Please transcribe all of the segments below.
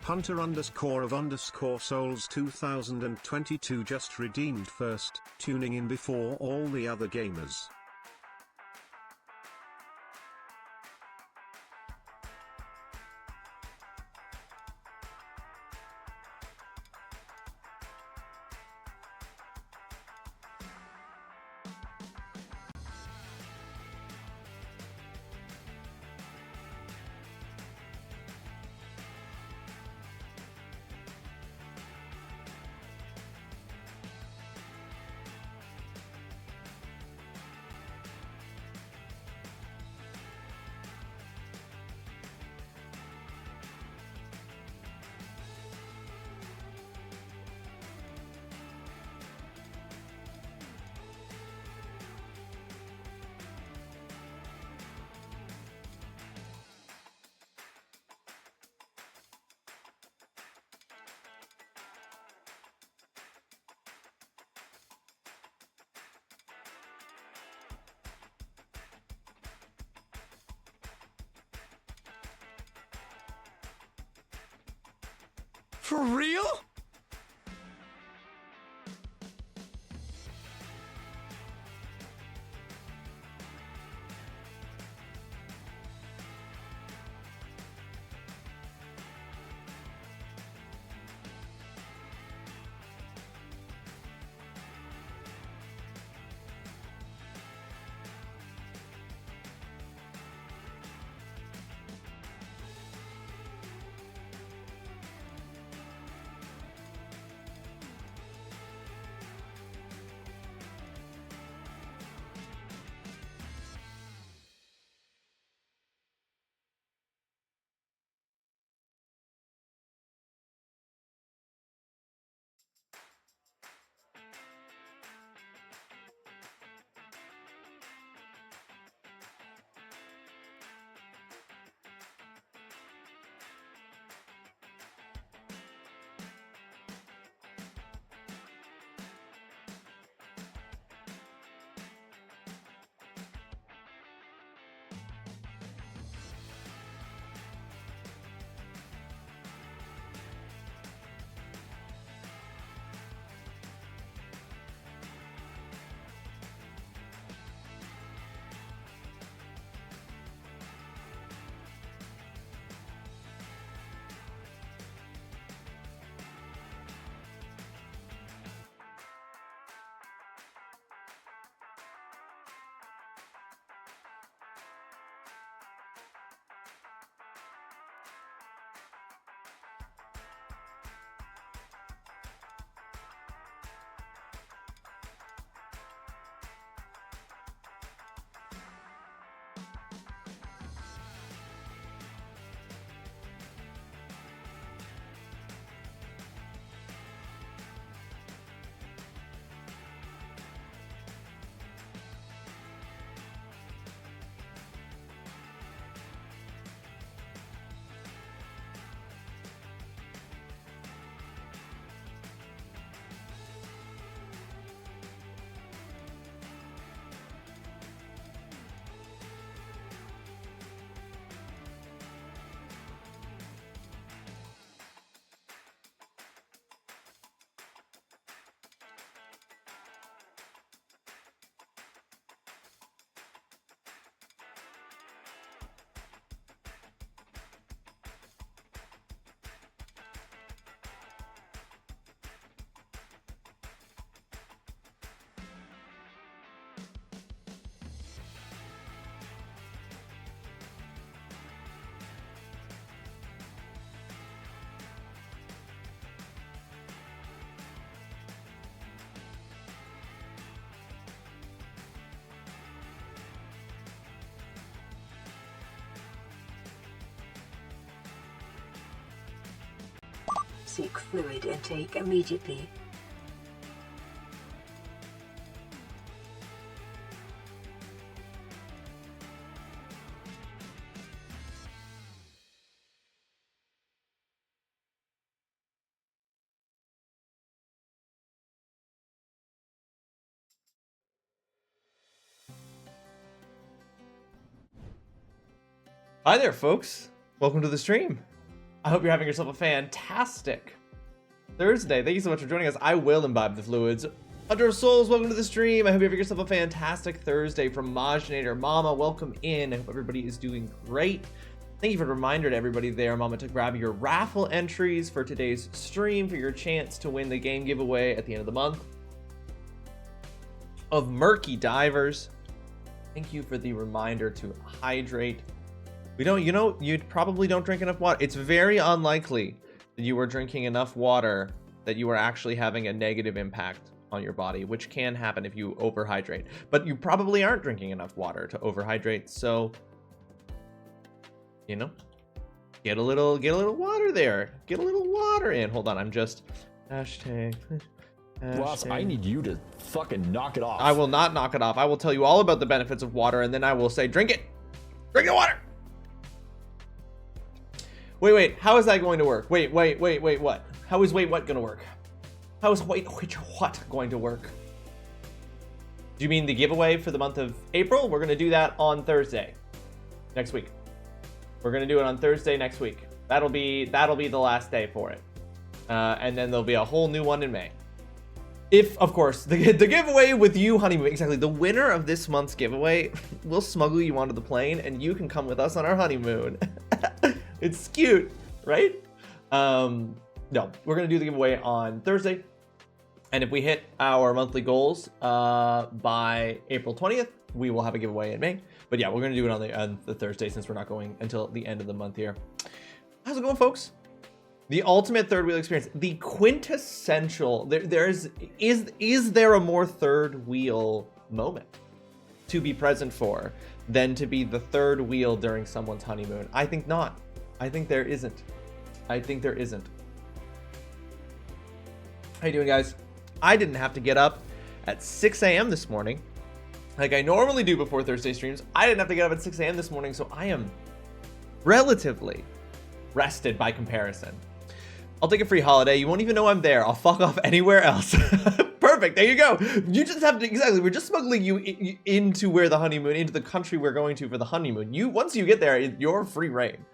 Punter _of Souls 2022 just redeemed first, tuning in before all the other gamers. For real? Seek fluid intake immediately. Hi there, folks. Welcome to the stream. I hope you're having yourself a fantastic Thursday. Thank you so much for joining us. I will imbibe the fluids. Hunter of Souls, welcome to the stream. I hope you're having yourself a fantastic Thursday. From Majinator Mama, welcome in. I hope everybody is doing great. Thank you for the reminder to everybody there, Mama, to grab your raffle entries for today's stream for your chance to win the game giveaway at the end of the month of Murky Divers. Thank you for the reminder to hydrate. You probably don't drink enough water. It's very unlikely that you are drinking enough water that you are actually having a negative impact on your body, which can happen if you overhydrate. But you probably aren't drinking enough water to overhydrate, so you know, get a little water there. Get a little water in. Hold on, I'm just hashtag. Ross, I need you to fucking knock it off. I will not knock it off. I will tell you all about the benefits of water, and then I will say, drink it. Drink the water. Wait, how is that going to work? Wait, what? How is what gonna work? How is what going to work? Do you mean the giveaway for the month of April? We're gonna do that on Thursday next week. We're gonna do it on Thursday next week. That'll be the last day for it, and then there'll be a whole new one in May. If, of course, the giveaway with you, honeymoon, exactly, the winner of this month's giveaway will smuggle you onto the plane, and you can come with us on our honeymoon. It's cute, right? No, we're gonna do the giveaway on Thursday, and if we hit our monthly goals by April 20th, we will have a giveaway in May. But yeah, we're gonna do it on the Thursday since we're not going until the end of the month here. How's it going, folks? The ultimate third wheel experience, the quintessential. Is there a more third wheel moment to be present for than to be the third wheel during someone's honeymoon? I think not. I think there isn't. How you doing, guys? I didn't have to get up at 6 a.m. this morning like I normally do before Thursday streams. I didn't have to get up at 6 a.m. this morning, so I am relatively rested by comparison. I'll take a free holiday. You won't even know I'm there. I'll fuck off anywhere else. Perfect. There you go. You just have to, exactly. We're just smuggling you into where the honeymoon, into the country we're going to for the honeymoon. Once you get there, you're free reign.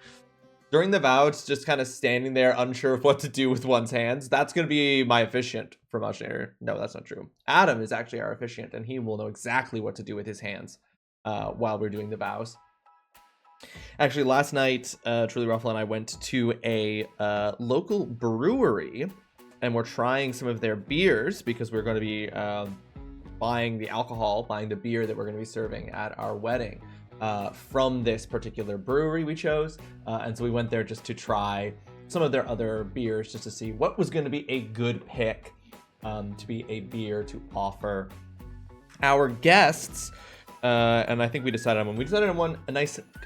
During the vow, it's just kind of standing there, unsure of what to do with one's hands. That's going to be my officiant for Majinator. No, that's not true. Adam is actually our officiant, and he will know exactly what to do with his hands while we're doing the vows. Actually, last night, TrulyRawesome and I went to a local brewery, and we're trying some of their beers because we're going to be buying the beer that we're going to be serving at our wedding from this particular brewery we chose. And so we went there just to try some of their other beers, just to see what was going to be a good pick to be a beer to offer our guests. And I think we decided on one.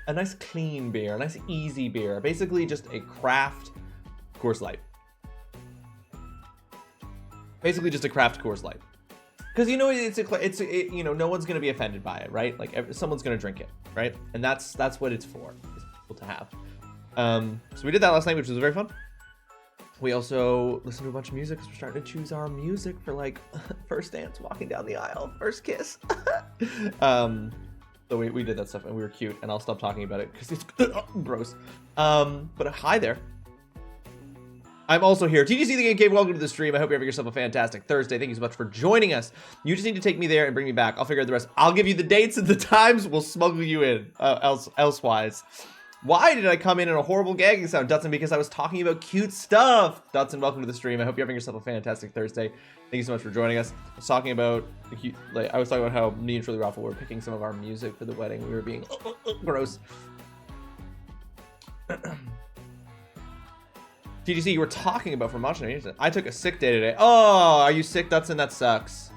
A nice clean beer, a nice easy beer, basically just a craft Coors Light. Basically just a craft Coors Light, because no one's gonna be offended by it, right? Like someone's gonna drink it, right? And that's what it's for, is people to have. So we did that last night, which was very fun. We also listened to a bunch of music because we're starting to choose our music for like first dance, walking down the aisle, first kiss. So we did that stuff and we were cute, and I'll stop talking about it because it's gross. But hi there. I'm also here. TGC the Game Cave, welcome to the stream. I hope you're having yourself a fantastic Thursday. Thank you so much for joining us. You just need to take me there and bring me back. I'll figure out the rest. I'll give you the dates and the times. We'll smuggle you in elsewise. Why did I come in a horrible gagging sound, Dutson? Because I was talking about cute stuff. Dutson, welcome to the stream. I hope you're having yourself a fantastic Thursday. Thank you so much for joining us. I was talking about how me and TrulyRawesome were picking some of our music for the wedding. We were being gross. TGC, you were talking about from Majinator. I took a sick day today. Oh, are you sick, Dutson? That sucks.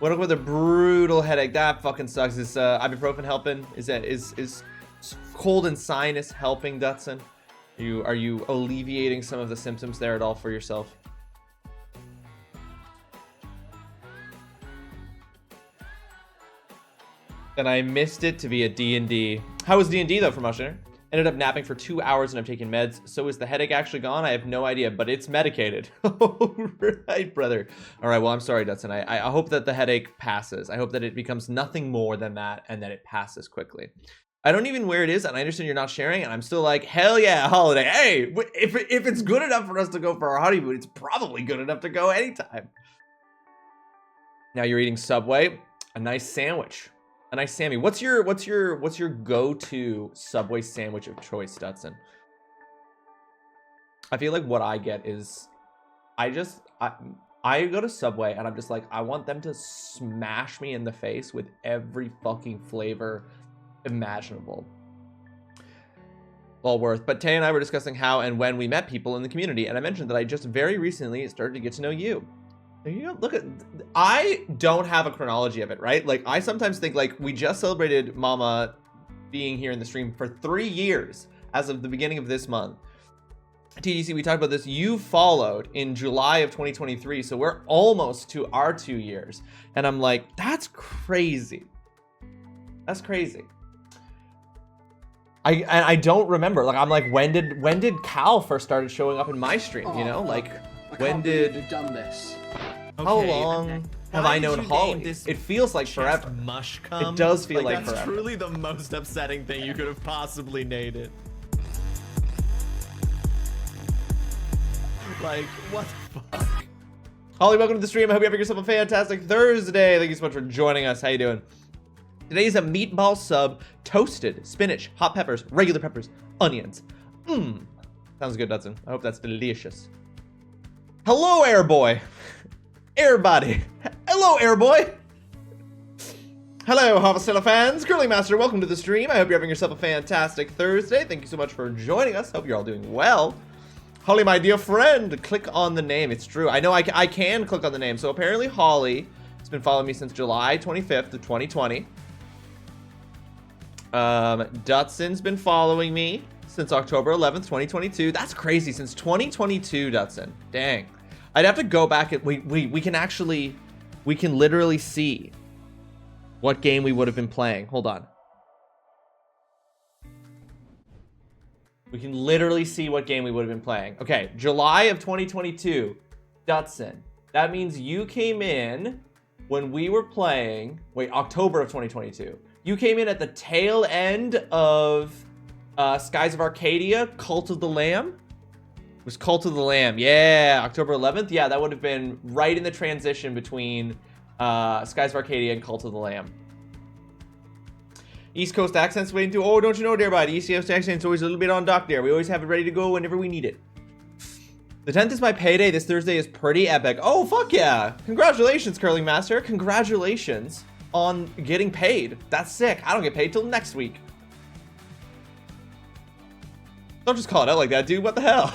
What with a brutal headache? That fucking sucks. Is ibuprofen helping? Is cold and sinus helping, Dutson? Are you alleviating some of the symptoms there at all for yourself? And I missed it to be a D&D. How was D&D though for Majinator? Ended up napping for 2 hours and I'm taking meds. So is the headache actually gone? I have no idea, but it's medicated. All right, brother. All right, well, I'm sorry, Dutson. I hope that the headache passes. I hope that it becomes nothing more than that and that it passes quickly. I don't even where it is, and I understand you're not sharing, and I'm still like, hell yeah, holiday. Hey, if it's good enough for us to go for our honeymoon, it's probably good enough to go anytime. Now you're eating Subway, a nice sandwich, a nice Sammy. What's your go-to Subway sandwich of choice, Dutson? I feel like what I get is, I go to Subway and I'm just like, I want them to smash me in the face with every fucking flavor imaginable. All worth. But Tay and I were discussing how and when we met people in the community, and I mentioned that I just very recently started to get to know you. Look at, I don't have a chronology of it, right? Like, I sometimes think, like, we just celebrated Mama being here in the stream for 3 years as of the beginning of this month. TDC, we talked about this. You followed in July of 2023, so we're almost to our 2 years. And I'm like, that's crazy. That's crazy. I don't remember. Like, I'm like, when did Cal first started showing up in my stream? You know, like, when did you've done this? How long have I known Holly? It feels like forever. Mush cum? It does feel like that's forever. Truly the most upsetting thing you could have possibly named it. Like, what the fuck? Holly, welcome to the stream. I hope you have yourself a fantastic Thursday. Thank you so much for joining us. How you doing? Today's a meatball sub, toasted spinach, hot peppers, regular peppers, onions. Sounds good, Dutson. I hope that's delicious. Hello, Airboy. Airbody. Hello, Airboy. Hello, Harvestella fans. Curly Master, welcome to the stream. I hope you're having yourself a fantastic Thursday. Thank you so much for joining us. Hope you're all doing well. Holly, my dear friend, click on the name. It's true. I know I can click on the name. So apparently Holly has been following me since July 25th of 2020. Dutson's been following me since October 11th, 2022. That's crazy. Since 2022, Dutson. Dang. I'd have to go back and we can literally see what game we would have been playing. Hold on. We can literally see what game we would have been playing. Okay, July of 2022, Dutson. That means you came in when we were playing, October of 2022. You came in at the tail end of Skies of Arcadia, Cult of the Lamb. It was Cult of the Lamb, yeah, October 11th. Yeah, that would have been right in the transition between Skies of Arcadia and Cult of the Lamb. East Coast accents waiting to, oh, don't you know, dear buddy, East Coast accent's always a little bit on dock there. We always have it ready to go whenever we need it. The 10th is my payday. This Thursday is pretty epic. Oh, fuck yeah. Congratulations, Curling Master. Congratulations on getting paid. That's sick. I don't get paid till next week. Don't just call it out like that, dude. What the hell?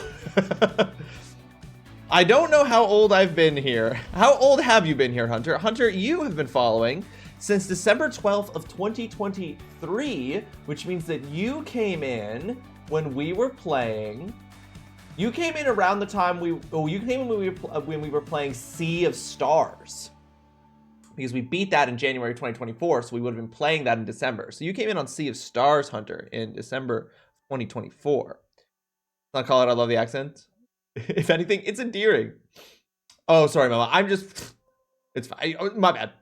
I don't know how old I've been here. How old have you been here, Hunter? Hunter, you have been following since December 12th of 2023, which means that you came in when we were playing. You came in around the time you came in when we were playing Sea of Stars, because we beat that in January 2024, so we would have been playing that in December. So you came in on Sea of Stars, Hunter, in December 2024. I'll call it. I love the accent. If anything, it's endearing. Oh, sorry, Mama. It's fine. My bad.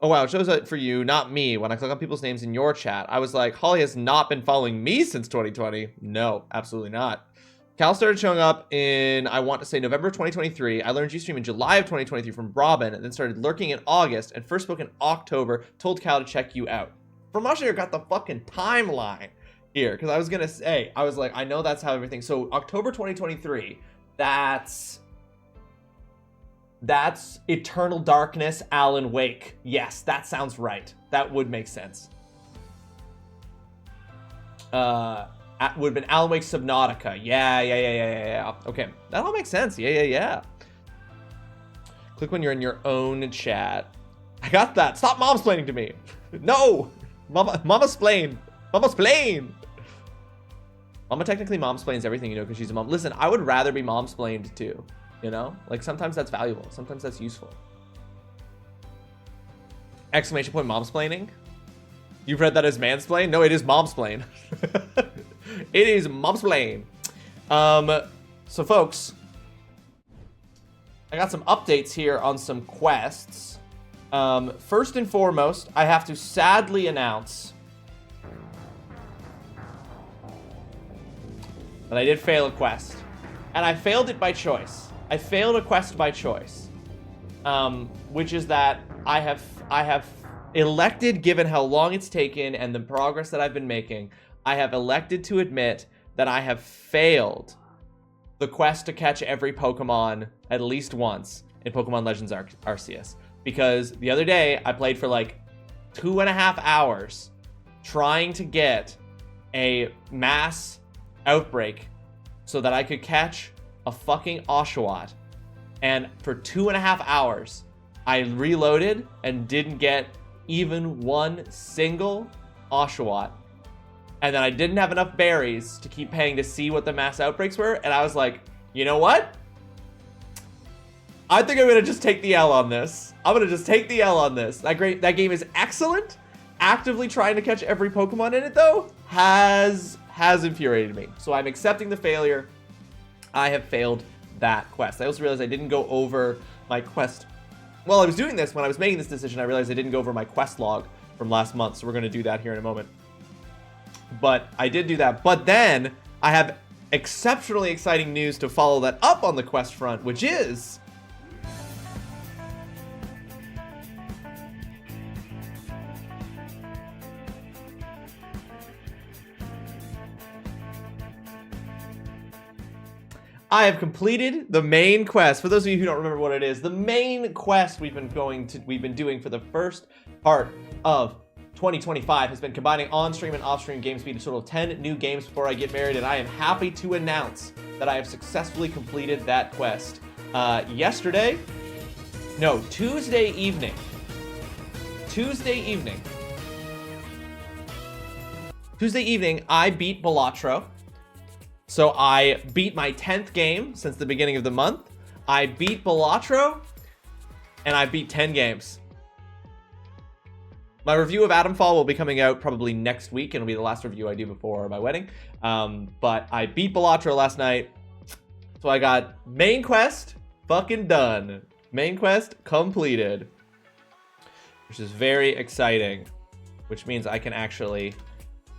Oh, wow. It shows that for you, not me. When I click on people's names in your chat, I was like, Holly has not been following me since 2020. No, absolutely not. Cal started showing up in, I want to say, November 2023. I learned Ustream in July of 2023 from Robin, and then started lurking in August, and first spoke in October, told Cal to check you out. Fromage got the fucking timeline here, because I was going to say, I was like, I know that's how everything, so October 2023, that's Eternal Darkness, Alan Wake. Yes, that sounds right. That would make sense. Would have been Alan Wake Subnautica. Yeah. Okay, that all makes sense. Yeah. Click when you're in your own chat. I got that. Stop momsplaining to me. No, mama-splain. Mama-splain. Mama technically momsplains everything, you know, because she's a mom. Listen, I would rather be momsplained too. You know, like sometimes that's valuable. Sometimes that's useful. Exclamation point momsplaining. You've read that as mansplain? No, it is momsplain. It is momsplain. So folks, I got some updates here on some quests. First and foremost, I have to sadly announce that I did fail a quest. And I failed it by choice. I failed a quest by choice. Which is that I have elected, given how long it's taken and the progress that I've been making, I have elected to admit that I have failed the quest to catch every Pokemon at least once in Pokemon Legends Arceus. Because the other day, I played for like 2.5 hours trying to get a mass outbreak so that I could catch a fucking Oshawott. And for 2.5 hours, I reloaded and didn't get even one single Oshawott. And then I didn't have enough berries to keep paying to see what the mass outbreaks were. And I was like, you know what? I think I'm going to just take the L on this. I'm going to just take the L on this. That game is excellent. Actively trying to catch every Pokemon in it, though, has infuriated me. So I'm accepting the failure. I have failed that quest. I also realized I didn't go over my quest. While I was doing this, when I was making this decision, I realized I didn't go over my quest log from last month. So we're going to do that here in a moment. But I did do that. But then I have exceptionally exciting news to follow that up on the quest front, which is I have completed the main quest. For those of you who don't remember what it is, the main quest we've been doing for the first part of 2025 has been combining on-stream and off-stream game speed, a total of 10 new games before I get married, and I am happy to announce that I have successfully completed that quest. Tuesday evening, I beat Balatro. So I beat my 10th game since the beginning of the month. I beat Balatro, and I beat 10 games. My review of Atomfall will be coming out probably next week, and it'll be the last review I do before my wedding. But I beat Balatro last night, so I got main quest fucking done. Main quest completed, which is very exciting, which means I can actually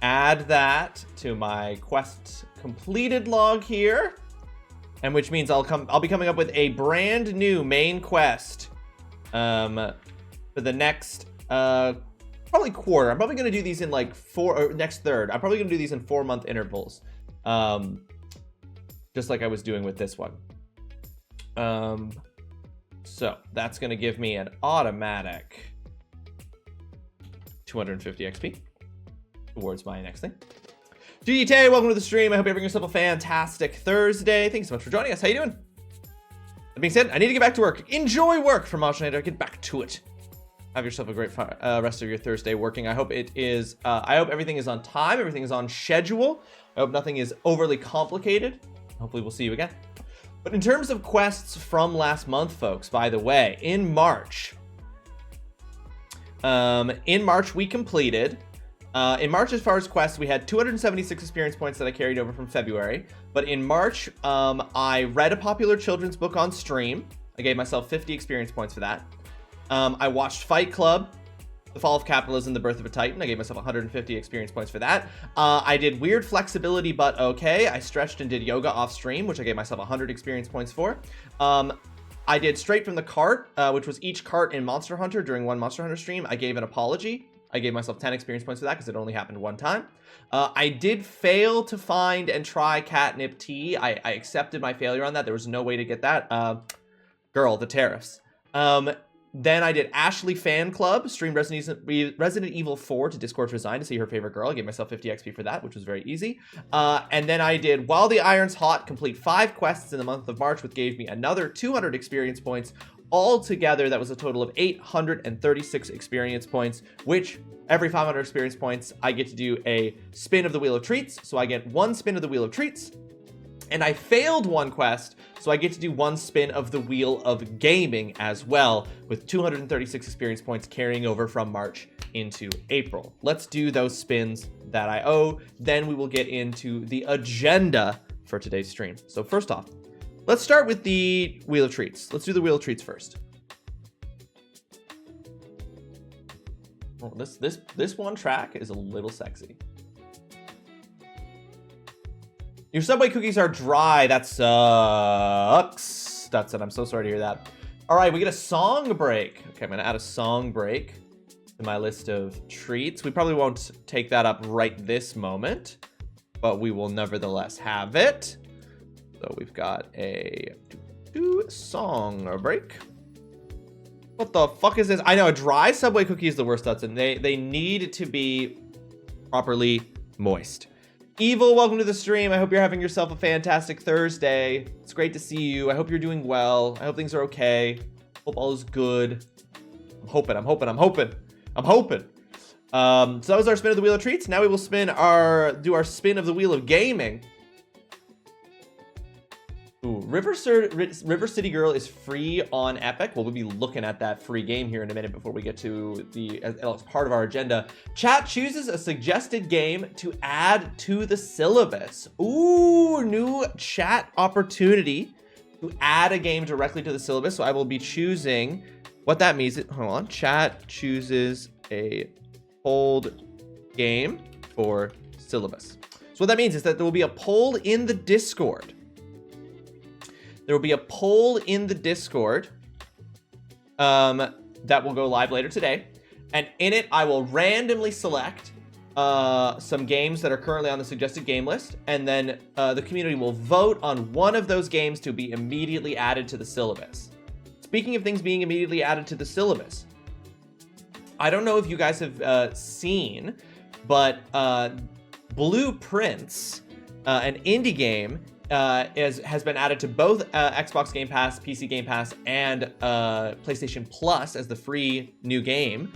add that to my quest completed log here, and which means I'll be coming up with a brand new main quest for the next probably quarter. I'm probably going to do these in like next third. I'm probably going to do these in 4-month intervals, just like I was doing with this one. So that's going to give me an automatic 250 XP towards my next thing. GT, welcome to the stream. I hope you're having yourself a fantastic Thursday. Thanks so much for joining us. How you doing? That being said, I need to get back to work. Enjoy work from Motionator. Get back to it. Have yourself a great rest of your Thursday working. I hope it is. I hope everything is on time. Everything is on schedule. I hope nothing is overly complicated. Hopefully, we'll see you again. But in terms of quests from last month, folks, by the way, in March we completed. In March, as far as quests, we had 276 experience points that I carried over from February. But in March, I read a popular children's book on stream. I gave myself 50 experience points for that. I watched Fight Club, The Fall of Capitalism, The Birth of a Titan. I gave myself 150 experience points for that. I did Weird Flexibility, but okay. I stretched and did yoga off stream, which I gave myself 100 experience points for. I did Straight from the Cart, which was each cart in Monster Hunter during one Monster Hunter stream. I gave an apology. I gave myself 10 experience points for that because it only happened one time. I did fail to find and try Catnip Tea. I accepted my failure on that. There was no way to get that. Girl, the tariffs. Then I did Ashley Fan Club, streamed Resident Evil 4 to Discord Resign to see her favorite girl. I gave myself 50 XP for that, which was very easy. And then I did While the Iron's Hot, complete 5 quests in the month of March, which gave me another 200 experience points. Altogether, that was a total of 836 experience points, which every 500 experience points, I get to do a spin of the Wheel of Treats. So I get 1 spin of the Wheel of Treats. And I failed 1 quest, so I get to do 1 spin of the Wheel of Gaming as well, with 236 experience points carrying over from March into April. Let's do those spins that I owe. Then we will get into the agenda for today's stream. So first off, let's start with the Wheel of Treats. Let's do the Wheel of Treats first. Oh, this one track is a little sexy. Your Subway cookies are dry. That sucks. That's it. I'm so sorry to hear that. All right, we get a song break. Okay, I'm gonna add a song break to my list of treats. We probably won't take that up right this moment, but we will nevertheless have it. So we've got a song break. What the fuck is this? I know a dry Subway cookie is the worst, Dutson. They need to be properly moist. Evil, welcome to the stream. I hope you're having yourself a fantastic Thursday. It's great to see you. I hope you're doing well. I hope things are okay. Hope all is good. I'm hoping. So that was our spin of the Wheel of Treats. Now we will do our spin of the Wheel of Gaming. Ooh, River City Girl is free on Epic. Well, we'll be looking at that free game here in a minute before we get to as part of our agenda. Chat chooses a suggested game to add to the syllabus. Ooh, new chat opportunity to add a game directly to the syllabus. So I will be choosing what that means. Hold on. Chat chooses a polled game for syllabus. So what that means is that there will be a poll in the Discord. There will be a poll in the Discord that will go live later today. And in it, I will randomly select some games that are currently on the suggested game list. And then the community will vote on one of those games to be immediately added to the syllabus. Speaking of things being immediately added to the syllabus, I don't know if you guys have seen, but Blueprints, an indie game, has been added to both Xbox Game Pass, PC Game Pass, and PlayStation Plus as the free new game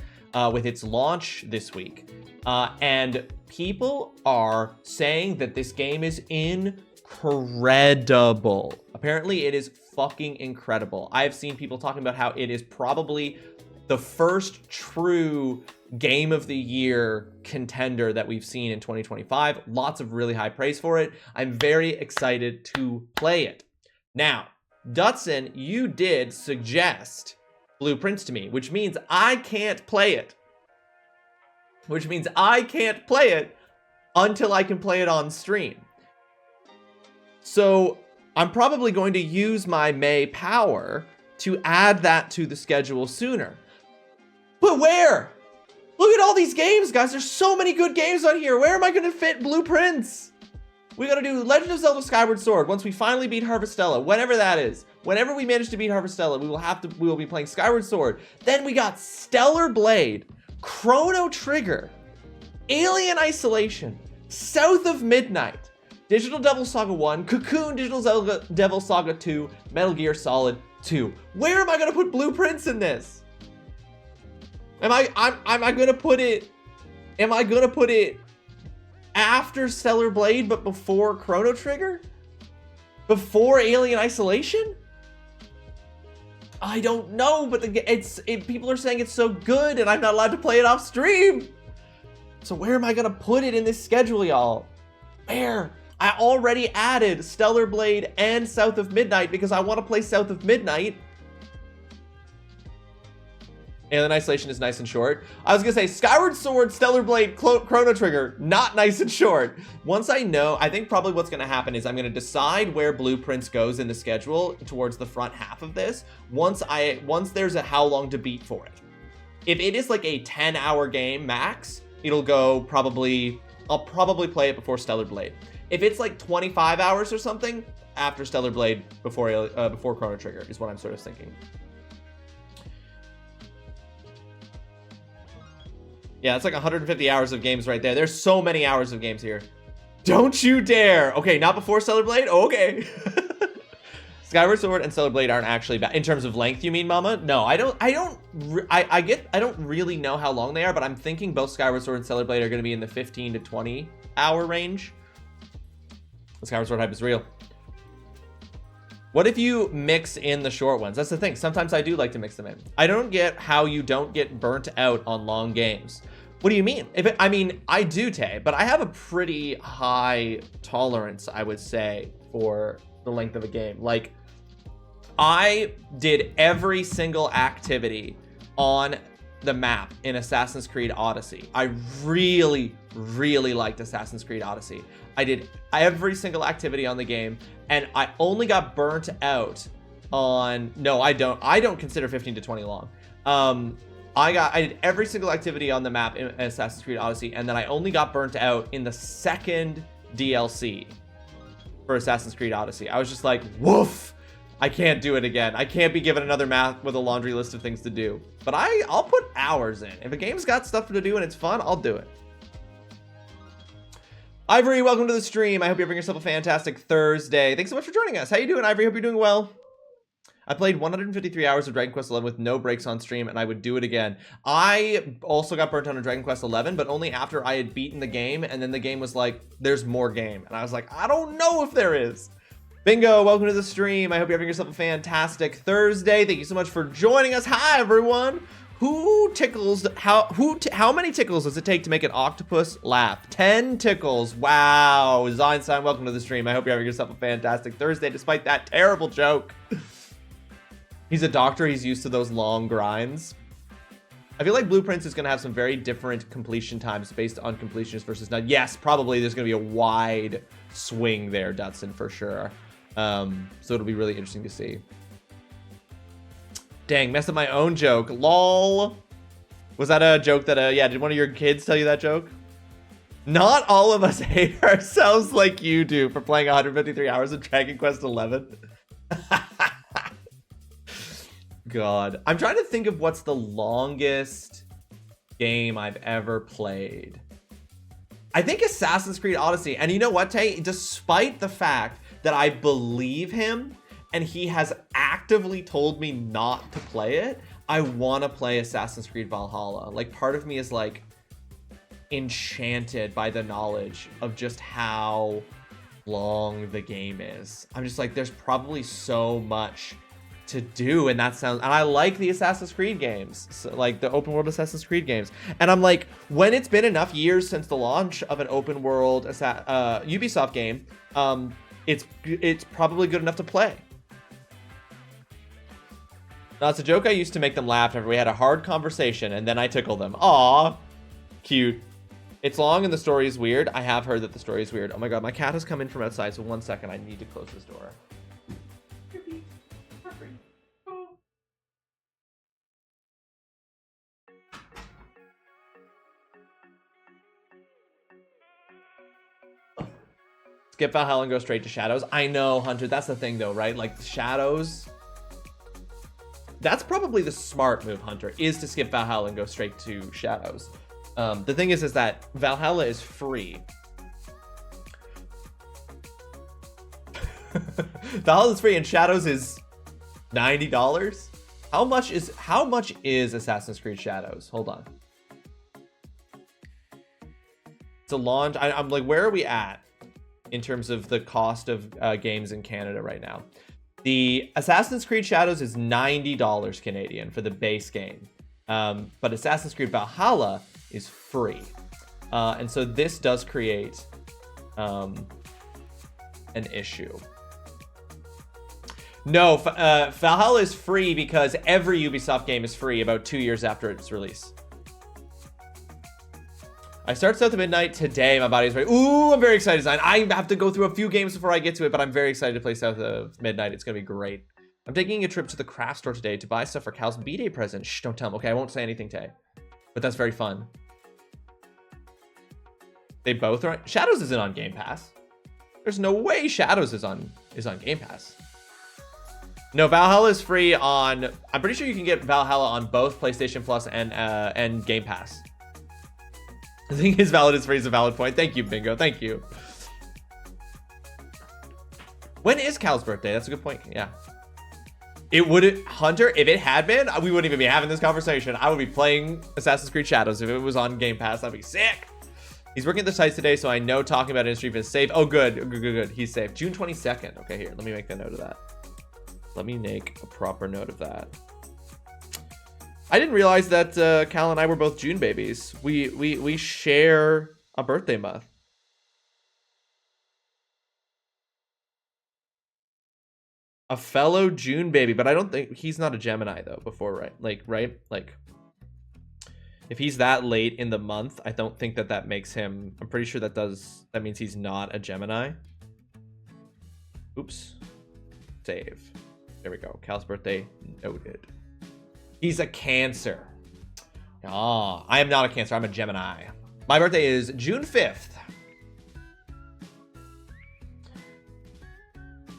with its launch this week. And people are saying that this game is incredible. Apparently, it is fucking incredible. I've seen people talking about how it is probably the first true game of the year contender that we've seen in 2025. Lots of really high praise for it. I'm very excited to play it. Now, Dutson, you did suggest Blueprints to me, which means I can't play it. Which means I can't play it until I can play it on stream. So I'm probably going to use my May power to add that to the schedule sooner. But where? Look at all these games, guys. There's so many good games on here. Where am I going to fit Blueprints? We got to do Legend of Zelda Skyward Sword once we finally beat Harvestella, whenever that is. Whenever we manage to beat Harvestella, we will be playing Skyward Sword. Then we got Stellar Blade, Chrono Trigger, Alien Isolation, South of Midnight, Digital Devil Saga 1, Cocoon, Digital Devil Saga 2, Metal Gear Solid 2. Where am I going to put Blueprints in this? Am I gonna put it after Stellar Blade but before Chrono Trigger? Before Alien Isolation? I don't know, but people are saying it's so good and I'm not allowed to play it off stream. So where am I gonna put it in this schedule, y'all? Where? I already added Stellar Blade and South of Midnight because I want to play South of Midnight. Alien Isolation is nice and short. I was gonna say Skyward Sword, Stellar Blade, Chrono Trigger, not nice and short. Once I know, I think probably what's gonna happen is I'm gonna decide where Blueprints goes in the schedule towards the front half of this. Once there's a how long to beat for it. If it is like a 10-hour game max, it'll go I'll probably play it before Stellar Blade. If it's like 25 hours or something, after Stellar Blade, before Chrono Trigger is what I'm sort of thinking. Yeah, it's like 150 hours of games right there. There's so many hours of games here. Don't you dare. Okay, not before Stellar Blade? Oh, okay. Skyward Sword and Stellar Blade aren't actually bad. In terms of length, you mean, Mama? No, I don't really know how long they are, but I'm thinking both Skyward Sword and Stellar Blade are going to be in the 15 to 20 hour range. The Skyward Sword hype is real. What if you mix in the short ones? That's the thing. Sometimes I do like to mix them in. I don't get how you don't get burnt out on long games. What do you mean? I do, Tay, but I have a pretty high tolerance, I would say, for the length of a game. Like, I did every single activity on the map in Assassin's Creed Odyssey. I really, really liked Assassin's Creed Odyssey. I did every single activity on the game, and I only got burnt out on, no, I don't consider 15 to 20 long. I did every single activity on the map in Assassin's Creed Odyssey, and then I only got burnt out in the second DLC for Assassin's Creed Odyssey. I was just like, woof, I can't do it again. I can't be given another map with a laundry list of things to do. But I'll put hours in. If a game's got stuff to do and it's fun, I'll do it. Ivory, welcome to the stream. I hope you're having yourself a fantastic Thursday. Thanks so much for joining us. How you doing, Ivory? Hope you're doing well. I played 153 hours of Dragon Quest XI with no breaks on stream, and I would do it again. I also got burnt out on Dragon Quest XI, but only after I had beaten the game, and then the game was like, there's more game. And I was like, I don't know if there is. Bingo, welcome to the stream. I hope you're having yourself a fantastic Thursday. Thank you so much for joining us. Hi, everyone. How many tickles does it take to make an octopus laugh? 10 tickles. Wow. Zeinstein, welcome to the stream. I hope you're having yourself a fantastic Thursday, despite that terrible joke. He's a doctor. He's used to those long grinds. I feel like Blueprints is going to have some very different completion times based on completionists versus not. Yes, probably there's going to be a wide swing there, Dutson, for sure. So it'll be really interesting to see. Dang, messed up my own joke. LOL. Was that a joke that, yeah, did one of your kids tell you that joke? Not all of us hate ourselves like you do for playing 153 hours of Dragon Quest XI. God, I'm trying to think of what's the longest game I've ever played. I think Assassin's Creed Odyssey. And you know what, Tay? Despite the fact that I believe him and he has actively told me not to play it, I want to play Assassin's Creed Valhalla. Like, part of me is like enchanted by the knowledge of just how long the game is. I'm just like, there's probably so much to do, and I like the Assassin's Creed games, so, like the open world Assassin's Creed games, and I'm like, when it's been enough years since the launch of an open world Ubisoft game, it's probably good enough to play. Now, it's a joke I used to make them laugh whenever we had a hard conversation, and then I tickle them. Aw, cute. It's long and the story is weird. I have heard that the story is weird. Oh my god, my cat has come in from outside, so 1 second, I need to close this door. Skip Valhalla and go straight to Shadows. I know, Hunter. That's the thing, though, right? Like, Shadows. That's probably the smart move, Hunter, is to skip Valhalla and go straight to Shadows. The thing is that Valhalla is free. Valhalla is free and Shadows is $90. How much is Assassin's Creed Shadows? Hold on. It's a launch. I'm like, where are we at in terms of the cost of games in Canada right now? The Assassin's Creed Shadows is $90 Canadian for the base game. But Assassin's Creed Valhalla is free. And so this does create an issue. No, Valhalla is free because every Ubisoft game is free about 2 years after its release. I start South of Midnight today. My body's ready. Ooh, I'm very excited, Zion. I have to go through a few games before I get to it, but I'm very excited to play South of Midnight. It's going to be great. I'm taking a trip to the craft store today to buy stuff for Cal's B-Day present. Shh, don't tell him. Okay, I won't say anything, Tay. But that's very fun. They both are. Shadows isn't on Game Pass. There's no way Shadows is on Game Pass. No, Valhalla is free on. I'm pretty sure you can get Valhalla on both PlayStation Plus and Game Pass. The thing is, valid is free is a valid point. Thank you, Bingo. Thank you. When is Cal's birthday? That's a good point. Yeah. It would, Hunter, if it had been, we wouldn't even be having this conversation. I would be playing Assassin's Creed Shadows if it was on Game Pass. That'd be sick. He's working at the site today, so I know talking about industry is safe. Oh, good. He's safe. June 22nd. Okay, here. Let me make a note of that. Let me make a proper note of that. I didn't realize that Cal and I were both June babies. We share a birthday month. A fellow June baby, but I don't think he's not a Gemini though. Before, right? Like If he's that late in the month, I don't think that makes him... I'm pretty sure that means he's not a Gemini. Oops. Save. There we go. Cal's birthday noted. He's a Cancer. Ah, I am not a Cancer. I'm a Gemini. My birthday is June 5th.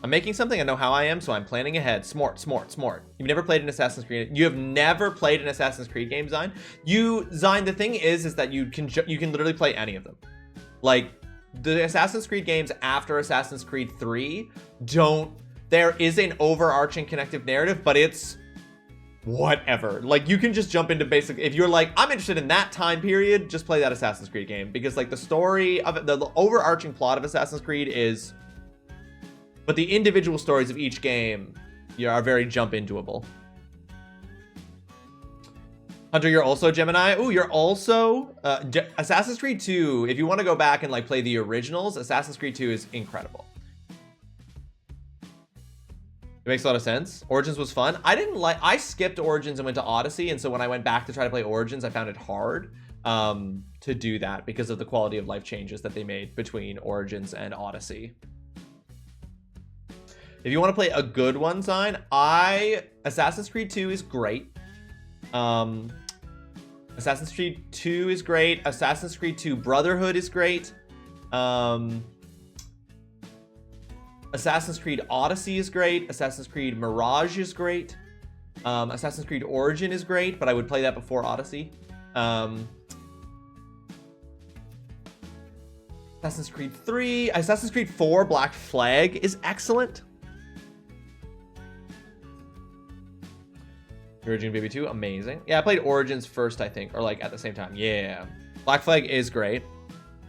I'm making something. I know how I am, so I'm planning ahead. Smart. You've never played an Assassin's Creed. You have never played an Assassin's Creed game, Zine. Zine, the thing is that you can literally play any of them. Like, the Assassin's Creed games after Assassin's Creed 3 don't... There is an overarching connective narrative, but it's whatever. Like, you can just jump into basic... If you're like, I'm interested in that time period, just play that Assassin's Creed game. Because, like, the story of it, the overarching plot of Assassin's Creed is... But the individual stories of each game are very jump intoable. Hunter, you're also Gemini. Ooh, you're also Assassin's Creed 2. If you want to go back and like play the originals, Assassin's Creed 2 is incredible. It makes a lot of sense. Origins was fun. I skipped Origins and went to Odyssey, and so when I went back to try to play Origins, I found it hard to do that because of the quality of life changes that they made between Origins and Odyssey. If you want to play a good one, Zine, Assassin's Creed 2 is great. Assassin's Creed 2 is great. Assassin's Creed 2 Brotherhood is great. Assassin's Creed Odyssey is great. Assassin's Creed Mirage is great. Assassin's Creed Origin is great, but I would play that before Odyssey. Assassin's Creed 3. Assassin's Creed 4 Black Flag is excellent. Origin Baby 2, amazing. Yeah, I played Origins first, I think, or like at the same time. Yeah. Black Flag is great.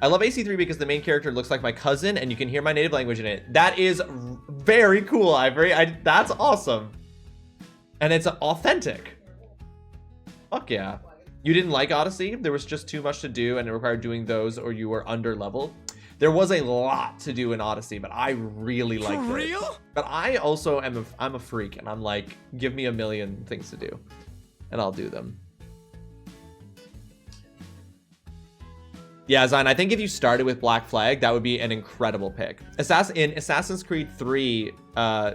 I love AC3 because the main character looks like my cousin and you can hear my native language in it. That is very cool, Ivory. That's awesome. And it's authentic. Fuck yeah. You didn't like Odyssey? There was just too much to do and it required doing those or you were under level. There was a lot to do in Odyssey, but I really liked it. For real? But I also I'm a freak, and I'm like, give me a million things to do, and I'll do them. Yeah, Zion, I think if you started with Black Flag, that would be an incredible pick. In Assassin's Creed 3,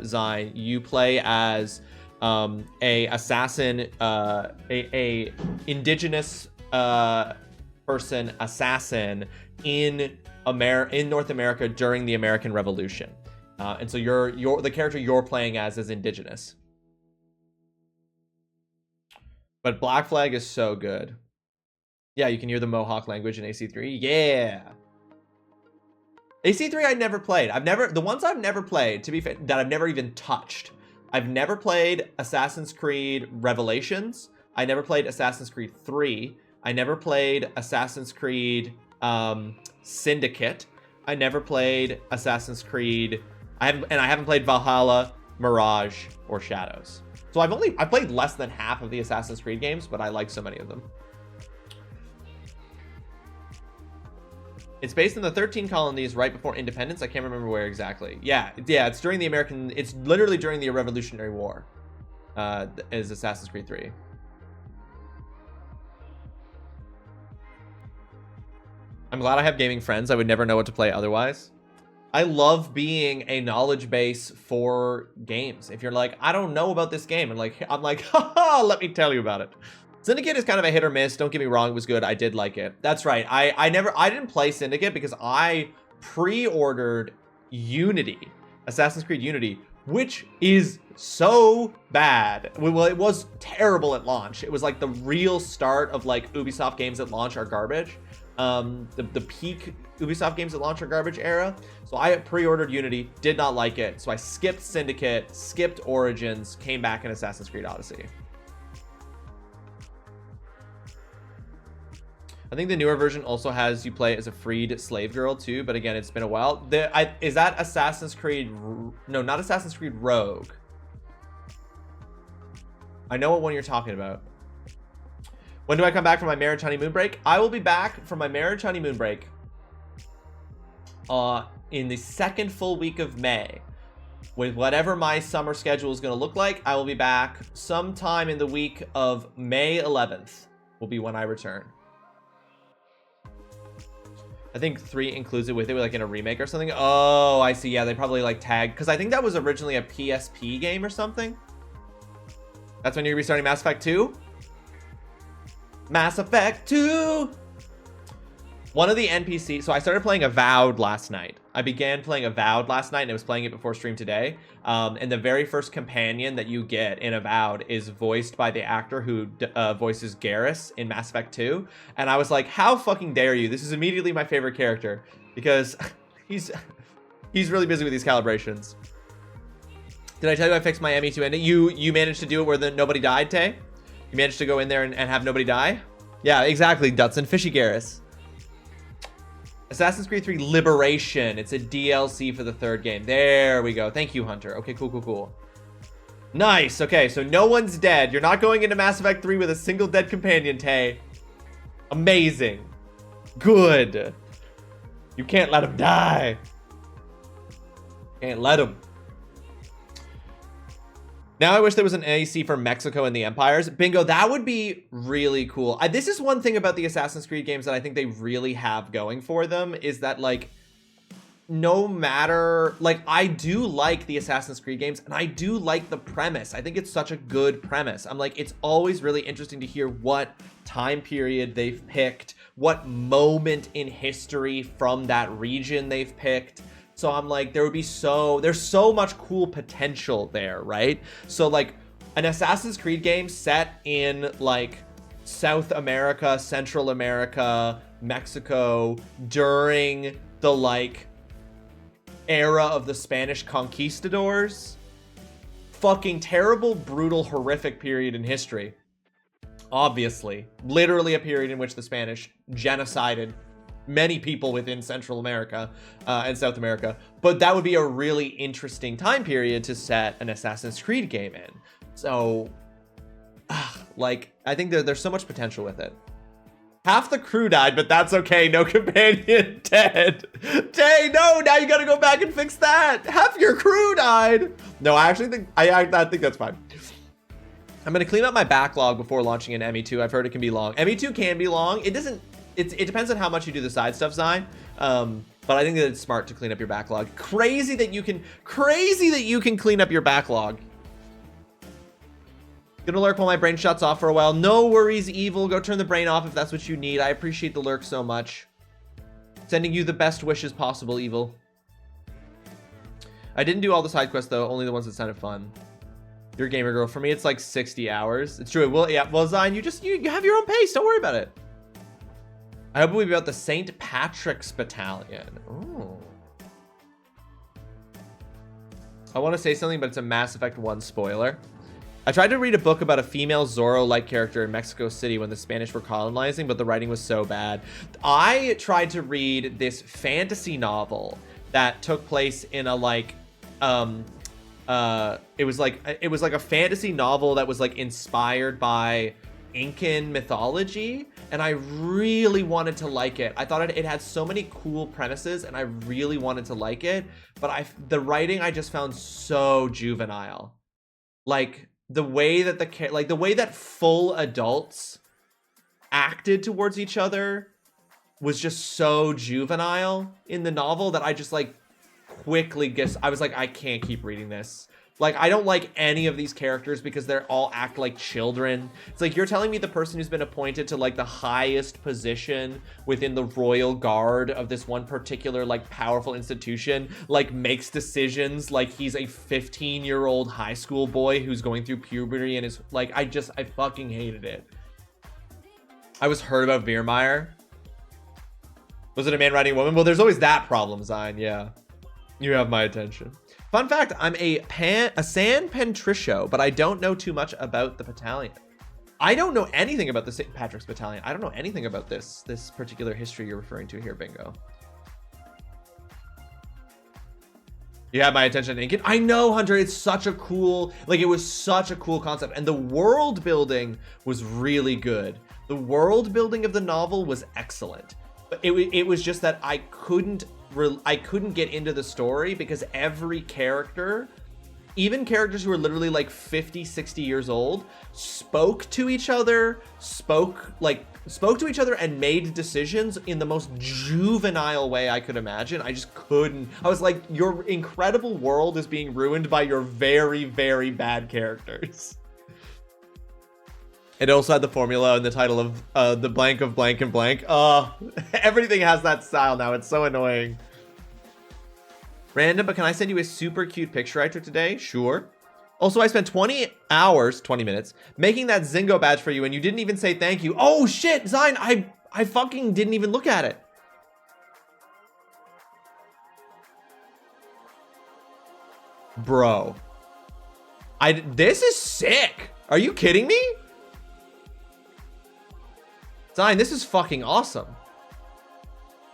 Zion, you play as a assassin, a indigenous person assassin in North America during the American Revolution, and so the character you're playing as is indigenous. But Black Flag is so good. Yeah, you can hear the Mohawk language in AC3. Yeah. AC3 I never played. The ones I've never played, to be fair, that I've never even touched. I've never played Assassin's Creed Revelations. I never played Assassin's Creed 3. I never played Assassin's Creed Syndicate. I never played Assassin's Creed. I haven't played Valhalla, Mirage, or Shadows. So I played less than half of the Assassin's Creed games, but I like so many of them. It's based in the 13 colonies right before independence. I can't remember where exactly. Yeah, it's during the American. It's literally during the Revolutionary War. Is Assassin's Creed 3. I'm glad I have gaming friends. I would never know what to play otherwise. I love being a knowledge base for games. If you're like, I don't know about this game, and I'm like, haha, let me tell you about it. Syndicate is kind of a hit or miss. Don't get me wrong, it was good. I did like it. That's right. I didn't play Syndicate because I pre-ordered Unity, Assassin's Creed Unity, which is so bad. Well, it was terrible at launch. It was like the real start of like Ubisoft games at launch are garbage. The peak Ubisoft games at launch are garbage era. So I pre-ordered Unity, did not like it. So I skipped Syndicate, skipped Origins, came back in Assassin's Creed Odyssey. I think the newer version also has you play as a freed slave girl too, but again, it's been a while. Is that Assassin's Creed? No, not Assassin's Creed Rogue. I know what one you're talking about. When do I come back from my marriage honeymoon break? I will be back from my marriage honeymoon break in the second full week of May. With whatever my summer schedule is going to look like, I will be back sometime in the week of May 11th. will be when I return. I think 3 includes it with it, like in a remake or something. Oh, I see. Yeah, they probably like tagged, because I think that was originally a PSP game or something. That's when you're restarting Mass Effect 2. Mass Effect 2. One of the NPCs. So I started playing Avowed last night. I began playing Avowed last night, and I was playing it before stream today. And the very first companion that you get in Avowed is voiced by the actor who voices Garrus in Mass Effect 2. And I was like, how fucking dare you? This is immediately my favorite character, because he's really busy with these calibrations. Did I tell you I fixed my ME2 ending? You managed to do it where nobody died, Tay? You managed to go in there and have nobody die? Yeah, exactly, Dutson. Fishy Garrus. Assassin's Creed 3 Liberation. It's a DLC for the 3rd game. There we go. Thank you, Hunter. Okay, cool. Nice. Okay, so no one's dead. You're not going into Mass Effect 3 with a single dead companion, Tay. Amazing. Good. You can't let him die. Can't let him. Now I wish there was an AC for Mexico and the Empires. Bingo, that would be really cool. This is one thing about the Assassin's Creed games that I think they really have going for them, is that, like, no matter, like, I do like the Assassin's Creed games, and I do like the premise. I think it's such a good premise. I'm like, it's always really interesting to hear what time period they've picked, what moment in history from that region they've picked. So I'm like, there's so much cool potential there, right? So like an Assassin's Creed game set in like South America, Central America, Mexico during the like era of the Spanish conquistadors. Fucking terrible, brutal, horrific period in history. Obviously, literally a period in which the Spanish genocided many people within Central America and South America, but that would be a really interesting time period to set an Assassin's Creed game in. So, like, I think there's so much potential with it. Half the crew died, but that's okay. No companion dead. Dang, no, now you gotta go back and fix that. Half your crew died. No, I actually think, I think that's fine. I'm gonna clean up my backlog before launching an ME2. I've heard it can be long. ME2 can be long. It depends on how much you do the side stuff, Zine. But I think that it's smart to clean up your backlog. Crazy that you can clean up your backlog. Gonna lurk while my brain shuts off for a while. No worries, Evil. Go turn the brain off if that's what you need. I appreciate the lurk so much. Sending you the best wishes possible, Evil. I didn't do all the side quests though, only the ones that sounded fun. You're a gamer girl. For me, it's like 60 hours. It's true. It will, yeah. Well, Zine, you have your own pace. Don't worry about it. I hope we'll be about the St. Patrick's Battalion. Ooh. I want to say something, but it's a Mass Effect 1 spoiler. I tried to read a book about a female Zorro-like character in Mexico City when the Spanish were colonizing, but the writing was so bad. I tried to read this fantasy novel that took place in a like, it was like a fantasy novel that was like inspired by Incan mythology, and I really wanted to like it. I thought it had so many cool premises, and I really wanted to like it, but the writing I just found so juvenile. Like the way that full adults acted towards each other was just so juvenile in the novel that I just like quickly I was like, I can't keep reading this. Like, I don't like any of these characters because they're all act like children. It's like, you're telling me the person who's been appointed to like the highest position within the royal guard of this one particular like powerful institution, like makes decisions like he's a 15-year-old high school boy who's going through puberty and is like, I fucking hated it. I was hurt about Veermeyer. Was it a man riding a woman? Well, there's always that problem, Zine. Yeah. You have my attention. Fun fact, I'm a San Patricio, but I don't know too much about the battalion. I don't know anything about the St. Patrick's Battalion. I don't know anything about this particular history you're referring to here, Bingo. You have my attention, Incan. I know, Hunter, it's such a cool, like, it was such a cool concept, and the world building was really good. The world building of the novel was excellent, but it was just that I couldn't get into the story because every character even characters who are literally like 50, 60 years old spoke to each other, spoke to each other and made decisions in the most juvenile way I could imagine. I just couldn't. I was like, your incredible world is being ruined by your very, very bad characters. It also had the formula and the title of the blank of blank and blank. Everything has that style now. It's so annoying. Random, but can I send you a super cute picture I took today? Sure. Also, I spent 20 minutes, making that Zingo badge for you, and you didn't even say thank you. Oh, shit, Zine, I fucking didn't even look at it. Bro. This is sick. Are you kidding me? Zine, this is fucking awesome.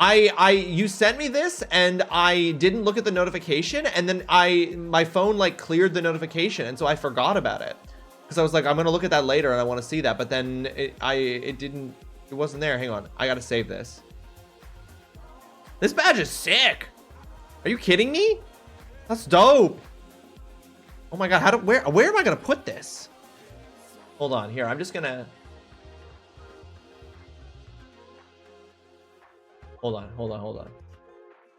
You sent me this and I didn't look at the notification, and then my phone like cleared the notification, and so I forgot about it because I was like, I'm gonna look at that later and I want to see that, but then it wasn't there. Hang on, I gotta save this. This badge is sick. Are you kidding me? That's dope. Oh my god, where am I gonna put this? Hold on, here, I'm just gonna. Hold on.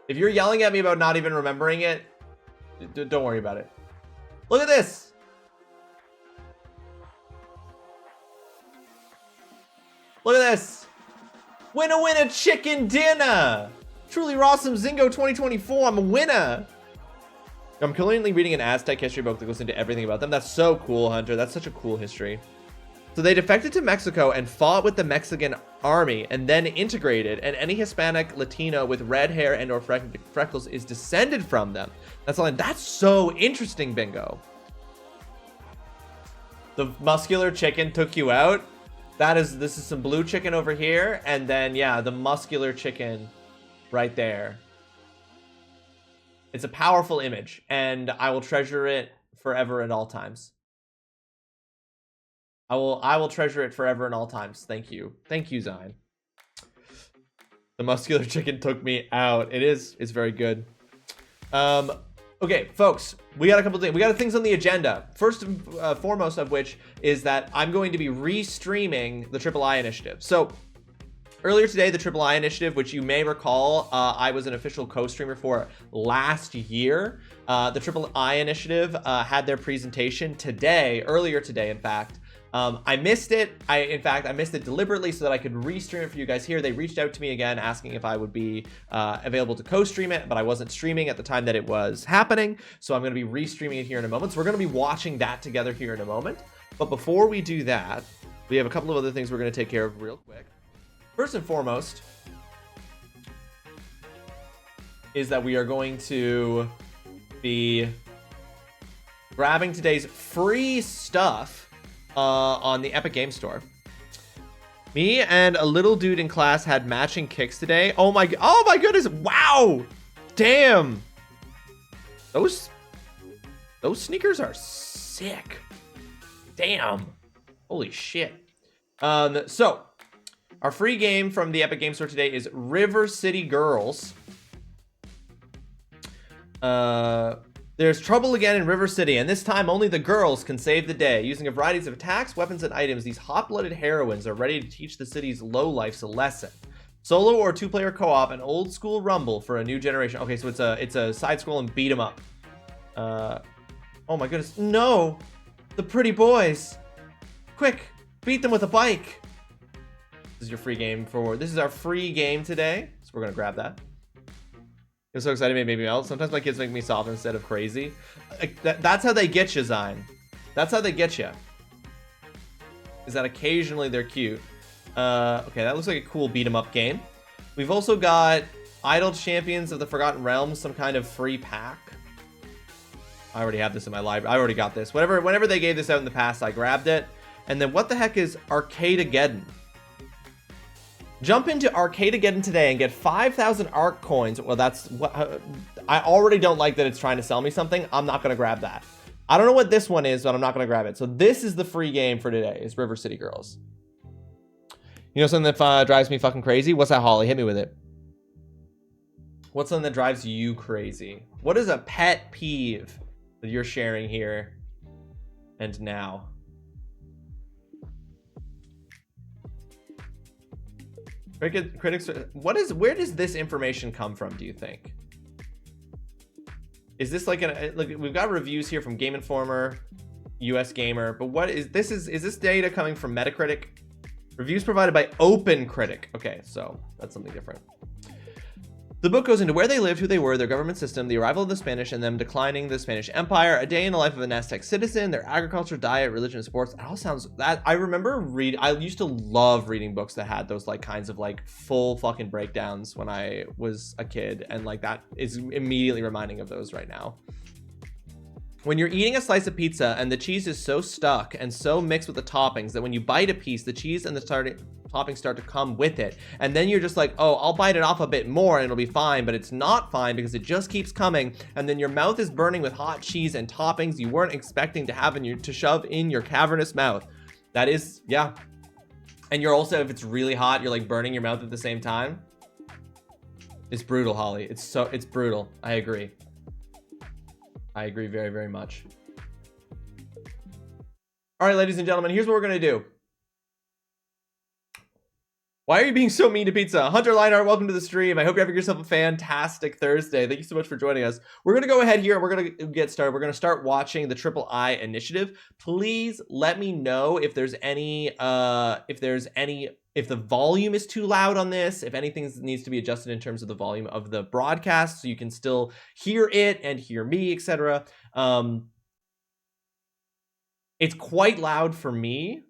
If you're yelling at me about not even remembering it, don't worry about it. Look at this. Look at this. Winner chicken dinner. TrulyRawesome Zingo 2024. I'm a winner. I'm currently reading an Aztec history book that goes into everything about them. That's so cool, Hunter. That's such a cool history. So they defected to Mexico and fought with the Mexican army and then integrated, and any Hispanic Latino with red hair and or freckles is descended from them. That's so interesting, Bingo. The muscular chicken took you out. This is some blue chicken over here, and then yeah, the muscular chicken right there. It's a powerful image, and I will treasure it forever at all times. I will treasure it forever and all times. Thank you, Zine. The muscular chicken took me out. It's very good. Okay, folks, we got a couple things. We got things on the agenda. First and foremost of which is that I'm going to be re-streaming the Triple I Initiative. So earlier today, the Triple I Initiative, which you may recall, I was an official co-streamer for last year. The Triple I Initiative had their presentation earlier today, in fact. I missed it. In fact, I missed it deliberately so that I could re-stream it for you guys here. They reached out to me again asking if I would be available to co-stream it, but I wasn't streaming at the time that it was happening. So I'm going to be re-streaming it here in a moment. So we're going to be watching that together here in a moment. But before we do that, we have a couple of other things we're going to take care of real quick. First and foremost is that we are going to be grabbing today's free stuff on the Epic Game Store. Me and a little dude in class had matching kicks today. Oh my goodness. Wow. Damn. Those sneakers are sick. Damn. Holy shit. So our free game from the Epic Game Store today is River City Girls. There's trouble again in River City, and this time only the girls can save the day. Using a variety of attacks, weapons, and items, these hot-blooded heroines are ready to teach the city's lowlifes a lesson. Solo or two-player co-op, an old-school rumble for a new generation. Okay, so it's a side-scroll and beat 'em up. Oh my goodness, no! The pretty boys! Quick, beat them with a bike! This is your free game this is our free game today, so we're gonna grab that. I'm so excited it made me melt. Sometimes my kids make me soft instead of crazy. That's how they get you, Zine. That's how they get you. Is that occasionally they're cute. Okay, that looks like a cool beat 'em up game. We've also got Idle Champions of the Forgotten Realms, some kind of free pack. I already have this in my library. I already got this. Whenever they gave this out in the past, I grabbed it. And then what the heck is Arcade-ageddon? Jump into Arcade-ageddon today and get 5,000 ARC coins. Well, that's what I already don't like that it's trying to sell me something. I'm not going to grab that. I don't know what this one is, but I'm not going to grab it. So this is the free game for today, is River City Girls. You know something that drives me fucking crazy? What's that, Holly? Hit me with it. What's something that drives you crazy? What is a pet peeve that you're sharing here and now. Critics, where does this information come from, do you think? Is this like look, we've got reviews here from Game Informer, US Gamer, but what is this data coming from Metacritic? Reviews provided by OpenCritic. Okay, so that's something different. The book goes into where they lived, who they were, their government system, the arrival of the Spanish, and them declining the Spanish Empire, a day in the life of an Aztec citizen, their agriculture, diet, religion, and sports. It all sounds that I remember I used to love reading books that had those like kinds of like full fucking breakdowns when I was a kid, and like that is immediately reminding of those right now. When you're eating a slice of pizza and the cheese is so stuck and so mixed with the toppings that when you bite a piece, the cheese and the toppings start to come with it. And then you're just like, oh, I'll bite it off a bit more and it'll be fine, but it's not fine because it just keeps coming. And then your mouth is burning with hot cheese and toppings you weren't expecting to have to shove in your cavernous mouth. That is, yeah. And you're also, if it's really hot, you're like burning your mouth at the same time. It's brutal, Holly. It's brutal. I agree. I agree very, very much. All right, ladies and gentlemen, here's what we're going to do. Why are you being so mean to pizza? Hunter Lionheart, welcome to the stream. I hope you're having yourself a fantastic Thursday. Thank you so much for joining us. We're going to go ahead here and we're going to get started. We're going to start watching the Triple I Initiative. Please let me know if there's any, if the volume is too loud on this, if anything needs to be adjusted in terms of the volume of the broadcast so you can still hear it and hear me, etc. It's quite loud for me,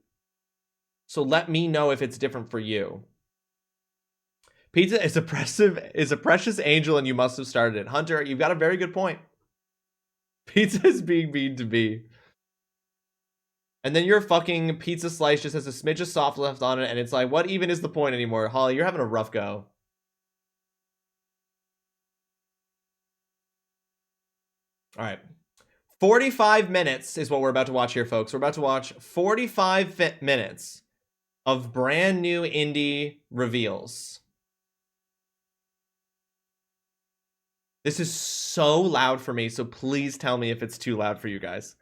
so let me know if it's different for you. Pizza is a precious angel and you must have started it. Hunter, you've got a very good point. Pizza is being mean to me. And then your fucking pizza slice just has a smidge of soft left on it, and it's like, what even is the point anymore? Holly, you're having a rough go. All right. 45 minutes is what we're about to watch here, folks. We're about to watch 45 minutes of brand new indie reveals. This is so loud for me, so please tell me if it's too loud for you guys.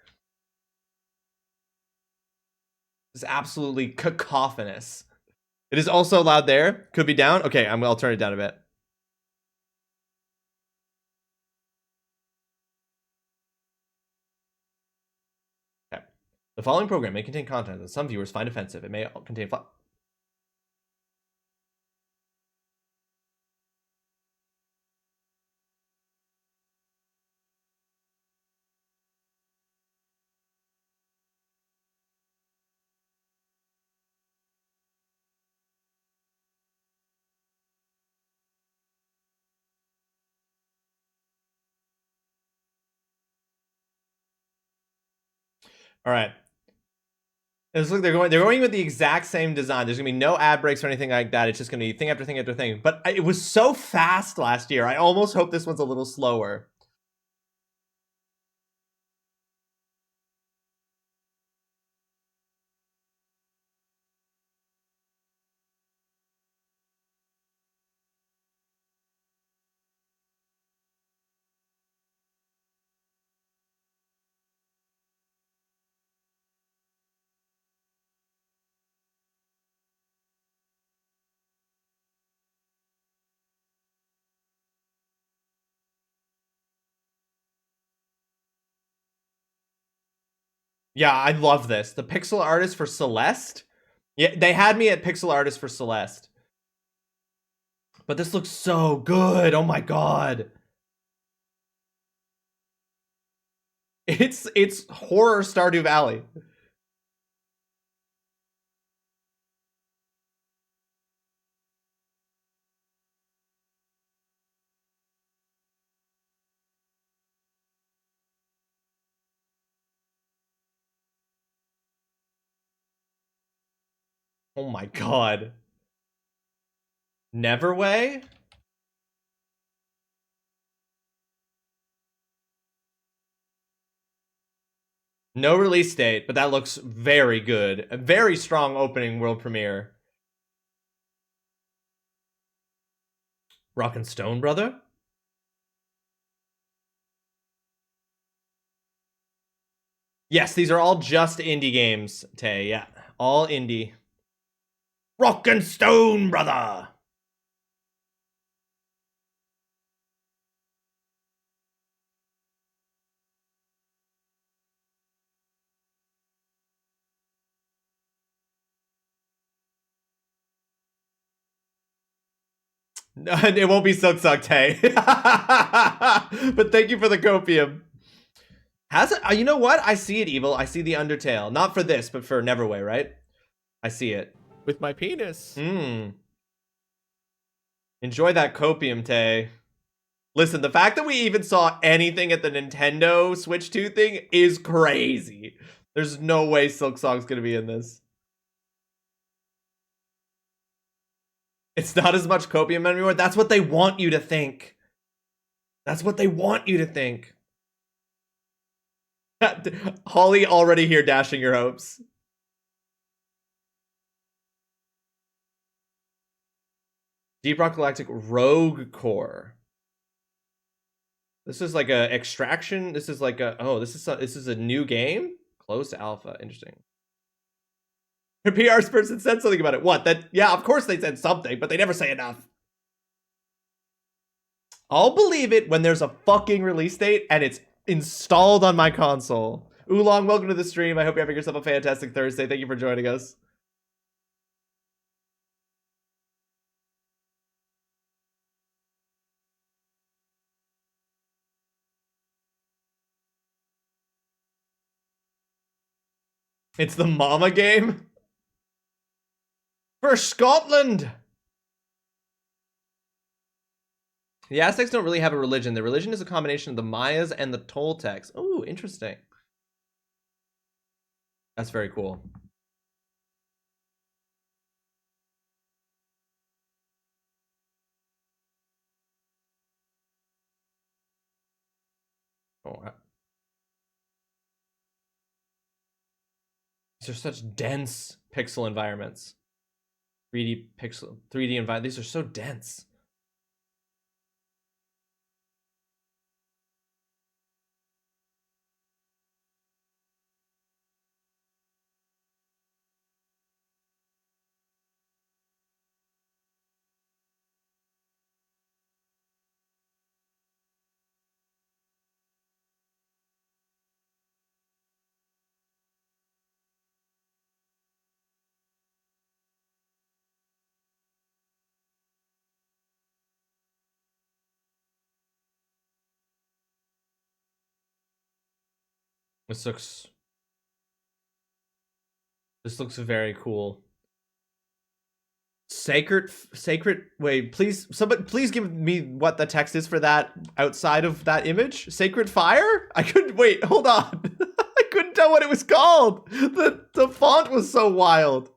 It's absolutely cacophonous. It is also loud there. Could be down. Okay, I'll turn it down a bit. Okay. The following program may contain content that some viewers find offensive. It may contain All right. It looks like they're going with the exact same design. There's gonna be no ad breaks or anything like that. It's just gonna be thing after thing after thing. But it was so fast last year. I almost hope this one's a little slower. Yeah, I love this. The pixel artist for Celeste. Yeah, they had me at pixel artist for Celeste. But this looks so good. Oh my god. It's horror Stardew Valley. Oh my god. Neverway? No release date, but that looks very good. A very strong opening world premiere. Rock and Stone, brother? Yes, these are all just indie games, Tay. Yeah, all indie. Rock and Stone, brother. No, it won't be Silk Sucked, Tay. But thank you for the copium. Has it? You know what? I see it, Evil. I see the Undertale. Not for this, but for Neverway, right? I see it. With my penis. Enjoy that copium, Tay. Listen, the fact that we even saw anything at the Nintendo Switch 2 thing is crazy. There's no way Silk Song's gonna be in this. It's not as much copium anymore. That's what they want you to think. That's what they want you to think. Holly already here dashing your hopes. Deep Rock Galactic Rogue Core. This is like a extraction. This is like a this is a new game. Closed alpha. Interesting. Your PR person said something about it. What? That? Yeah, of course they said something, but they never say enough. I'll believe it when there's a fucking release date and it's installed on my console. Oolong, welcome to the stream. I hope you're having yourself a fantastic Thursday. Thank you for joining us. It's the mama game? For Scotland! The Aztecs don't really have a religion. Their religion is a combination of the Mayas and the Toltecs. Oh, interesting. That's very cool. Oh, these are such dense pixel environments. 3D environment. These are so dense. This looks very cool. Sacred, wait, please, somebody, please give me what the text is for that outside of that image. Sacred Fire? I couldn't, wait, hold on. I couldn't tell what it was called. The font was so wild.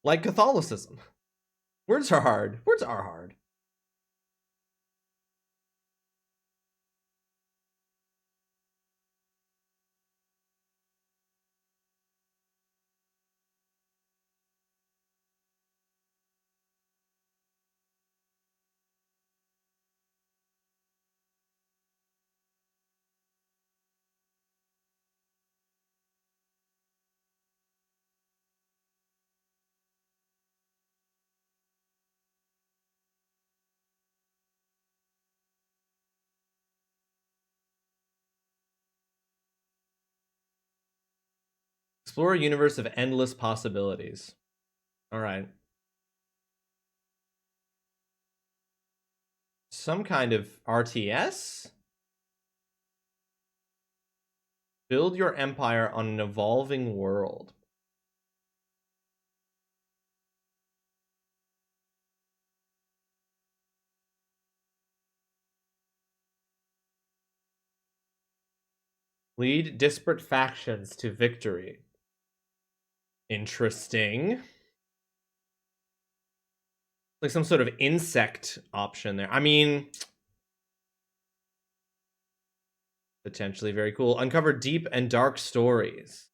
Like Catholicism. Words are hard. Words are hard. Explore a universe of endless possibilities. All right. Some kind of RTS? Build your empire on an evolving world. Lead disparate factions to victory. Interesting. Like some sort of insect option there. I mean, potentially very cool. Uncover deep and dark stories.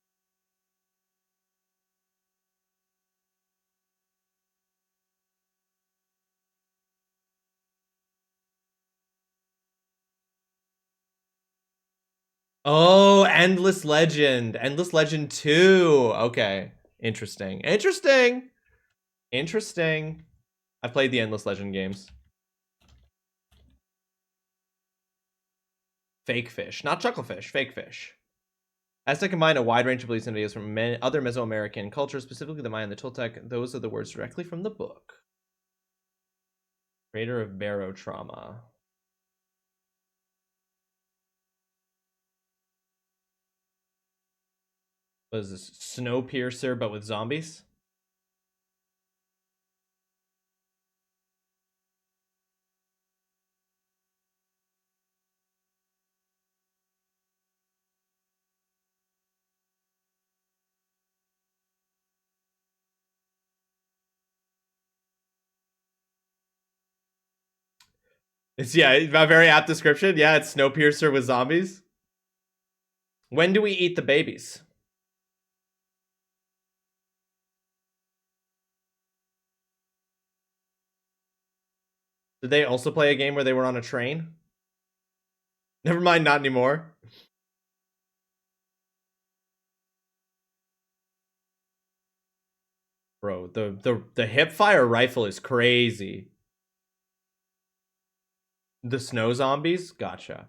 Oh, Endless Legend. Endless Legend 2. Okay. Interesting. Interesting. Interesting. I played the Endless Legend games. Fake fish. Not chucklefish. Fake fish. As to combine a wide range of beliefs and ideas from other Mesoamerican cultures, specifically the Maya and the Toltec, those are the words directly from the book. Creator of barotrauma. What is this? Snowpiercer, but with zombies? It's, yeah, a very apt description. Yeah, it's Snowpiercer with zombies. When do we eat the babies? Did they also play a game where they were on a train? Never mind, not anymore. Bro, the hipfire rifle is crazy. The snow zombies? Gotcha.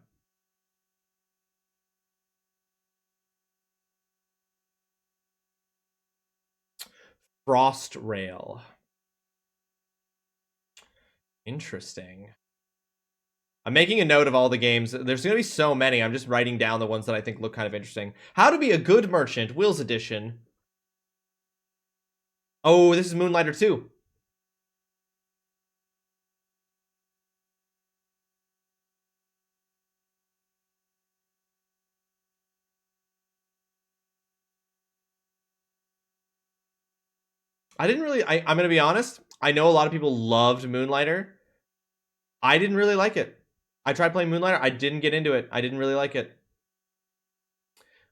Frost rail. Interesting. I'm making a note of all the games. There's going to be so many. I'm just writing down the ones that I think look kind of interesting. How to be a good merchant, Will's edition. Oh, this is Moonlighter 2. I didn't really, I'm going to be honest. I know a lot of people loved Moonlighter. I didn't really like it. I tried playing Moonlighter. I didn't get into it. I didn't really like it.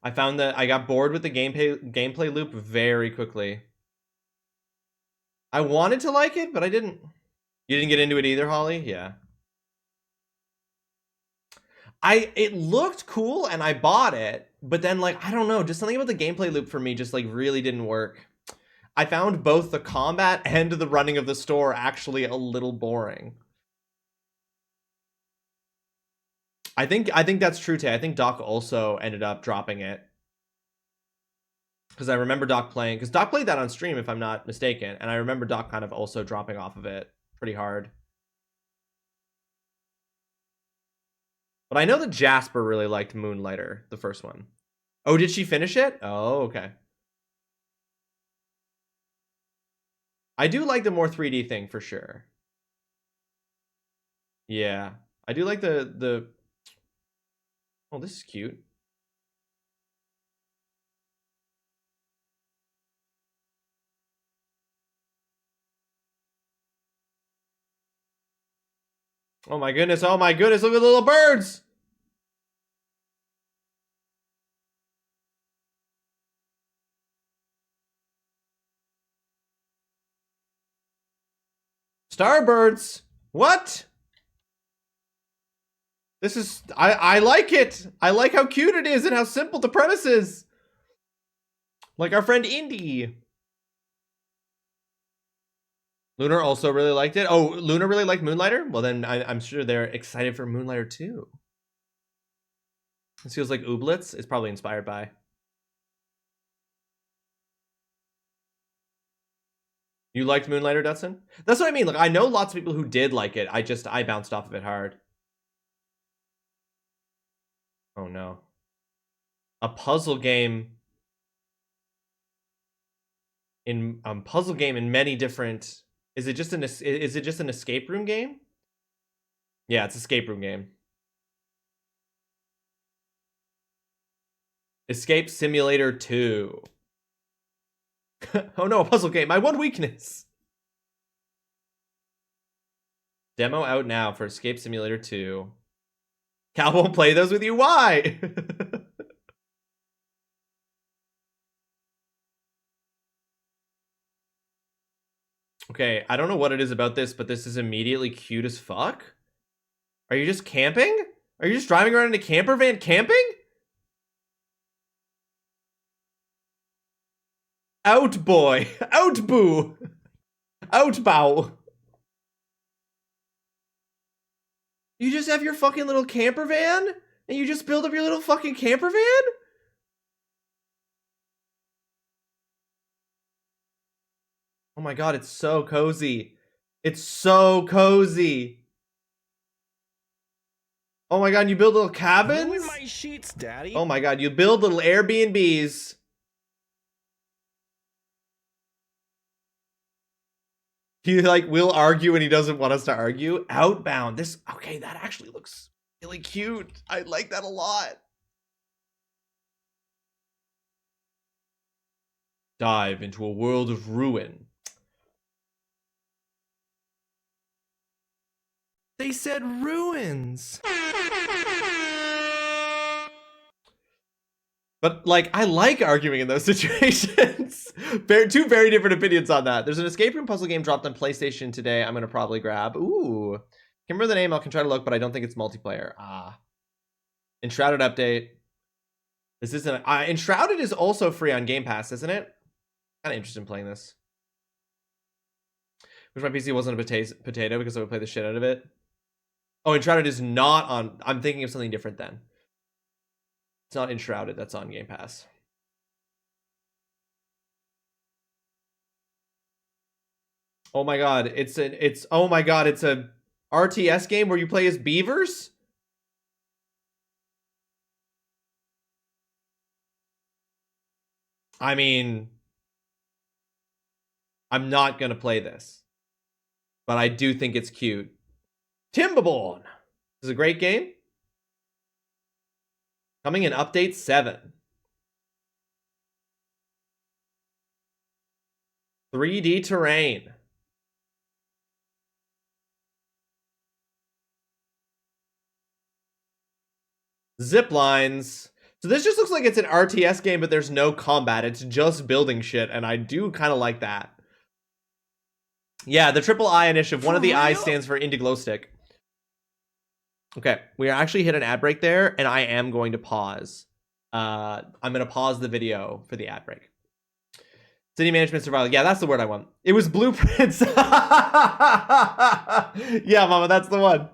I found that I got bored with the gameplay loop very quickly. I wanted to like it, but I didn't. You didn't get into it either, Holly? Yeah. It looked cool and I bought it, but then like, I don't know, just something about the gameplay loop for me just like really didn't work. I found both the combat and the running of the store actually a little boring. I think that's true, Tay. I think Doc also ended up dropping it. Because I remember Doc playing, because Doc played that on stream if I'm not mistaken, and I remember Doc kind of also dropping off of it pretty hard. But I know that Jasper really liked Moonlighter, the first one. Oh, did she finish it? Oh, okay. I do like the more 3D thing for sure. Yeah. I do like the... Oh, this is cute. Oh my goodness, look at the little birds! Starbirds! What? This is... I like it! I like how cute it is and how simple the premise is! Like our friend Indy. Lunar also really liked it. Oh, Luna really liked Moonlighter? Well, then I'm sure they're excited for Moonlighter 2. This feels like Ooblets. It's probably inspired by. You liked Moonlighter, Dutson? That's what I mean. Like, I know lots of people who did like it. I bounced off of it hard. Oh no. A puzzle game in many different... Is it just an escape room game? Yeah, it's an escape room game. Escape Simulator 2. Oh no, a puzzle game. My one weakness. Demo out now for Escape Simulator 2. Cal won't play those with you. Why? Okay, I don't know what it is about this, but this is immediately cute as fuck. Are you just camping? Are you just driving around in a camper van camping? Out boy. Out boo. Out bow. You just have your fucking little camper van? And you just build up your little fucking camper van? Oh my god, it's so cozy. It's so cozy. Oh my god, you build little cabins? Ruin my sheets, Daddy. Oh my god, you build little Airbnbs. He like will argue and he doesn't want us to argue. Outbound. This okay, that actually looks really cute. I like that a lot. Dive into a world of ruin. They said ruins. But like, I like arguing in those situations. Two very different opinions on that. There's an escape room puzzle game dropped on PlayStation today. I'm gonna probably grab. Ooh, can't remember the name. I can try to look, but I don't think it's multiplayer. Enshrouded update. This isn't. Enshrouded is also free on Game Pass, isn't it? Kind of interested in playing this. Wish my PC wasn't a potato because I would play the shit out of it. Oh, Enshrouded is not on. I'm thinking of something different then. It's not Enshrouded. That's on Game Pass. Oh my god, it's a RTS game where you play as beavers? I mean, I'm not gonna play this, but I do think it's cute. Timberborn. This is a great game. Coming in update 7. 3D terrain. Zip lines. So this just looks like it's an RTS game, but there's no combat. It's just building shit, and I do kind of like that. Yeah, the triple I initiative. One of the I stands for Indie Glow Stick. Okay, we actually hit an ad break there, and I am going to pause. I'm going to pause the video for the ad break. City management survival. Yeah, that's the word I want. It was blueprints. Yeah, mama, that's the one.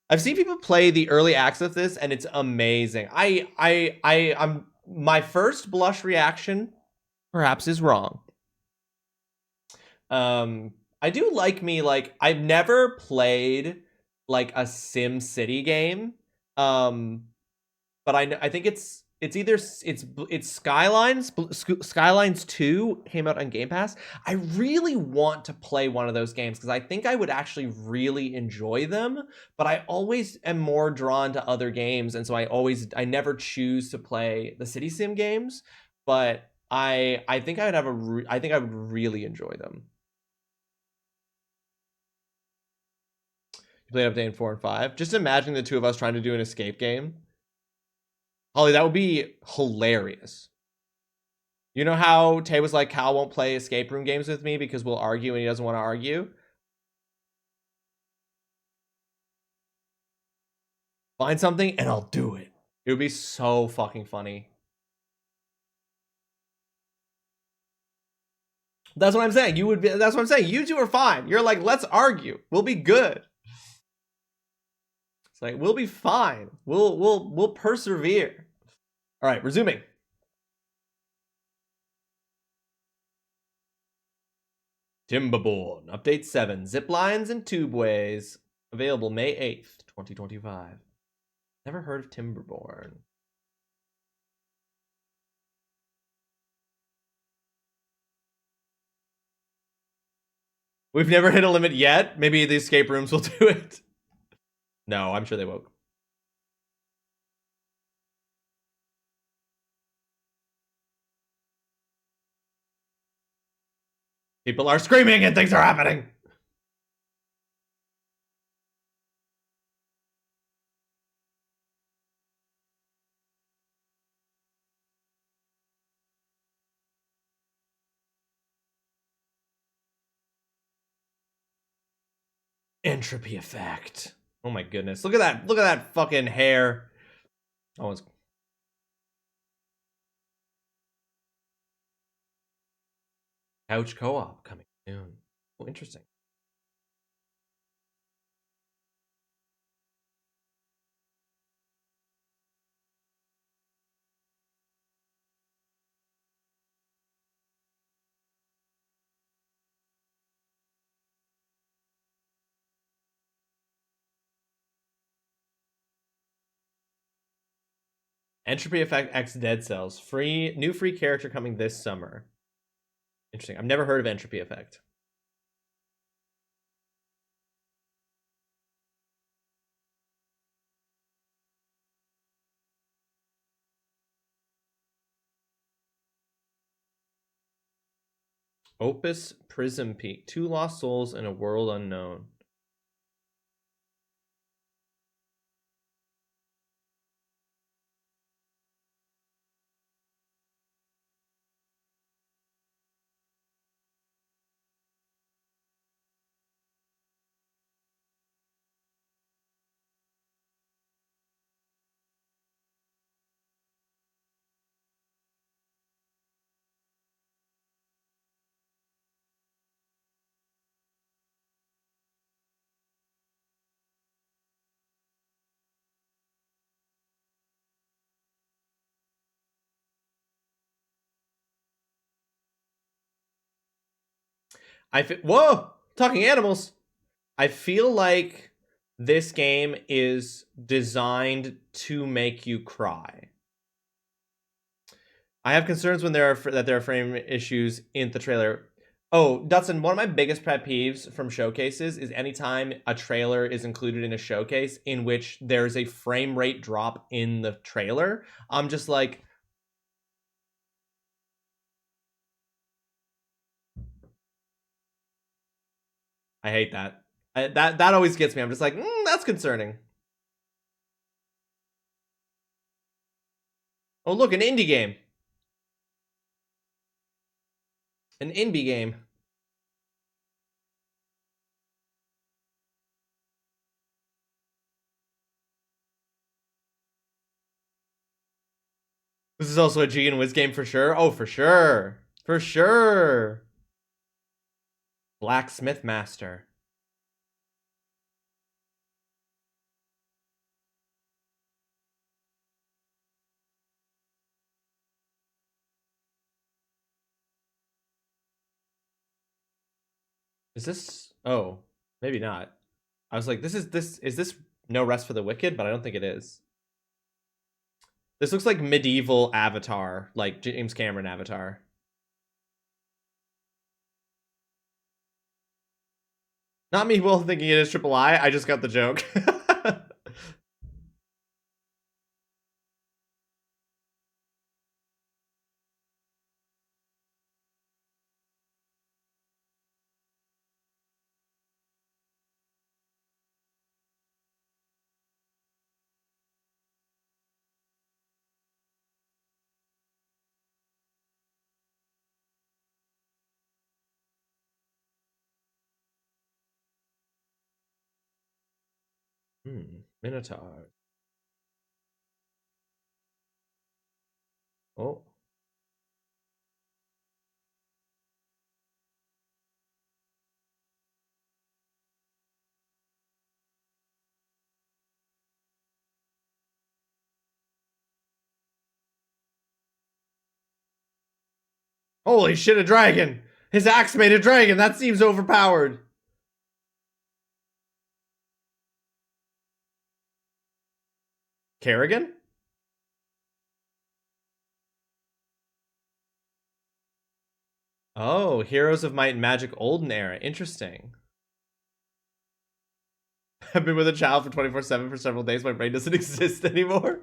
I've seen people play the early access of this, and it's amazing. I'm my first blush reaction, perhaps, is wrong. I do like I've never played like a Sim City game, but I think it's Skylines 2 came out on Game Pass. I really want to play one of those games because I think I would actually really enjoy them, but I always am more drawn to other games, and so I never choose to play the City Sim games, but I think I would I think I would really enjoy them. You played update in 4 and 5. Just imagine the two of us trying to do an escape game. Holly, that would be hilarious. You know how Tay was like, Cal won't play escape room games with me because we'll argue and he doesn't want to argue? Find something and I'll do it. It would be so fucking funny. That's what I'm saying. That's what I'm saying. You two are fine. You're like, let's argue. We'll be good. It's like, we'll be fine. We'll persevere. All right, resuming. Timberborn, update 7. Zip lines and tubeways. Available May 8th, 2025. Never heard of Timberborn. We've never hit a limit yet. Maybe the escape rooms will do it. No, I'm sure they won't. People are screaming and things are happening. Entropy effect. Oh my goodness. Look at that. Look at that fucking hair. Oh, it's... Couch co-op coming soon. Oh, interesting. Entropy Effect X Dead Cells. New free character coming this summer. Interesting. I've never heard of Entropy Effect. Opus Prism Peak. 2 lost souls in a world unknown. Whoa! Talking animals. I feel like this game is designed to make you cry. I have concerns when there are frame issues in the trailer. Oh, Dutson, one of my biggest pet peeves from showcases is anytime a trailer is included in a showcase in which there's a frame rate drop in the trailer. I'm just like, I hate that. That always gets me. I'm just like, that's concerning. Oh, look, an indie game. An indie game. This is also a G and Wiz game for sure. Oh, for sure. For sure. Blacksmith Master. Is this? Oh, maybe not. I was like, is this No Rest for the Wicked? But I don't think it is. This looks like medieval Avatar, like James Cameron Avatar. Not me, Will, thinking it is Triple I just got the joke. Minotaur. Oh. Holy shit, a dragon! His axe made a dragon! That seems overpowered! Kerrigan? Oh, Heroes of Might and Magic Olden Era. Interesting. I've been with a child for 24/7 for several days. My brain doesn't exist anymore.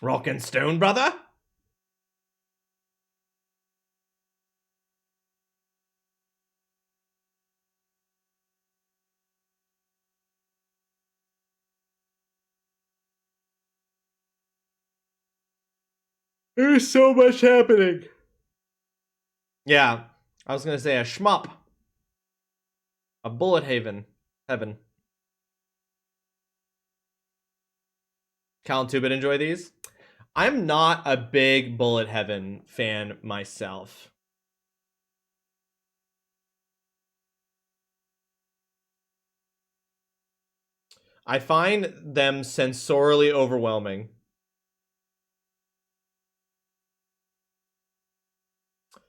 Rock and Stone, brother? There's so much happening. Yeah, I was gonna say a shmup. A bullet heaven. Cal and Tubit enjoy these? I'm not a big Bullet Heaven fan myself. I find them sensorially overwhelming.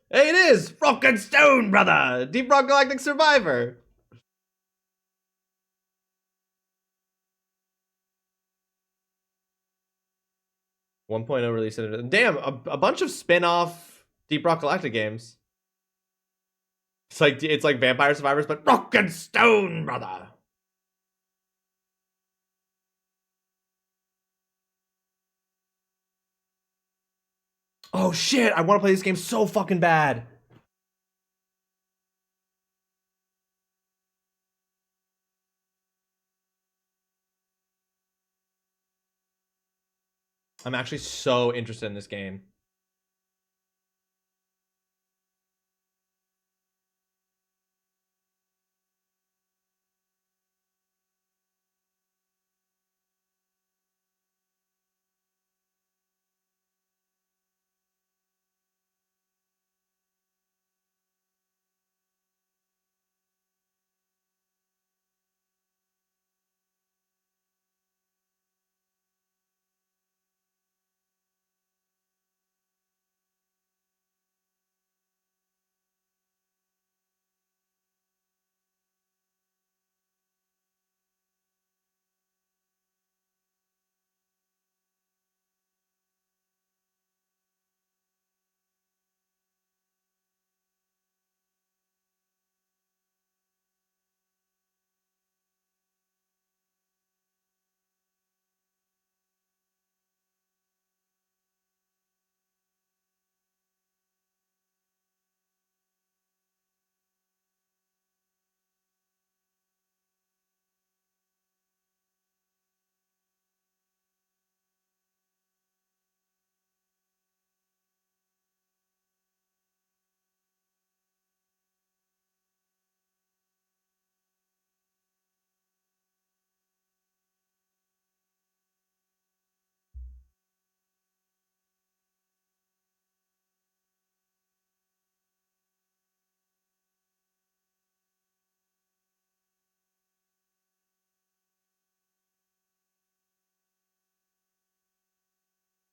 Hey, it is Rock and Stone, brother! Deep Rock Galactic Survivor! One release. Damn, a bunch of spin-off Deep Rock Galactic games. It's like Vampire Survivors, but Rock and Stone, brother! Oh shit, I want to play this game so fucking bad. I'm actually so interested in this game.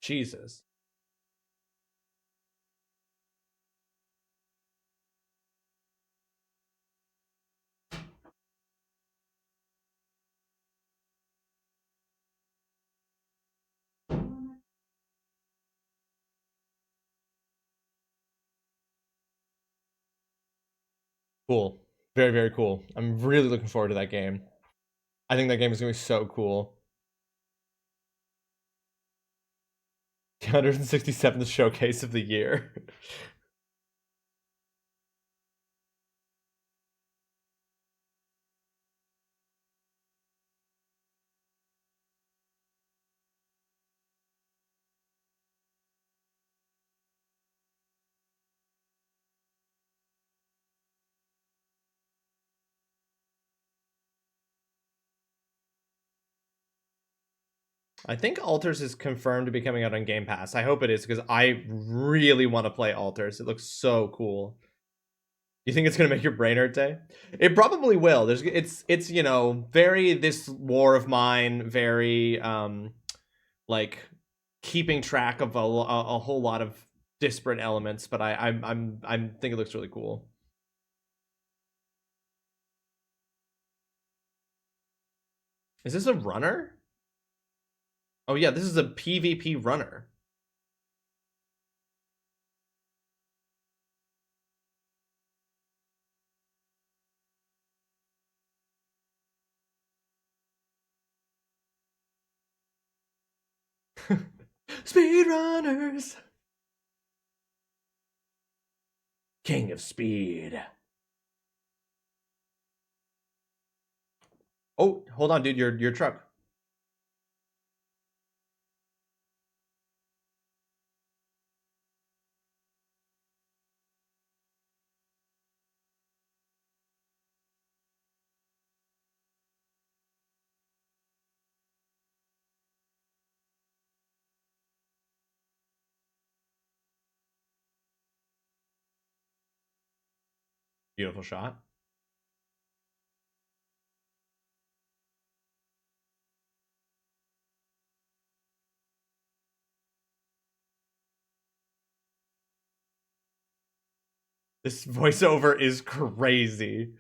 Jesus. Cool. Very, very cool. I'm really looking forward to that game. I think that game is going to be so cool. 167th showcase of the year. I think Alters is confirmed to be coming out on Game Pass. I hope it is because I really want to play Alters. It looks so cool. You think it's gonna make your brain hurt, Day? It probably will. It's you know very this war of mine, very like keeping track of a whole lot of disparate elements. But I think it looks really cool. Is this a runner? Oh yeah, this is a PvP runner. Speedrunners! King of Speed. Oh, hold on, dude. Your truck. Beautiful shot. This voiceover is crazy.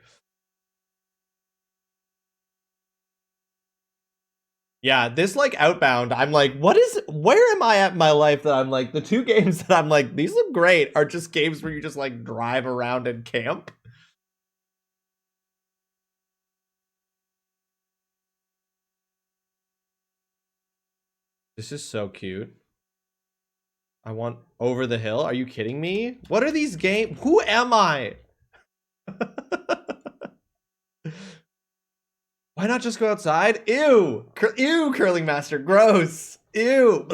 Yeah, this like Outbound, I'm like, where am I at in my life that I'm like, the two games that I'm like, these look great are just games where you just like drive around and camp. This is so cute. I want Over the Hill. Are you kidding me? What are these games? Who am I? Why not just go outside? Ew. Ew, Curling Master. Gross. Ew.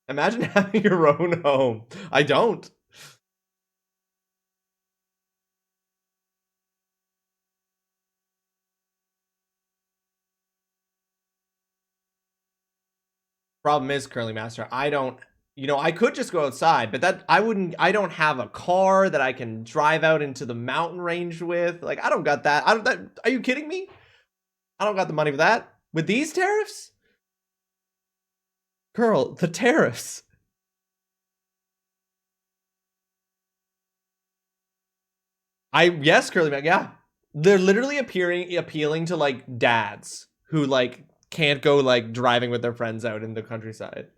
Imagine having your own home. I don't. Problem is, Curling Master, I don't, I could just go outside, but I don't have a car that I can drive out into the mountain range with. Like, I don't got that. Are you kidding me? I don't got the money for that. With these tariffs? Girl, the tariffs. Yes, Curly Man, yeah. They're literally appealing to like dads who like can't go like driving with their friends out in the countryside.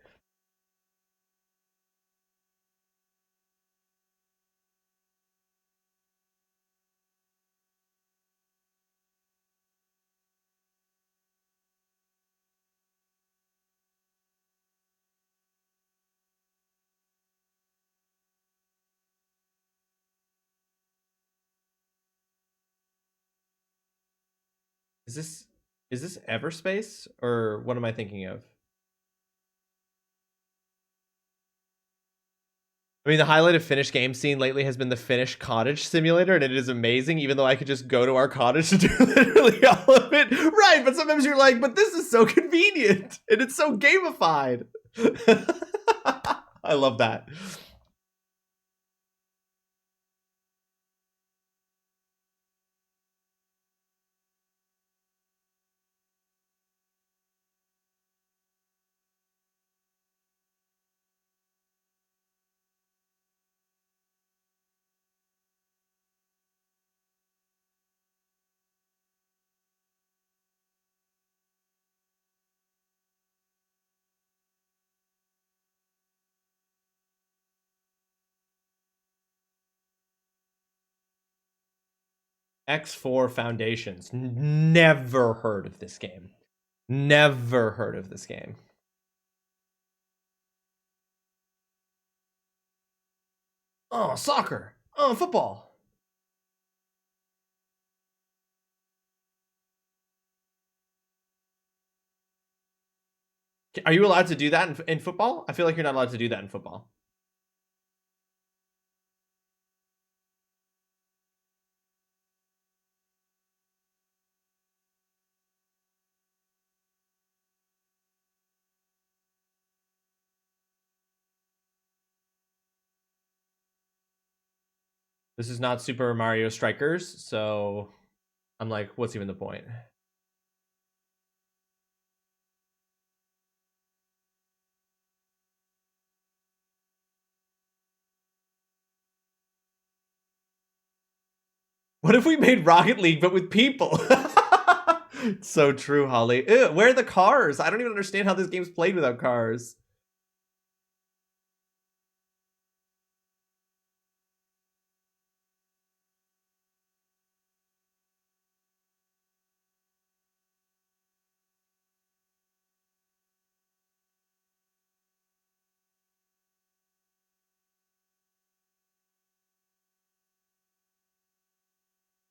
Is this Everspace or what am I thinking of? I mean, the highlight of Finnish game scene lately has been the Finnish cottage simulator, and it is amazing, even though I could just go to our cottage to do literally all of it. Right, but sometimes you're like, but this is so convenient, and it's so gamified. I love that. X4 Foundations. Never heard of this game. Never heard of this game. Oh, soccer. Oh, football. Are you allowed to do that in football? I feel like you're not allowed to do that in football. This is not Super Mario Strikers, so I'm like, what's even the point? What if we made Rocket League but with people? It's so true, Holly. Ew, where are the cars? I don't even understand how this game's played without cars.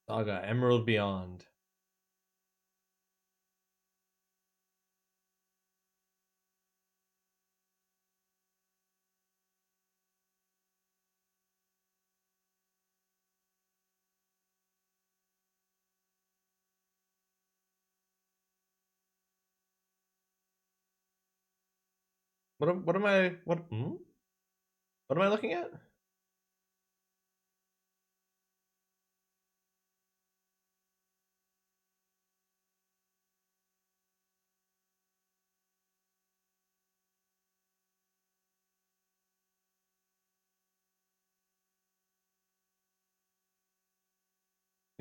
Saga, Emerald Beyond. What am I looking at?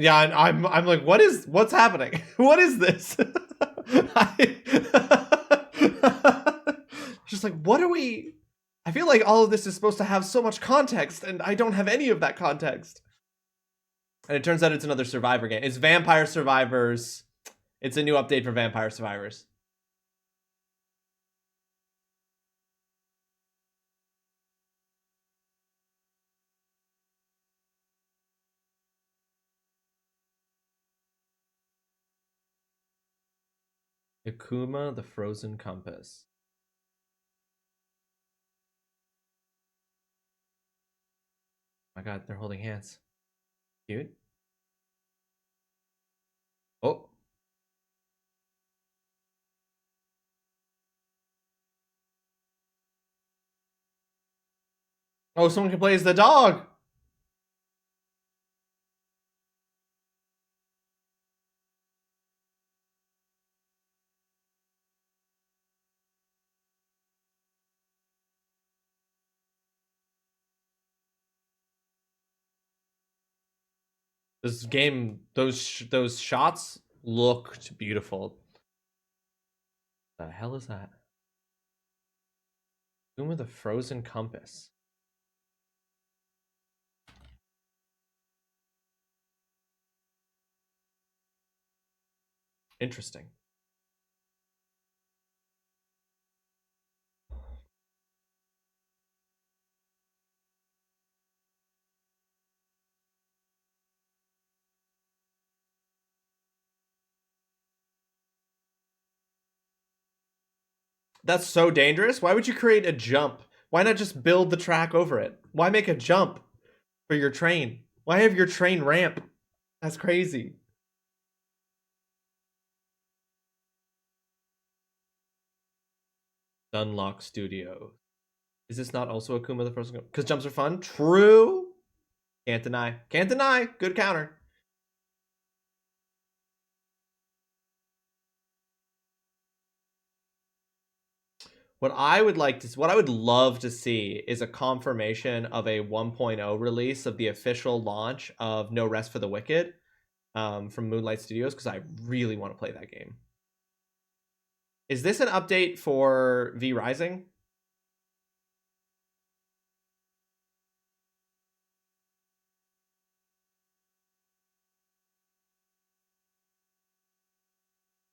Yeah, I'm like, what's happening? What is this? Just like, what are we? I feel like all of this is supposed to have so much context, and I don't have any of that context. And it turns out it's another Survivor game. It's Vampire Survivors. It's a new update for Vampire Survivors. Akuma, the Frozen Compass. Oh my god, they're holding hands. Cute. Oh. Oh, someone can play as the dog. This game, those shots looked beautiful. The hell is that? Akuma, the Frozen Compass. Interesting. That's so dangerous. Why would you create a jump? Why not just build the track over it? Why make a jump for your train? Why have your train ramp? That's crazy. Unlock Studio. Is this not also Akuma the Frozen? Because jumps are fun? True. Can't deny. Can't deny. Good counter. What I would love to see is a confirmation of a 1.0 release of the official launch of No Rest for the Wicked from Moonlight Studios, because I really want to play that game. Is this an update for V Rising?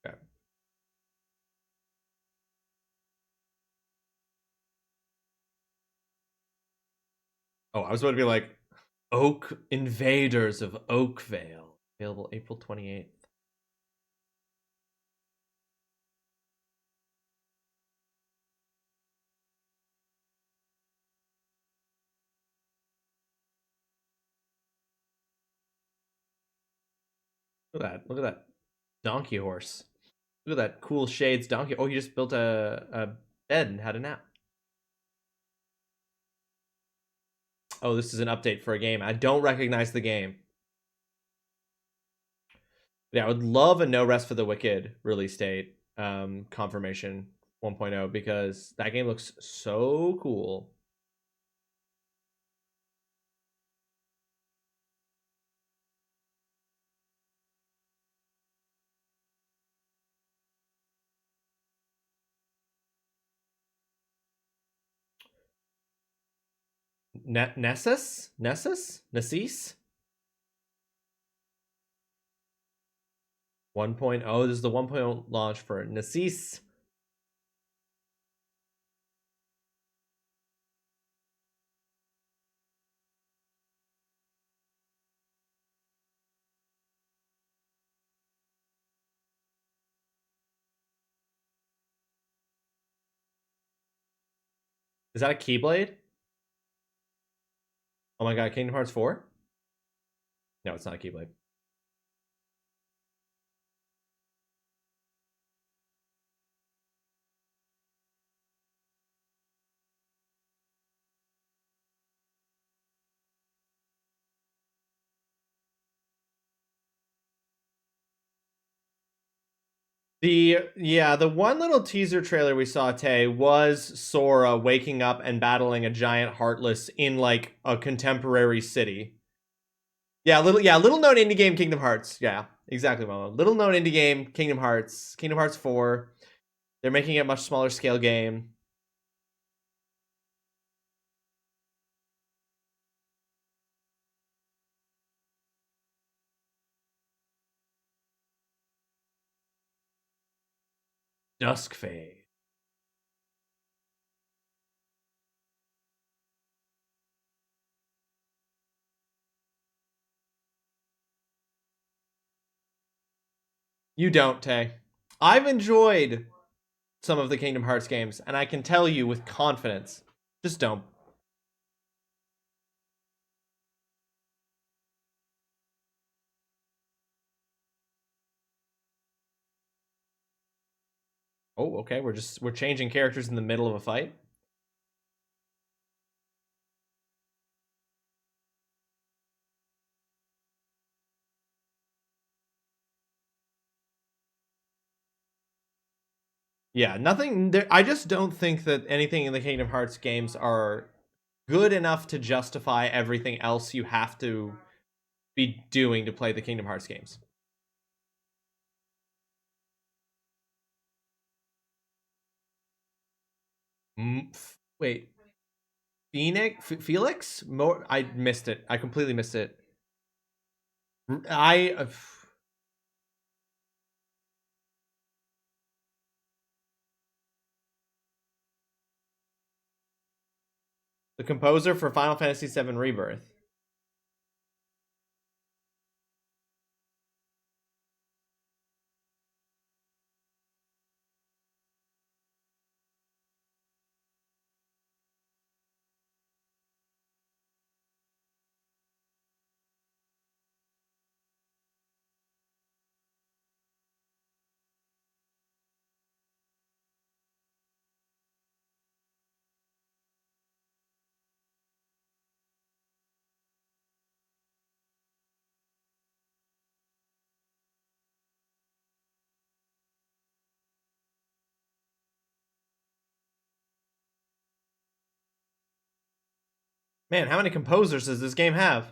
Okay. Oh, I was about to be like, Oak Invaders of Oakvale. Available April 28th. Look at that. Look at that donkey horse. Look at that cool shades donkey. Oh, he just built a bed and had a nap. Oh, this is an update for a game. I don't recognize the game. Yeah, I would love a No Rest for the Wicked release date confirmation 1.0, because that game looks so cool. Nessus? 1.0. This is the 1.0 launch for Nessus. Is that a Keyblade? Oh my god, Kingdom Hearts 4? No, it's not a Keyblade. The one little teaser trailer we saw, Tay, was Sora waking up and battling a giant Heartless in like a contemporary city. Yeah, little known indie game Kingdom Hearts. Yeah, exactly, Momo. Little known indie game Kingdom Hearts. Kingdom Hearts 4. They're making it a much smaller scale game. Dusk Fade. You don't, Tay. I've enjoyed some of the Kingdom Hearts games, and I can tell you with confidence, just don't. Oh, okay. We're changing characters in the middle of a fight. Yeah, nothing there. I just don't think that anything in the Kingdom Hearts games are good enough to justify everything else you have to be doing to play the Kingdom Hearts games. Wait, Felix? More? I missed it. I completely missed it. I. The composer for Final Fantasy VII Rebirth. Man, how many composers does this game have?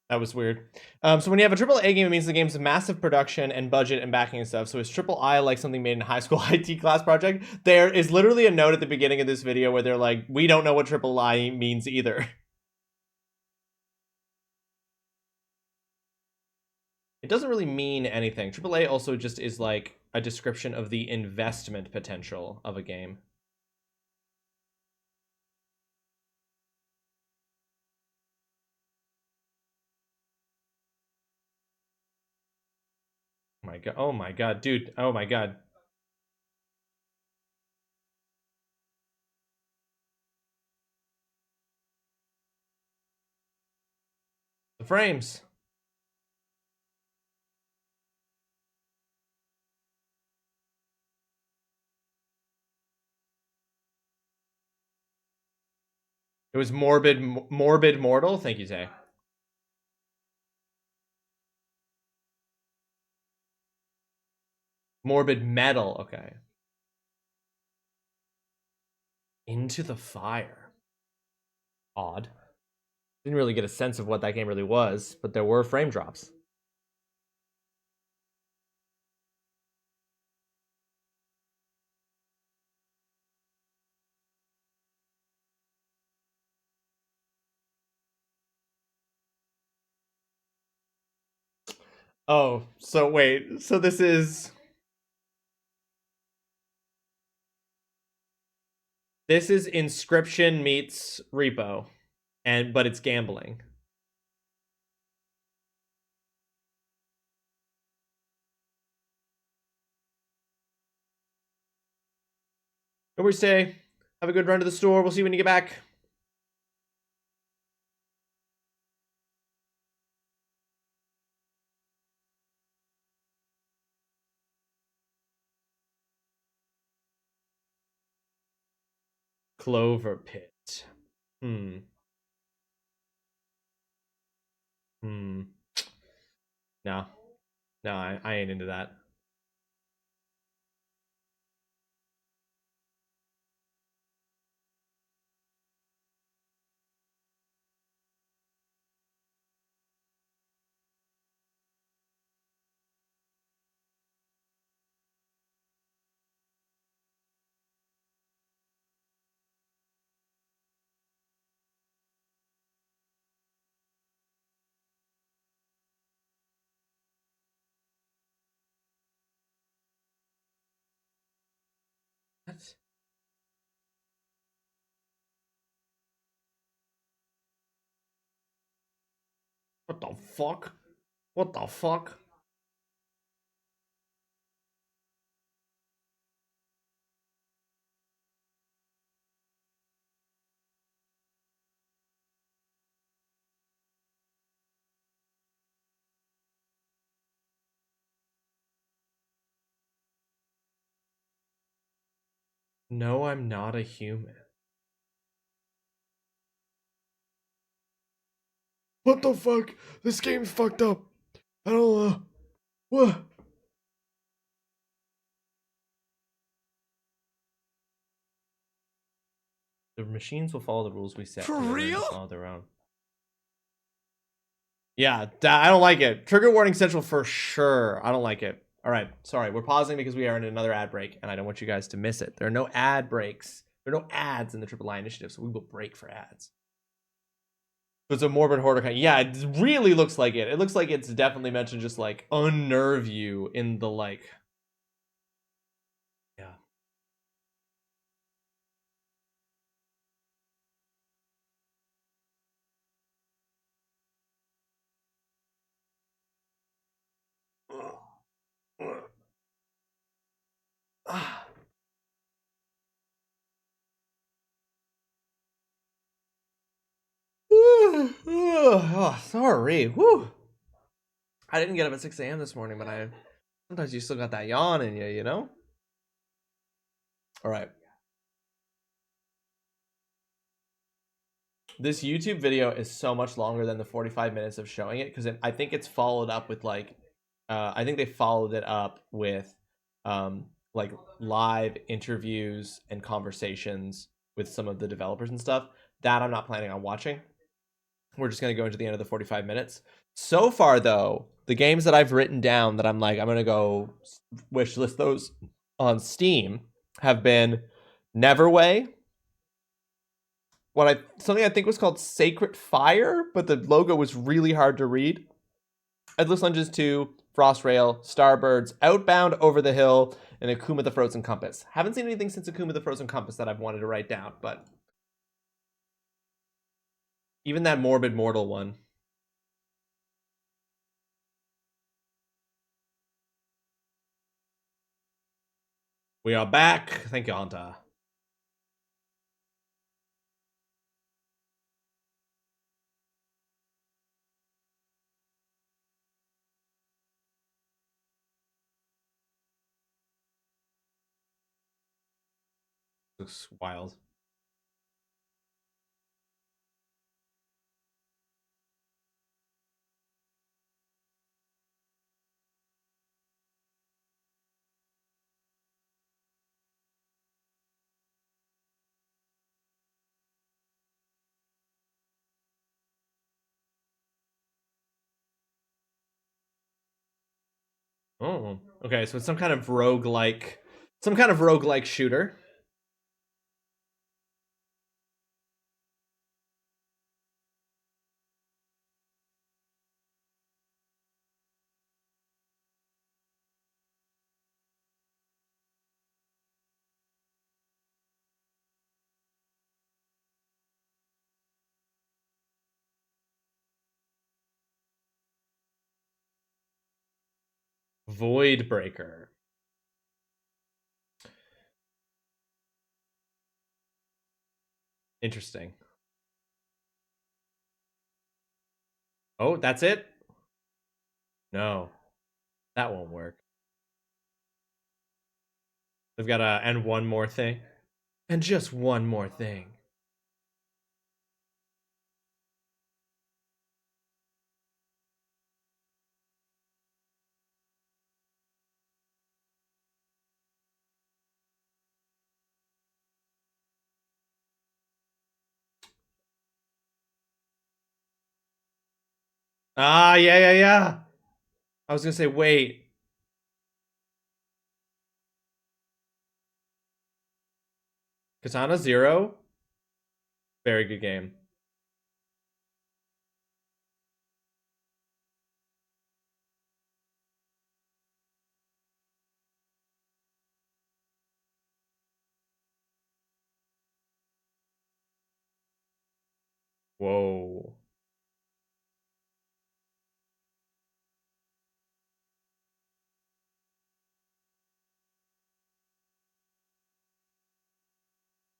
That was weird. So when you have a triple A game, it means the game's a massive production and budget and backing and stuff. So is triple I like something made in a high school IT class project? There is literally a note at the beginning of this video where they're like, we don't know what triple I means either. It doesn't really mean anything. Triple A also just is like a description of the investment potential of a game. Oh my god. Oh my god, dude. Oh my god. The frames. It was morbid mortal. Thank you, Tay. Morbid metal. Okay. Into the Fire. Odd. Didn't really get a sense of what that game really was, but there were frame drops. Oh, so wait. So this is Inscription meets Repo, but it's gambling. No worries, stay. Have a good run to the store. We'll see you when you get back. Clover Pit. Hmm. No. No, I ain't into that. What? What the fuck? What the fuck? No, I'm not a human. What the fuck? This game's fucked up. I don't know. What? The machines will follow the rules we set. For real? Follow their own. Yeah, I don't like it. Trigger warning central for sure. I don't like it. All right, sorry. We're pausing because we are in another ad break, and I don't want you guys to miss it. There are no ad breaks. There are no ads in the Triple I initiative, so we will break for ads. So it's a morbid hoarder kind. Yeah, it really looks like it. It looks like it's definitely meant to just like unnerve you in the like. Yeah. Oh, sorry. Woo. I didn't get up at 6 a.m. this morning, but sometimes you still got that yawn in you, you know? All right. This YouTube video is so much longer than the 45 minutes of showing it because I think it's followed up with like, I think they followed it up with like live interviews and conversations with some of the developers and stuff. That I'm not planning on watching. We're just going to go into the end of the 45 minutes. So far, though, the games that I've written down that I'm like, I'm going to go wish list those on Steam have been Neverway, something I think was called Sacred Fire, but the logo was really hard to read. Endless Lunges 2, Frost Rail, Starbirds, Outbound Over the Hill, and Akuma the Frozen Compass. Haven't seen anything since Akuma the Frozen Compass that I've wanted to write down, but even that Morbid Mortal one. We are back. Thank you, Anta. Looks wild. Oh, okay. So it's some kind of roguelike shooter. Void Breaker. Interesting. Oh, that's it? No, that won't work. They've got to end one more thing. And just one more thing. Ah, yeah. I was gonna say, wait. Katana Zero? Very good game. Whoa.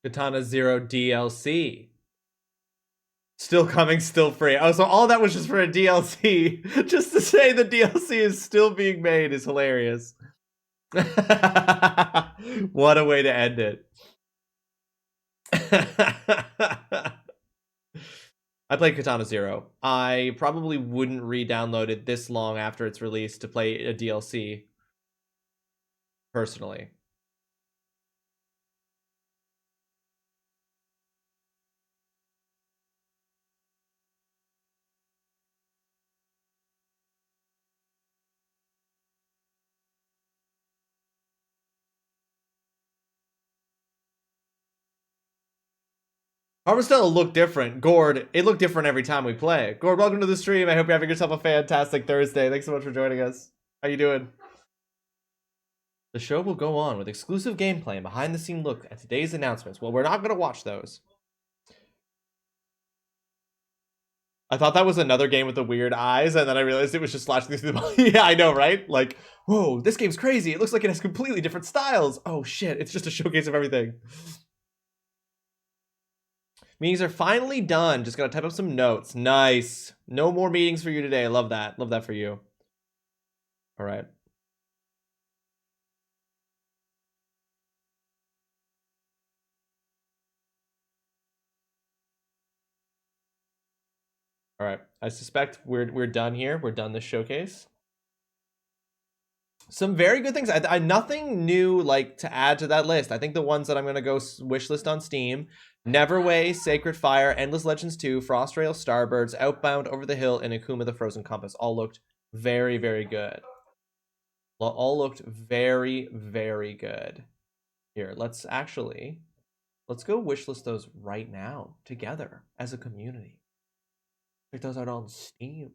Katana Zero DLC. Still coming, still free. Oh, so all that was just for a DLC. Just to say the DLC is still being made is hilarious. What a way to end it. I played Katana Zero. I probably wouldn't re-download it this long after its release to play a DLC. Personally. Harvestella looked different. Gord, it looked different every time we play. Gord, welcome to the stream. I hope you're having yourself a fantastic Thursday. Thanks so much for joining us. How you doing? The show will go on with exclusive gameplay and behind-the-scene look at today's announcements. Well, we're not going to watch those. I thought that was another game with the weird eyes, and then I realized it was just slashing through the... Yeah, I know, right? Like, whoa, this game's crazy. It looks like it has completely different styles. Oh, shit, it's just a showcase of everything. Meetings are finally done. Just gotta type up some notes. Nice. No more meetings for you today. Love that. Love that for you. All right. All right. I suspect we're done here. We're done this showcase. Some very good things. I nothing new like to add to that list. I think the ones that I'm gonna go wish list on Steam: Neverway, Sacred Fire, Endless Legends 2, Frostrail, Starbirds, Outbound, Over the Hill, and Akuma the Frozen Compass. All looked very, very good. All looked very, very good. Here, let's go wishlist those right now together as a community. Check those out on Steam.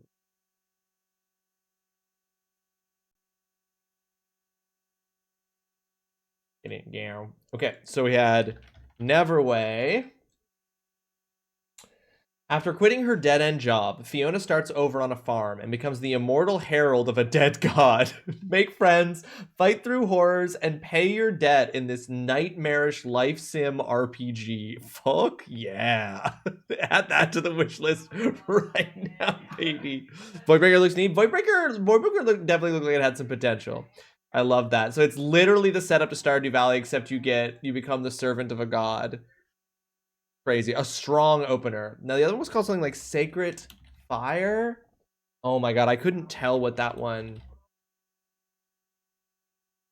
Yeah. Okay, so we had Neverway. After quitting her dead-end job, Fiona starts over on a farm and becomes the immortal herald of a dead god. Make friends, fight through horrors, and pay your debt in this nightmarish life sim RPG. Fuck yeah. Add that to the wish list right now, baby. Voidbreaker looks neat. Voidbreaker definitely looked like it had some potential. I love that. So it's literally the setup to Stardew Valley, except you become the servant of a god. Crazy. A strong opener. Now the other one was called something like Sacred Fire. Oh my god, I couldn't tell what that one.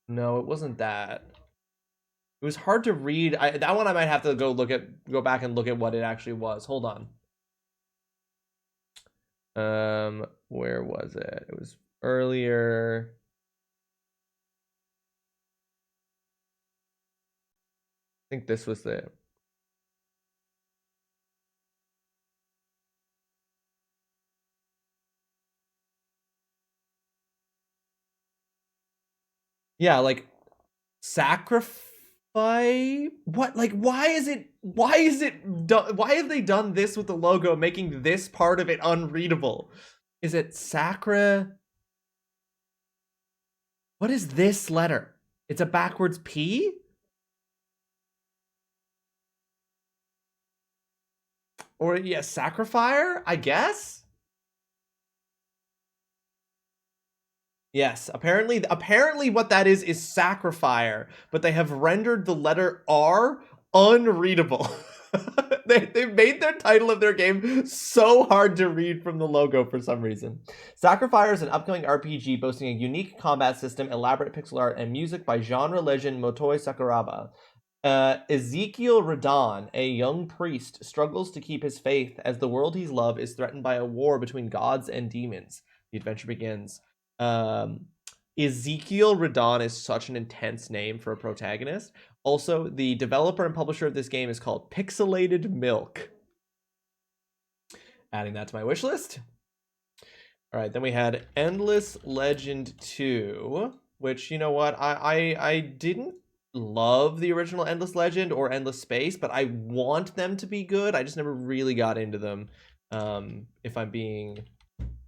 No, it wasn't that. It was hard to read. That one I might have to go back and look at what it actually was. Hold on. Where was it? It was earlier. I think this was the... Yeah, like sacrifice. What? Like, why have they done this with the logo, making this part of it unreadable? Is it sacra? What is this letter? It's a backwards P? Or yeah, Sacrifier, I guess. Yes, apparently what that is Sacrifier, but they have rendered the letter R unreadable. They've made their title of their game so hard to read from the logo for some reason. Sacrifier is an upcoming RPG boasting a unique combat system, elaborate pixel art, and music by genre legend Motoi Sakuraba. Ezekiel Radon, a young priest, struggles to keep his faith as the world he's loved is threatened by a war between gods and demons. The adventure begins. Ezekiel Radon is such an intense name for a protagonist. Also, the developer and publisher of this game is called Pixelated Milk. Adding that to my wish list. All right, then we had Endless Legend 2, which, you know what, I didn't love the original Endless Legend or Endless Space, but I want them to be good. I just never really got into them, if I'm being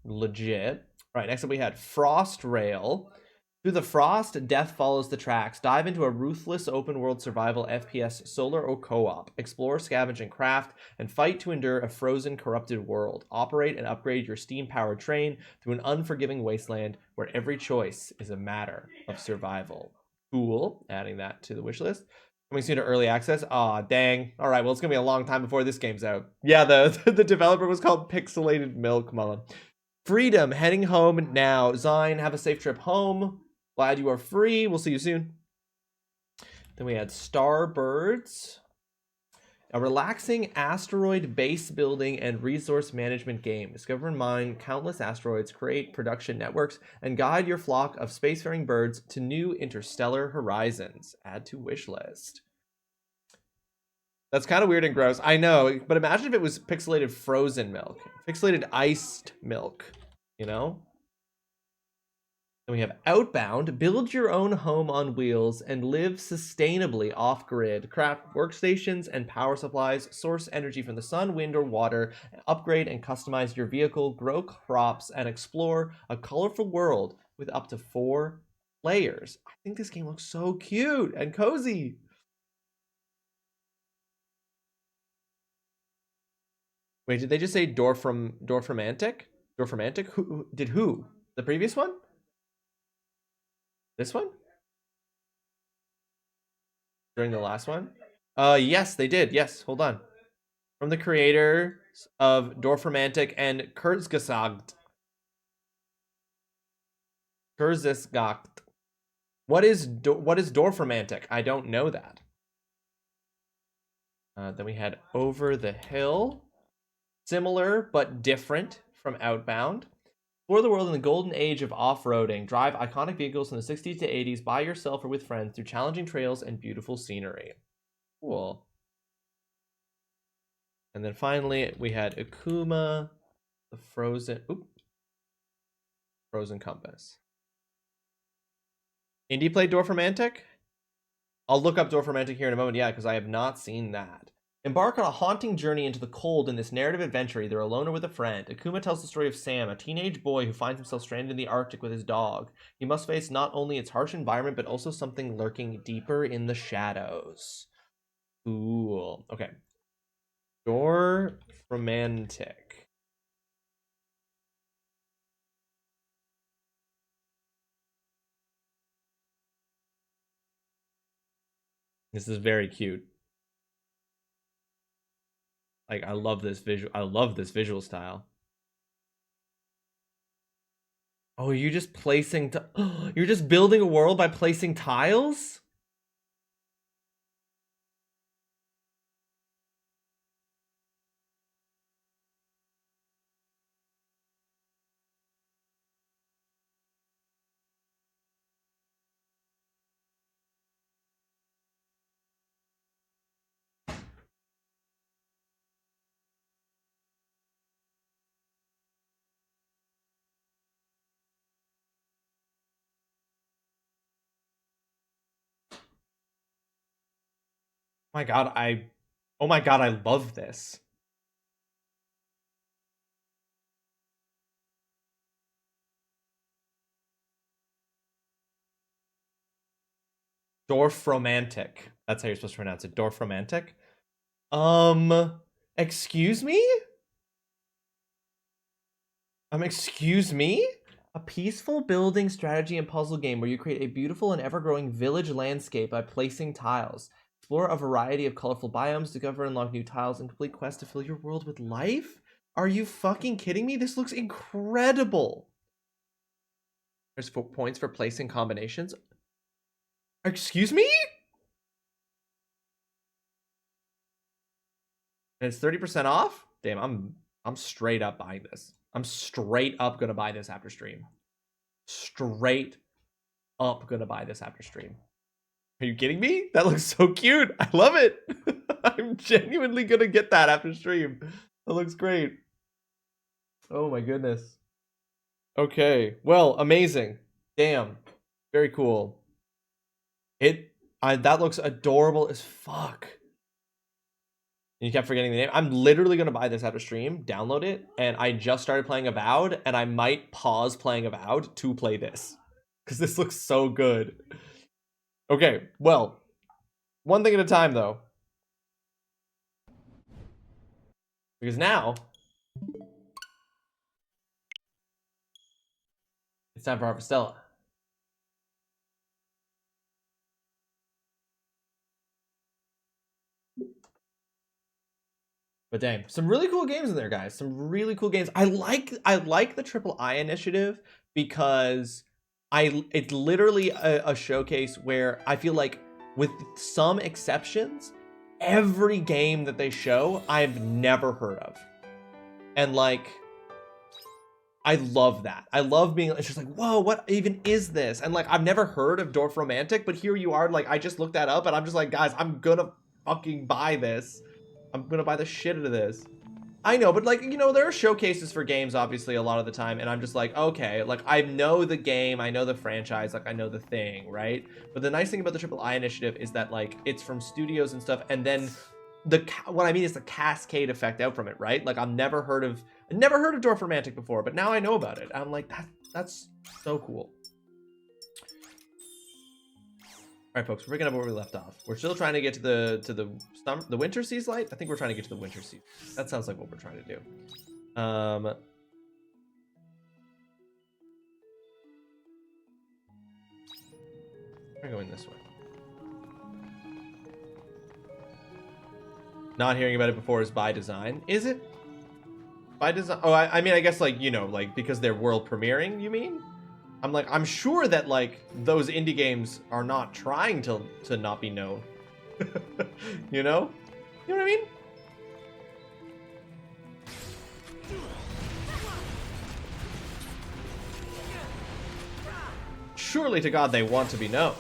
legit. All right, next up we had Frost Rail. Through the frost, death follows the tracks. Dive into a ruthless open-world survival FPS solo or co-op. Explore, scavenge, and craft, and fight to endure a frozen, corrupted world. Operate and upgrade your steam-powered train through an unforgiving wasteland where every choice is a matter of survival. Cool. Adding that to the wish list. Coming soon to early access. Aw, dang. All right, well, it's going to be a long time before this game's out. Yeah, the developer was called Pixelated Milk, Mullen. Freedom, heading home now. Zine, have a safe trip home. Glad you are free. We'll see you soon. Then we had Starbirds, a relaxing asteroid base building and resource management game. Discover and mine countless asteroids, create production networks, and guide your flock of spacefaring birds to new interstellar horizons. Add to wish list. That's kind of weird and gross. I know, but imagine if it was pixelated frozen milk, pixelated iced milk, you know? Then we have Outbound. Build your own home on wheels and live sustainably off-grid. Craft workstations and power supplies. Source energy from the sun, wind, or water. Upgrade and customize your vehicle. Grow crops and explore a colorful world with up to 4 players. I think this game looks so cute and cozy. Wait, did they just say Dorfromantic? Dorfromantic? Who? The previous one? This one? During the last one? Yes, they did. Yes, hold on. From the creators of Dorfromantic and Kurzgesagt. What is Dorfromantic? I don't know that. Then we had Over the Hill. Similar but different from Outbound. Explore the world in the golden age of off-roading. Drive iconic vehicles from the 60s to 80s by yourself or with friends through challenging trails and beautiful scenery. Cool. And then finally, we had Akuma, the Frozen Compass. Indie played Dorfromantic? I'll look up Dorfromantic here in a moment, yeah, because I have not seen that. Embark on a haunting journey into the cold in this narrative adventure, either alone or with a friend. Akuma tells the story of Sam, a teenage boy who finds himself stranded in the Arctic with his dog. He must face not only its harsh environment, but also something lurking deeper in the shadows. Cool. Okay. Dorfromantic. This is very cute. Like, I love this visual style. Oh, are you just placing you're just building a world by placing tiles? Oh my god, I love this. Dorfromantic. That's how you're supposed to pronounce it. Dorfromantic. Excuse me? Excuse me? A peaceful building strategy and puzzle game where you create a beautiful and ever-growing village landscape by placing tiles. Explore a variety of colorful biomes, discover and unlock new tiles, and complete quests to fill your world with life? Are you fucking kidding me? This looks incredible. There's 4 points for placing combinations. Excuse me? And it's 30% off? Damn, I'm straight up buying this. I'm straight up gonna buy this after stream. Straight up gonna buy this after stream. Are you kidding me? That looks so cute. I love it. I'm genuinely gonna get that after stream. That looks great. Oh my goodness. Okay, well, amazing. Damn, very cool. That looks adorable as fuck. You kept forgetting the name. I'm literally gonna buy this after stream, download it, and I just started playing Avowed, and I might pause playing Avowed to play this because this looks so good. Okay, well, one thing at a time though, because now it's time for Harvestella. But damn, some really cool games in there, guys. Some really cool games. I like the TrulyRawesome initiative because it's literally a showcase where I feel like, with some exceptions, every game that they show I've never heard of. And like, I love that. I love being, it's just like, whoa, what even is this? And like, I've never heard of Dwarf Romantic, but here you are, like, I just looked that up and I'm just like, guys, I'm gonna fucking buy this. I'm gonna buy the shit out of this. I know, but like, you know, there are showcases for games obviously a lot of the time, and I'm just like, okay, like, I know the game, I know the franchise, like, I know the thing, right? But the nice thing about the TrulyRawesome initiative is that, like, it's from studios and stuff, and then what I mean is the cascade effect out from it, right? Like, I never heard of Dwarf Romantic before, but now I know about it. I'm like, that's so cool. All right, folks, we're picking up where we left off. We're still trying to get to the winter seas light. I think we're trying to get to the winter sea. That sounds like what we're trying to do. I'm going this way. Not hearing about it before is by design. Is it? By design? Oh, I mean, I guess, like, you know, like, because they're world premiering, you mean? I'm like, I'm sure that, like, those indie games are not trying to not be known. You know? You know what I mean? Surely to God they want to be known.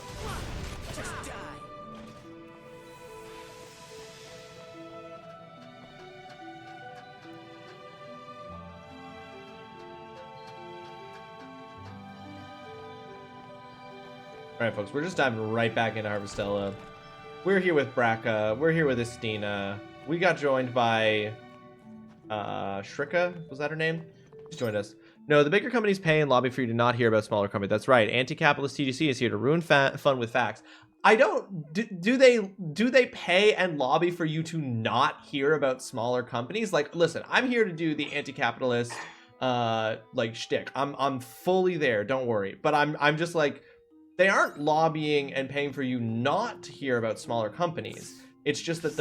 Alright, folks, we're just diving right back into Harvestella. We're here with Braca. We're here with Estina. We got joined by Shrika. Was that her name? She's joined us. No, the bigger companies pay and lobby for you to not hear about smaller companies. That's right. Anti-capitalist TGC is here to ruin fun with facts. I don't... Do they pay and lobby for you to not hear about smaller companies? Like, listen, I'm here to do the anti-capitalist like shtick. I'm fully there. Don't worry. But I'm just like... They aren't lobbying and paying for you not to hear about smaller companies. It's just that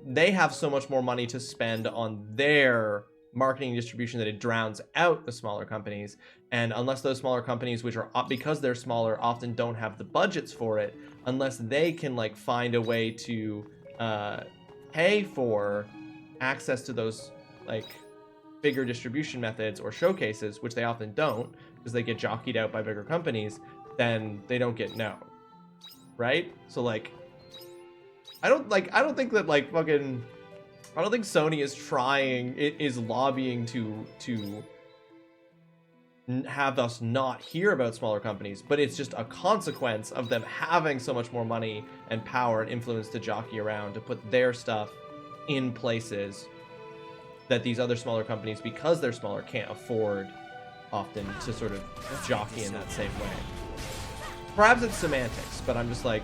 they have so much more money to spend on their marketing and distribution that it drowns out the smaller companies. And unless those smaller companies, which are, because they're smaller, often don't have the budgets for it, unless they can, like, find a way to pay for access to those, like, bigger distribution methods or showcases, which they often don't because they get jockeyed out by bigger companies, then they don't get known, right? So, like, I don't think that, like, fucking, I don't think Sony is lobbying to have us not hear about smaller companies, but it's just a consequence of them having so much more money and power and influence to jockey around to put their stuff in places that these other smaller companies, because they're smaller, can't afford often to sort of jockey in that same way. Perhaps it's semantics, but I'm just like,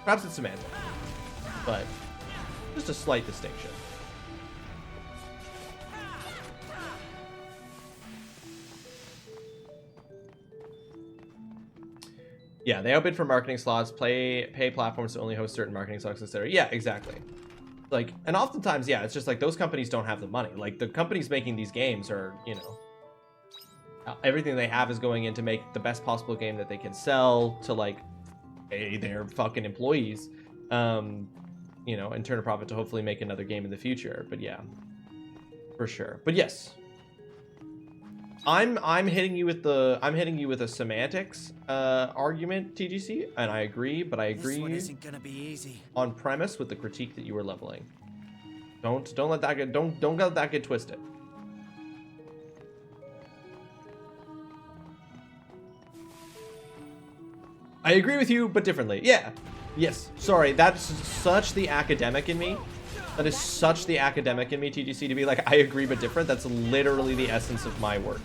perhaps it's semantics, but just a slight distinction. Yeah, they outbid for marketing slots, pay platforms to only host certain marketing slots, etc. Yeah, exactly. Like, and oftentimes, yeah, it's just like those companies don't have the money. Like, the companies making these games are, you know, everything they have is going in to make the best possible game that they can sell to, like, pay their fucking employees, you know, and turn a profit to hopefully make another game in the future. But yeah, for sure. But yes, I'm hitting you with a semantics argument, TGC, and I agree, but I agree This one isn't gonna be easy. on premise with the critique that you were leveling. Don't let that get don't let that get twisted. I agree with you, but differently. Yeah. Yes. Sorry, that's such the academic in me. That is such the academic in me, TGC, to be like, I agree but different. That's literally the essence of my work.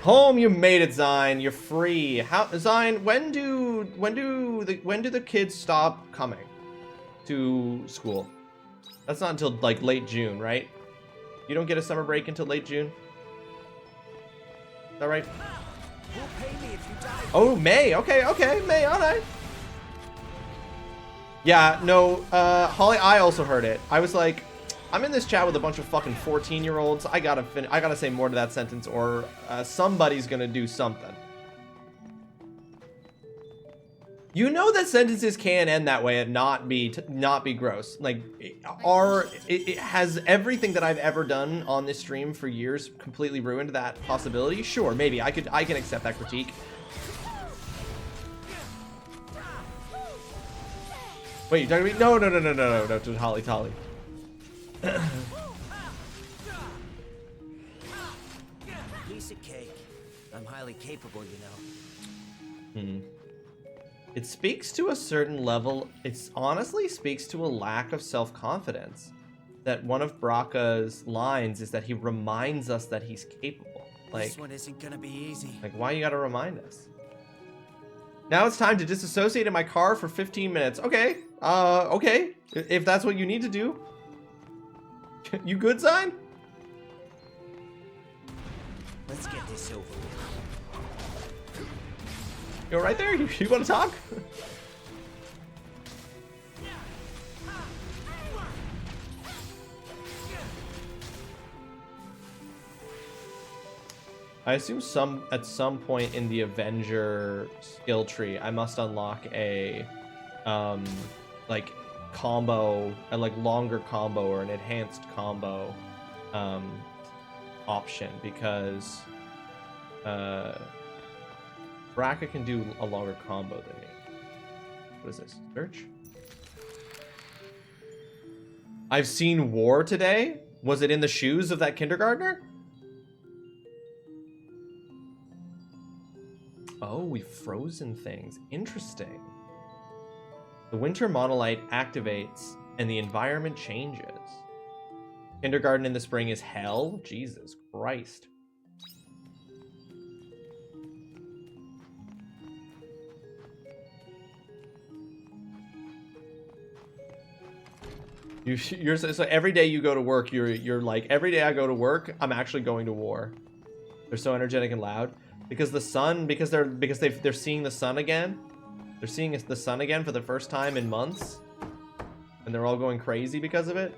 Home, you made it, Zine. You're free. How, Zine? When do the kids stop coming to school? That's not until like late June, right? You don't get a summer break until late June. Is that right? Who'll pay me if you die? Oh, May. Okay, May. All right. Yeah, no, Holly, I also heard it. I was like, I'm in this chat with a bunch of fucking 14-year-olds. I gotta say more to that sentence, or somebody's gonna do something. You know that sentences can end that way and not be gross. Like, it has everything that I've ever done on this stream for years completely ruined that possibility? Sure, maybe I can accept that critique. Wait, you're talking to me? No, to Holly Tolly. Piece of cake. I'm highly capable, you know. It speaks to a certain level. It's honestly speaks to a lack of self-confidence. That one of Bracca's lines is that he reminds us that he's capable. Like, This one isn't gonna be easy. like, why you gotta remind us? Now it's time to disassociate in my car for 15 minutes. Okay. Okay. If that's what you need to do. You good, Zine? Let's get this over with. You all right there? You want to talk? I assume at some point in the Avenger skill tree, I must unlock a like combo, a like longer combo or an enhanced combo option, because Bracca can do a longer combo than me. What is this? Search? I've seen War today. Was it in the shoes of that kindergartner? Oh, we've frozen things. Interesting. The winter monolite activates and the environment changes. Kindergarten in the spring is hell? Jesus Christ. You're so every day you go to work, you're like, every day I go to work, I'm actually going to war. They're so energetic and loud. Because the sun, because they're seeing the sun again. They're seeing the sun again for the first time in months. And they're all going crazy because of it.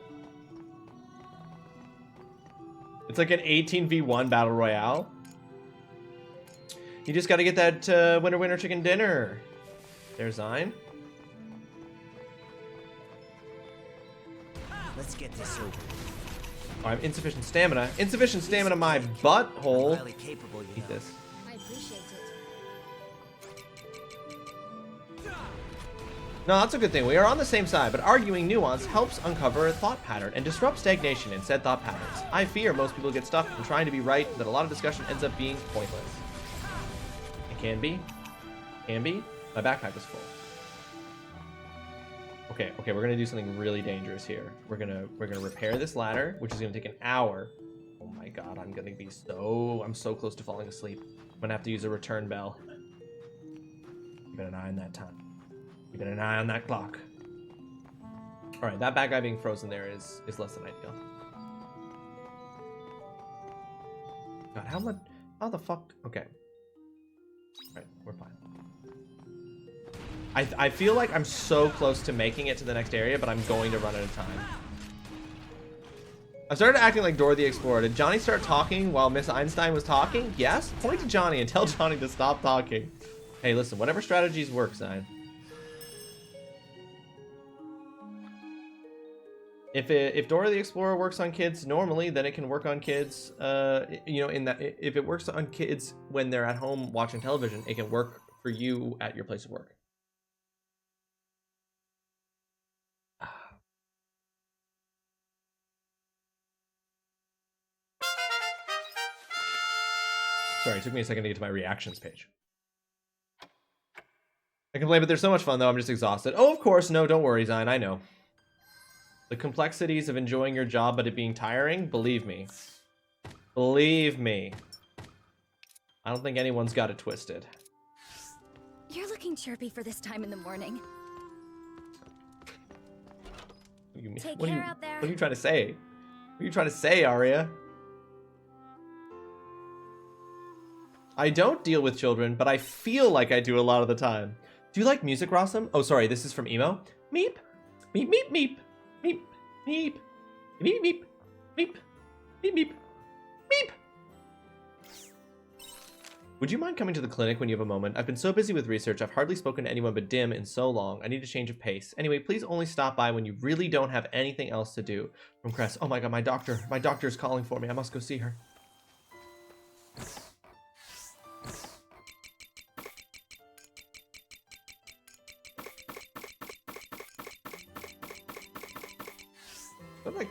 It's like an 18v1 battle royale. You just gotta get that winner chicken dinner. There's Zine. Let's get this over with. Oh, I have insufficient stamina. Insufficient stamina, my butthole. I'm highly capable, you Eat know. this. I appreciate it. No, that's a good thing. We are on the same side, but arguing nuance helps uncover a thought pattern and disrupt stagnation in said thought patterns. I fear most people get stuck in trying to be right, that a lot of discussion ends up being pointless. It can be. Can be. My backpack is full. Okay, we're gonna do something really dangerous here. We're gonna repair this ladder, which is gonna take an hour. Oh my god, I'm so close to falling asleep. I'm gonna have to use a return bell. Keep an eye on that time. Keep an eye on that clock. All right, that bad guy being frozen there is less than ideal. God, how the fuck? Okay. All right, we're fine. I feel like I'm so close to making it to the next area, but I'm going to run out of time. I started acting like Dora the Explorer. Did Johnny start talking while Miss Einstein was talking? Yes? Point to Johnny and tell Johnny to stop talking. Hey, listen, whatever strategies work, Zine. If Dora the Explorer works on kids normally, then it can work on kids, you know, in that if it works on kids when they're at home watching television, it can work for you at your place of work. Sorry, it took me a second to get to my reactions page. I can play, but they're so much fun, though. I'm just exhausted. Oh, of course. No, don't worry, Zion. I know. The complexities of enjoying your job, but it being tiring, believe me. Believe me. I don't think anyone's got it twisted. You're looking chirpy for this time in the morning. What Take care out there. What are you trying to say? What are you trying to say, Arya? I don't deal with children, but I feel like I do a lot of the time. Do you like music, Rawesome? Oh, sorry, this is from Emo. Meep. Meep, meep, meep. Meep, meep. Meep, meep. Meep. Meep, meep. Meep. Would you mind coming to the clinic when you have a moment? I've been so busy with research, I've hardly spoken to anyone but Dim in so long. I need a change of pace. Anyway, please only stop by when you really don't have anything else to do. From Cress. Oh my god, my doctor is calling for me. I must go see her. But like,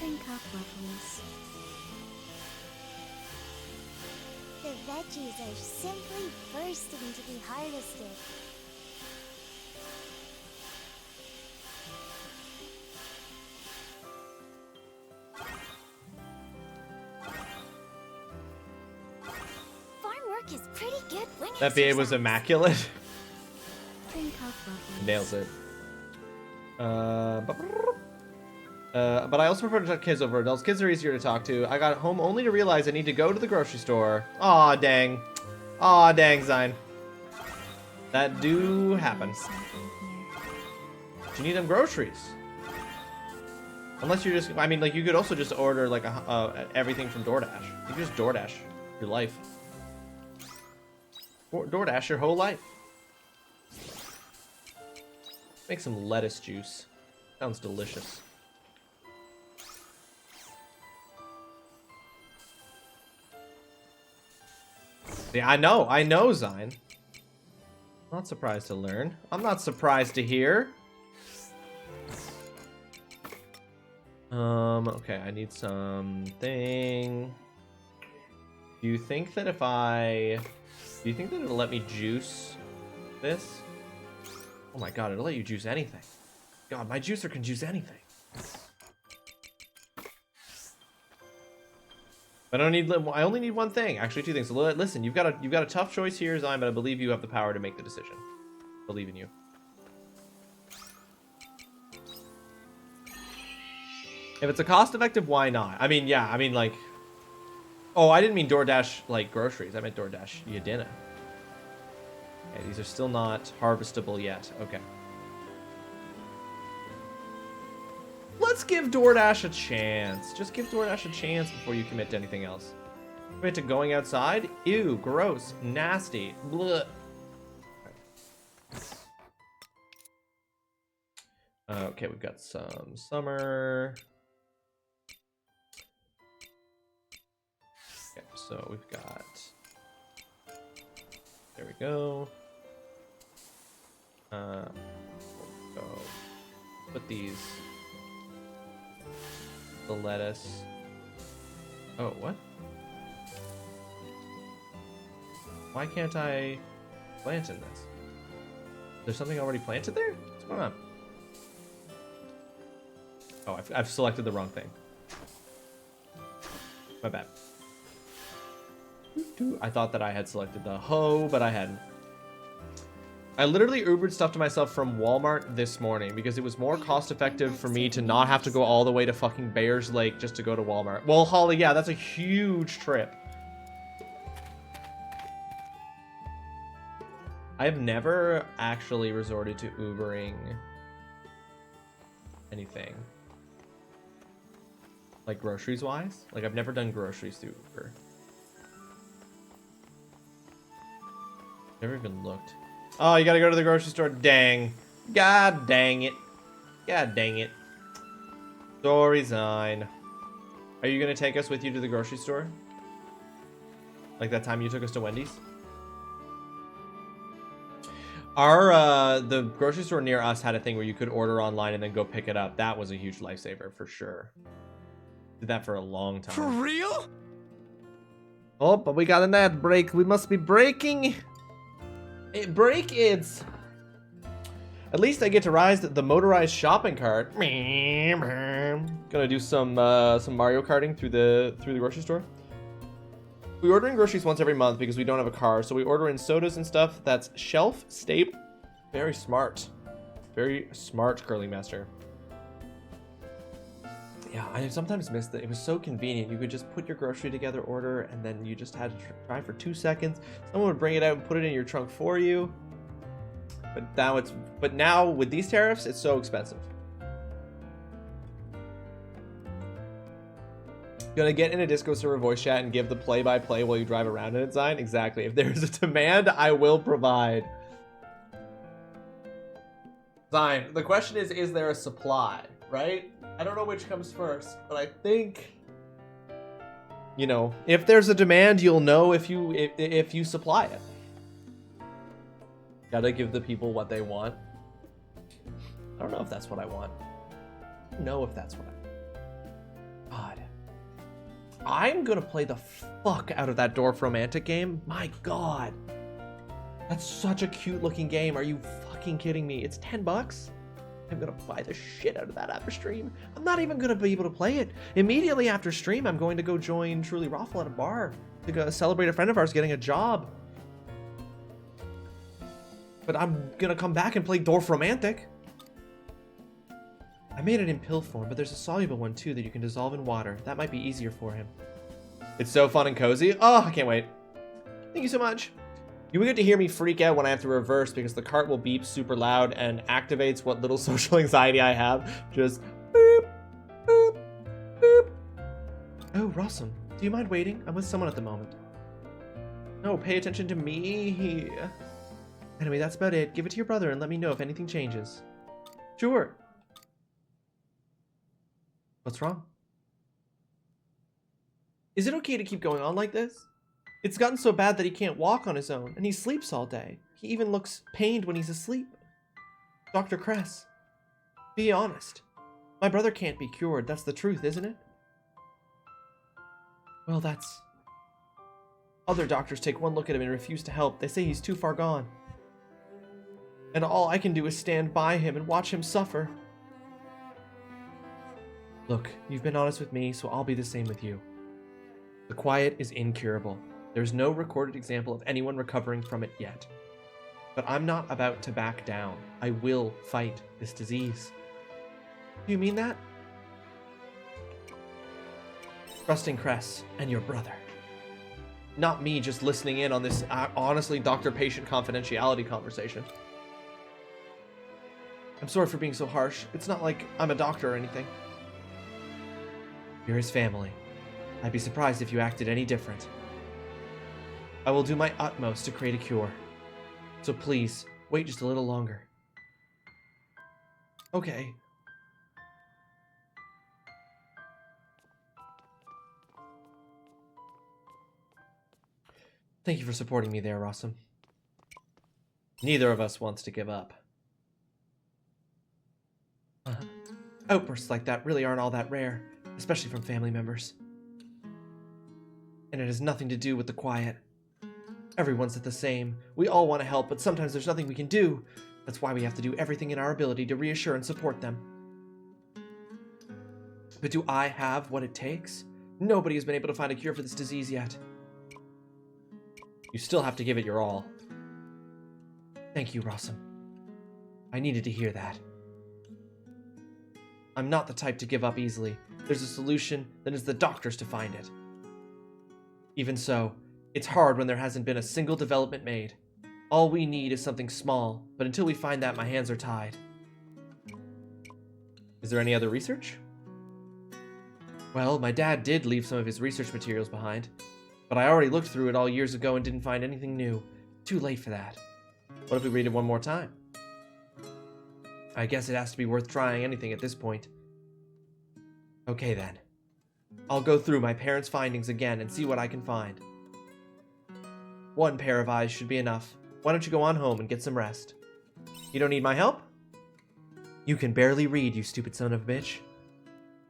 Drink up, lovelies. The veggies are simply bursting to be harvested. Farm work is pretty good wing that BA was immaculate. Drink up, lovelies. Nails it. But I also prefer to talk to kids over adults. Kids are easier to talk to. I got home only to realize I need to go to the grocery store. Aw, dang. Aw, dang, Zine. That do happen. You need them groceries. Unless you're just, I mean, like, you could also just order, like, everything from DoorDash. You can just DoorDash your life. DoorDash your whole life. Make some lettuce juice. Sounds delicious. Yeah, I know, Zine. Not surprised to learn. I'm not surprised to hear. Okay, I need something. Do you think that it'll let me juice this? Oh my god, it'll let you juice anything. God, my juicer can juice anything. But I only need one thing. Actually, two things. So listen, you've got a tough choice here, Zion, but I believe you have the power to make the decision. Believe in you. If it's a cost-effective, why not? I mean, yeah, I mean, like... Oh, I didn't mean DoorDash, like, groceries. I meant DoorDash your dinner. Okay, these are still not harvestable yet. Okay. Let's give DoorDash a chance. Just give DoorDash a chance before you commit to anything else. Commit to going outside? Ew, gross, nasty. Blech. Okay, we've got some summer. Okay, so we've got... There we go. We'll go put these... The lettuce. Oh, what? Why can't I plant in this? There's something already planted there? What's going on? Oh, I've selected the wrong thing. My bad. I thought that I had selected the hoe, but I hadn't. I literally Ubered stuff to myself from Walmart this morning because it was more cost effective for me to not have to go all the way to fucking Bears Lake just to go to Walmart. Well, Holly, yeah, that's a huge trip. I've never actually resorted to Ubering anything. Like groceries wise? Like I've never done groceries through Uber. Never even looked. Oh, you gotta go to the grocery store. Dang. God dang it. God dang it. Sorry, Zine. Are you gonna take us with you to the grocery store? Like that time you took us to Wendy's? Our, the grocery store near us had a thing where you could order online and then go pick it up. That was a huge lifesaver for sure. Did that for a long time. For real? Oh, but we got an ad break. We must be breaking. Break it. At least I get to ride the motorized shopping cart. Gonna do some Mario Karting through the grocery store. We order in groceries once every month because we don't have a car, so we order in sodas and stuff that's shelf stable. Very smart. Very smart, Curly Master. Yeah, I sometimes miss that. It was so convenient. You could just put your grocery together, order, and then you just had to try for 2 seconds. Someone would bring it out and put it in your trunk for you. But now with these tariffs, it's so expensive. Gonna get in a Discord server voice chat and give the play-by-play while you drive around in it, Zine? Exactly. If there's a demand, I will provide. Zine, the question is there a supply, right? I don't know which comes first, but I think, you know, if there's a demand, you'll know if you supply it. Gotta give the people what they want. I don't know if that's what I want. I don't know if that's what I want. God. I'm gonna play the fuck out of that Dwarf Romantic game. My God. That's such a cute looking game. Are you fucking kidding me? It's $10. I'm gonna buy the shit out of that after stream. I'm not even gonna be able to play it. Immediately after stream, I'm going to go join TrulyRawesome at a bar to go celebrate a friend of ours getting a job. But I'm gonna come back and play Dwarf Romantic. I made it in pill form, but there's a soluble one too that you can dissolve in water. That might be easier for him. It's so fun and cozy. Oh, I can't wait. Thank you so much. You will get to hear me freak out when I have to reverse because the cart will beep super loud and activates what little social anxiety I have. Just boop, boop, boop. Oh, Rawesome, do you mind waiting? I'm with someone at the moment. No, pay attention to me. Anyway, that's about it. Give it to your brother and let me know if anything changes. Sure. What's wrong? Is it okay to keep going on like this? It's gotten so bad that he can't walk on his own, and he sleeps all day. He even looks pained when he's asleep. Dr. Kress, be honest. My brother can't be cured. That's the truth, isn't it? Well, that's... Other doctors take one look at him and refuse to help. They say he's too far gone. And all I can do is stand by him and watch him suffer. Look, you've been honest with me, so I'll be the same with you. The quiet is incurable. There's no recorded example of anyone recovering from it yet. But I'm not about to back down. I will fight this disease. Do you mean that? Trusting Kress and your brother. Not me just listening in on this honestly doctor-patient confidentiality conversation. I'm sorry for being so harsh. It's not like I'm a doctor or anything. You're his family. I'd be surprised if you acted any different. I will do my utmost to create a cure. So please, wait just a little longer. Okay. Thank you for supporting me there, Rawesome. Neither of us wants to give up. Outbursts like that really aren't all that rare, especially from family members. And it has nothing to do with the quiet. Everyone's the same. We all want to help, but sometimes there's nothing we can do. That's why we have to do everything in our ability to reassure and support them. But do I have what it takes? Nobody has been able to find a cure for this disease yet. You still have to give it your all. Thank you, Rawesome. I needed to hear that. I'm not the type to give up easily. There's a solution, then it's the doctors to find it. Even so, it's hard when there hasn't been a single development made. All we need is something small, but until we find that, my hands are tied. Is there any other research? Well, my dad did leave some of his research materials behind, but I already looked through it all years ago and didn't find anything new. Too late for that. What if we read it one more time? I guess it has to be worth trying anything at this point. Okay then. I'll go through my parents' findings again and see what I can find. One pair of eyes should be enough. Why don't you go on home and get some rest? You don't need my help? You can barely read, you stupid son of a bitch.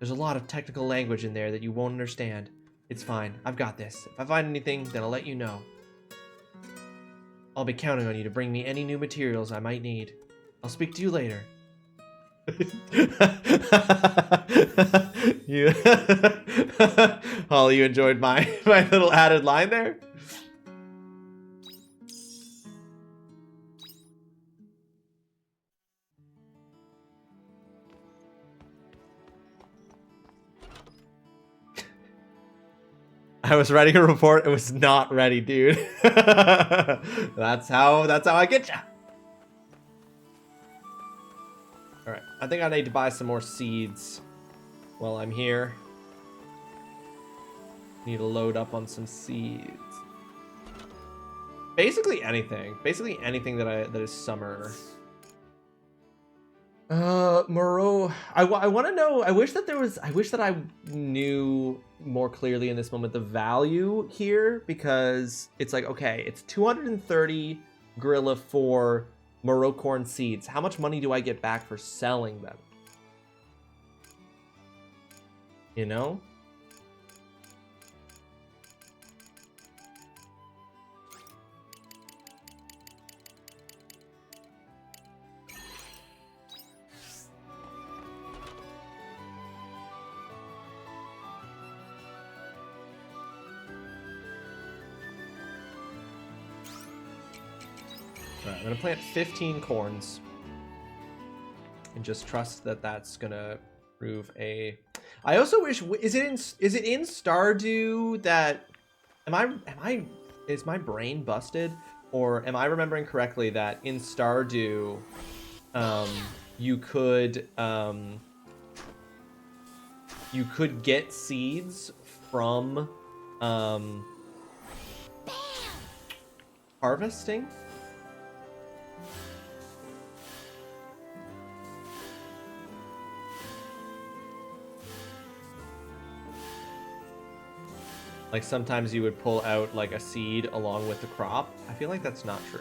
There's a lot of technical language in there that you won't understand. It's fine, I've got this. If I find anything, then I'll let you know. I'll be counting on you to bring me any new materials I might need. I'll speak to you later. Holly, you enjoyed my little added line there? I was writing a report, it was not ready, dude. That's how I get ya. Alright, I think I need to buy some more seeds while I'm here. Need to load up on some seeds. Basically anything. Basically anything that is summer. Moreau, I want to know, I wish that I knew more clearly in this moment the value here, because it's like, okay, it's 230 gorilla for Moreau corn seeds. How much money do I get back for selling them? You know? Alright, I'm gonna plant 15 corns and just trust that that's gonna prove a. I also wish, is it in Stardew that is my brain busted, or am I remembering correctly that in Stardew you could get seeds from harvesting? Like sometimes you would pull out like a seed along with the crop. I feel like that's not true.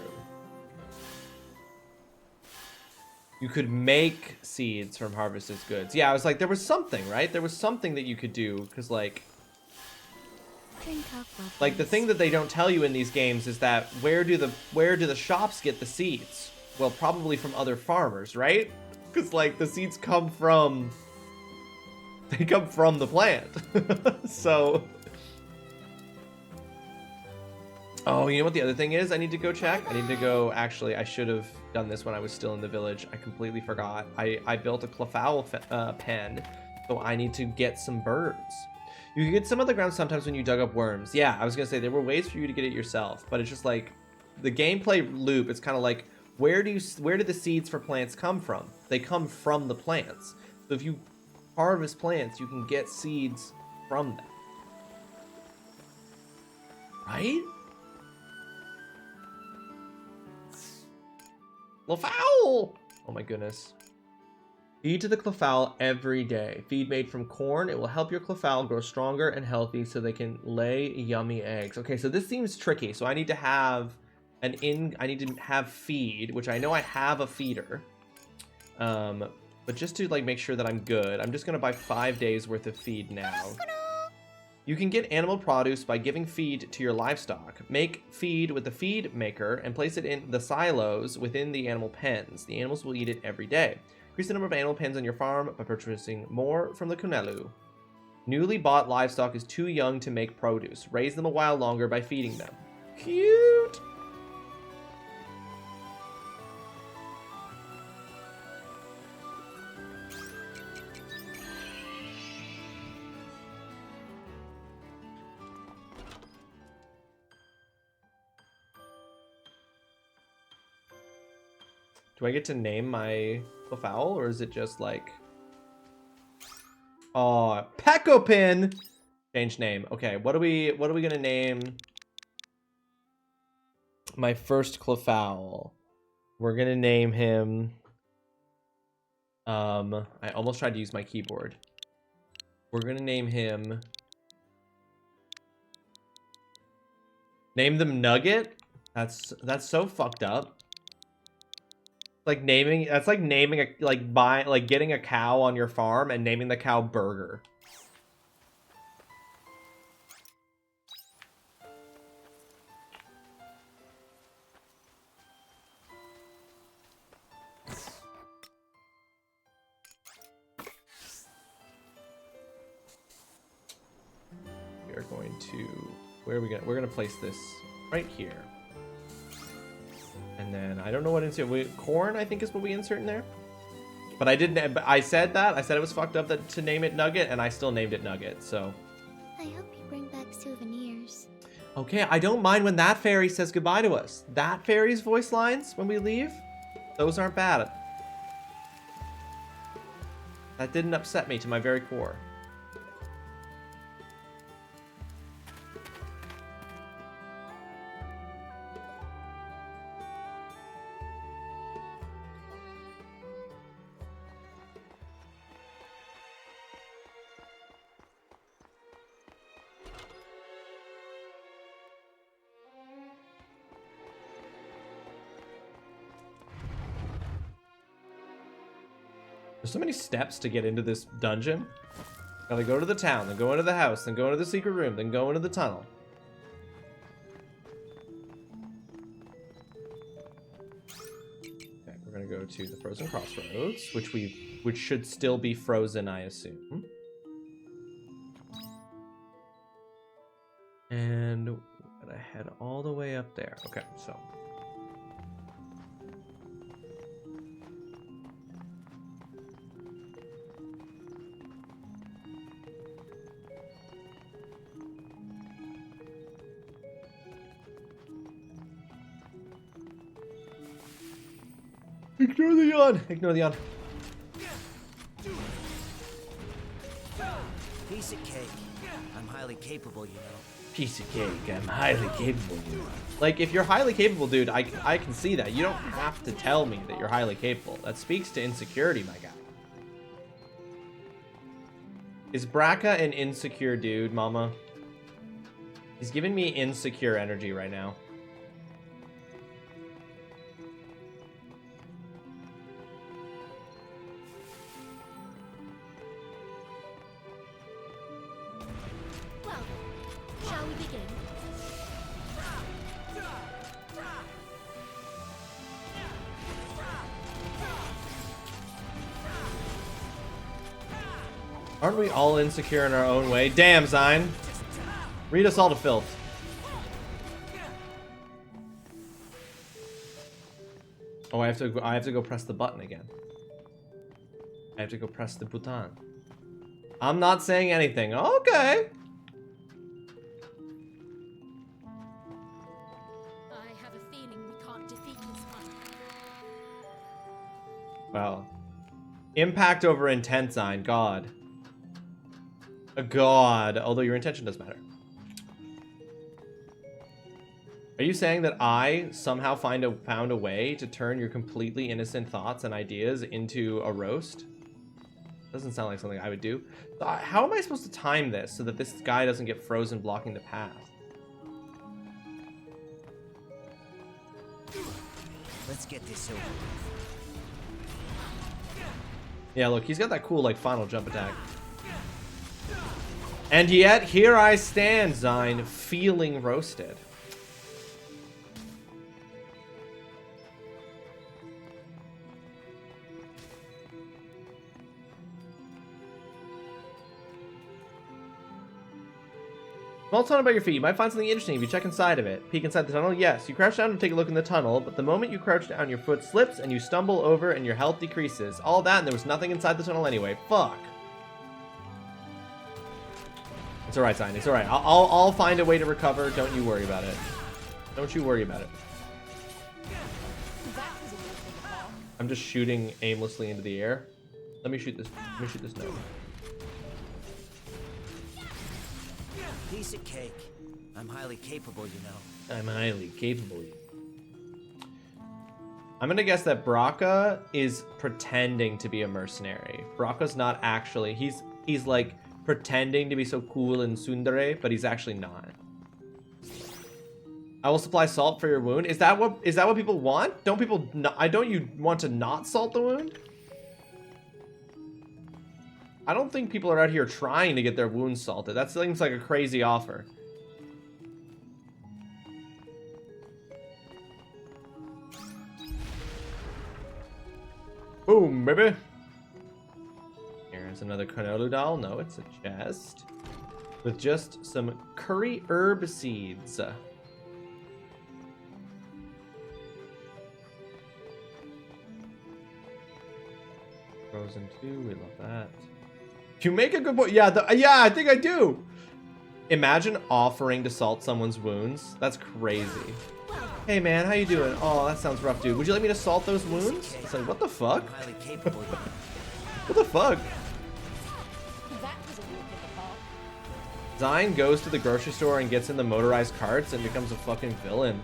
You could make seeds from harvested goods. Yeah, I was like, there was something, right? There was something that you could do, because like the thing that they don't tell you in these games is that where do the shops get the seeds? Well, probably from other farmers, right? Because like the seeds come from the plant. So. Oh, you know what the other thing is I need to go check? I need to go, actually, I should have done this when I was still in the village. I completely forgot. I built a clawfowl pen, so I need to get some birds. You can get some of the ground sometimes when you dug up worms. Yeah, I was going to say, there were ways for you to get it yourself, but it's just like, the gameplay loop, it's kind of like, where do the seeds for plants come from? They come from the plants. So if you harvest plants, you can get seeds from them. Right? Clawfowl! Oh my goodness. Feed to the clawfowl every day. Feed made from corn. It will help your clawfowl grow stronger and healthy so they can lay yummy eggs. Okay, so this seems tricky. So I need to have I need to have feed, which I know I have a feeder. But just to like make sure that I'm good, I'm just gonna buy 5 days worth of feed now. You can get animal produce by giving feed to your livestock. Make feed with the feed maker and place it in the silos within the animal pens. The animals will eat it every day. Increase the number of animal pens on your farm by purchasing more from the Kunelu. Newly bought livestock is too young to make produce. Raise them a while longer by feeding them. Cute! Do I get to name my fowl, or is it just like... Oh, Pecopin! Change name. Okay, what are we gonna name my first Clefable? We're gonna name him... I almost tried to use my keyboard. We're gonna name him... Name them Nugget? That's so fucked up. Like naming, that's like naming a, like getting a cow on your farm and naming the cow Burger. We are going to, where are we going? We're going to place this right here. And then I don't know what insert. Corn, I think, is what we insert in there. But I didn't. I said that. I said it was fucked up to name it Nugget, and I still named it Nugget. So. I hope you bring back souvenirs. Okay, I don't mind when that fairy says goodbye to us. That fairy's voice lines when we leave, those aren't bad. That didn't upset me to my very core. There's so many steps to get into this dungeon. Gotta go to the town, then go into the house, then go into the secret room, then go into the tunnel. Okay, we're gonna go to the frozen crossroads, which should still be frozen, I assume. And we're gonna head all the way up there. Okay, so. Ignore the yawn. Ignore the yawn. Piece of cake. I'm highly capable, you know. Piece of cake. I'm highly capable, dude. Like, if you're highly capable, dude, I can see that. You don't have to tell me that you're highly capable. That speaks to insecurity, my guy. Is Braca an insecure dude, mama? He's giving me insecure energy right now. Shall we begin? Aren't we all insecure in our own way? Damn, Zine. Read us all to filth. Oh, I have to go press the button again. I have to go press the button. I'm not saying anything. Okay. I have a feeling we can't defeat this one. Well, impact over intent, Zine. God. God. Although your intention does matter. Are you saying that I somehow found a way to turn your completely innocent thoughts and ideas into a roast? Doesn't sound like something I would do. How am I supposed to time this so that this guy doesn't get frozen blocking the path? Let's get this over. Yeah, look, he's got that cool, like, final jump attack. And yet, here I stand, Zine, feeling roasted. Small tunnel by your feet. You might find something interesting if you check inside of it. Peek inside the tunnel? Yes. You crouch down to take a look in the tunnel, but the moment you crouch down, your foot slips and you stumble over and your health decreases. All that and there was nothing inside the tunnel anyway. Fuck. It's alright, Zine. It's alright. I'll find a way to recover. Don't you worry about it. Don't you worry about it. I'm just shooting aimlessly into the air. Let me shoot this. Let me shoot this note. Piece of cake. I'm highly capable, you know. I'm highly capable. I'm gonna guess that Braca is pretending to be a mercenary. Braca's not actually. He's like pretending to be so cool and tsundere, but he's actually not. I will supply salt for your wound. Is that what people want? Don't people not, don't you want to not salt the wound? I don't think people are out here trying to get their wounds salted. That seems like a crazy offer. Boom, baby. Here's another Carnolu doll. No, it's a chest with just some curry herb seeds. Frozen 2, we love that. You make a good point. Yeah, I think I do. Imagine offering to salt someone's wounds. That's crazy. Hey man, how you doing? Oh, that sounds rough, dude. Would you like me to salt those wounds? It's like, what the fuck? I'm highly capable, you know. What the fuck? Zine goes to the grocery store and gets in the motorized carts and becomes a fucking villain.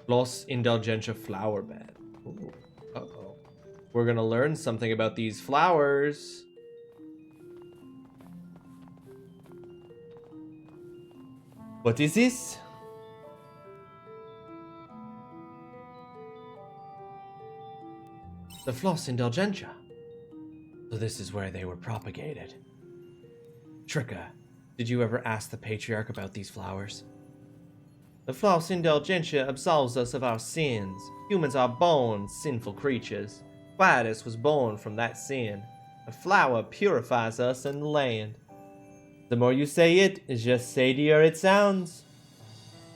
Los Indulgentia flower bed. Ooh. Uh-oh. We're gonna learn something about these flowers. What is this? The Floss Indulgentia. So this is where they were propagated. Tricka, did you ever ask the patriarch about these flowers? The Floss Indulgentia absolves us of our sins. Humans are born sinful creatures. Gladys was born from that sin. A flower purifies us and the land. The more you say it, just shadier it sounds.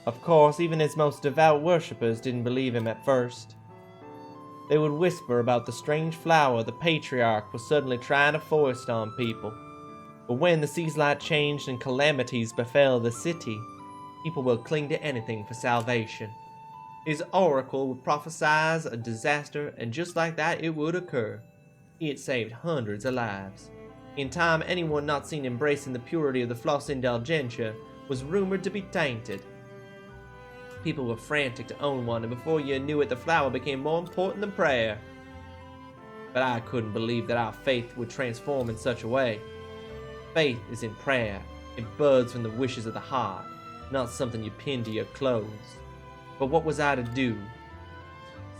Of course, even his most devout worshippers didn't believe him at first. They would whisper about the strange flower the patriarch was suddenly trying to foist on people. But when the sea's light changed and calamities befell the city, people will cling to anything for salvation. His oracle would prophesize a disaster, and just like that, it would occur. It saved hundreds of lives. In time, anyone not seen embracing the purity of the Floss Indulgentia was rumored to be tainted. People were frantic to own one, and before you knew it, the flower became more important than prayer. But I couldn't believe that our faith would transform in such a way. Faith is in prayer. It buds from the wishes of the heart, not something you pin to your clothes. But what was I to do?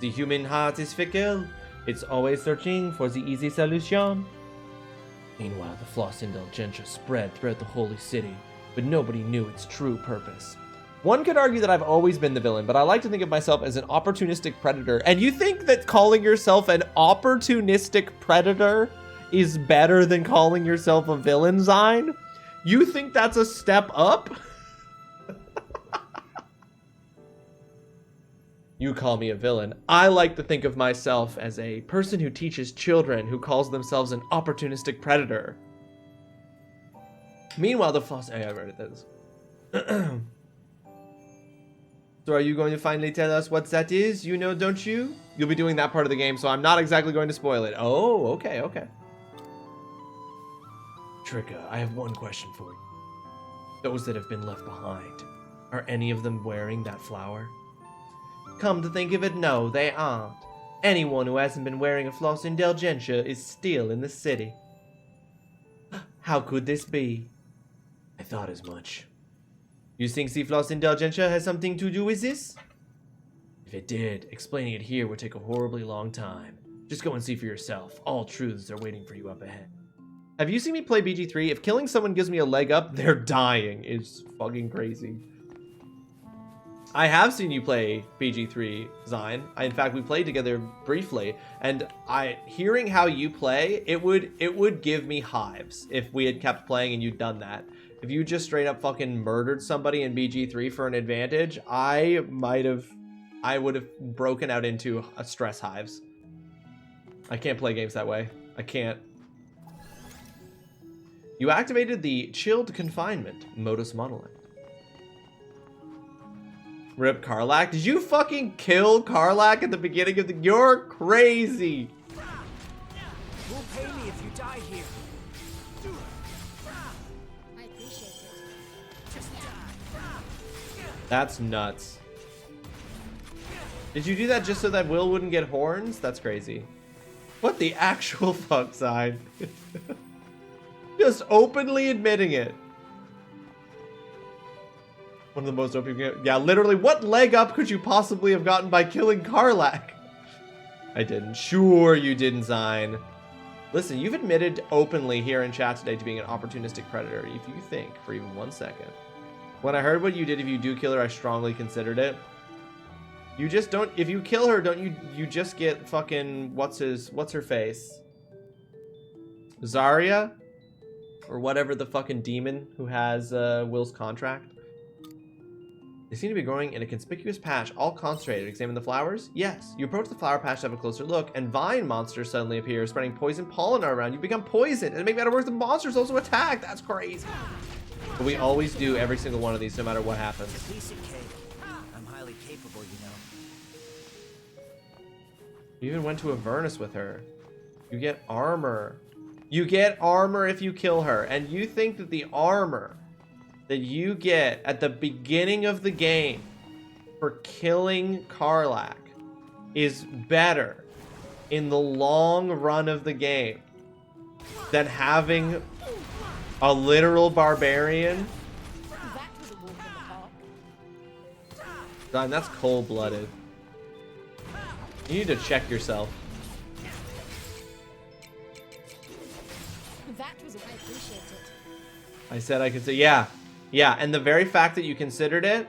The human heart is fickle. It's always searching for the easy solution. Meanwhile, the Floss Indulgentia spread throughout the holy city, but nobody knew its true purpose. One could argue that I've always been the villain, but I like to think of myself as an opportunistic predator. And you think that calling yourself an opportunistic predator is better than calling yourself a villain, Zine? You think that's a step up? You call me a villain. I like to think of myself as a person who teaches children who calls themselves an opportunistic predator. Meanwhile, the Floss... I read this. So are you going to finally tell us what that is? You know, don't you? You'll be doing that part of the game, so I'm not exactly going to spoil it. Oh, okay, okay. Tricka, I have one question for you. Those that have been left behind, are any of them wearing that flower? Come to think of it, no, they aren't. Anyone who hasn't been wearing a Floss Indulgentia is still in the city. How could this be? I thought as much. You think the Floss Indulgentia has something to do with this? If it did, explaining it here would take a horribly long time. Just go and see for yourself. All truths are waiting for you up ahead. Have you seen me play BG3? If killing someone gives me a leg up, they're dying. It's fucking crazy. I have seen you play BG3, Zine. In fact, we played together briefly, and hearing how you play, it would give me hives if we had kept playing and you'd done that. If you just straight up fucking murdered somebody in BG3 for an advantage, I would have broken out into a stress hives. I can't play games that way. I can't. You activated the chilled confinement modus monolith. Rip Karlak. Did you fucking kill Karlak at the beginning of the... You're crazy. Who'll pay me if you die here? I appreciate it. Just die. That's nuts. Did you do that just so that Will wouldn't get horns? That's crazy. What the actual fuck, sign? Just openly admitting it. One of the most OP games. Yeah, literally, what leg up could you possibly have gotten by killing Karlak? I didn't. Sure you didn't, Zine. Listen, you've admitted openly here in chat today to being an opportunistic predator, if you think for even 1 second. When I heard what you did, if you do kill her, I strongly considered it. You just don't, if you kill her, don't you just get fucking, what's her face? Zarya? Or whatever the fucking demon who has Will's contract. They seem to be growing in a conspicuous patch, all concentrated. Examine the flowers? Yes. You approach the flower patch to have a closer look, and vine monsters suddenly appear, spreading poison pollen around. You become poisoned, and to make matters worse, the monsters also attack. That's crazy. But we always do every single one of these, no matter what happens. Piece of cake. I'm highly capable, you know. You even went to Avernus with her. You get armor. You get armor if you kill her, and you think that the armor that you get at the beginning of the game for killing Karlak is better in the long run of the game than having a literal barbarian? That was a walk in the park. Don, that's cold-blooded. You need to check yourself. That was. I appreciate it. I said I could say, yeah. Yeah, and the very fact that you considered it,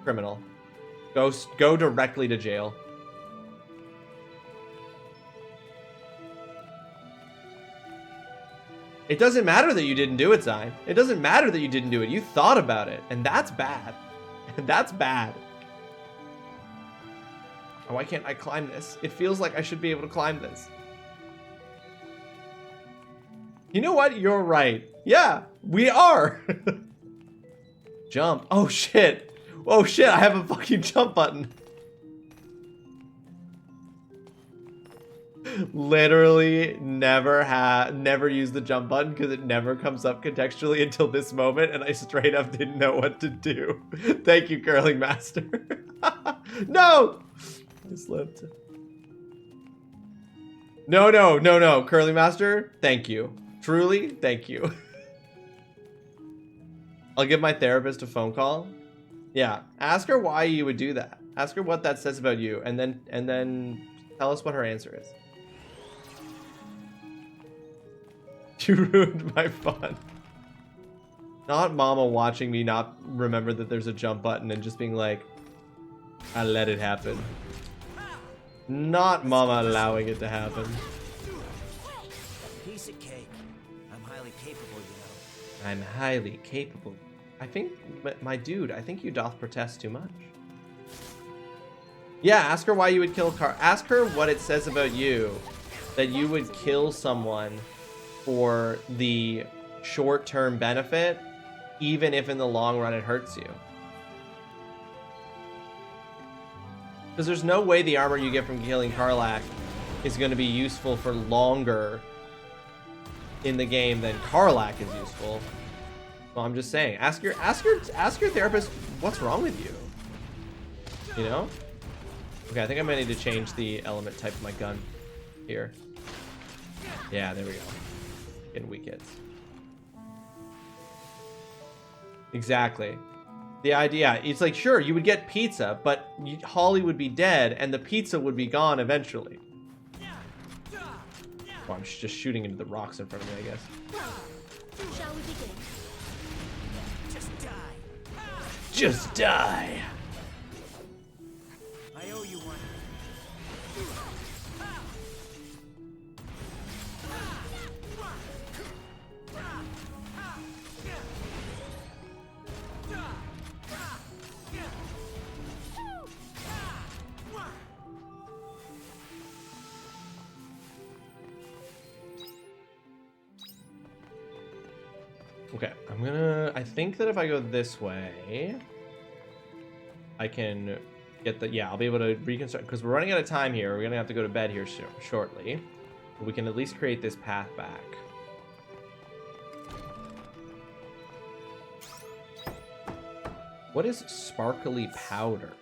criminal. Go directly to jail. It doesn't matter that you didn't do it, Zine. It doesn't matter that you didn't do it. You thought about it, and that's bad. That's bad. Oh, why can't I climb this? It feels like I should be able to climb this. You know what? You're right. Yeah, we are. Jump. Oh shit. Oh shit, I have a fucking jump button. Literally never use the jump button because it never comes up contextually until this moment, and I straight up didn't know what to do. Thank you, Curling Master. No! I slipped. No, Curling Master, thank you. Truly, thank you. I'll give my therapist a phone call. Yeah, ask her why you would do that. Ask her what that says about you, and then tell us what her answer is. You ruined my fun. Not Mama watching me not remember that there's a jump button and just being like, I let it happen. Not Mama allowing it to happen. Piece of cake. I'm highly capable, you know. I'm highly capable. I think, my dude, I think you doth protest too much. Yeah, ask her why you would kill ask her what it says about you that you would kill someone for the short-term benefit, even if in the long run it hurts you. Because there's no way the armor you get from killing Karlak is going to be useful for longer in the game than Karlak is useful. Well, I'm just saying, ask your therapist what's wrong with you. You know? Okay, I think I might need to change the element type of my gun here. Yeah, there we go. Getting weak hits. Exactly. The idea, it's like, sure, you would get pizza, but Holly would be dead and the pizza would be gone eventually. Oh, I'm just shooting into the rocks in front of me, I guess. Shall we begin? Just die. Just die. I owe you one. Okay, I think that if I go this way, I can get the, yeah, I'll be able to reconstruct, because we're running out of time here. We're gonna have to go to bed here shortly. But we can at least create this path back. What is sparkly powder?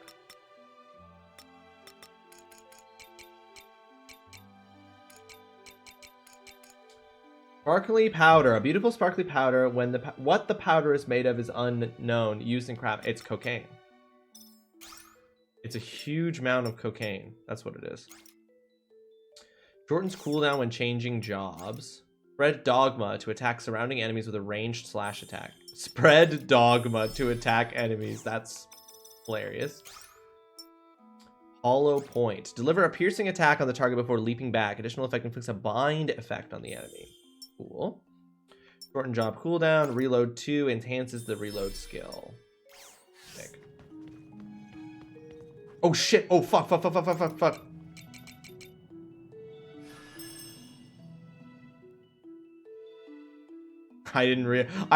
Sparkly powder, a beautiful sparkly powder. When what the powder is made of is unknown. Used in craft, it's cocaine. It's a huge amount of cocaine. That's what it is. Shortens cooldown when changing jobs. Spread dogma to attack surrounding enemies with a ranged slash attack. Spread dogma to attack enemies. That's hilarious. Hollow point. Deliver a piercing attack on the target before leaping back. Additional effect inflicts a bind effect on the enemy. Cool. Shorten job cooldown. Reload 2 enhances the reload skill. Sick. Oh shit. Oh fuck. I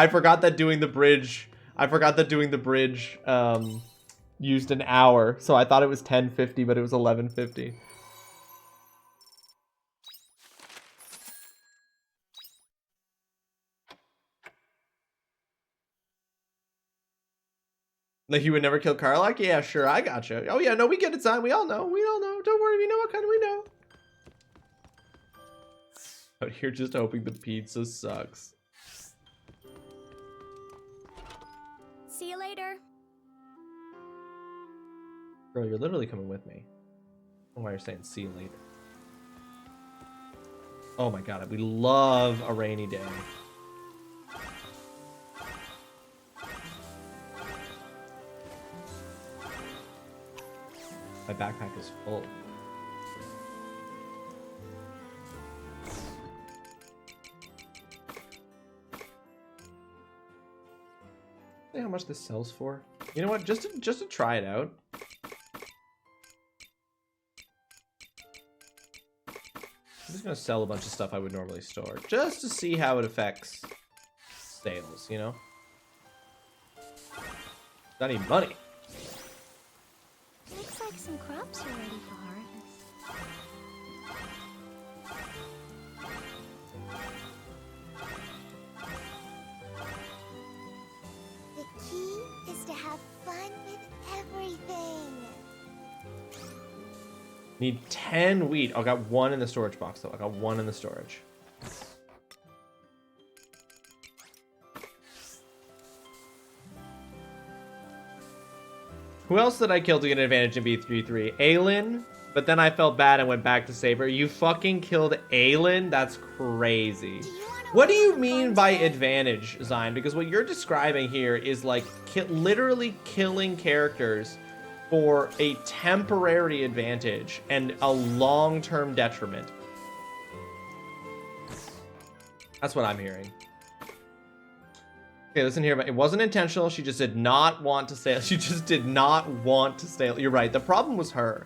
forgot that doing the bridge. Used an hour. So I thought it was 10:50, but it was 11:50. Like, you would never kill Karlach? Yeah, sure, I gotcha. Oh yeah, no, we get it, Zion. We all know. Don't worry, we know what kind we know. Out here just hoping the pizza sucks. See you later. Girl, you're literally coming with me. I don't know why you're saying see you later. Oh my god, we love a rainy day. My backpack is full. See how much this sells for? You know what? Just to try it out. I'm just gonna sell a bunch of stuff I would normally store, just to see how it affects sales. You know, not any money. Looks like some crops are ready for harvest. The key is to have fun with everything. Need 10 wheat. I got 1 in the storage box though. I got 1 in the storage. Who else did I kill to get an advantage in B33? Aelin, but then I felt bad and went back to Saber. You fucking killed Aelin? That's crazy. What do you mean by advantage, Zion? Because what you're describing here is like literally killing characters for a temporary advantage and a long-term detriment. That's what I'm hearing. Okay, listen here, but it wasn't intentional. She just did not want to stay. She just did not want to stay. You're right. The problem was her.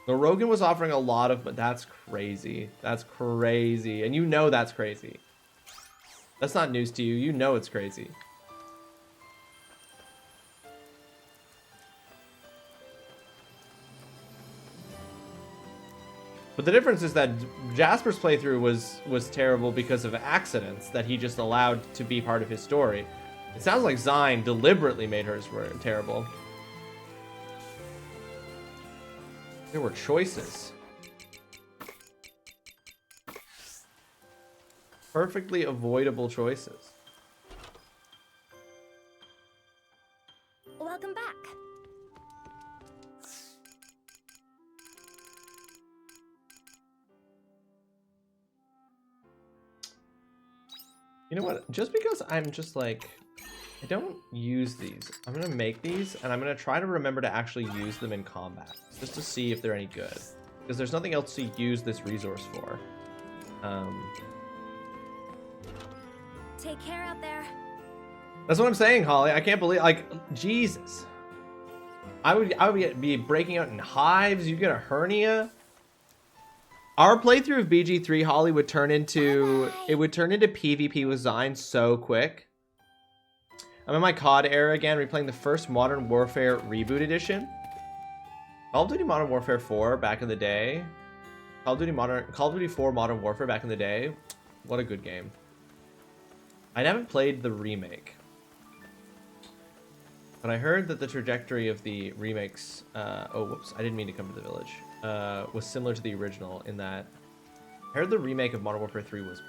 The Rogan was offering a lot of, but that's crazy. That's crazy. And you know that's crazy. That's not news to you. You know it's crazy. But the difference is that Jasper's playthrough was terrible because of accidents that he just allowed to be part of his story. It sounds like Zine deliberately made hers were terrible. There were choices. Perfectly avoidable choices. Welcome back. You know what? Just because I'm just like, I don't use these. I'm going to make these, and I'm going to try to remember to actually use them in combat. Just to see if they're any good. Because there's nothing else to use this resource for. Take care out there. That's what I'm saying, Holly. I can't believe, like, Jesus. I would be breaking out in hives. You get a hernia. Our playthrough of BG3, Holly, would turn into PvP with Zine so quick. I'm in my COD era again, replaying the first Modern Warfare Reboot Edition. Call of Duty Modern Warfare 4 back in the day. Call of Duty 4 Modern Warfare back in the day. What a good game. I haven't played the remake. But I heard that the trajectory of the remakes, oh whoops, I didn't mean to come to the village, was similar to the original in that I heard the remake of Modern Warfare 3 was...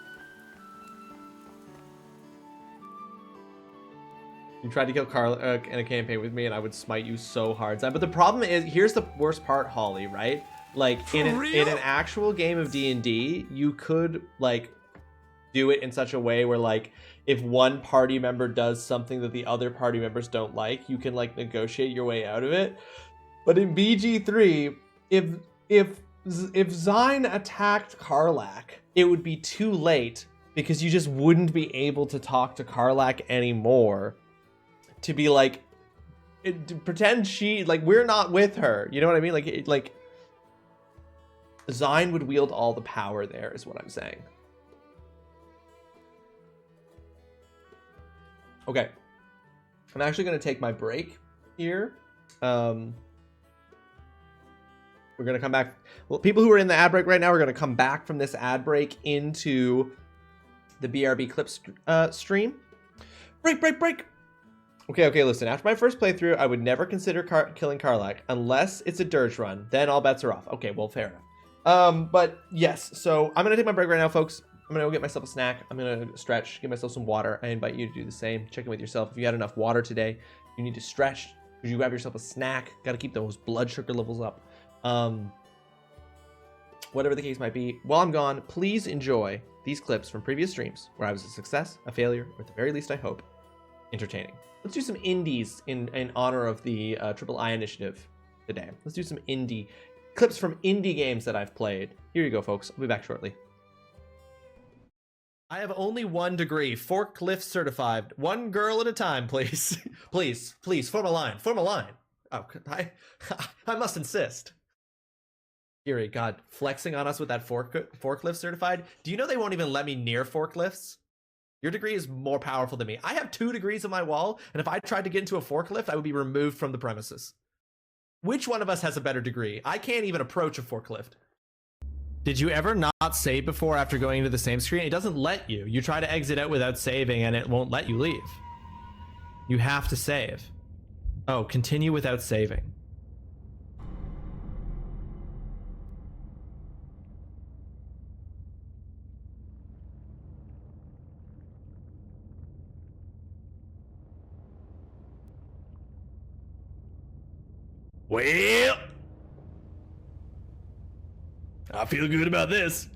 You tried to kill Carl in a campaign with me and I would smite you so hard. But the problem is, here's the worst part, Holly, right? Like, in an actual game of D&D, you could, like, do it in such a way where, like, if one party member does something that the other party members don't like, you can, like, negotiate your way out of it. But in BG3, if Zine attacked Karlach, it would be too late because you just wouldn't be able to talk to Karlach anymore. To be like, to pretend she, like, we're not with her. You know what I mean? Like, Zine would wield all the power there, is what I'm saying. Okay. I'm actually going to take my break here. We're going to come back. Well, people who are in the ad break right now are going to come back from this ad break into the BRB clips stream. Break. Okay, listen. After my first playthrough, I would never consider killing Karlach unless it's a dirge run. Then all bets are off. Okay, well, fair enough. But yes, so I'm going to take my break right now, folks. I'm going to go get myself a snack. I'm going to stretch, get myself some water. I invite you to do the same. Check in with yourself. If you had enough water today, you need to stretch. Could you grab yourself a snack? Got to keep those blood sugar levels up. Whatever the case might be. While I'm gone, please enjoy these clips from previous streams where I was a success, a failure, or at the very least, I hope, entertaining. Let's do some indies in honor of the Triple I initiative today. Let's do some indie clips from indie games that I've played. Here you go, folks. I'll be back shortly. I have only 1 degree, forklift certified. 1 girl at a time, please. please, form a line. Oh, I must insist. Fury, God, flexing on us with that forklift certified. Do you know they won't even let me near forklifts? Your degree is more powerful than me. I have 2 degrees on my wall, and if I tried to get into a forklift, I would be removed from the premises. Which one of us has a better degree? I can't even approach a forklift. Did you ever not save before after going into the same screen? It doesn't let you. You try to exit out without saving, and it won't let you leave. You have to save. Oh, continue without saving. Well, I feel good about this.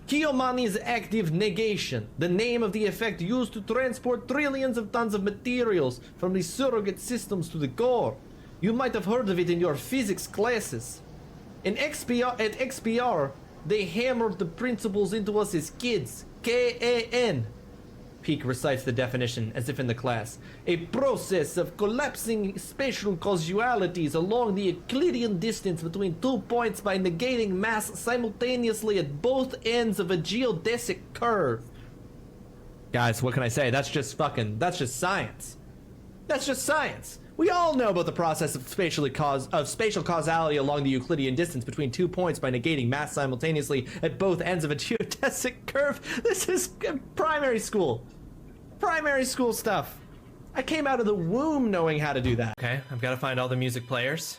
Kiyomani's active negation, the name of the effect used to transport trillions of tons of materials from the surrogate systems to the core. You might have heard of it in your physics classes. At XPR, they hammered the principles into us as kids. KAN. Peak recites the definition as if in the class. A process of collapsing spatial causalities along the Euclidean distance between 2 points by negating mass simultaneously at both ends of a geodesic curve. Guys, what can I say? That's just science. That's just science. We all know about the process of spatial causality along the Euclidean distance between 2 points by negating mass simultaneously at both ends of a geodesic curve. This is primary school. Primary school stuff. I came out of the womb knowing how to do that. Okay, I've got to find all the music players.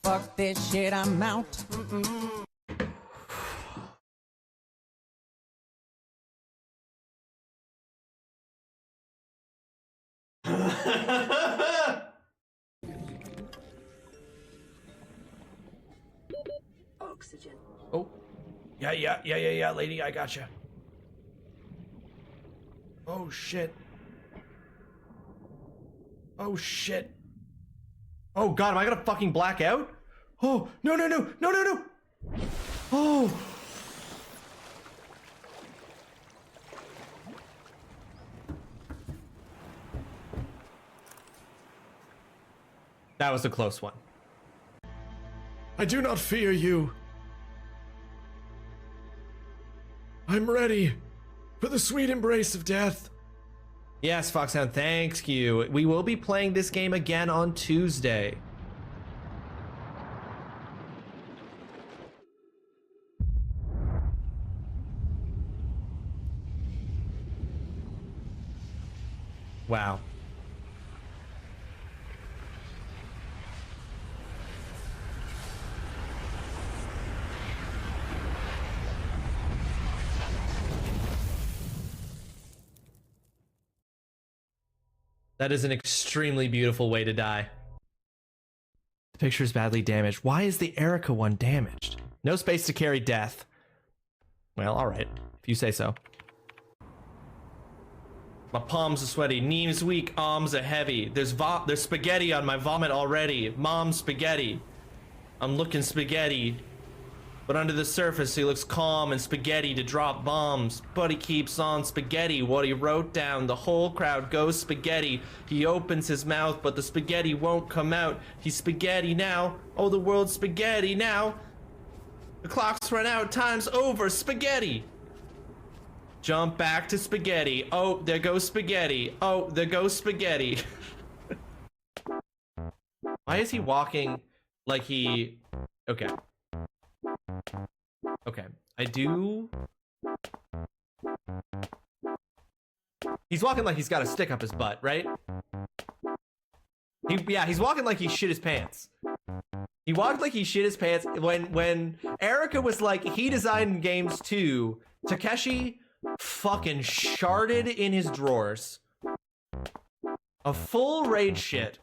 Fuck this shit, I'm out. Oxygen. Oh. Yeah, lady, I gotcha. Oh, shit. Oh, shit. Oh god, am I gonna fucking black out? Oh, no, no, no, no, no, no! Oh! That was a close one. I do not fear you. I'm ready for the sweet embrace of death. Yes, Foxhound, thank you. We will be playing this game again on Tuesday. Wow. That is an extremely beautiful way to die. The picture is badly damaged. Why is the Erica one damaged? No space to carry death. Well, alright, if you say so. My palms are sweaty, knees weak, arms are heavy. There's spaghetti on my vomit already. Mom's spaghetti. I'm looking spaghetti. But under the surface, he looks calm and spaghetti to drop bombs. But he keeps on spaghetti. What he wrote down, the whole crowd goes spaghetti. He opens his mouth, but the spaghetti won't come out. He's spaghetti now. Oh, the world's spaghetti now. The clock's run out, time's over, spaghetti. Jump back to spaghetti. Oh, there goes spaghetti. Oh, there goes spaghetti. Why is he walking like he... Okay. Okay, I do... He's walking like he's got a stick up his butt, right? Yeah, he's walking like he shit his pants. He walked like he shit his pants. When Erica was like, he designed games too, Takeshi fucking sharded in his drawers. A full rage shit.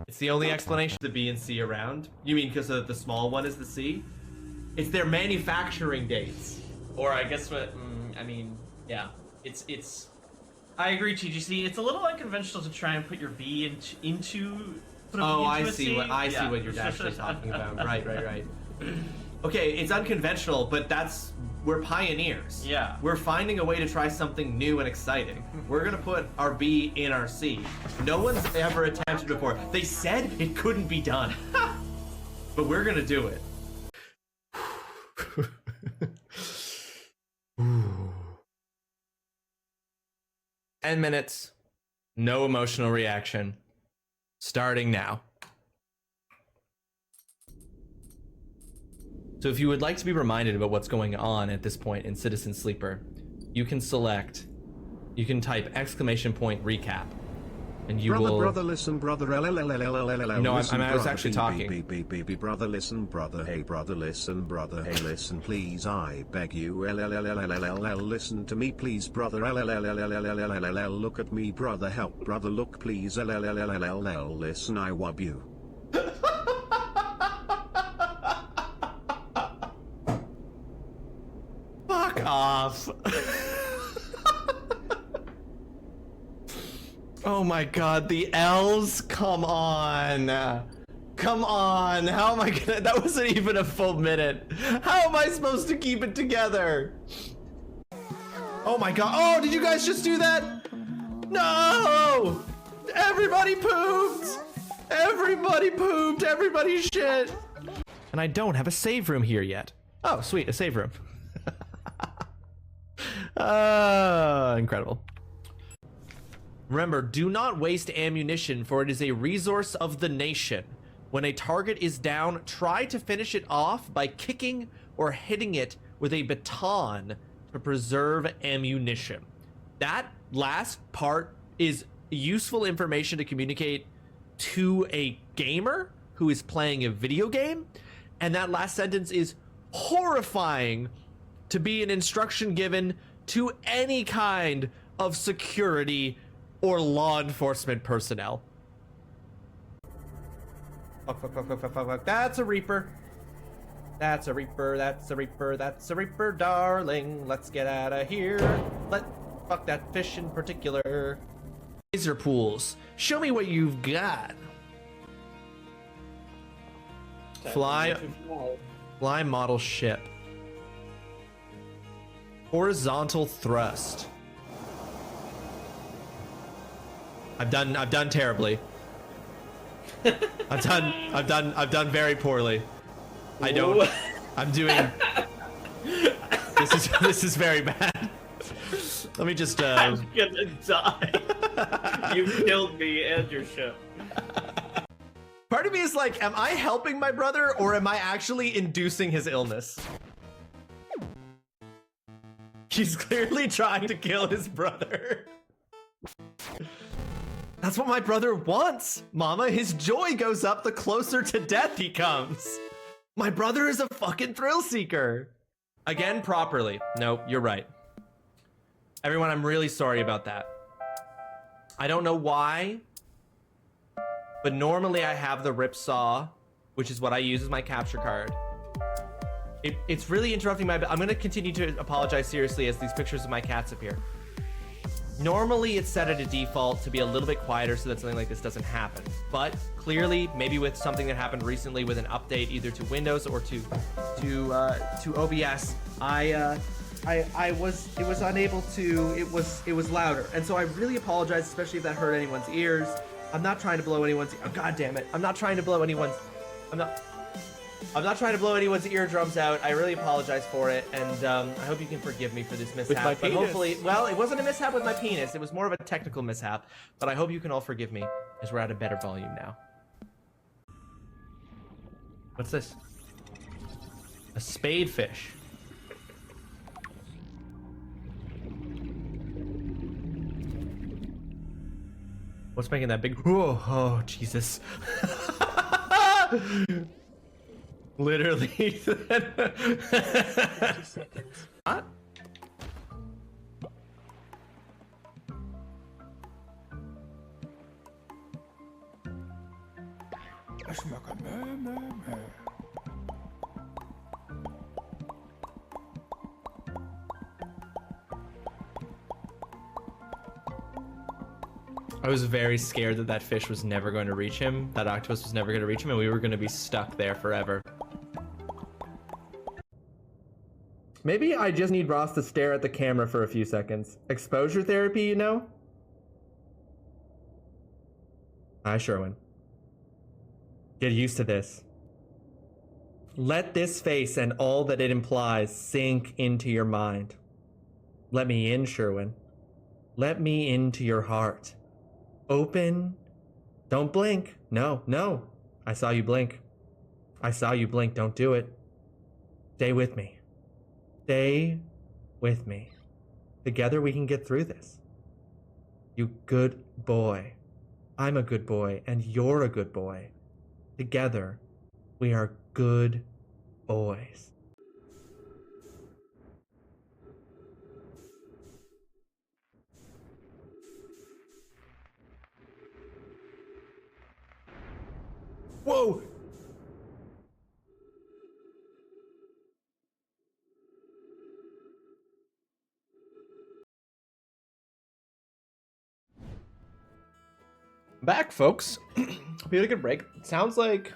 It's the only explanation. The B and C around. You mean because the small one is the C? It's their manufacturing dates. Or I guess what, I mean, yeah. It's. I agree, TGC. It's a little unconventional to try and put your B into. Oh, I see what you're actually talking about. Right. Okay, it's unconventional, but we're pioneers. Yeah. We're finding a way to try something new and exciting. We're gonna put our B in our C. No one's ever attempted before. They said it couldn't be done. But we're gonna do it. 10 minutes, no emotional reaction. Starting now. So if you would like to be reminded about what's going on at this point in Citizen Sleeper, you can type exclamation point recap, and you will... Brother, listen, brother, No, I was actually talking. Brother, listen, brother, hey, brother, listen, brother, hey, listen, please, I beg you, listen to me, please, brother, look at me, brother, help, brother, look, please, listen, I wub you. Fuck off. Oh my god, the L's? Come on. Come on. How am I gonna... That wasn't even a full minute. How am I supposed to keep it together? Oh my god. Oh, did you guys just do that? No! Everybody pooped! Everybody pooped! Everybody shit! And I don't have a save room here yet. Oh, sweet, a save room. Incredible. Remember, do not waste ammunition, for it is a resource of the nation. When a target is down, try to finish it off by kicking or hitting it with a baton to preserve ammunition. That last part is useful information to communicate to a gamer who is playing a video game, and that last sentence is horrifying to be an instruction given to any kind of security or law enforcement personnel. Fuck. That's a Reaper. That's a Reaper, that's a Reaper, that's a Reaper, darling. Let's get out of here. Fuck that fish in particular. Laser pools. Show me what you've got. Fly model ship. Horizontal thrust. I've done terribly. I've done very poorly. I'm doing this is very bad. Let me just I'm gonna die. You've killed me and your ship. Part of me is like, am I helping my brother or am I actually inducing his illness? He's clearly trying to kill his brother. That's what my brother wants, Mama. His joy goes up the closer to death he comes. My brother is a fucking thrill seeker. Again, properly. No, you're right. Everyone, I'm really sorry about that. I don't know why, but normally I have the ripsaw, which is what I use as my capture card. It's really interrupting my... I'm going to continue to apologize seriously as these pictures of my cats appear. Normally it's set at a default to be a little bit quieter so that something like this doesn't happen. But clearly, maybe with something that happened recently with an update either to Windows or to OBS, it was unable to, it was louder. And so I really apologize, especially if that hurt anyone's ears. I'm not trying to blow anyone's, oh, God damn it. I'm not trying to blow anyone's eardrums out. I really apologize for it, and I hope you can forgive me for this mishap. With my but penis. hopefully, well, it wasn't a mishap with my penis. It was more of a technical mishap. But I hope you can all forgive me, as we're at a better volume now. What's this? A spadefish. What's making that big? Whoa, oh, Jesus. Literally. 30 seconds. What? I was very scared that that fish was never going to reach him, that octopus was never going to reach him, and we were going to be stuck there forever. Maybe I just need Ross to stare at the camera for a few seconds. Exposure therapy, you know? Hi, Sherwin. Get used to this. Let this face and all that it implies sink into your mind. Let me in, Sherwin. Let me into your heart. Open. Don't blink. No, no. I saw you blink. I saw you blink. Don't do it. Stay with me. Stay with me. Together we can get through this. You good boy. I'm a good boy, and you're a good boy. Together, we are good boys. Whoa! Back, folks. Hope you had a good break. Sounds like...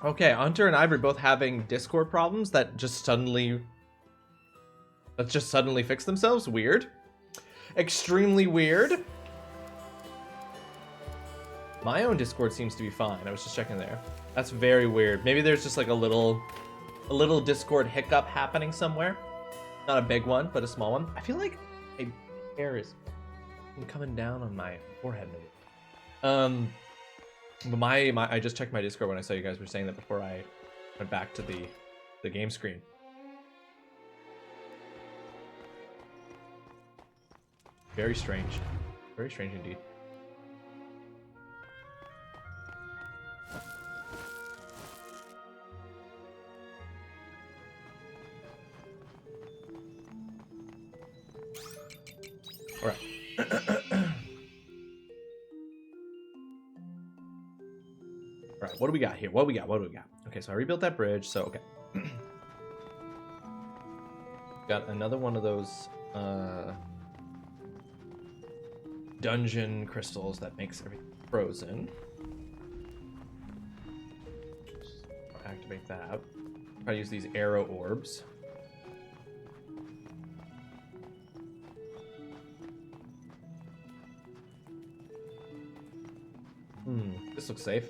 Okay, Hunter and Ivory both having Discord problems that just suddenly fix themselves. Weird. Extremely weird. My own Discord seems to be fine. I was just checking there. That's very weird. Maybe there's just like a little Discord hiccup happening somewhere. Not a big one, but a small one. I feel like my hair is coming down on my forehead maybe. But I just checked my Discord when I saw you guys were saying that before I went back to the game screen. Very strange. Very strange indeed. All right. All right, what do we got here? What do we got? Okay, so I rebuilt that bridge, so okay. Got another one of those, dungeon crystals that makes everything frozen. Activate that. Try to use these arrow orbs. This looks safe.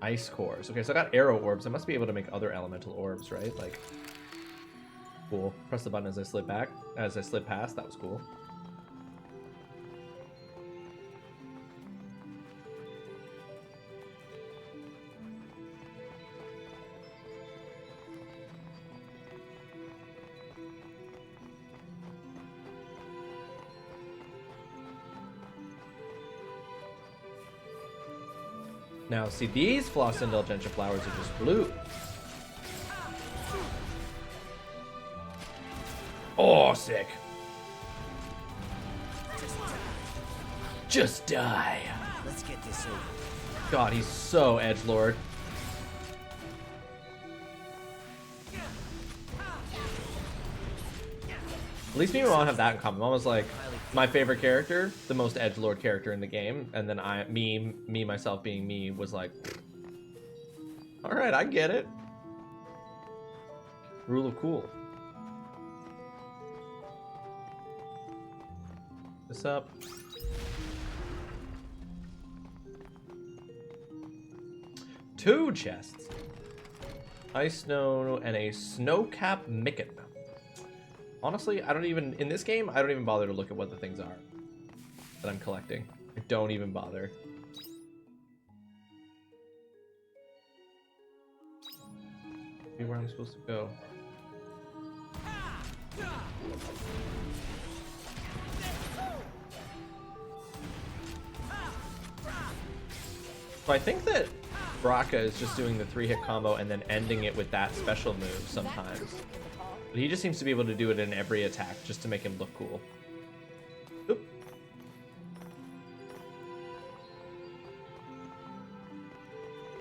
Ice cores. Okay, so I got arrow orbs. I must be able to make other elemental orbs, right? Like, cool. Press the button as I slid back, as I slid past. That was cool. Now, see, these Floss Indulgentia flowers are just blue. Oh, sick. Just die. Let's get this over. God, he's so edgelord. At least me and Mom have that in common. Mom was like, my favorite character, the most edgelord character in the game, and then me myself being me was like, all right, I get it. Rule of cool. This up. Two chests. Ice snow and a snow-cap micken. Honestly, I don't even, in this game, I don't even bother to look at what the things are that I'm collecting. I don't even bother. See where I'm supposed to go. So I think that Braca is just doing the 3-hit combo and then ending it with that special move sometimes. But he just seems to be able to do it in every attack just to make him look cool. Oop.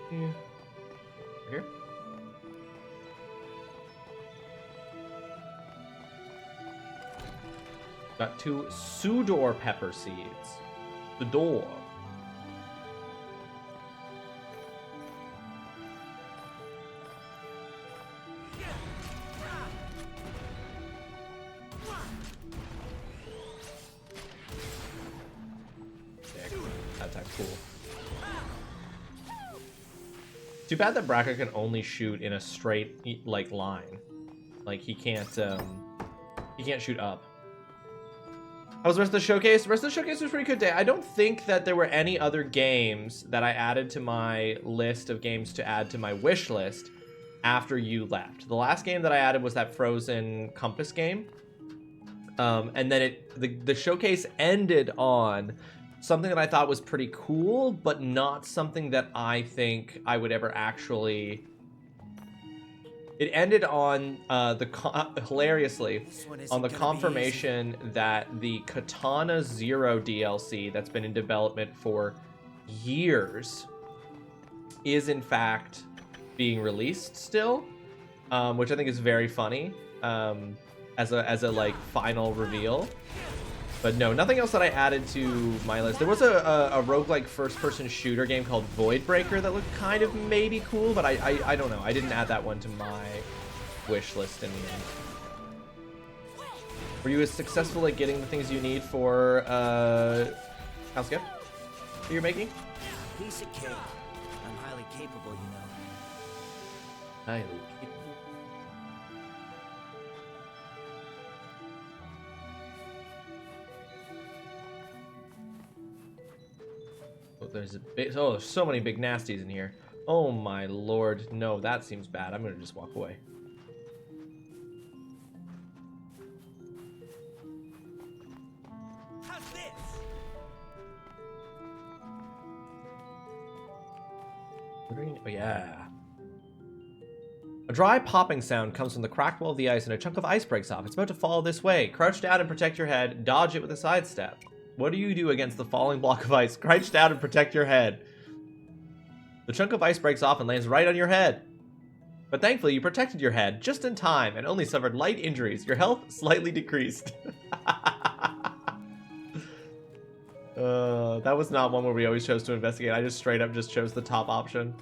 Yeah. Here. Got 2 Sudor pepper seeds. Sudor. Cool. Too bad that Braca can only shoot in a straight like line. Like he can't shoot up. How was the rest of the showcase? The rest of the showcase was a pretty good day. I don't think that there were any other games that I added to my list of games to add to my wish list after you left. The last game that I added was that Frozen Compass game. And then the showcase ended on something that I thought was pretty cool, but not something that I think I would ever actually... It ended on, hilariously, on the confirmation that the Katana Zero DLC that's been in development for years is in fact being released still, which I think is very funny, as a like final reveal. But no, nothing else that I added to my list. There was a roguelike first-person shooter game called Voidbreaker that looked kind of maybe cool, but I don't know. I didn't add that one to my wish list in the end. Were you as successful at getting the things you need for house gift that you're making? Piece of cake. I'm highly capable, you know. Highly capable. There's so many big nasties in here. Oh my lord. No, that seems bad. I'm gonna just walk away. How's this? Oh yeah. A dry popping sound comes from the cracked wall of the ice and a chunk of ice breaks off. It's about to fall this way. Crouch down and protect your head. Dodge it with a sidestep. What do you do against the falling block of ice? Crouch down and protect your head. The chunk of ice breaks off and lands right on your head. But thankfully, you protected your head just in time and only suffered light injuries. Your health slightly decreased. That was not one where we always chose to investigate. I just straight up just chose the top option.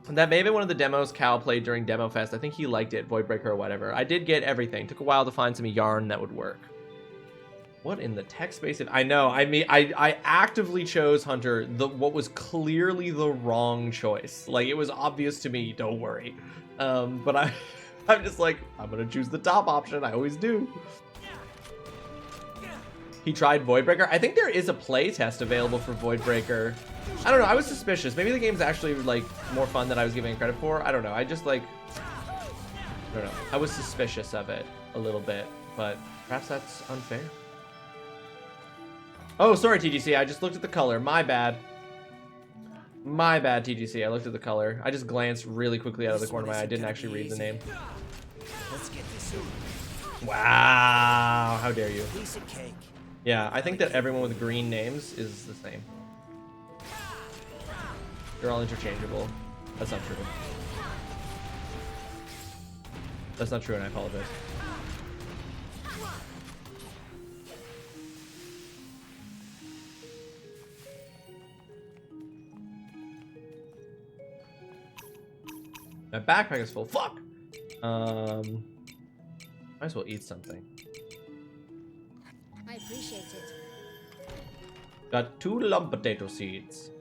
That may have been one of the demos Cal played during Demo Fest. I think he liked it, Voidbreaker or whatever. I did get everything. Took a while to find some yarn that would work. What in the tech space? I know. I mean, I actively chose Hunter, what was clearly the wrong choice. Like, it was obvious to me, don't worry. But I'm just like, I'm going to choose the top option. I always do. He tried Voidbreaker. I think there is a playtest available for Voidbreaker. I don't know. I was suspicious. Maybe the game's actually, like, more fun than I was giving it credit for. I don't know. I just, like, I don't know. I was suspicious of it a little bit, but perhaps that's unfair. Oh, sorry, TGC. I just looked at the color. My bad. My bad, TGC. I looked at the color. I just glanced really quickly out of the corner of my eye. I didn't actually read the name. Let's get this over. Wow. How dare you? Piece of cake. Yeah, I think that everyone with green names is the same. They're all interchangeable. That's not true. That's not true, and I apologize. My backpack is full. Fuck! Might as well eat something. I appreciate it. Got 2 lump potato seeds.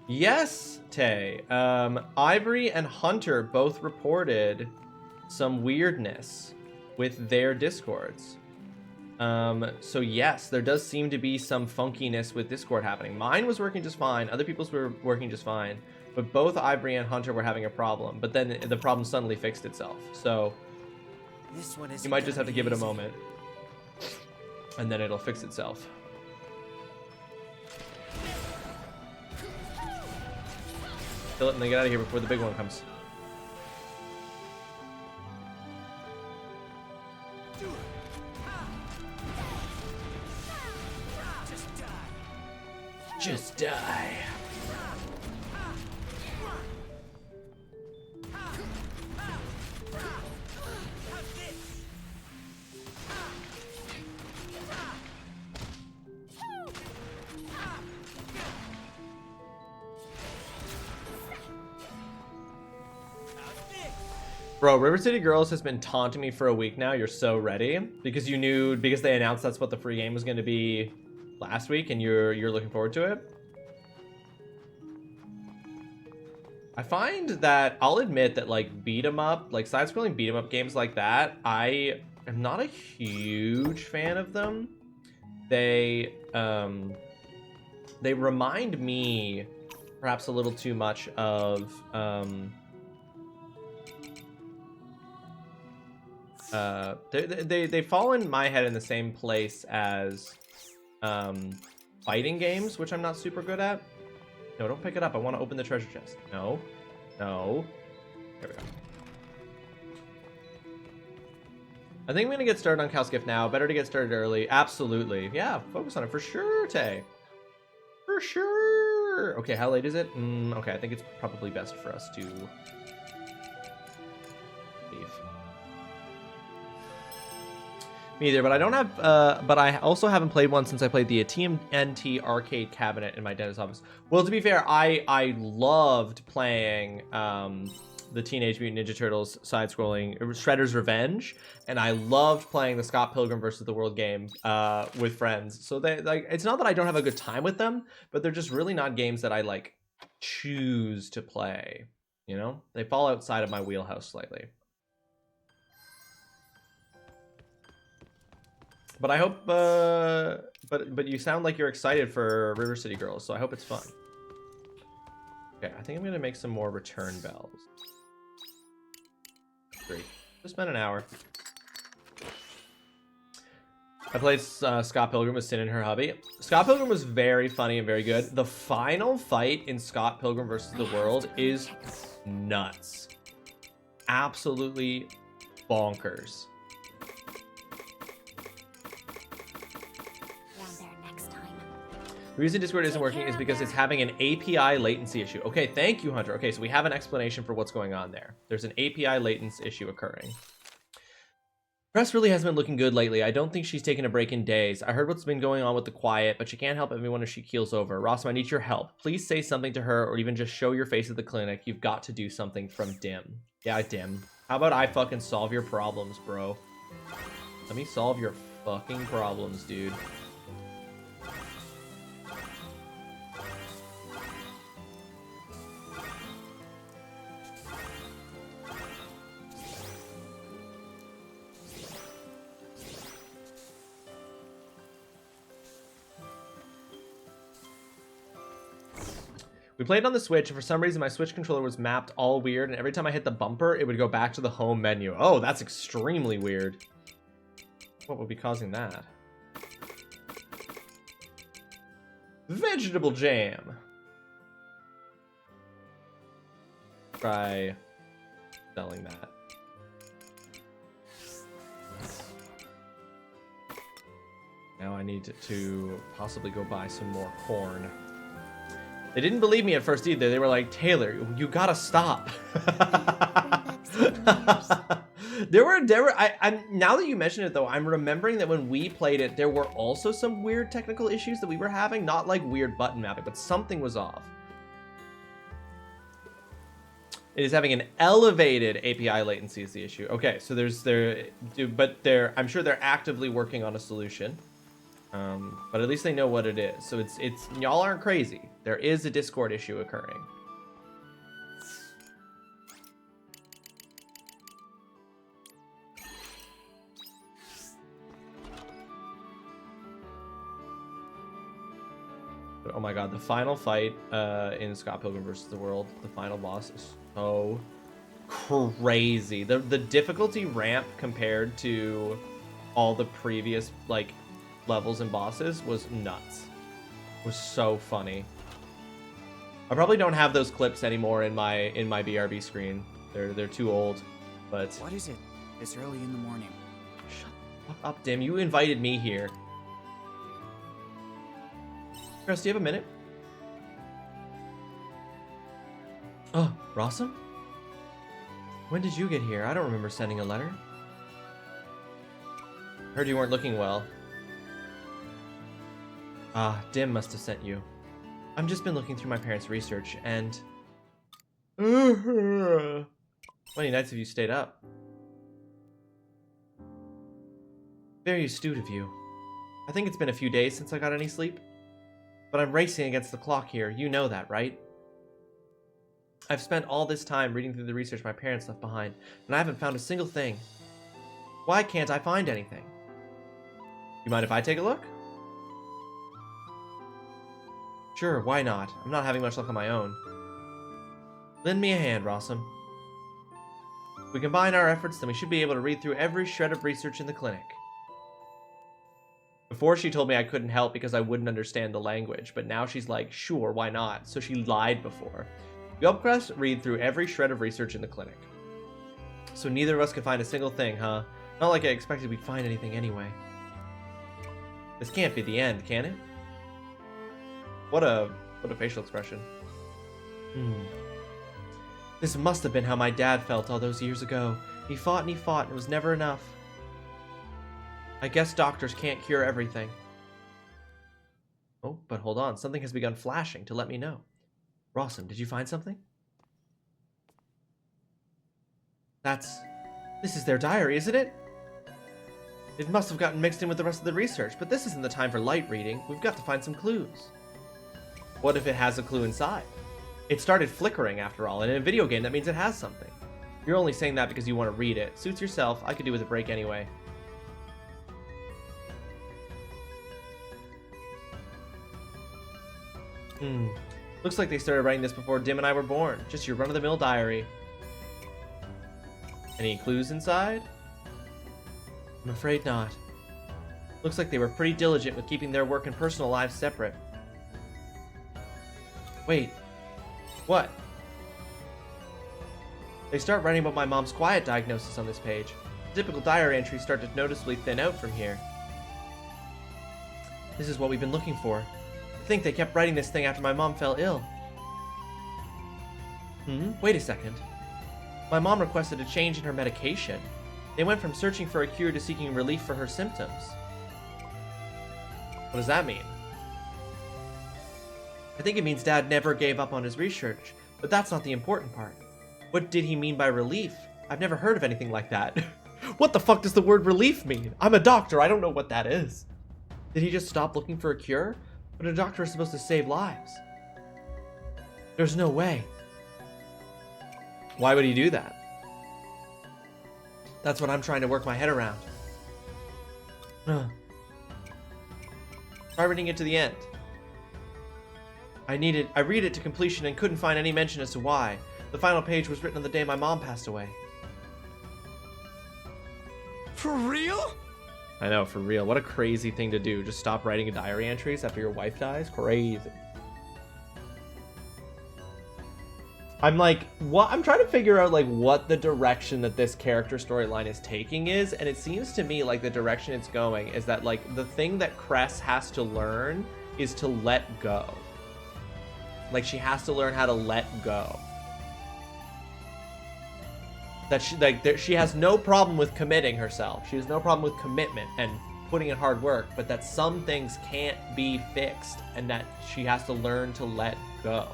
Yes, Tay. Ivory and Hunter both reported some weirdness with their Discords. So yes, there does seem to be some funkiness with Discord happening. Mine was working just fine. Other people's were working just fine. But both Ivory and Hunter were having a problem. But then the problem suddenly fixed itself. So This one is. you might just have to give it a moment. And then it'll fix itself. Kill it and then get out of here before the big one comes. Just die. Bro, River City Girls has been taunting me for a week now. You're so ready because because they announced that's what the free game was going to be last week, and you're looking forward to it. I find that I'll admit that like beat 'em up, like side-scrolling beat 'em up games like that, I am not a huge fan of them. They remind me perhaps a little too much of they fall in my head in the same place as fighting games, which I'm not super good at. No, don't pick it up. I want to open the treasure chest. No. No. There we go. I think I'm going to get started on Cal's Gift now. Better to get started early. Absolutely. Yeah, focus on it for sure, Tay. For sure. Okay, how late is it? Okay, I think it's probably best for us to leave. Me either, but I don't have, but I also haven't played one since I played the TMNT arcade cabinet in my dentist's office. Well, to be fair, I loved playing the Teenage Mutant Ninja Turtles side-scrolling Shredder's Revenge, and I loved playing the Scott Pilgrim vs. the World game with friends. So they like, it's not that I don't have a good time with them, but they're just really not games that I like choose to play. You know, they fall outside of my wheelhouse slightly. But I hope, but you sound like you're excited for River City Girls, so I hope it's fun. Okay, I think I'm gonna make some more return bells. Great. Just spent an hour. I played Scott Pilgrim with Sin and her hubby. Scott Pilgrim was very funny and very good. The final fight in Scott Pilgrim vs. the World is nuts. Absolutely bonkers. The reason Discord isn't working is because it's having an API latency issue. Okay, thank you, Hunter. Okay, so we have an explanation for what's going on there. There's an API latency issue occurring. Press really hasn't been looking good lately. I don't think she's taken a break in days. I heard what's been going on with the quiet, but she can't help everyone if she keels over. Rossum, I need your help. Please say something to her, or even just show your face at the clinic. You've got to do something. From Dim. Yeah, Dim. How about I fucking solve your problems, bro? Let me solve your fucking problems, dude. We played on the Switch, and for some reason my Switch controller was mapped all weird, and every time I hit the bumper, it would go back to the home menu. Oh, that's extremely weird. What would be causing that? Vegetable jam. Try selling that. Now I need to possibly go buy some more corn. They didn't believe me at first either. They were like, Taylor, you gotta stop. Now that you mention it though, I'm remembering that when we played it, there were also some weird technical issues that we were having. Not like weird button mapping, but something was off. It is having an elevated API latency is the issue. Okay, so I'm sure they're actively working on a solution. But at least they know what it is. So it's y'all aren't crazy. There is a Discord issue occurring. But, oh my god, the final fight in Scott Pilgrim vs. the World, the final boss is so crazy. The difficulty ramp compared to all the previous like levels and bosses was nuts. It was so funny. I probably don't have those clips anymore in my BRB screen. They're too old. But what is it this early in the morning? Shut the fuck up, Dim. You invited me here. Chris, do you have a minute? Oh, Rawesome? When did you get here? I don't remember sending a letter. Heard you weren't looking well. Ah, Dim must have sent you. I've just been looking through my parents' research, and... How many nights have you stayed up? Very astute of you. I think it's been a few days since I got any sleep. But I'm racing against the clock here. You know that, right? I've spent all this time reading through the research my parents left behind, and I haven't found a single thing. Why can't I find anything? You mind if I take a look? Sure, why not? I'm not having much luck on my own. Lend me a hand, Rawesome. If we combine our efforts, then we should be able to read through every shred of research in the clinic. Before she told me I couldn't help because I wouldn't understand the language, but now she's like, sure, why not? So she lied before. You helped us read through every shred of research in the clinic. So neither of us could find a single thing, huh? Not like I expected we'd find anything anyway. This can't be the end, can it? What a facial expression. This must have been how my dad felt all those years ago. He fought and it was never enough. I guess doctors can't cure everything. Oh, but hold on. Something has begun flashing to let me know. Rawesome, did you find something? This is their diary, isn't it? It must have gotten mixed in with the rest of the research, but this isn't the time for light reading. We've got to find some clues. What if it has a clue inside? It started flickering after all, and in a video game that means it has something. You're only saying that because you want to read it. Suits yourself. I could do with a break anyway. Looks like they started writing this before Dim and I were born. Just your run-of-the-mill diary. Any clues inside? I'm afraid not. Looks like they were pretty diligent with keeping their work and personal lives separate. Wait. What? They start writing about my mom's quiet diagnosis on this page. Typical diary entries start to noticeably thin out from here. This is what we've been looking for. I think they kept writing this thing after my mom fell ill. Wait a second. My mom requested a change in her medication. They went from searching for a cure to seeking relief for her symptoms. What does that mean? I think it means Dad never gave up on his research, but that's not the important part. What did he mean by relief? I've never heard of anything like that. What the fuck does the word relief mean? I'm a doctor, I don't know what that is. Did he just stop looking for a cure? But a doctor is supposed to save lives. There's no way. Why would he do that? That's what I'm trying to work my head around. Try reading it to the end. I read it to completion and couldn't find any mention as to why. The final page was written on the day my mom passed away. For real? I know, for real. What a crazy thing to do. Just stop writing diary entries after your wife dies? Crazy. I'm like, what? I'm trying to figure out like what the direction that this character storyline is taking is, and it seems to me like the direction it's going is that like the thing that Cress has to learn is to let go. Like she has to learn how to let go. That she has no problem with committing herself. She has no problem with commitment and putting in hard work, but that some things can't be fixed and that she has to learn to let go.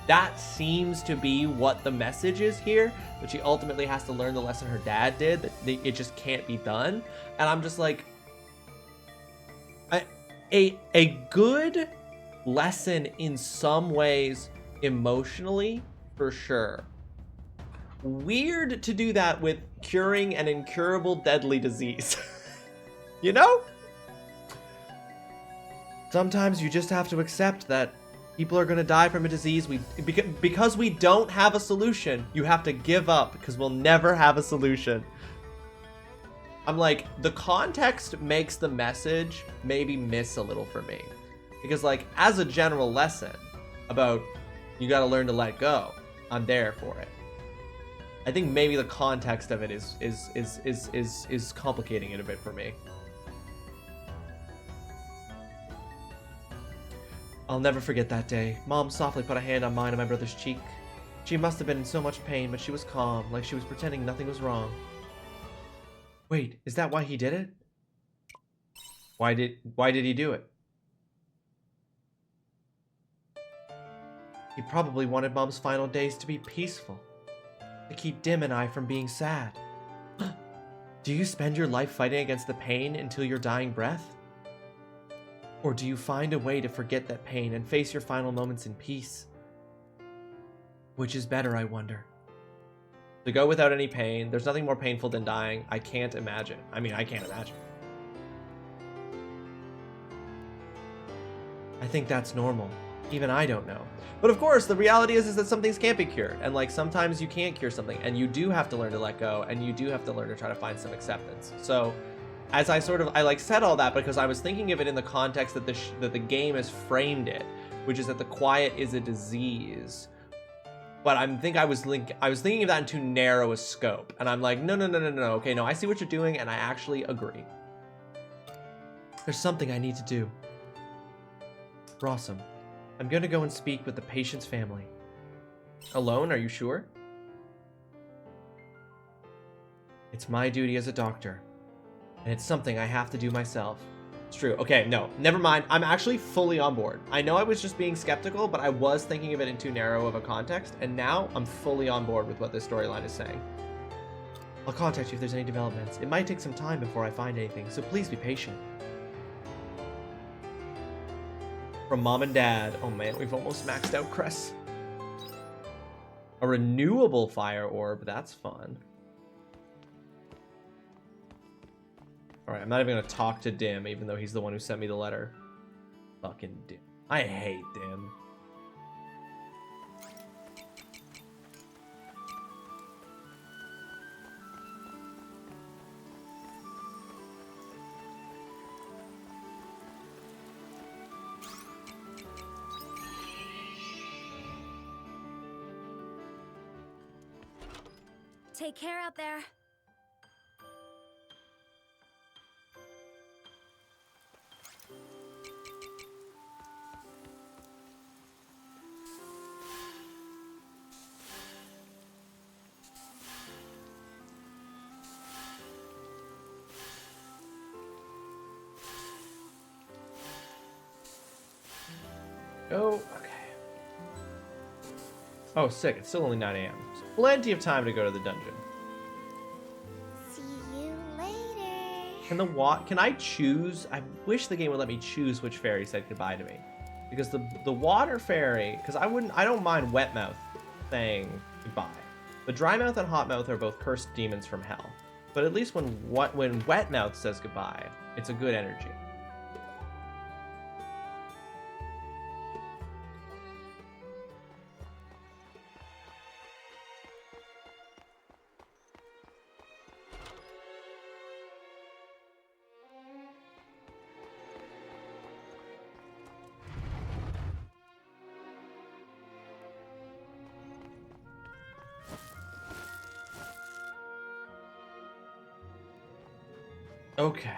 That seems to be what the message is here, that she ultimately has to learn the lesson her dad did, that it just can't be done. And I'm just like, a good lesson in some ways emotionally, for sure. Weird to do that with curing an incurable deadly disease. You know? Sometimes you just have to accept that people are going to die from a disease. Because we don't have a solution, you have to give up because we'll never have a solution. I'm like, the context makes the message maybe miss a little for me. Because like, as a general lesson about you got to learn to let go, I'm there for it. I think maybe the context of it is complicating it a bit for me. I'll never forget that day. Mom softly put a hand on mine and my brother's cheek. She must have been in so much pain, but she was calm, like she was pretending nothing was wrong. Wait, is that why he did it? Why did he do it? He probably wanted Mom's final days to be peaceful. To keep Dim and I from being sad. Do you spend your life fighting against the pain until your dying breath? Or do you find a way to forget that pain and face your final moments in peace? Which is better, I wonder? To go without any pain, there's nothing more painful than dying. I can't imagine. I mean, I can't imagine. I think that's normal. Even I don't know. But of course, the reality is that some things can't be cured. And like sometimes you can't cure something. And you do have to learn to let go. And you do have to learn to try to find some acceptance. So as I said all that because I was thinking of it in the context that the game has framed it, which is that the quiet is a disease. But I was thinking of that in too narrow a scope. And I'm like, no. Okay, no, I see what you're doing and I actually agree. There's something I need to do. Rawesome. I'm going to go and speak with the patient's family. Alone, are you sure? It's my duty as a doctor. And it's something I have to do myself. It's true. Okay, no, never mind. I'm actually fully on board. I know I was just being skeptical, but I was thinking of it in too narrow of a context. And now I'm fully on board with what this storyline is saying. I'll contact you if there's any developments. It might take some time before I find anything, so please be patient. From Mom and Dad. Oh man, we've almost maxed out Cress. A renewable fire orb. That's fun. Alright, I'm not even gonna talk to Dim, even though he's the one who sent me the letter. Fucking Dim. I hate Dim. Take care out there. go. Okay. Oh, sick. It's still only 9 a.m. So plenty of time to go to the dungeon. See you later. Can I choose? I wish the game would let me choose which fairy said goodbye to me. Because the water fairy, because I don't mind Wetmouth saying goodbye. But Drymouth and Hotmouth are both cursed demons from hell. But at least when Wetmouth says goodbye, it's a good energy. Okay.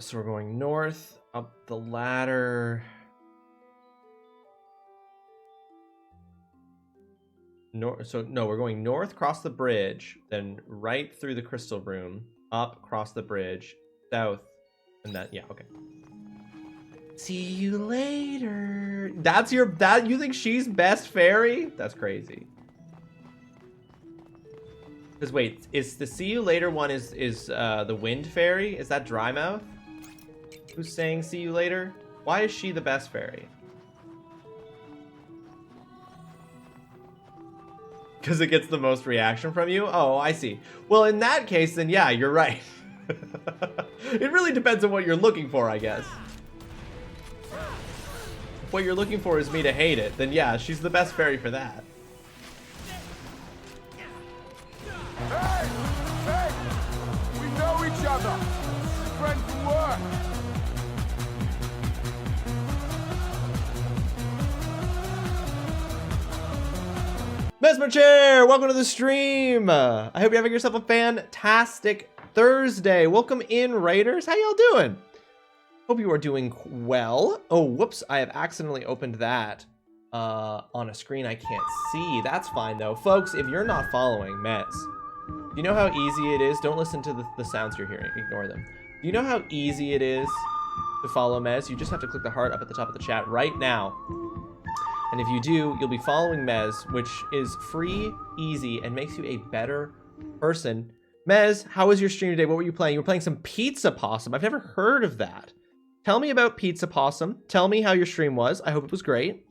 So we're going north, up the ladder. We're going north, cross the bridge, then right through the crystal room, up, cross the bridge, south, and then, yeah, okay. See you later. You think she's best fairy? That's crazy. Because wait, is the see you later one is the wind fairy? Is that Drymouth? Who's saying see you later? Why is she the best fairy? Because it gets the most reaction from you? Oh, I see. Well, in that case, then yeah, you're right. It really depends on what you're looking for, I guess. If what you're looking for is me to hate it, then yeah, she's the best fairy for that. Hey! We know each other! Friends from work! Mesmer Chair, welcome to the stream. I hope you're having yourself a fantastic Thursday. Welcome in, Raiders. How y'all doing? Hope you are doing well. Oh, whoops, I have accidentally opened that on a screen I can't see. That's fine though. Folks, if you're not following Mez, you know how easy it is? Don't listen to the sounds you're hearing, ignore them. Do you know how easy it is to follow Mez? You just have to click the heart up at the top of the chat right now. And if you do, you'll be following Mez, which is free, easy, and makes you a better person. Mez, how was your stream today? What were you playing? You were playing some Pizza Possum. I've never heard of that. Tell me about Pizza Possum. Tell me how your stream was. I hope it was great.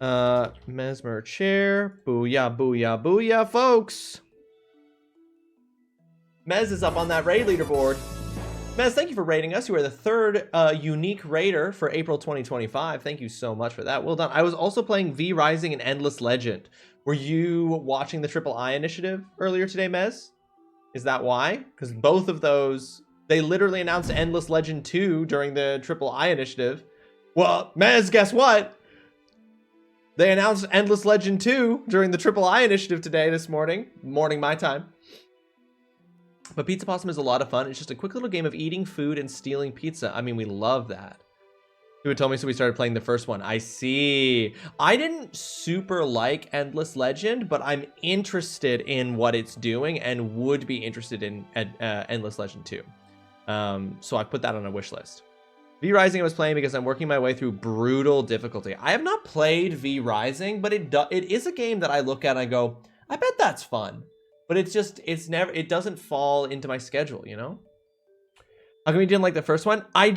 Mesmer Chair. Booyah, booyah, booyah, folks. Mez is up on that raid leaderboard. Mez, thank you for raiding us. You are the third unique raider for April 2025. Thank you so much for that. Well done. I was also playing V Rising and Endless Legend. Were you watching the Triple I initiative earlier today, Mez? Is that why? Because both of those, they literally announced Endless Legend 2 during the Triple I initiative. Well, Mez, guess what? They announced Endless Legend 2 during the Triple I initiative today, this morning my time. But Pizza Possum is a lot of fun. It's just a quick little game of eating food and stealing pizza. I mean, we love that. Who had told me, so we started playing the first one. I see. I didn't super like Endless Legend, but I'm interested in what it's doing and would be interested in Endless Legend 2. So I put that on a wish list. V Rising I was playing because I'm working my way through brutal difficulty. I have not played V Rising, but it is a game that I look at and I go, I bet that's fun. But it doesn't fall into my schedule, you know? How come you didn't like the first one? I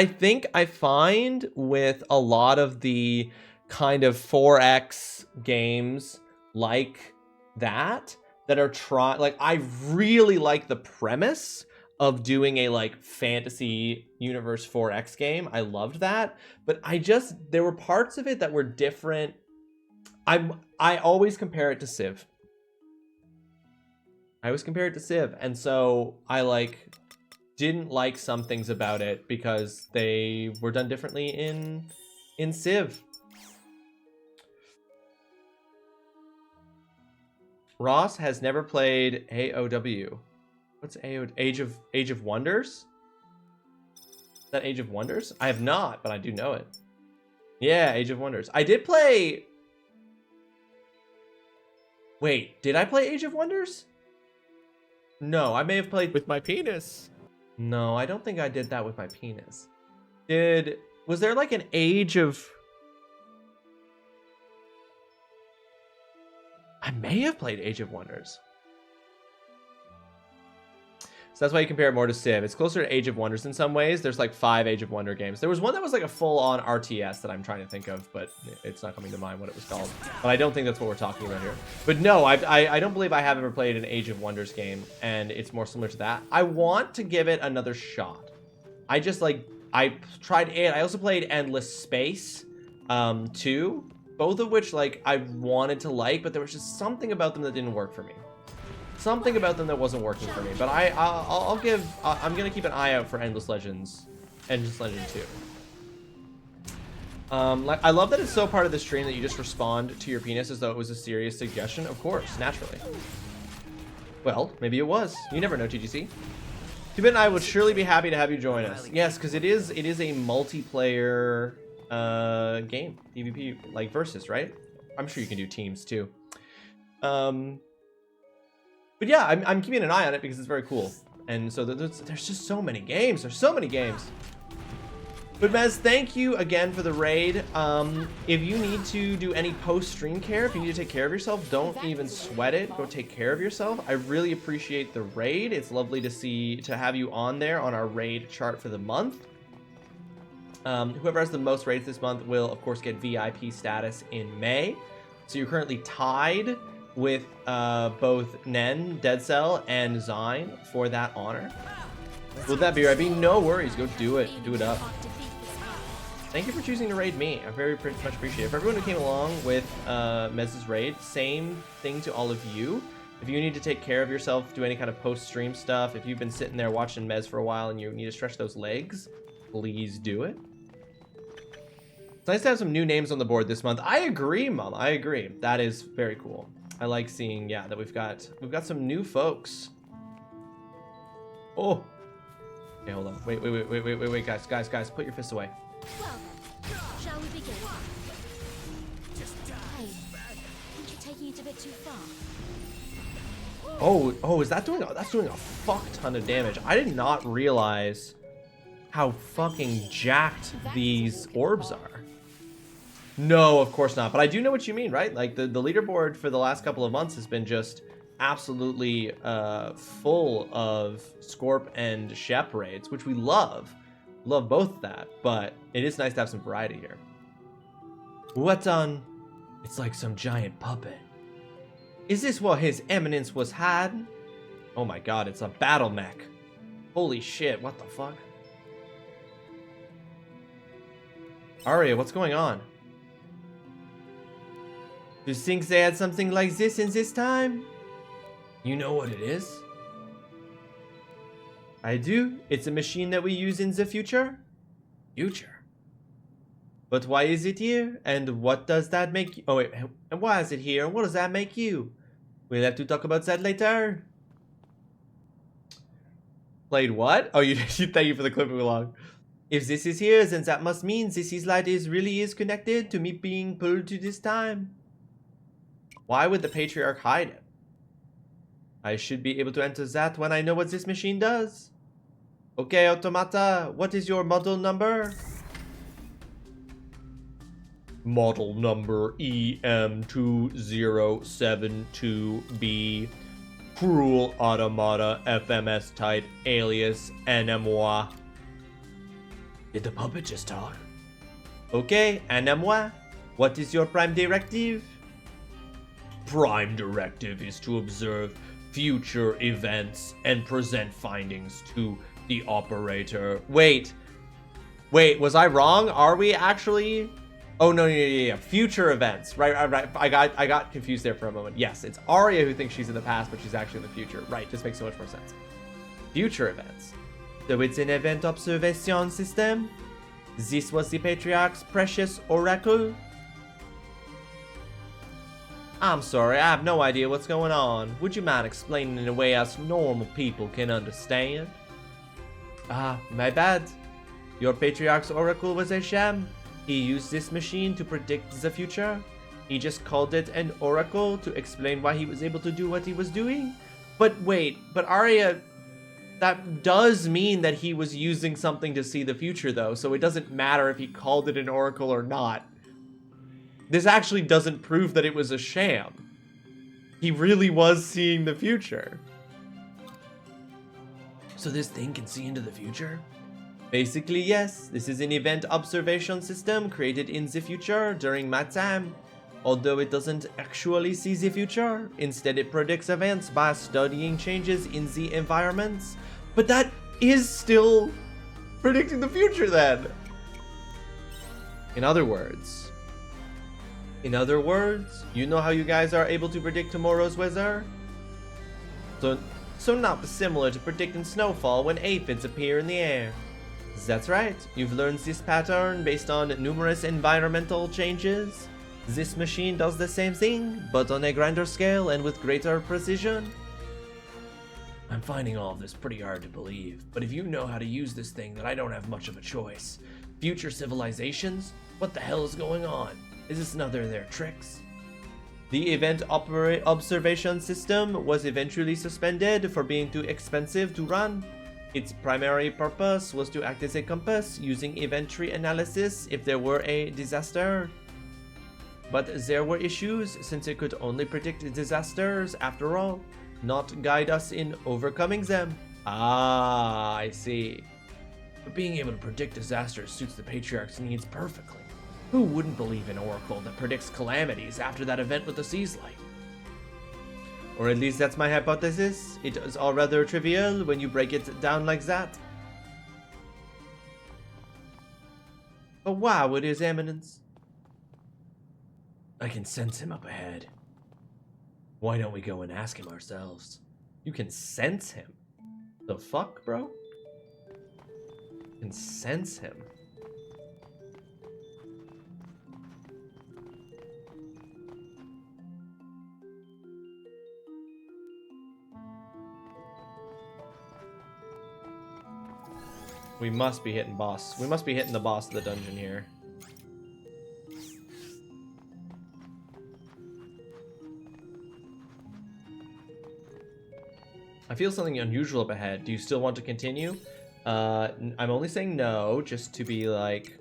think I find with a lot of the kind of 4X games like that are I really like the premise of doing a like fantasy universe 4X game. I loved that, but there were parts of it that were different. I always compare it to Civ. And so I didn't like some things about it because they were done differently in Civ. Ross has never played AOW. What's AOW? Age of Wonders? Is that Age of Wonders? I have not, but I do know it. Yeah, Age of Wonders. I did play Wait, did I play Age of Wonders? No, I may have played... With my penis. No, I don't think I did that with my penis. Was there like an Age of... I may have played Age of Wonders. So that's why you compare it more to Civ. It's closer to Age of Wonders in some ways. There's like 5 Age of Wonder games. There was one that was like a full-on RTS that I'm trying to think of, but it's not coming to mind what it was called. But I don't think that's what we're talking about here. But no, I don't believe I have ever played an Age of Wonders game, and it's more similar to that. I want to give it another shot. I tried it. I also played Endless Space 2, both of which like I wanted to like, but there was just something about them that didn't work for me. Something about them that wasn't working for me, but I'm gonna keep an eye out for Endless Legend 2. I love that it's so part of the stream that you just respond to your penis as though it was a serious suggestion. Of course, naturally. Well, maybe it was. You never know, TGC. Two-Bit and I would surely be happy to have you join us. Yes, because it is a multiplayer game, PvP, like versus, right? I'm sure you can do teams too. But yeah, I'm keeping an eye on it because it's very cool. And so there's just so many games. There's so many games. But Mez, thank you again for the raid. If you need to do any post-stream care, if you need to take care of yourself, don't even sweat it. Go take care of yourself. I really appreciate the raid. It's lovely to have you on there on our raid chart for the month. Whoever has the most raids this month will, of course, get VIP status in May. So you're currently tied with both Nen, Dead Cell, and Zine for that honor. With that be right, no worries. Go do it. Do it up. Thank you for choosing to raid me. I very much appreciate it. For everyone who came along with Mez's raid, same thing to all of you. If you need to take care of yourself, do any kind of post-stream stuff, if you've been sitting there watching Mez for a while and you need to stretch those legs, please do it. It's nice to have some new names on the board this month. I agree, Mom. I agree. That is very cool. I like seeing, yeah, that we've got some new folks. Oh. Okay, hold on. Wait, guys, put your fists away. Well, shall we begin? Hey, I think you're taking it a bit too far. Oh, is that that's doing a fuck ton of damage. I did not realize how fucking jacked these orbs are. No, of course not. But I do know what you mean, right? Like the leaderboard for the last couple of months has been just absolutely full of Scorp and Shep raids, which we love. Love both that, but it is nice to have some variety here. What's on? It's like some giant puppet. Is this what His Eminence was had? Oh my god, it's a battle mech. Holy shit, what the fuck? Arya, what's going on? Do you think they had something like this in this time? You know what it is? I do. It's a machine that we use in the future. Future? But why is it here? And what does that make you? Oh wait, and why is it here? And what does that make you? We'll have to talk about that later. Played what? Oh, you thank you for the clip along. If this is here, then that must mean this light really is connected to me being pulled to this time. Why would the Patriarch hide it? I should be able to enter that when I know what this machine does. Okay, Automata, what is your model number? Model number EM2072B. Cruel Automata FMS type alias NMOI. Did the puppet just talk? Okay, NMOI, what is your prime directive? Prime directive is to observe future events and present findings to the operator. Wait, was I wrong? Are we actually? Oh no, yeah. Future events. Right. I got confused there for a moment. Yes, it's Arya who thinks she's in the past, but she's actually in the future. Right. Just makes so much more sense. Future events. So it's an event observation system. This was the Patriarch's precious oracle. I'm sorry, I have no idea what's going on. Would you mind explaining in a way us normal people can understand? Ah, my bad. Your Patriarch's oracle was a sham. He used this machine to predict the future. He just called it an oracle to explain why he was able to do what he was doing. But wait, but Arya, that does mean that he was using something to see the future, though, so it doesn't matter if he called it an oracle or not. This actually doesn't prove that it was a sham. He really was seeing the future. So this thing can see into the future? Basically, yes. This is an event observation system created in the future during my time. Although it doesn't actually see the future, instead it predicts events by studying changes in the environments. But that is still predicting the future then. In other words, you know how you guys are able to predict tomorrow's weather? So not similar to predicting snowfall when aphids appear in the air. That's right, you've learned this pattern based on numerous environmental changes. This machine does the same thing, but on a grander scale and with greater precision. I'm finding all of this pretty hard to believe, but if you know how to use this thing, then I don't have much of a choice. Future civilizations? What the hell is going on? Is this another of their tricks? The event observation system was eventually suspended for being too expensive to run. Its primary purpose was to act as a compass, using event tree analysis if there were a disaster. But there were issues, since it could only predict disasters after all, not guide us in overcoming them. Ah, I see. But being able to predict disasters suits the Patriarch's needs perfectly. Who wouldn't believe an oracle that predicts calamities after that event with the Sea's Light? Or at least that's my hypothesis. It is all rather trivial when you break it down like that. But why would His Eminence? I can sense him up ahead. Why don't we go and ask him ourselves? You can sense him? The fuck, bro? You can sense him. We must be hitting boss. We must be hitting the boss of the dungeon here. I feel something unusual up ahead. Do you still want to continue? I'm only saying no, just to be like...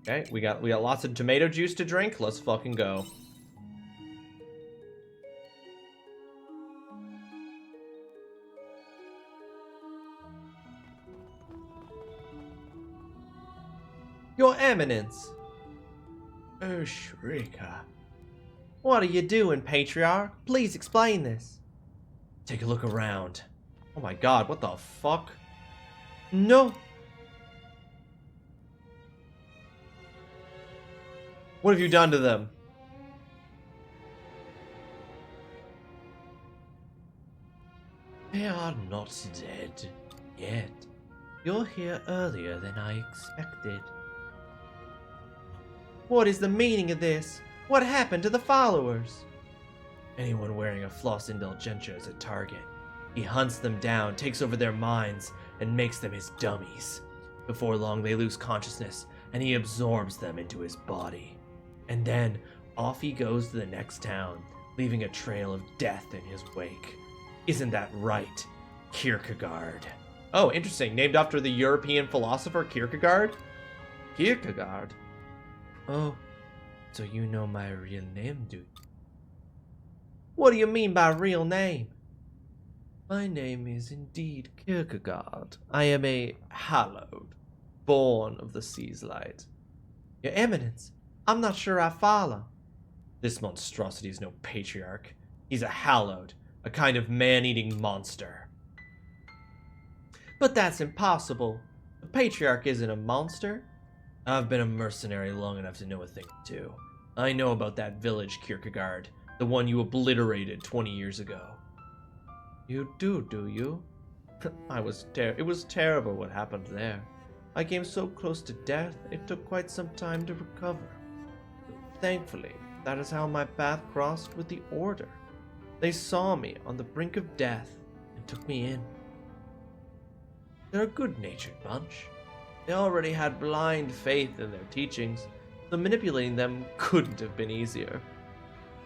Okay, we got lots of tomato juice to drink. Let's fucking go. Your Eminence! Oh, Shrika. What are you doing, Patriarch? Please explain this. Take a look around. Oh my god, what the fuck? No! What have you done to them? They are not dead yet. You're here earlier than I expected. What is the meaning of this? What happened to the followers? Anyone wearing a floss indulgentia is a target. He hunts them down, takes over their minds, and makes them his dummies. Before long, they lose consciousness, and he absorbs them into his body. And then, off he goes to the next town, leaving a trail of death in his wake. Isn't that right, Kierkegaard? Oh, interesting. Named after the European philosopher Kierkegaard? Kierkegaard? Oh, so you know my real name, dude. What do you mean by real name? My name is indeed Kierkegaard. I am a hallowed, born of the sea's light. Your Eminence, I'm not sure I follow. This monstrosity is no patriarch. He's a hallowed, a kind of man-eating monster. But that's impossible. A patriarch isn't a monster. I've been a mercenary long enough to know a thing or two. I know about that village, Kierkegaard, the one you obliterated 20 years ago. You do you? It was terrible what happened there. I came so close to death, it took quite some time to recover. Thankfully, that is how my path crossed with the Order. They saw me on the brink of death and took me in. They're a good-natured bunch. They already had blind faith in their teachings, so manipulating them couldn't have been easier.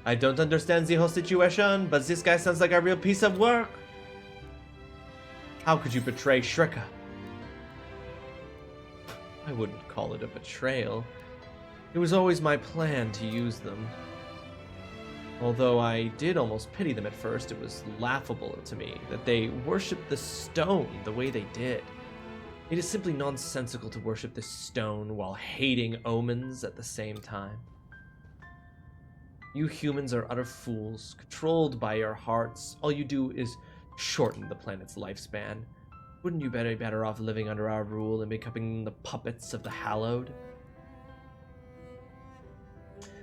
I don't understand the whole situation, but this guy sounds like a real piece of work. How could you betray Shrika? I wouldn't call it a betrayal. It was always my plan to use them. Although I did almost pity them at first, it was laughable to me that they worshipped the stone the way they did. It is simply nonsensical to worship this stone while hating omens at the same time. You humans are utter fools, controlled by your hearts. All you do is shorten the planet's lifespan. Wouldn't you be better off living under our rule and becoming the puppets of the hallowed?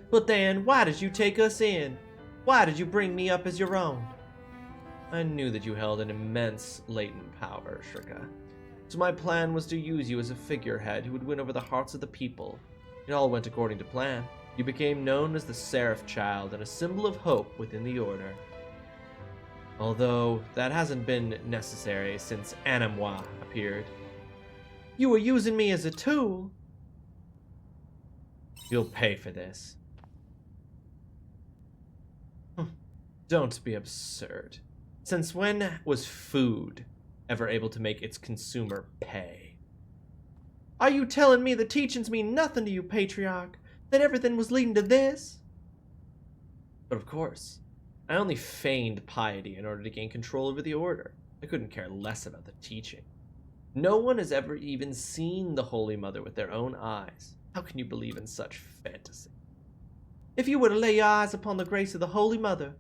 But then, why did you take us in? Why did you bring me up as your own? I knew that you held an immense latent power, Shrika. So my plan was to use you as a figurehead who would win over the hearts of the people. It all went according to plan. You became known as the Seraph Child and a symbol of hope within the Order. Although that hasn't been necessary since Anamwa appeared. You were using me as a tool. You'll pay for this. Don't be absurd. Since when was food ever able to make its consumer pay? Are you telling me the teachings mean nothing to you, Patriarch? That everything was leading to this? But of course, I only feigned piety in order to gain control over the Order. I couldn't care less about the teaching. No one has ever even seen the Holy Mother with their own eyes. How can you believe in such fantasy? If you were to lay your eyes upon the grace of the Holy Mother,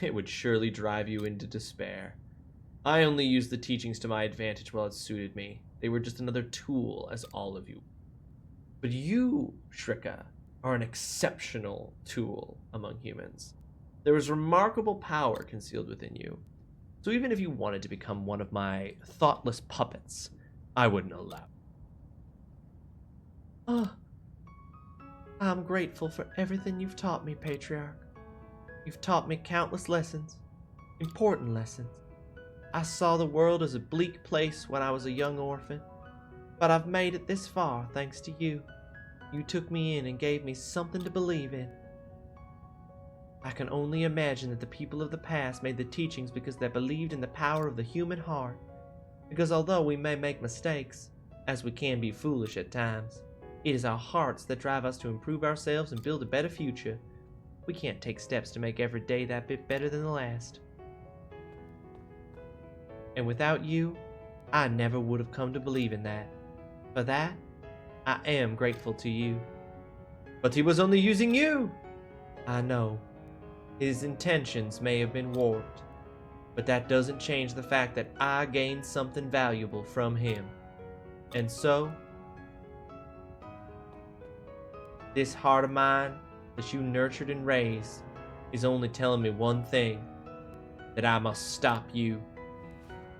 it would surely drive you into despair. I only used the teachings to my advantage while it suited me. They were just another tool, as all of you. But you, Shrika, are an exceptional tool among humans. There is remarkable power concealed within you. So even if you wanted to become one of my thoughtless puppets, I wouldn't allow. Oh, I'm grateful for everything you've taught me, Patriarch. You've taught me countless lessons, important lessons. I saw the world as a bleak place when I was a young orphan, but I've made it this far thanks to you. You took me in and gave me something to believe in. I can only imagine that the people of the past made the teachings because they believed in the power of the human heart. Because although we may make mistakes, as we can be foolish at times, it is our hearts that drive us to improve ourselves and build a better future. We can't take steps to make every day that bit better than the last. And without you, I never would have come to believe in that. For that, I am grateful to you. But he was only using you! I know. His intentions may have been warped, but that doesn't change the fact that I gained something valuable from him. And so, this heart of mine that you nurtured and raised is only telling me one thing, that I must stop you.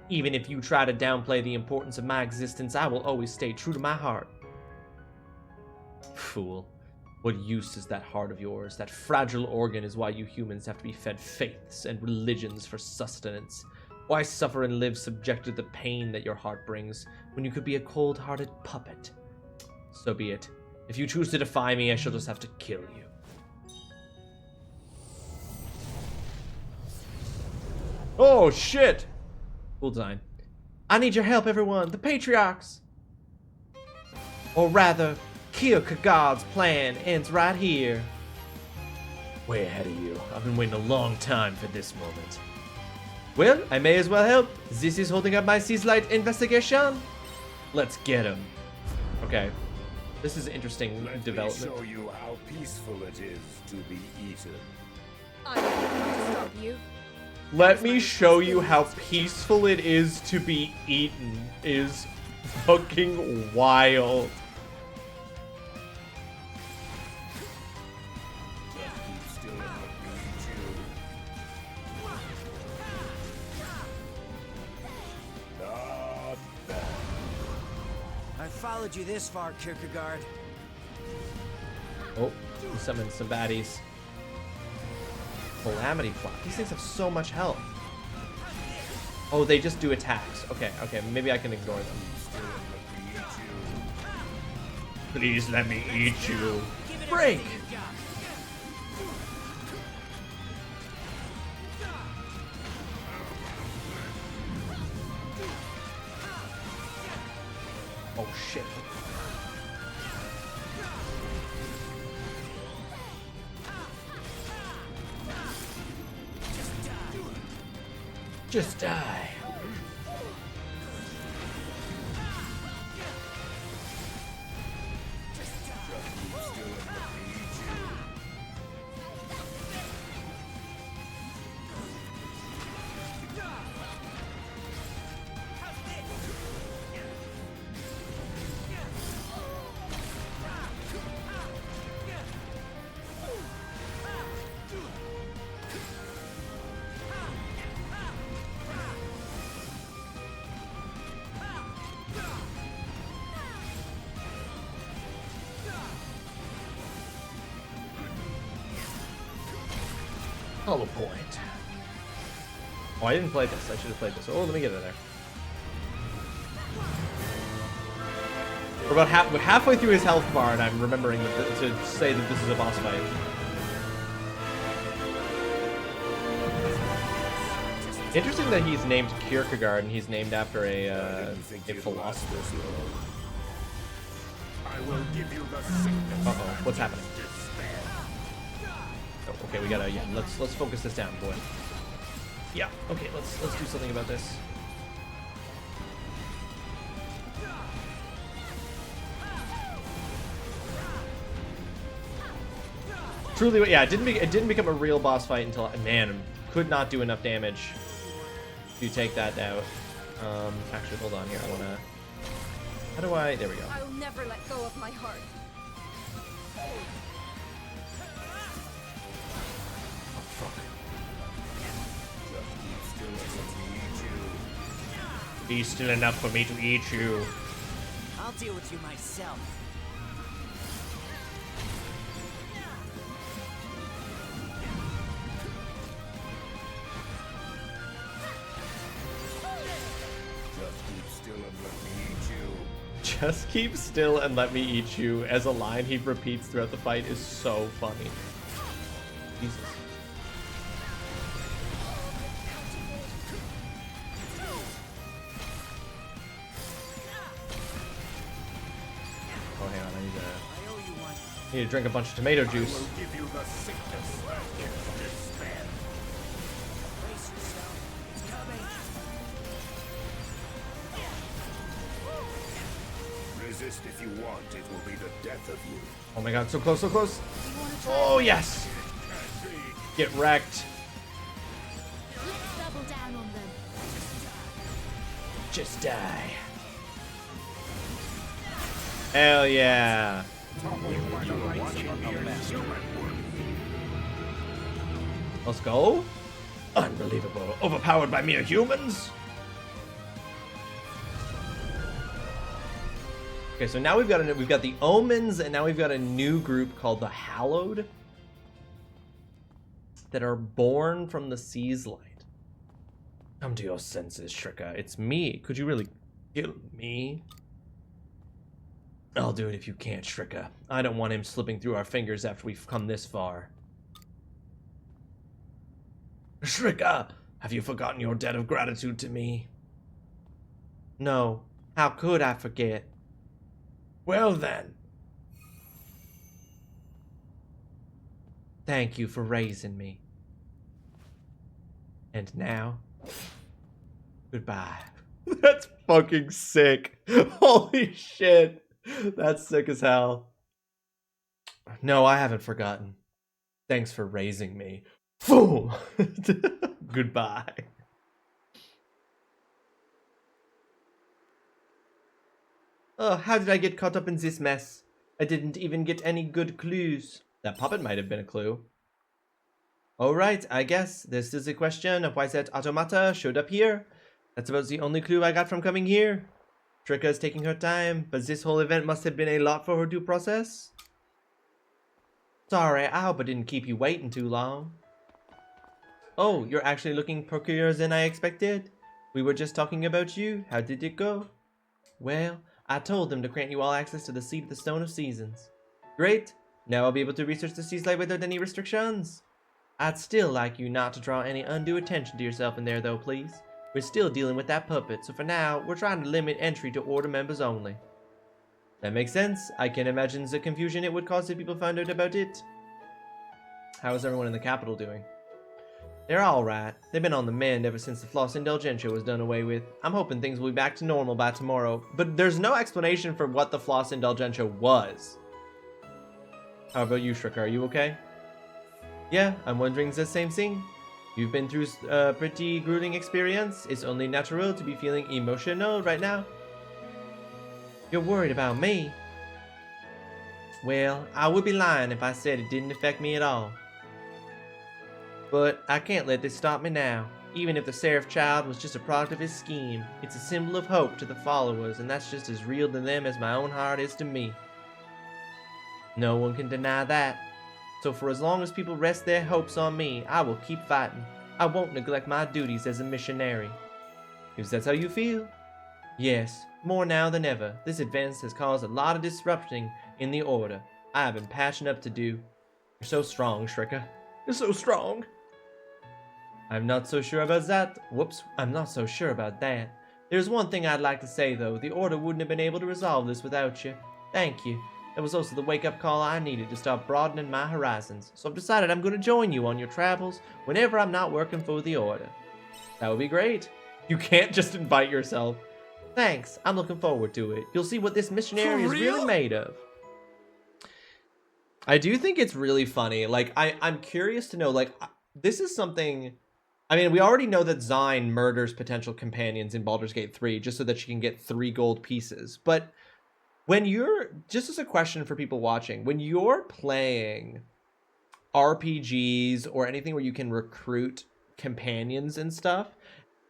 Even if you try to downplay the importance of my existence, I will always stay true to my heart. Fool. What use is that heart of yours? That fragile organ is why you humans have to be fed faiths and religions for sustenance. Why suffer and live subjected to the pain that your heart brings, when you could be a cold-hearted puppet? So be it. If you choose to defy me, I shall just have to kill you. Oh, shit! Cool design. I need your help, everyone. The Patriarchs! Or rather, Kierkegaard's plan ends right here. Way ahead of you. I've been waiting a long time for this moment. Well, I may as well help. This is holding up my Seaslight investigation. Let's get him. Okay. This is interesting development. Let me show you how peaceful it is to be eaten. I don't want to stop you. Let me show you how peaceful it is to be eaten is fucking wild. I followed you this far, Kierkegaard. Oh, he summoned some baddies. Calamity Flock. These things have so much health. Oh, they just do attacks. Okay, okay, maybe I can ignore them. Please let me eat you. Give it break. Oh shit. Just die. Hollow point. Oh, I didn't play this. I should have played this. Oh, let me get in there. We're about halfway through his health bar, and I'm remembering to say that this is a boss fight. Interesting that he's named Kierkegaard, and he's named after a philosopher. Uh-oh, what's happening? Oh, okay, we gotta, yeah, let's focus this down, boy. Yeah, okay, let's do something about this. Truly, yeah, it didn't become a real boss fight until, man, could not do enough damage to take that out. Actually, hold on here. I wanna. How do I? There we go. I'll never let go of my heart. Be still enough for me to eat you. I'll deal with you myself. Just keep still and let me eat you, as a line he repeats throughout the fight, is so funny. Jesus. Oh, hang on, I need to drink a bunch of tomato juice. Resist if you want, it will be the death of you. Oh my god, so close, so close. Oh, yes. Get wrecked. Let's double down on them. Just die. Hell yeah. Let's go. Unbelievable. Overpowered by mere humans? Okay, so now we've got the Omens, and now we've got a new group called the Hallowed that are born from the Sea's light. Come to your senses, Shrika. It's me. Could you really kill me? I'll do it if you can't, Shrika. I don't want him slipping through our fingers after we've come this far. Shrika, have you forgotten your debt of gratitude to me? No. How could I forget? Well then. Thank you for raising me. And now, goodbye. That's fucking sick. Holy shit. That's sick as hell. No, I haven't forgotten. Thanks for raising me. Boom. Goodbye. Oh, how did I get caught up in this mess? I didn't even get any good clues. That puppet might have been a clue. Alright, I guess this is a question of why that automata showed up here. That's about the only clue I got from coming here. Shrika is taking her time, but this whole event must have been a lot for her to process. Sorry, I hope I didn't keep you waiting too long. Oh, you're actually looking procurious than I expected? We were just talking about you. How did it go? Well, I told them to grant you all access to the Seat of the Stone of Seasons. Great. Now I'll be able to research the sea slide without any restrictions. I'd still like you not to draw any undue attention to yourself in there though, please. We're still dealing with that puppet, so for now, we're trying to limit entry to order members only. That makes sense. I can imagine the confusion it would cause if people found out about it. How is everyone in the capital doing? They're alright. They've been on the mend ever since the Floss Indulgentia was done away with. I'm hoping things will be back to normal by tomorrow, but there's no explanation for what the Floss Indulgentia was. How about you, Shrika? Are you okay? Yeah, I'm wondering the same thing. You've been through a pretty grueling experience. It's only natural to be feeling emotional right now. You're worried about me? Well, I would be lying if I said it didn't affect me at all. But I can't let this stop me now. Even if the Seraph Child was just a product of his scheme, it's a symbol of hope to the followers, and that's just as real to them as my own heart is to me. No one can deny that. So for as long as people rest their hopes on me, I will keep fighting. I won't neglect my duties as a missionary. If that's how you feel? Yes, more now than ever. This advance has caused a lot of disruption in the Order. I have been passionate up to do. You're so strong, Shrika. You're so strong. I'm not so sure about that. Whoops, I'm not so sure about that. There's one thing I'd like to say, though. The Order wouldn't have been able to resolve this without you. Thank you. That was also the wake-up call I needed to start broadening my horizons. So I've decided I'm going to join you on your travels whenever I'm not working for the Order. That would be great. You can't just invite yourself. Thanks. I'm looking forward to it. You'll see what this missionary is really made of. I do think it's really funny. Like, I'm curious to know, like, this is something... I mean, we already know that Zine murders potential companions in Baldur's Gate 3 just so that she can get 3 gold pieces. But when you're... Just as a question for people watching, when you're playing RPGs or anything where you can recruit companions and stuff,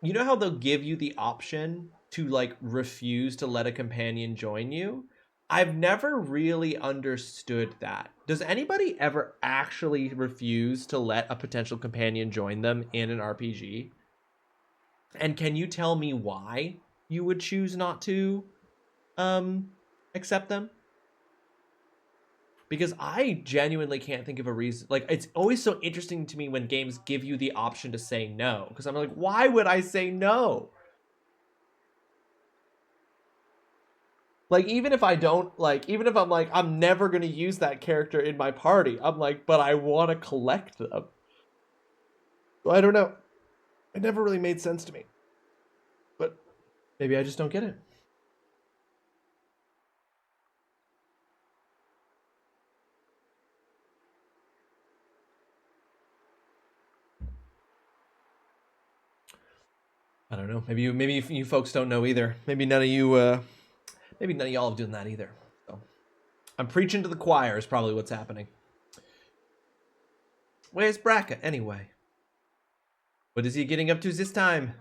you know how they'll give you the option to, like, refuse to let a companion join you? I've never really understood that. Does anybody ever actually refuse to let a potential companion join them in an RPG? And can you tell me why you would choose not to accept them? Because I genuinely can't think of a reason. Like, it's always so interesting to me when games give you the option to say no. Because I'm like, why would I say no? Like, even if I don't, like, even if I'm like, I'm never going to use that character in my party, I'm like, but I want to collect them. So I don't know. It never really made sense to me. But maybe I just don't get it. I don't know. Maybe you folks don't know either. Maybe none of you, maybe none of y'all have done that either. So I'm preaching to the choir is probably what's happening. Where's Braca anyway? What is he getting up to this time?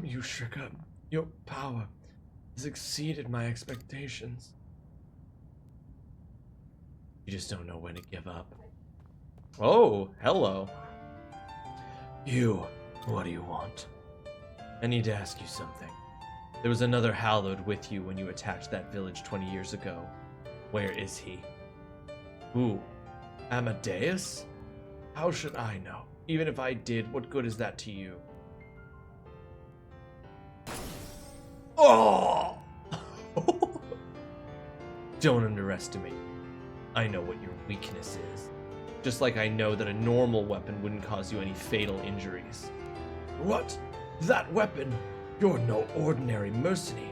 You Shrika, your power has exceeded my expectations. You just don't know when to give up. Oh, hello. You, what do you want? I need to ask you something. There was another Hallowed with you when you attacked that village 20 years ago. Where is he? Who? Amadeus? How should I know? Even if I did, what good is that to you? Oh! Don't underestimate me. I know what your weakness is. Just like I know that a normal weapon wouldn't cause you any fatal injuries. What? That weapon? You're no ordinary mercenary.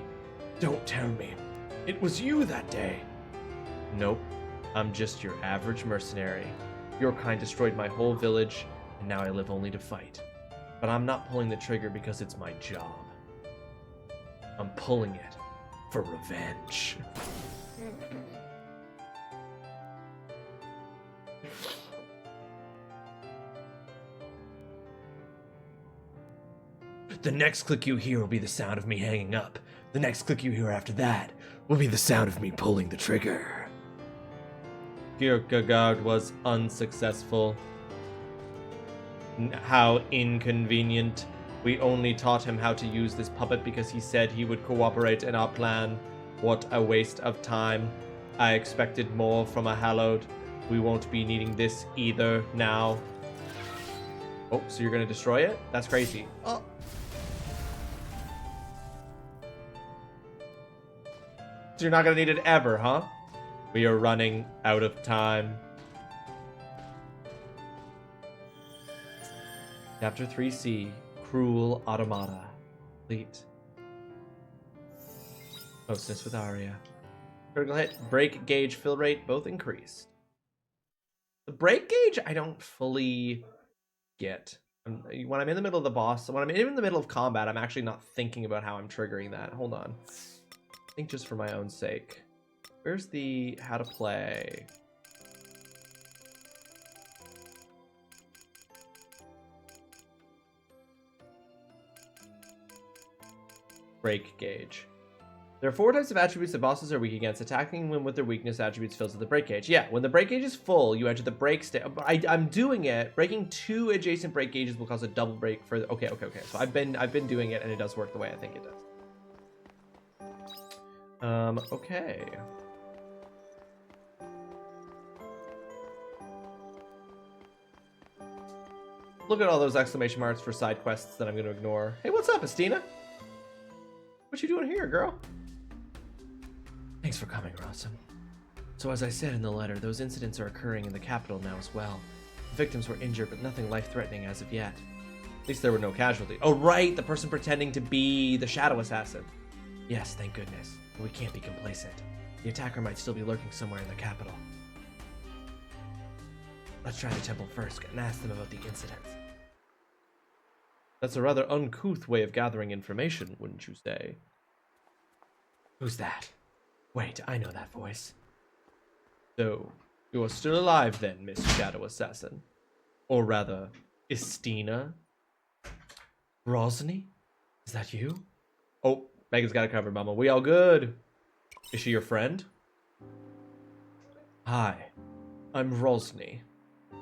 Don't tell me. It was you that day. Nope. I'm just your average mercenary. Your kind destroyed my whole village, and now I live only to fight. But I'm not pulling the trigger because it's my job. I'm pulling it for revenge. The next click you hear will be the sound of me hanging up. The next click you hear after that will be the sound of me pulling the trigger. Kierkegaard was unsuccessful. How inconvenient. We only taught him how to use this puppet because he said he would cooperate in our plan. What a waste of time. I expected more from a Hallowed. We won't be needing this either now. Oh, so you're going to destroy it? That's crazy. Oh. So you're not going to need it ever, huh? We are running out of time. Chapter 3C, Cruel Automata. Complete. Closeness with Arya. Critical hit, break gauge, fill rate, both increased. The break gauge, I don't fully get. When I'm in the middle of the boss, when I'm in the middle of combat, I'm actually not thinking about how I'm triggering that. Hold on. I think just for my own sake. Where's the how to play? Break gauge. There are 4 types of attributes that bosses are weak against. Attacking them with their weakness attributes fills with the break gauge. Yeah, when the break gauge is full, you enter the break state. I'm doing it. Breaking 2 adjacent break gauges will cause a double break for the... Okay. So I've been doing it, and it does work the way I think it does. Okay. Look at all those exclamation marks for side quests that I'm going to ignore. Hey, what's up, Estina? What you doing here, girl? Thanks for coming, Rawesome. So as I said in the letter, those incidents are occurring in the capital now as well. The victims were injured, but nothing life-threatening as of yet. At least there were no casualties. Oh, right, the person pretending to be the Shadow Assassin. Yes, thank goodness. But we can't be complacent. The attacker might still be lurking somewhere in the capital. Let's try the temple first and ask them about the incidents. That's a rather uncouth way of gathering information, wouldn't you say? Who's that? Wait, I know that voice. So, you are still alive then, Miss Shadow Assassin. Or rather, Estina? Rosny? Is that you? Oh, Megan's got it covered, mama. We all good. Is she your friend? Hi, I'm Rosny.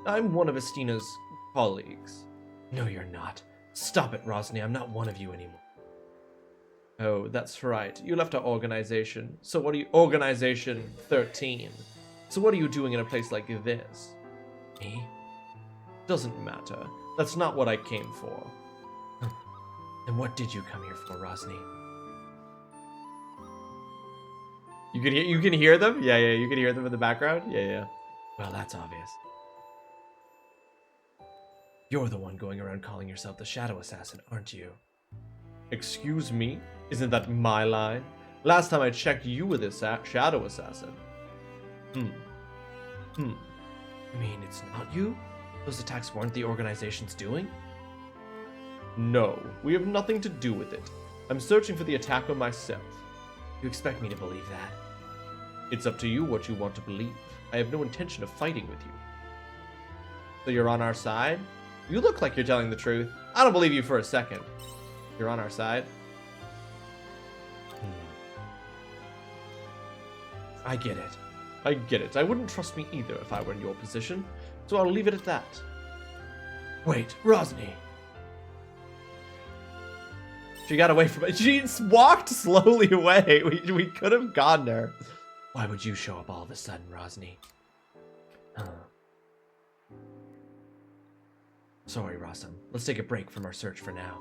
I'm one of Estina's colleagues. No, you're not. Stop it, Rosny. I'm not one of you anymore. Oh, that's right. You left our organization. So what are you... Organization 13. So what are you doing in a place like this? Me? Doesn't matter. That's not what I came for. Then what did you come here for, Rosny? You can hear them? Yeah, you can hear them in the background? Yeah. Well, that's obvious. You're the one going around calling yourself the Shadow Assassin, aren't you? Excuse me? Isn't that my line? Last time I checked, you were the Shadow Assassin. You mean it's not you? Those attacks weren't the organization's doing? No, we have nothing to do with it. I'm searching for the attacker myself. You expect me to believe that? It's up to you what you want to believe. I have no intention of fighting with you. So you're on our side? You look like you're telling the truth. I don't believe you for a second. You're on our side? I get it. I wouldn't trust me either if I were in your position, so I'll leave it at that. Wait, Rosny. She got away from it. She walked slowly away. We could have gone there. Why would you show up all of a sudden, Rosny? Sorry, Rawesome. Let's take a break from our search for now.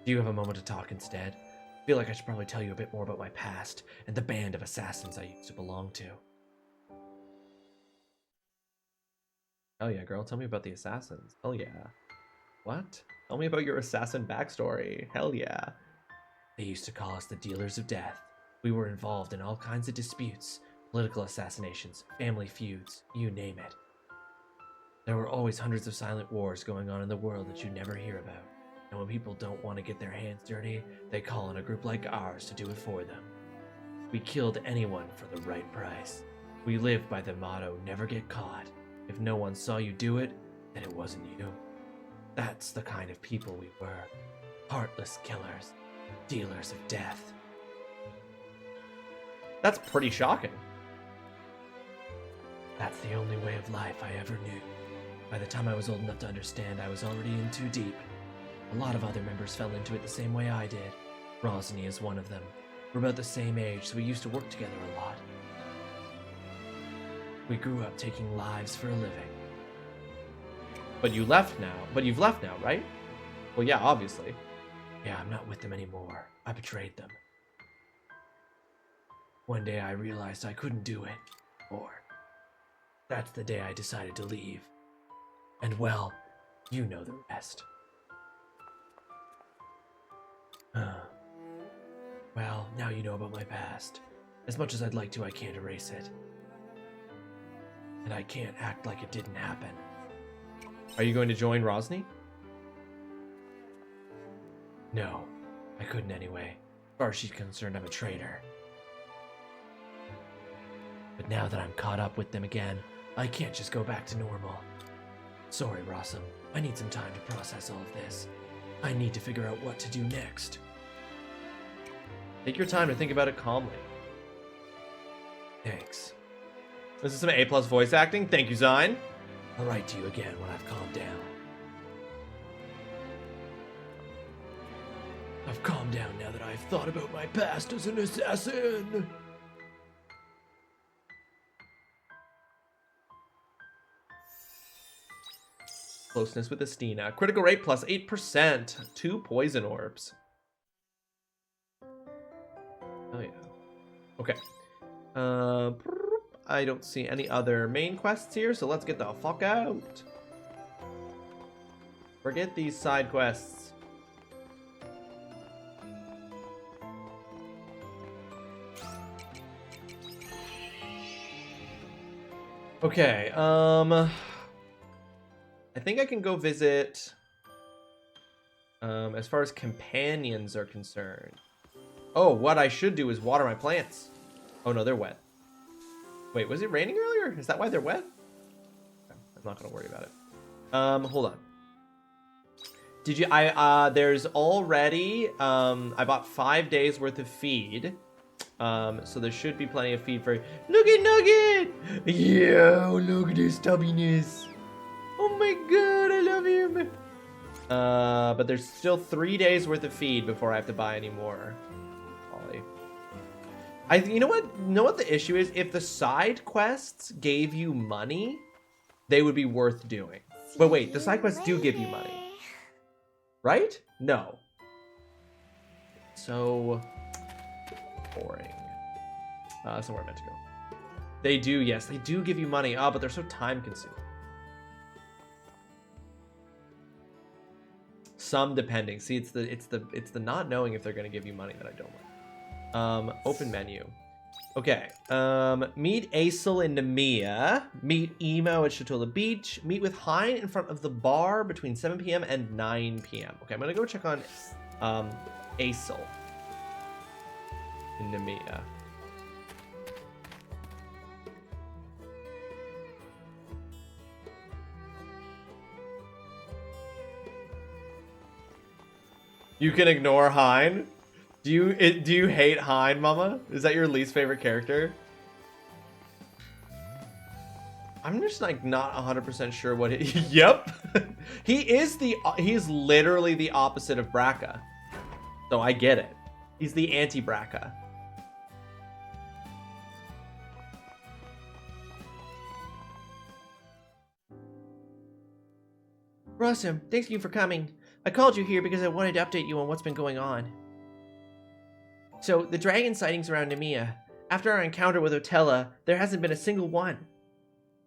Do you have a moment to talk instead? I feel like I should probably tell you a bit more about my past and the band of assassins I used to belong to. Oh yeah, girl, tell me about the assassins. Hell yeah. What? Tell me about your assassin backstory. Hell yeah. They used to call us the Dealers of Death. We were involved in all kinds of disputes, political assassinations, family feuds, you name it. There were always hundreds of silent wars going on in the world that you never hear about. And when people don't want to get their hands dirty, they call on a group like ours to do it for them. We killed anyone for the right price. We lived by the motto, never get caught. If no one saw you do it, then it wasn't you. That's the kind of people we were. Heartless killers. Dealers of death. That's pretty shocking. That's the only way of life I ever knew. By the time I was old enough to understand, I was already in too deep. A lot of other members fell into it the same way I did. Rosny is one of them. We're about the same age, so we used to work together a lot. We grew up taking lives for a living. But you left now. But you've left now, right? Well, yeah, obviously. Yeah, I'm not with them anymore. I betrayed them. One day I realized I couldn't do it. Or that's the day I decided to leave. And well, you know the rest. Well, now you know about my past. As much as I'd like to, I can't erase it. And I can't act like it didn't happen. Are you going to join Rosny? No, I couldn't anyway. As far as she's concerned, I'm a traitor. But now that I'm caught up with them again, I can't just go back to normal. Sorry, Rawesome. I need some time to process all of this. I need to figure out what to do next. Take your time to think about it calmly. Thanks. This is some A+ voice acting. Thank you, Zine. I'll write to you again when I've calmed down. I've calmed down now that I've thought about my past as an assassin. Closeness with Estina. Critical rate plus 8%. 2 poison orbs. Oh, yeah. Okay. I don't see any other main quests here, so let's get the fuck out. Forget these side quests. Okay, I think I can go visit, as far as companions are concerned. Oh, what I should do is water my plants. Oh no, they're wet. Wait, was it raining earlier? Is that why they're wet? Okay, I'm not gonna worry about it. Hold on. Did you, there's already, I bought 5 days worth of feed. So there should be plenty of feed for, look at Nugget! Yo, look at his stubbiness. Oh my god, I love him. But there's still 3 days worth of feed before I have to buy any more. Ollie. You know what the issue is? If the side quests gave you money, they would be worth doing. But wait, the side quests do give you money. Right? No. So boring. That's not where I meant to go. They do, yes, they do give you money. Ah, but they're so time consuming. Some depending. See, it's the not knowing if they're gonna give you money that I don't like. Open menu. Okay. Meet Aesel in Nemea. Meet Emo at Chatola Beach. Meet with Hein in front of the bar between 7 p.m. and 9 p.m. Okay, I'm gonna go check on Aesel in Nemea. You can ignore Hein? Do you hate Hein, Mama? Is that your least favorite character? I'm just like not 100% sure what he, yep. He's literally the opposite of Braca. So I get it. He's the anti-Braca. Rawesome, thank you for coming. I called you here because I wanted to update you on what's been going on. So, the dragon sightings around Nemea. After our encounter with Otella, there hasn't been a single one.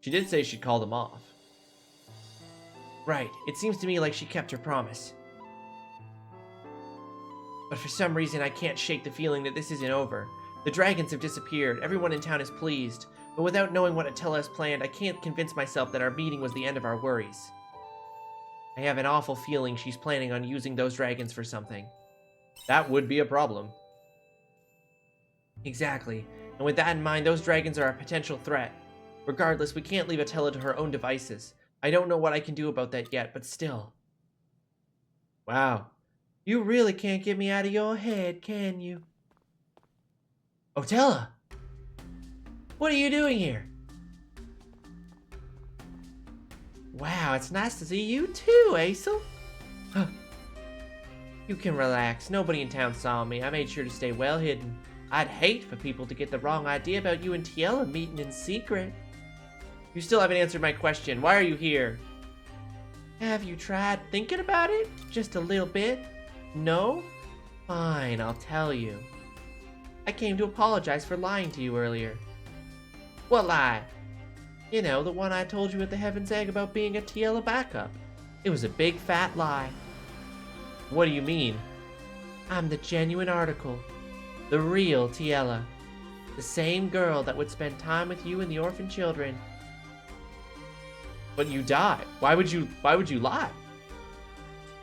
She did say she'd call them off. Right, it seems to me like she kept her promise. But for some reason, I can't shake the feeling that this isn't over. The dragons have disappeared, everyone in town is pleased. But without knowing what Otella has planned, I can't convince myself that our meeting was the end of our worries. I have an awful feeling she's planning on using those dragons for something. That would be a problem. Exactly. And with that in mind, those dragons are a potential threat. Regardless, we can't leave Otella to her own devices. I don't know what I can do about that yet, but still. Wow. You really can't get me out of your head, can you? Otella! What are you doing here? Wow, it's nice to see you too, Aisel. You can relax. Nobody in town saw me. I made sure to stay well hidden. I'd hate for people to get the wrong idea about you and Tiella meeting in secret. You still haven't answered my question. Why are you here? Have you tried thinking about it? Just a little bit? No? Fine, I'll tell you. I came to apologize for lying to you earlier. What lie? You know, the one I told you at the Heaven's Egg about being a Tiella backup. It was a big fat lie. What do you mean? I'm the genuine article. The real Tiella. The same girl that would spend time with you and the orphan children. But you died. Why would you lie?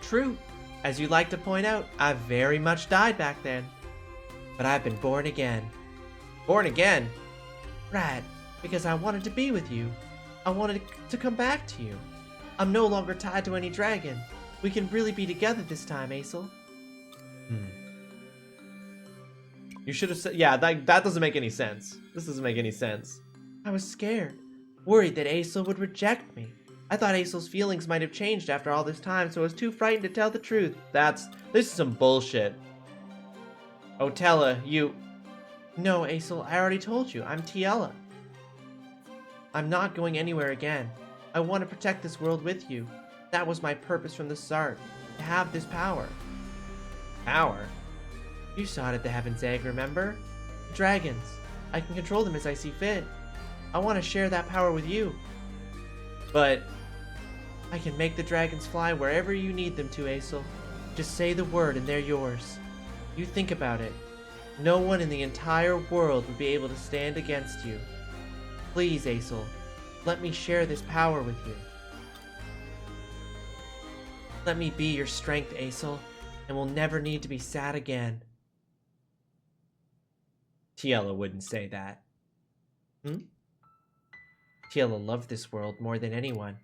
True. As you like to point out, I very much died back then. But I've been born again. Born again? Right, because I wanted to be with you. I wanted to come back to you. I'm no longer tied to any dragon. We can really be together this time, Aisel. You should have said, yeah, that doesn't make any sense. This doesn't make any sense. I was scared, worried that Aisel would reject me. I thought Aisel's feelings might have changed after all this time, so I was too frightened to tell the truth. This is some bullshit. Otella, you... No, Aisel, I already told you. I'm Tiella. I'm not going anywhere again. I want to protect this world with you. That was my purpose from the start. To have this power. Power? You saw it at the Heaven's Egg, remember? The dragons. I can control them as I see fit. I want to share that power with you. But... I can make the dragons fly wherever you need them to, Aisel. Just say the word and they're yours. You think about it. No one in the entire world would be able to stand against you. Please, Aisel, let me share this power with you. Let me be your strength, Aisel, and we'll never need to be sad again. Tiella wouldn't say that. Tiella loved this world more than anyone.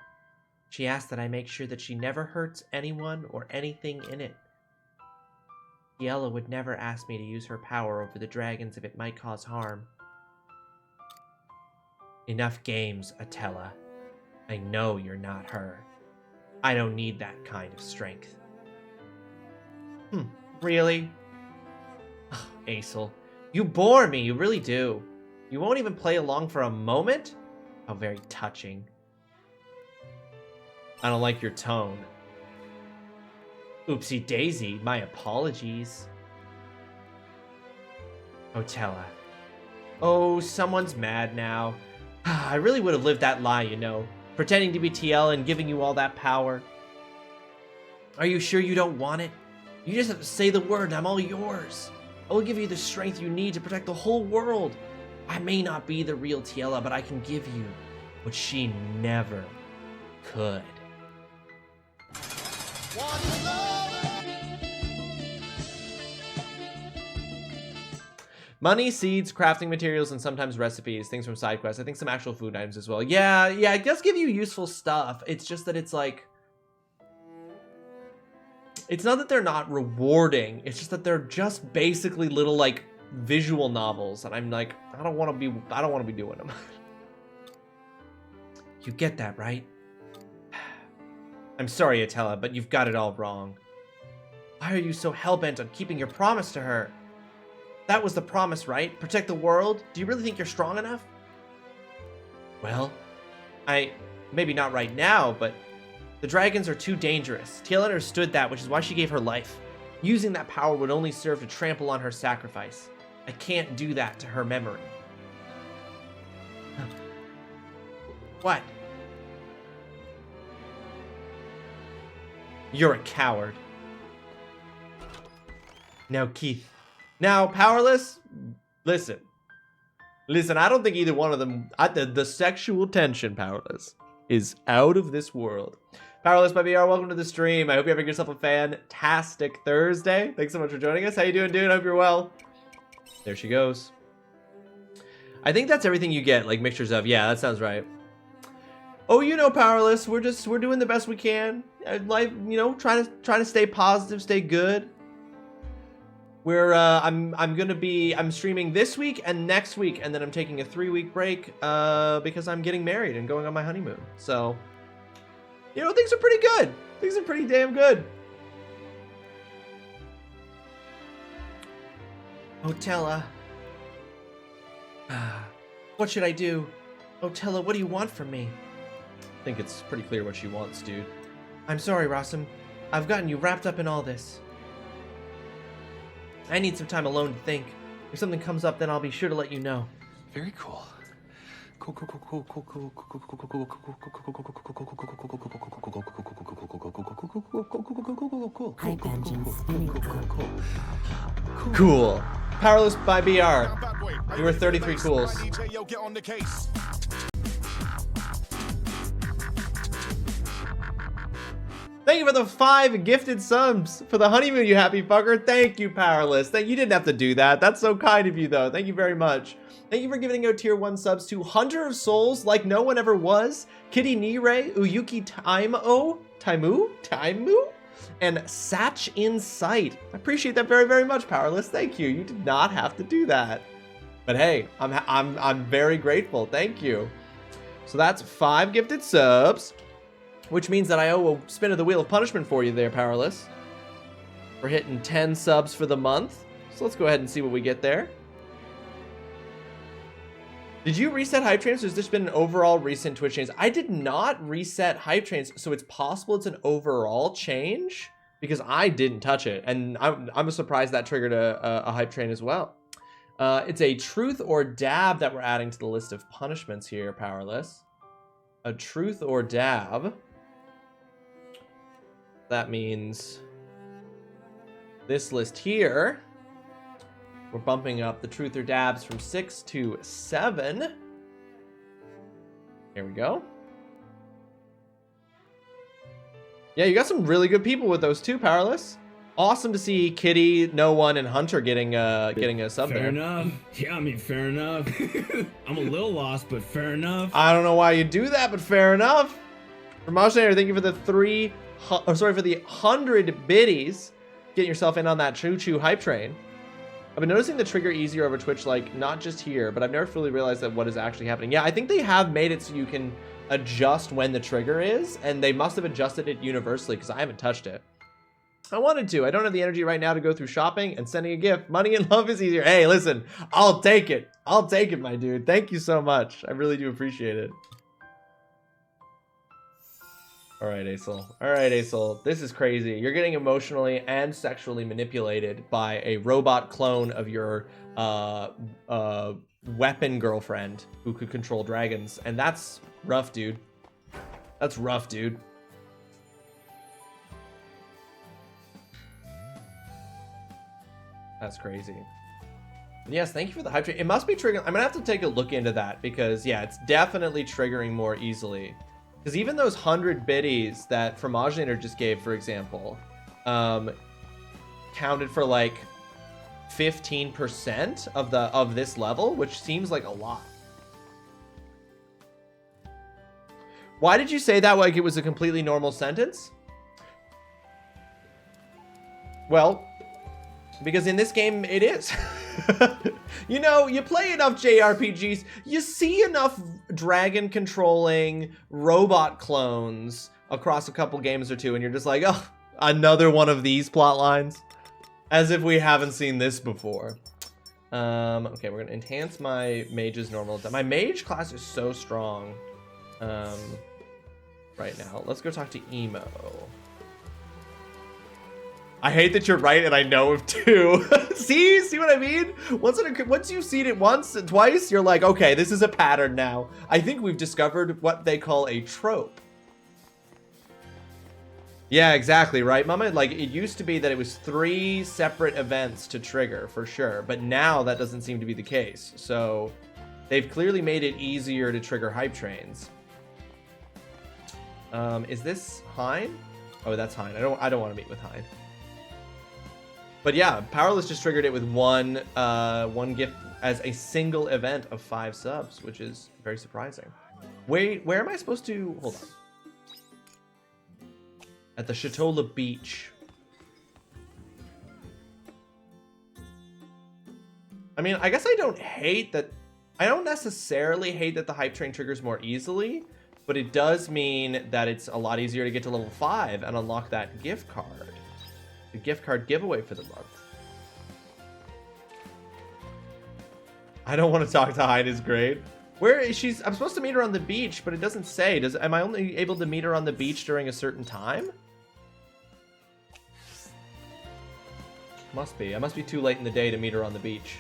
She asked that I make sure that she never hurts anyone or anything in it. Tiella would never ask me to use her power over the dragons if it might cause harm. Enough games, Otella. I know you're not her. I don't need that kind of strength. Really? Oh, Aisel, you bore me, you really do. You won't even play along for a moment? How very touching. I don't like your tone. Oopsie daisy, my apologies. Otella. Oh, someone's mad now. I really would have lived that lie, you know. Pretending to be TL and giving you all that power. Are you sure you don't want it? You just have to say the word and I'm all yours. I will give you the strength you need to protect the whole world. I may not be the real Tiella, but I can give you what she never could. Money, seeds, crafting materials, and sometimes recipes, things from side quests. I think some actual food items as well. Yeah, it does give you useful stuff. It's just that it's like... It's not that they're not rewarding. It's just that they're just basically little, like, visual novels. And I'm like, I don't want to be doing them. You get that, right? I'm sorry, Otella, but you've got it all wrong. Why are you so hell-bent on keeping your promise to her? That was the promise, right? Protect the world? Do you really think you're strong enough? Well, maybe not right now, but the dragons are too dangerous. Tiella understood that, which is why she gave her life. Using that power would only serve to trample on her sacrifice. I can't do that to her memory. What? You're a coward. Now, Keith. Now, Powerless, listen, I don't think either one of them, the sexual tension, Powerless, is out of this world. Powerless by VR, welcome to the stream. I hope you're having yourself a fantastic Thursday. Thanks so much for joining us. How you doing, dude? I hope you're well. There she goes. I think that's everything you get, like mixtures of, yeah, that sounds right. Oh, you know, Powerless, we're doing the best we can. Life, you know, trying to stay positive, stay good. I'm streaming this week and next week, and then I'm taking a 3-week break because I'm getting married and going on my honeymoon. So You know, things are pretty good. Things are pretty damn good. Otella. What should I do? Otella, what do you want from me? I think it's pretty clear what she wants, dude. I'm sorry, Rawesome. I've gotten you wrapped up in all this. I need some time alone to think. If something comes up, then I'll be sure to let you know. Very cool. Cool. Cool. Powerless by BR. You were 33 cools. Thank you for the 5 gifted subs for the honeymoon, you happy fucker. Thank you, Powerless. You didn't have to do that. That's so kind of you, though. Thank you very much. Thank you for giving out tier 1 subs to Hunter of Souls, like no one ever was, Kitty Nire, Uyuki Taimu, and Satch in Sight. I appreciate that very, very much, Powerless. Thank you. You did not have to do that. But hey, I'm very grateful. Thank you. So that's 5 gifted subs, which means that I owe a spin of the Wheel of Punishment for you there, Powerless. We're hitting 10 subs for the month. So let's go ahead and see what we get there. Did you reset hype trains, or has this been an overall recent Twitch change? I did not reset hype trains, so it's possible it's an overall change because I didn't touch it, and I'm surprised that triggered a hype train as well. It's a truth or dab that we're adding to the list of punishments here, Powerless. A truth or dab. That means this list here. We're bumping up the truth or dabs from 6 to 7. Here we go. Yeah, you got some really good people with those too, Powerless. Awesome to see Kitty, No One, and Hunter getting a sub there. Fair enough. Yeah, I mean, fair enough. I'm a little lost, but fair enough. I don't know why you do that, but fair enough. Ramashnator, thank you for the 100 biddies. Getting yourself in on that choo-choo hype train. I've been noticing the trigger easier over Twitch, like, not just here, but I've never fully realized that what is actually happening. Yeah, I think they have made it so you can adjust when the trigger is, and they must have adjusted it universally, because I haven't touched it. I wanted to. I don't have the energy right now to go through shopping and sending a gift. Money and love is easier. Hey, listen, I'll take it. I'll take it, my dude. Thank you so much. I really do appreciate it. All right, Acel. All right, Acel. This is crazy. You're getting emotionally and sexually manipulated by a robot clone of your weapon girlfriend who could control dragons. And that's rough, dude. That's rough, dude. That's crazy. Yes, thank you for the hype train. It must be triggering. I'm gonna have to take a look into that because, yeah, it's definitely triggering more easily. Because even those 100 biddies that Fromaginator just gave, for example, counted for like 15% of this level, which seems like a lot. Why did you say that like it was a completely normal sentence? Well, because in this game it is. You know, you play enough JRPGs, you see enough dragon controlling robot clones across a couple games or two, and you're just like, oh, another one of these plot lines, as if we haven't seen this before. Okay, we're gonna enhance my mage's normal. My mage class is so strong right now. Let's go talk to Emo. I hate that you're right, and I know it too. See what I mean? Once you've seen it once and twice, you're like, okay, this is a pattern now. I think we've discovered what they call a trope. Yeah, exactly, right, Mama? Like, it used to be that it was 3 separate events to trigger, for sure. But now that doesn't seem to be the case. So they've clearly made it easier to trigger hype trains. Is this Hein? Oh, that's Hein. I don't want to meet with Hein. But yeah, Powerless just triggered it with one gift as a single event of 5 subs, which is very surprising. Wait, where am I supposed to... Hold on. At the Chateau Beach. I mean, I guess I don't hate that... I don't necessarily hate that the hype train triggers more easily, but it does mean that it's a lot easier to get to level 5 and unlock that gift card. The gift card giveaway for the month. I don't want to talk to Hyde is great. Where is she? I'm supposed to meet her on the beach, but it doesn't say. Am I only able to meet her on the beach during a certain time? Must be. I must be too late in the day to meet her on the beach.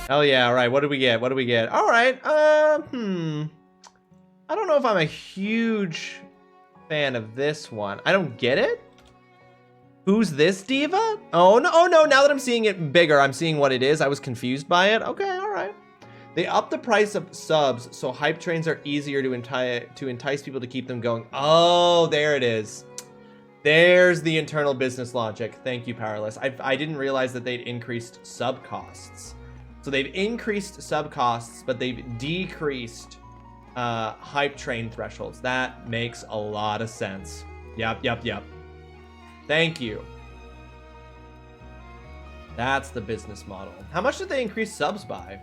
Oh yeah, all right. What do we get? What do we get? All right. I don't know if I'm a huge fan of this one. I don't get it. Who's this diva? Oh no, now that I'm seeing it bigger, I'm seeing what it is. I was confused by it. Okay, all right. They upped the price of subs, so hype trains are easier to entice people to keep them going. Oh, there it is. There's the internal business logic. Thank you, Powerless. I didn't realize that they'd increased sub costs. So they've increased sub costs, but they've decreased hype train thresholds. That makes a lot of sense. Yep. Thank you. That's the business model. How much did they increase subs by?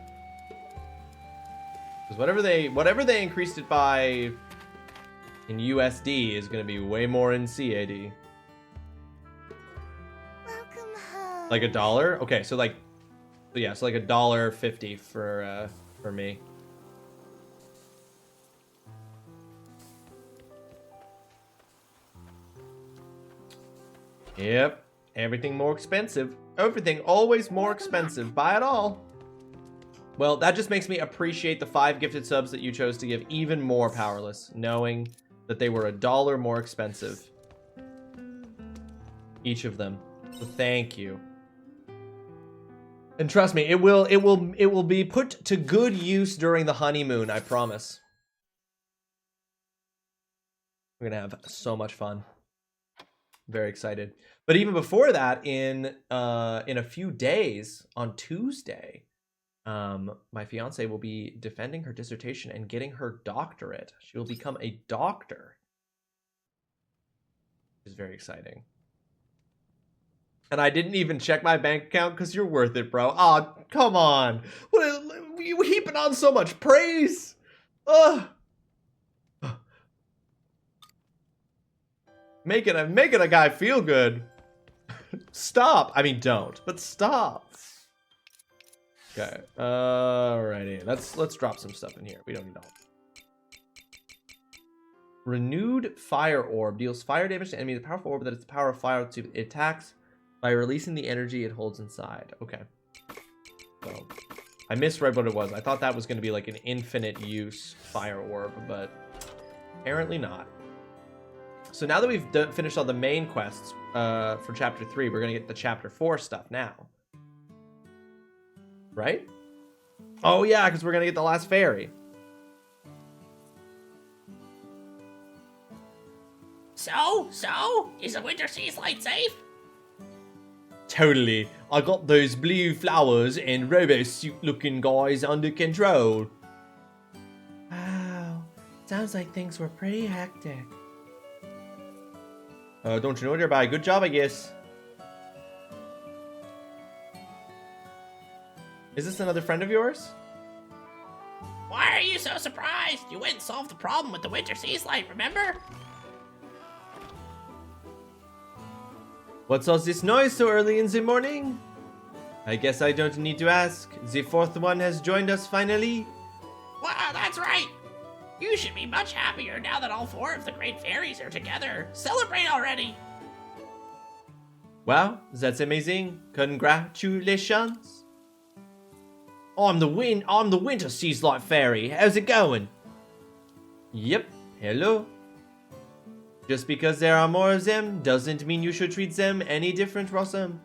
Because whatever they increased it by in USD is going to be way more in CAD. Welcome home. Like $1? Okay, so like $1.50 for me. Yep, everything more expensive. Everything always more expensive. Buy it all. Well, that just makes me appreciate the 5 gifted subs that you chose to give even more, Powerless, knowing that they were $1 more expensive. Each of them. So thank you. And trust me, it will be put to good use during the honeymoon, I promise. We're gonna have so much fun. Very excited. But even before that, in a few days, on Tuesday, my fiance will be defending her dissertation and getting her doctorate. She will become a doctor. Which is very exciting. And I didn't even check my bank account because you're worth it, bro. Aw, oh, come on. What you heaping on so much praise? Ugh. Making a guy feel good. Stop. I mean, don't, but stop. Okay. Alrighty. Let's drop some stuff in here. We don't need all. Renewed Fire Orb deals fire damage to enemies. A powerful orb that has the power of fire to it attacks by releasing the energy it holds inside. Okay. So I misread what it was. I thought that was going to be like an infinite use fire orb, but apparently not. So now that we've finished all the main quests for chapter 3, we're going to get the chapter 4 stuff now. Right? Oh yeah, because we're going to get the last fairy. So, is the winter seas light safe? Totally. I got those blue flowers and robo-suit looking guys under control. Wow. Sounds like things were pretty hectic. Don't you know, dear? Good job, I guess. Is this another friend of yours? Why are you so surprised? You went and solved the problem with the winter seas light, remember? What's all this noise so early in the morning? I guess I don't need to ask. The 4th one has joined us finally. Wow, that's right. You should be much happier now that all 4 of the great fairies are together. Celebrate already. Wow, that's amazing. Congratulations. I'm the winter seas light fairy. How's it going? Yep. Hello. Just because there are more of them doesn't mean you should treat them any different, Rawesome.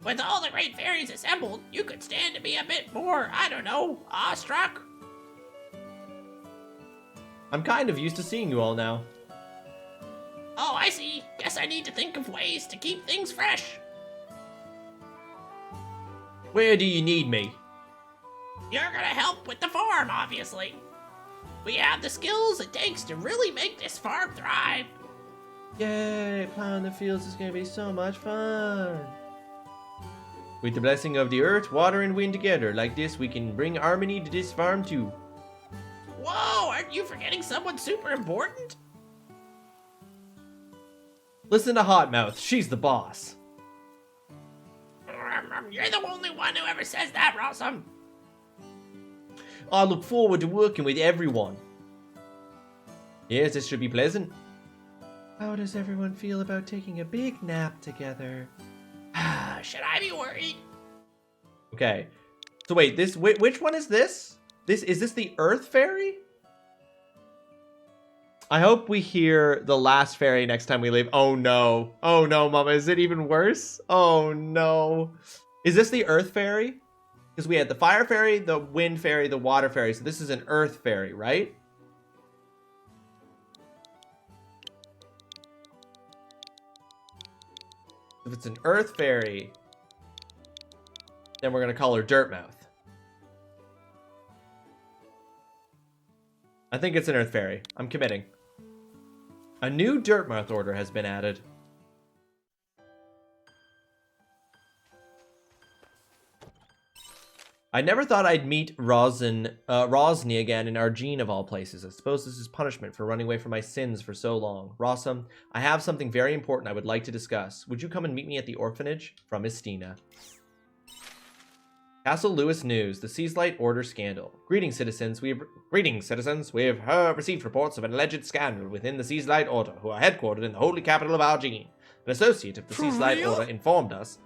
With all the great fairies assembled, you could stand to be a bit more, I don't know, awestruck. I'm kind of used to seeing you all now. Oh, I see. Guess I need to think of ways to keep things fresh. Where do you need me? You're gonna help with the farm, obviously. We have the skills it takes to really make this farm thrive. Yay! Plowing the fields is gonna be so much fun. With the blessing of the earth, water, and wind together, like this, we can bring harmony to this farm too. Whoa, aren't you forgetting someone super important? Listen to Hotmouth, she's the boss. You're the only one who ever says that, Rawesome. I look forward to working with everyone. Yes, this should be pleasant. How does everyone feel about taking a big nap together? Should I be worried? Okay. So wait, which one is this? Is this the Earth Fairy? I hope we hear the last fairy next time we leave. Oh no. Oh no, Mama. Is it even worse? Oh no. Is this the Earth Fairy? Because we had the Fire Fairy, the Wind Fairy, the Water Fairy. So this is an Earth Fairy, right? If it's an Earth Fairy, then we're going to call her Dirtmouth. I think it's an Earth Fairy. I'm committing. A new Dirtmouth order has been added. I never thought I'd meet Rosny again in Argene of all places. I suppose this is punishment for running away from my sins for so long. Rawesome, I have something very important I would like to discuss. Would you come and meet me at the orphanage? From Istina. Castle Lewis News, the Seaslight Order scandal. Greetings, citizens. We have received reports of an alleged scandal within the Seaslight Order, who are headquartered in the holy capital of Argene. An associate of the Seaslight Order informed us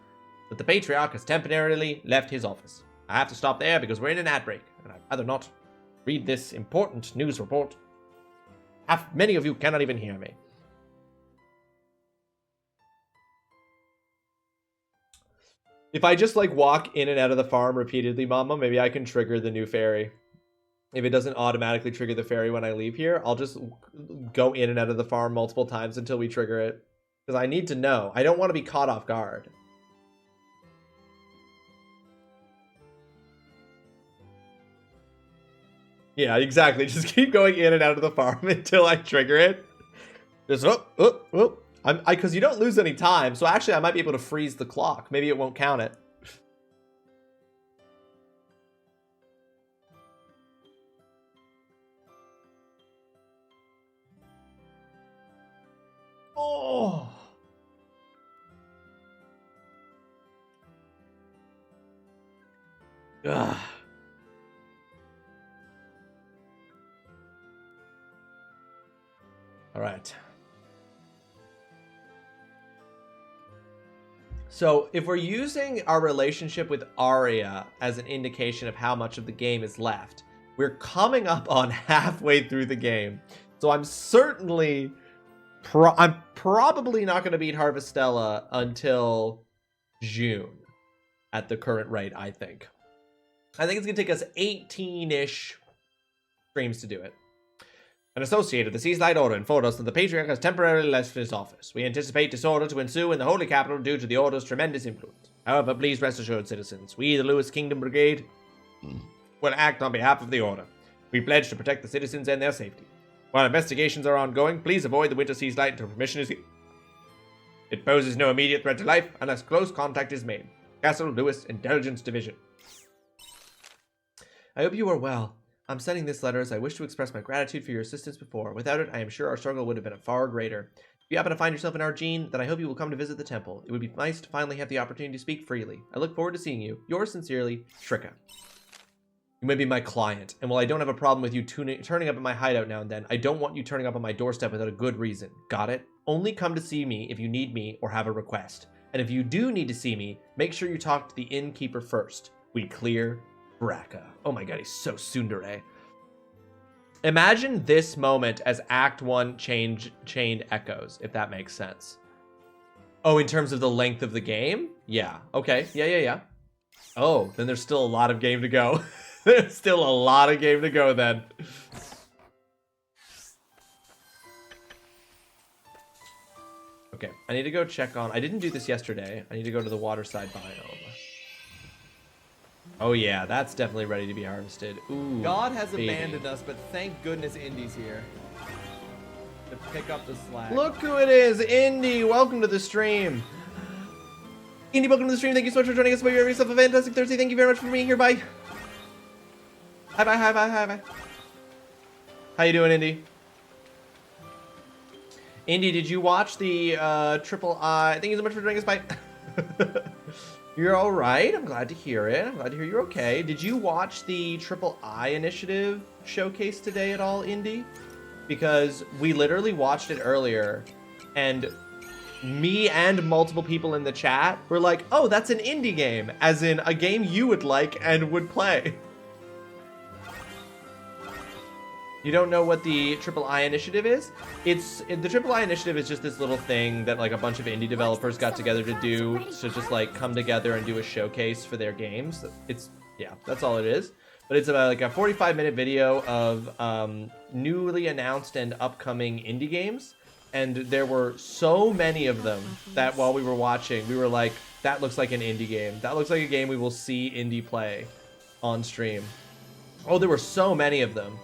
that the Patriarch has temporarily left his office. I have to stop there because we're in an ad break, and I'd rather not read this important news report. Many of you cannot even hear me. If I just like walk in and out of the farm repeatedly, Mama, maybe I can trigger the new fairy. If it doesn't automatically trigger the fairy when I leave here, I'll just go in and out of the farm multiple times until we trigger it. Because I need to know. I don't want to be caught off guard. Yeah, exactly. Just keep going in and out of the farm until I trigger it. Just because you don't lose any time. So actually, I might be able to freeze the clock. Maybe it won't count it. Oh. Ugh. All right. So if we're using our relationship with Arya as an indication of how much of the game is left, we're coming up on halfway through the game. So I'm certainly, I'm probably not going to beat Harvestella until June at the current rate, I think. I think it's going to take us 18-ish streams to do it. An associate of the Seaslight Order informed us that the Patriarch has temporarily left his office. We anticipate disorder to ensue in the Holy Capital due to the Order's tremendous influence. However, please rest assured, citizens, we, the Lewis Kingdom Brigade, will act on behalf of the Order. We pledge to protect the citizens and their safety. While investigations are ongoing, please avoid the Winter Seaslight until permission is given. It poses no immediate threat to life unless close contact is made. Castle Lewis Intelligence Division. I hope you are well. I'm sending this letter as I wish to express my gratitude for your assistance before. Without it, I am sure our struggle would have been far greater. If you happen to find yourself in Argene, then I hope you will come to visit the temple. It would be nice to finally have the opportunity to speak freely. I look forward to seeing you. Yours sincerely, Shrika. You may be my client, and while I don't have a problem with you turning up at my hideout now and then, I don't want you turning up on my doorstep without a good reason. Got it? Only come to see me if you need me or have a request. And if you do need to see me, make sure you talk to the innkeeper first. We clear Braca. Oh my god, he's so tsundere. Imagine this moment as Act 1 chained echoes, if that makes sense. Oh, in terms of the length of the game? Yeah. Okay. Yeah. Oh, then there's still a lot of game to go. There's still a lot of game to go then. Okay, I need to go check on... I didn't do this yesterday. I need to go to the waterside biome. Oh yeah, that's definitely ready to be harvested. Ooh, God has baby. abandoned us, but thank goodness Indy's here. pick up the slack. Look who it is, Indy. Welcome to the stream. Indy, welcome to the stream. Thank you so much for joining us. Hope you have yourself a fantastic Thursday. Thank you very much for being here. Bye. Hi, bye, hi, bye, hi, bye. How you doing, Indy? Indy, did you watch the Triple I? Thank you so much for joining us. Bye. You're all right. I'm glad to hear it. I'm glad to hear you're okay. Did you watch the Triple I initiative showcase today at all, Indy? Because we literally watched it earlier, and me and multiple people in the chat were like, oh, that's an indie game, as in a game you would like and would play. You don't know what the Triple I initiative is? The Triple I initiative is just this little thing that like a bunch of indie developers got together to do, to just like come together and do a showcase for their games. Yeah, that's all it is. But it's about like a 45-minute video of newly announced and upcoming indie games. And there were so many of them that while we were watching, we were like, that looks like an indie game. That looks like a game we will see indie play on stream. Oh, there were so many of them.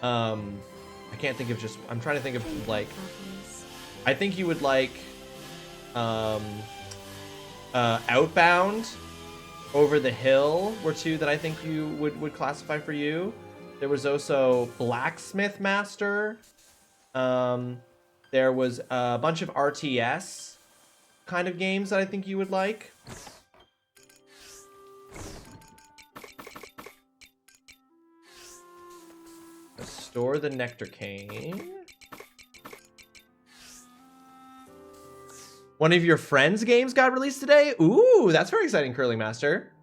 I can't think of just, I'm trying to think of like, I think you would like Outbound, Over the Hill were two that I think you would classify for you. There was also Blacksmith Master. There was a bunch of RTS kind of games that I think you would like. Store the Nectar Cane. One of your friends' games got released today? Ooh, that's very exciting, Curling Master.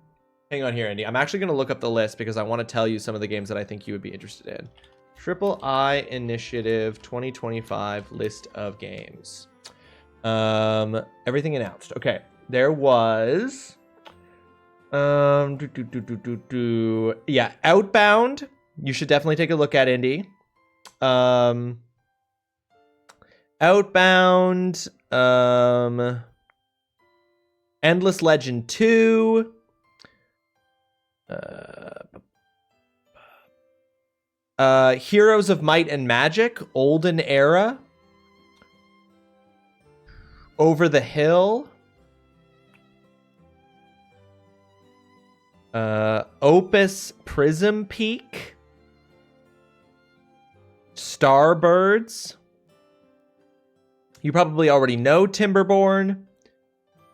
Hang on here, Andy. I'm actually going to look up the list because I want to tell you some of the games that I think you would be interested in. Triple I Initiative 2025 list of games. Everything announced. Okay. There was... Yeah, Outbound. You should definitely take a look at, Indy. Outbound, Endless Legend 2, Heroes of Might and Magic, Olden Era, Over the Hill, Opus Prism Peak, Starbirds. You probably already know Timberborn,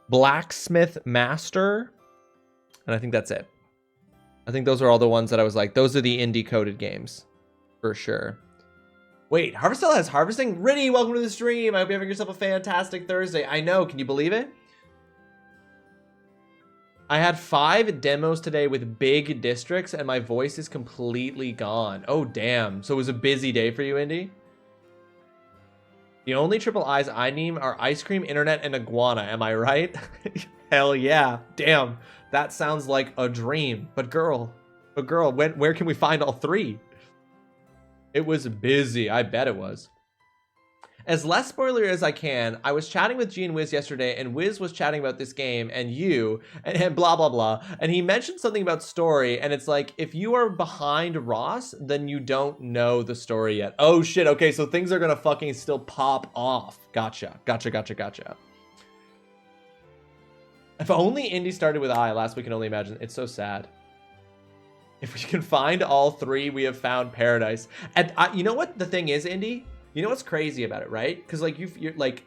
Blacksmith Master, and I think that's it. I think those are all the ones that I was like, those are the indie coded games for sure. Wait, Harvestella has harvesting? Riddy, welcome to the stream. I hope you're having yourself a fantastic Thursday. I know, can you believe it? I had 5 demos today with big districts and my voice is completely gone. Oh, damn. So it was a busy day for you, Indy? The only triple I's I name are Ice Cream, Internet, and Iguana. Am I right? Hell yeah. Damn. That sounds like a dream. But girl, where can we find all 3? It was busy. I bet it was. As less spoiler as I can, I was chatting with G and Wiz yesterday, and Wiz was chatting about this game, and you, and blah, blah, blah. And he mentioned something about story, and it's like, if you are behind Ross, then you don't know the story yet. Oh, shit, okay, so things are gonna fucking still pop off. Gotcha. If only Indy started with I last week, can only imagine. It's so sad. If we can find all 3, we have found paradise. And you know what the thing is, Indy? You know what's crazy about it, right? Because like you're like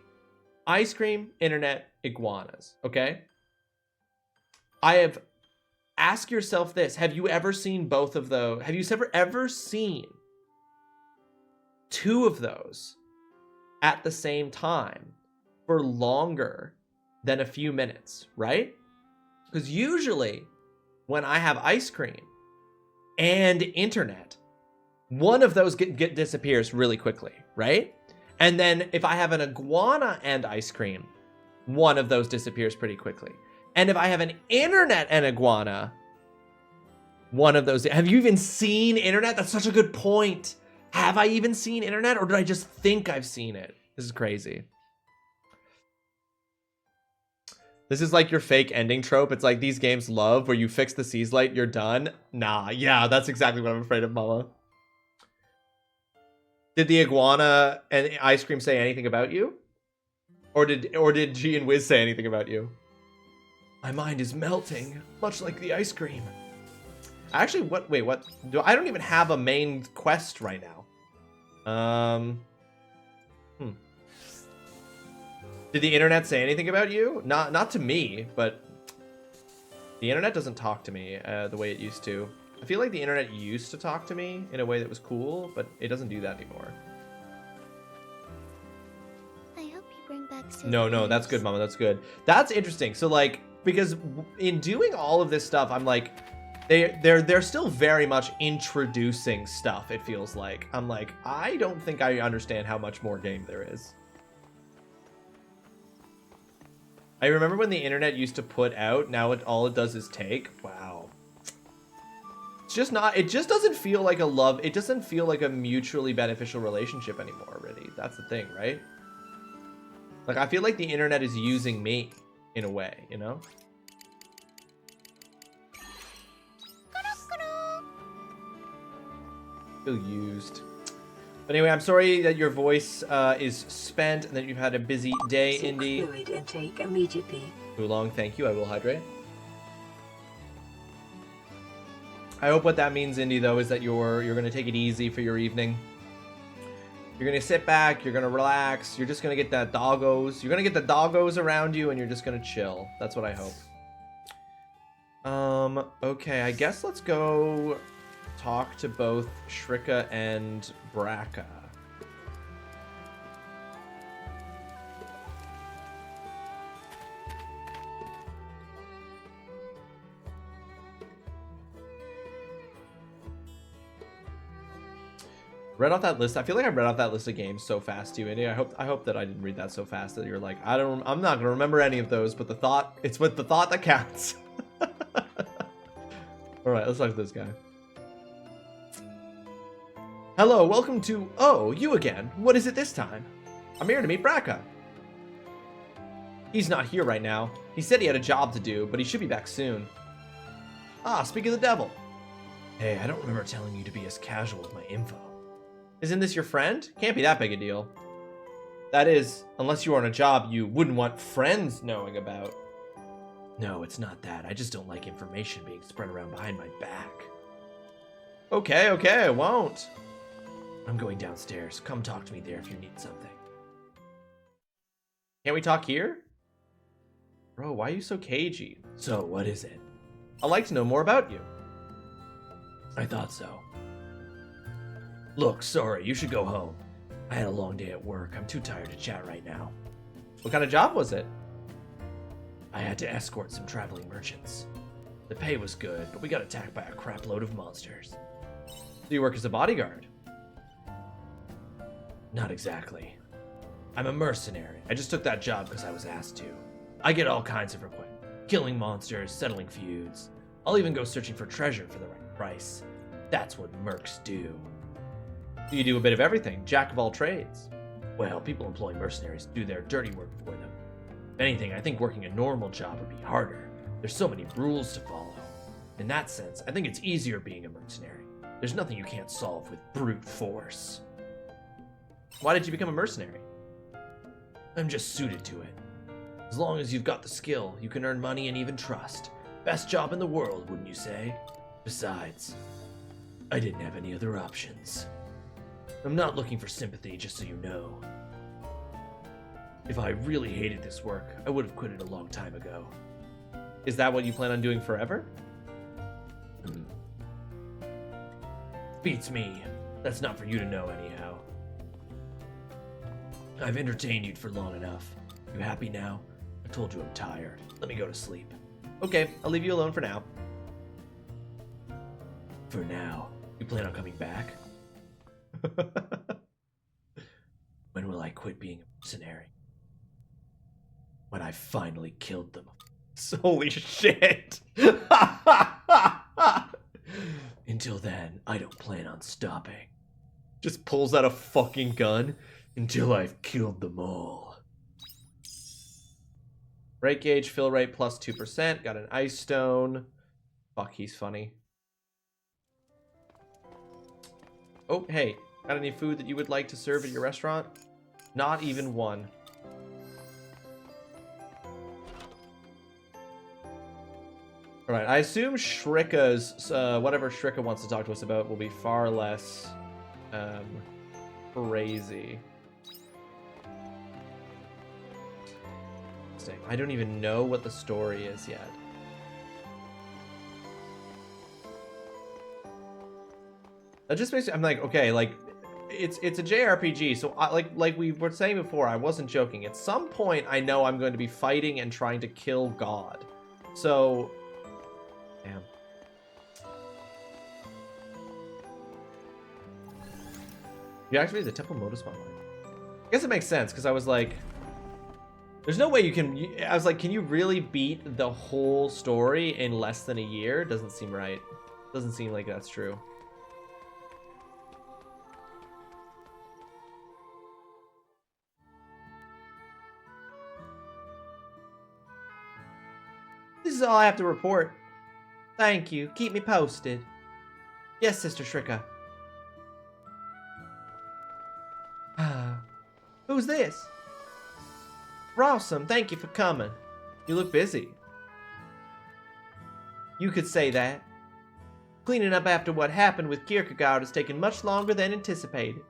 Ice Cream, Internet, Iguanas, okay? Ask yourself this. Have you ever seen both of those? Have you ever seen 2 of those at the same time for longer than a few minutes, right? Because usually when I have Ice Cream and Internet, one of those disappears really quickly, right? And then if I have an Iguana and Ice Cream, one of those disappears pretty quickly. And if I have an Internet and Iguana, one of those... Have you even seen Internet? That's such a good point. Have I even seen Internet, or did I just think I've seen it? This is crazy. This is like your fake ending trope. It's like these games love where you fix the Seas light, you're done. Nah, yeah, that's exactly what I'm afraid of, Mama. Did the iguana and ice cream say anything about you? Or did G and Wiz say anything about you? My mind is melting, much like the ice cream. Actually, what? Wait, what? I don't even have a main quest right now. Did the internet say anything about you? Not to me, but the internet doesn't talk to me the way it used to. I feel like the internet used to talk to me in a way that was cool, but it doesn't do that anymore. I hope you bring back No, that's good, Mama. That's good. That's interesting. So, like, because in doing all of this stuff, I'm like, they're still very much introducing stuff. It feels like I'm like, I don't think I understand how much more game there is. I remember when the internet used to put out. Now all it does is take. Wow. It's just not. It just doesn't feel like a love. It doesn't feel like a mutually beneficial relationship anymore. Really, that's the thing, right? Like, I feel like the internet is using me in a way, you know? Feel used. But anyway, I'm sorry that your voice is spent and that you've had a busy day, Seek Indy. fluid intake immediately. Oolong, thank you. I will hydrate. I hope what that means, Indy, though, is that you're going to take it easy for your evening. You're going to sit back. You're going to relax. You're just going to get that doggos. You're going to get the doggos around you, and you're just going to chill. That's what I hope. Okay, I guess let's go talk to both Shrika and Braca. Read off that list. I feel like I read off that list of games so fast to you, Indy. I hope that I didn't read that so fast that you're like, I'm not gonna remember any of those, but it's with the thought that counts. Alright, let's talk to this guy. Hello, welcome to... Oh, you again. What is it this time? I'm here to meet Braca. He's not here right now. He said he had a job to do, but he should be back soon. Ah, speak of the devil. Hey, I don't remember telling you to be as casual with my info. Isn't this your friend? Can't be that big a deal. That is, unless you were on a job you wouldn't want friends knowing about. No, it's not that. I just don't like information being spread around behind my back. Okay, I won't. I'm going downstairs. Come talk to me there if you need something. Can't we talk here? Bro, why are you so cagey? So, what is it? I'd like to know more about you. I thought so. Look, sorry, you should go home. I had a long day at work. I'm too tired to chat right now. What kind of job was it? I had to escort some traveling merchants. The pay was good, but we got attacked by a crap load of monsters. Do you work as a bodyguard? Not exactly. I'm a mercenary. I just took that job because I was asked to. I get all kinds of requests. Killing monsters, settling feuds. I'll even go searching for treasure for the right price. That's what mercs do. You do a bit of everything, jack of all trades. Well, people employ mercenaries to do their dirty work for them. If anything, I think working a normal job would be harder. There's so many rules to follow. In that sense, I think it's easier being a mercenary. There's nothing you can't solve with brute force. Why did you become a mercenary? I'm just suited to it. As long as you've got the skill, you can earn money and even trust. Best job in the world, wouldn't you say? Besides, I didn't have any other options. I'm not looking for sympathy, just so you know. If I really hated this work, I would have quit it a long time ago. Is that what you plan on doing forever? Beats me. That's not for you to know anyhow. I've entertained you for long enough. You happy now? I told you I'm tired. Let me go to sleep. Okay, I'll leave you alone for now. For now. You plan on coming back? When will I quit being a mercenary? When I finally killed them. Holy shit! Until then, I don't plan on stopping. Just pulls out a fucking gun. Until I've killed them all. Rate gauge, fill rate plus 2%. Got an ice stone. Fuck, he's funny. Oh, hey. Got any food that you would like to serve at your restaurant? Not even one. Alright, I assume Shrika's, whatever Shrika wants to talk to us about will be far less, crazy. I don't even know what the story is yet. That just makes me, I'm like, okay, like, it's a JRPG, so like we were saying before, I wasn't joking. At some point, I know I'm going to be fighting and trying to kill God. So, damn. You activated the Temple Modus Spotlight. I guess it makes sense, because I was like, there's no way you can, I was like, can you really beat the whole story in less than a year? Doesn't seem right. Doesn't seem like that's true. This is all I have to report. Thank you. Keep me posted. Yes, Sister Shrika. Who's this? Rawesome, thank you for coming. You look busy. You could say that. Cleaning up after what happened with Kierkegaard has taken much longer than anticipated.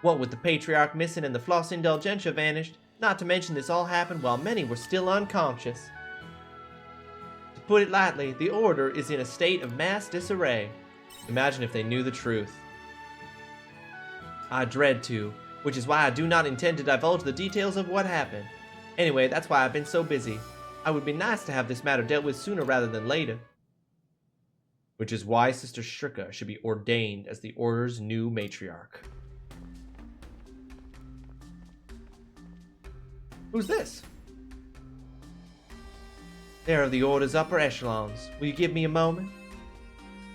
What with the Patriarch missing and the Floss Indulgentia vanished, not to mention this all happened while many were still unconscious. To put it lightly, the Order is in a state of mass disarray. Imagine if they knew the truth. I dread to, which is why I do not intend to divulge the details of what happened. Anyway, that's why I've been so busy. I would be nice to have this matter dealt with sooner rather than later. Which is why Sister Shrika should be ordained as the Order's new matriarch. Who's this? They are the Order's upper echelons. Will you give me a moment?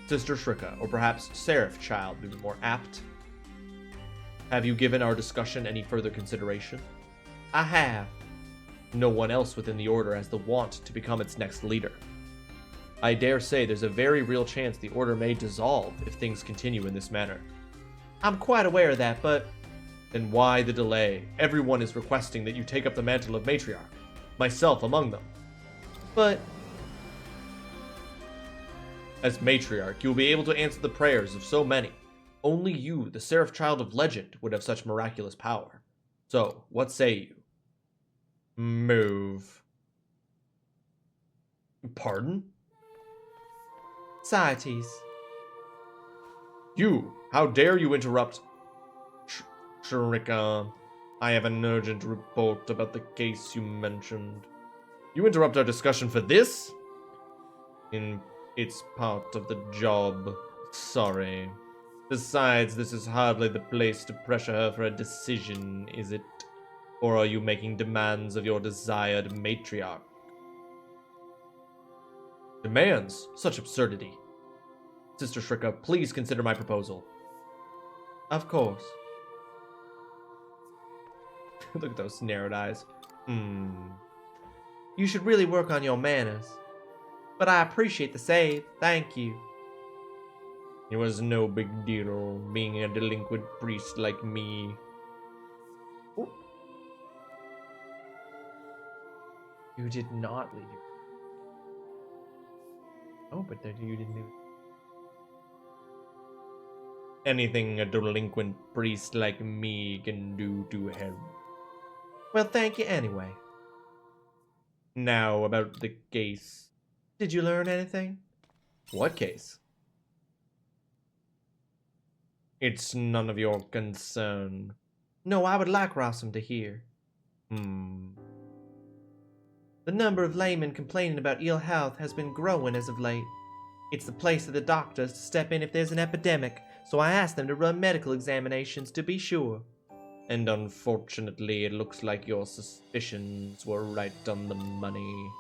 Sister Shrika, or perhaps Seraph Child would be more apt. Have you given our discussion any further consideration? I have. No one else within the Order has the want to become its next leader. I dare say there's a very real chance the Order may dissolve if things continue in this manner. I'm quite aware of that, but... Then why the delay? Everyone is requesting that you take up the mantle of matriarch, myself among them. But... As matriarch, you will be able to answer the prayers of so many. Only you, the Seraph Child of Legend, would have such miraculous power. So, what say you? Move. Pardon? Sietes. You! How dare you interrupt? Shrika, I have an urgent report about the case you mentioned. You interrupt our discussion for this? It's part of the job. Sorry. Besides, this is hardly the place to pressure her for a decision, is it? Or are you making demands of your desired matriarch? Demands? Such absurdity. Sister Shrika, please consider my proposal. Of course. Look at those narrowed eyes. You should really work on your manners. But I appreciate the save. Thank you. It was no big deal, being a delinquent priest like me. Ooh. You did not leave. Oh, but you didn't leave. Anything a delinquent priest like me can do to help. Well, thank you anyway. Now, about the case. Did you learn anything? What case? It's none of your concern. No, I would like Rawesome to hear. The number of laymen complaining about ill health has been growing as of late. It's the place of the doctors to step in if there's an epidemic, so I asked them to run medical examinations to be sure. And unfortunately, it looks like your suspicions were right on the money.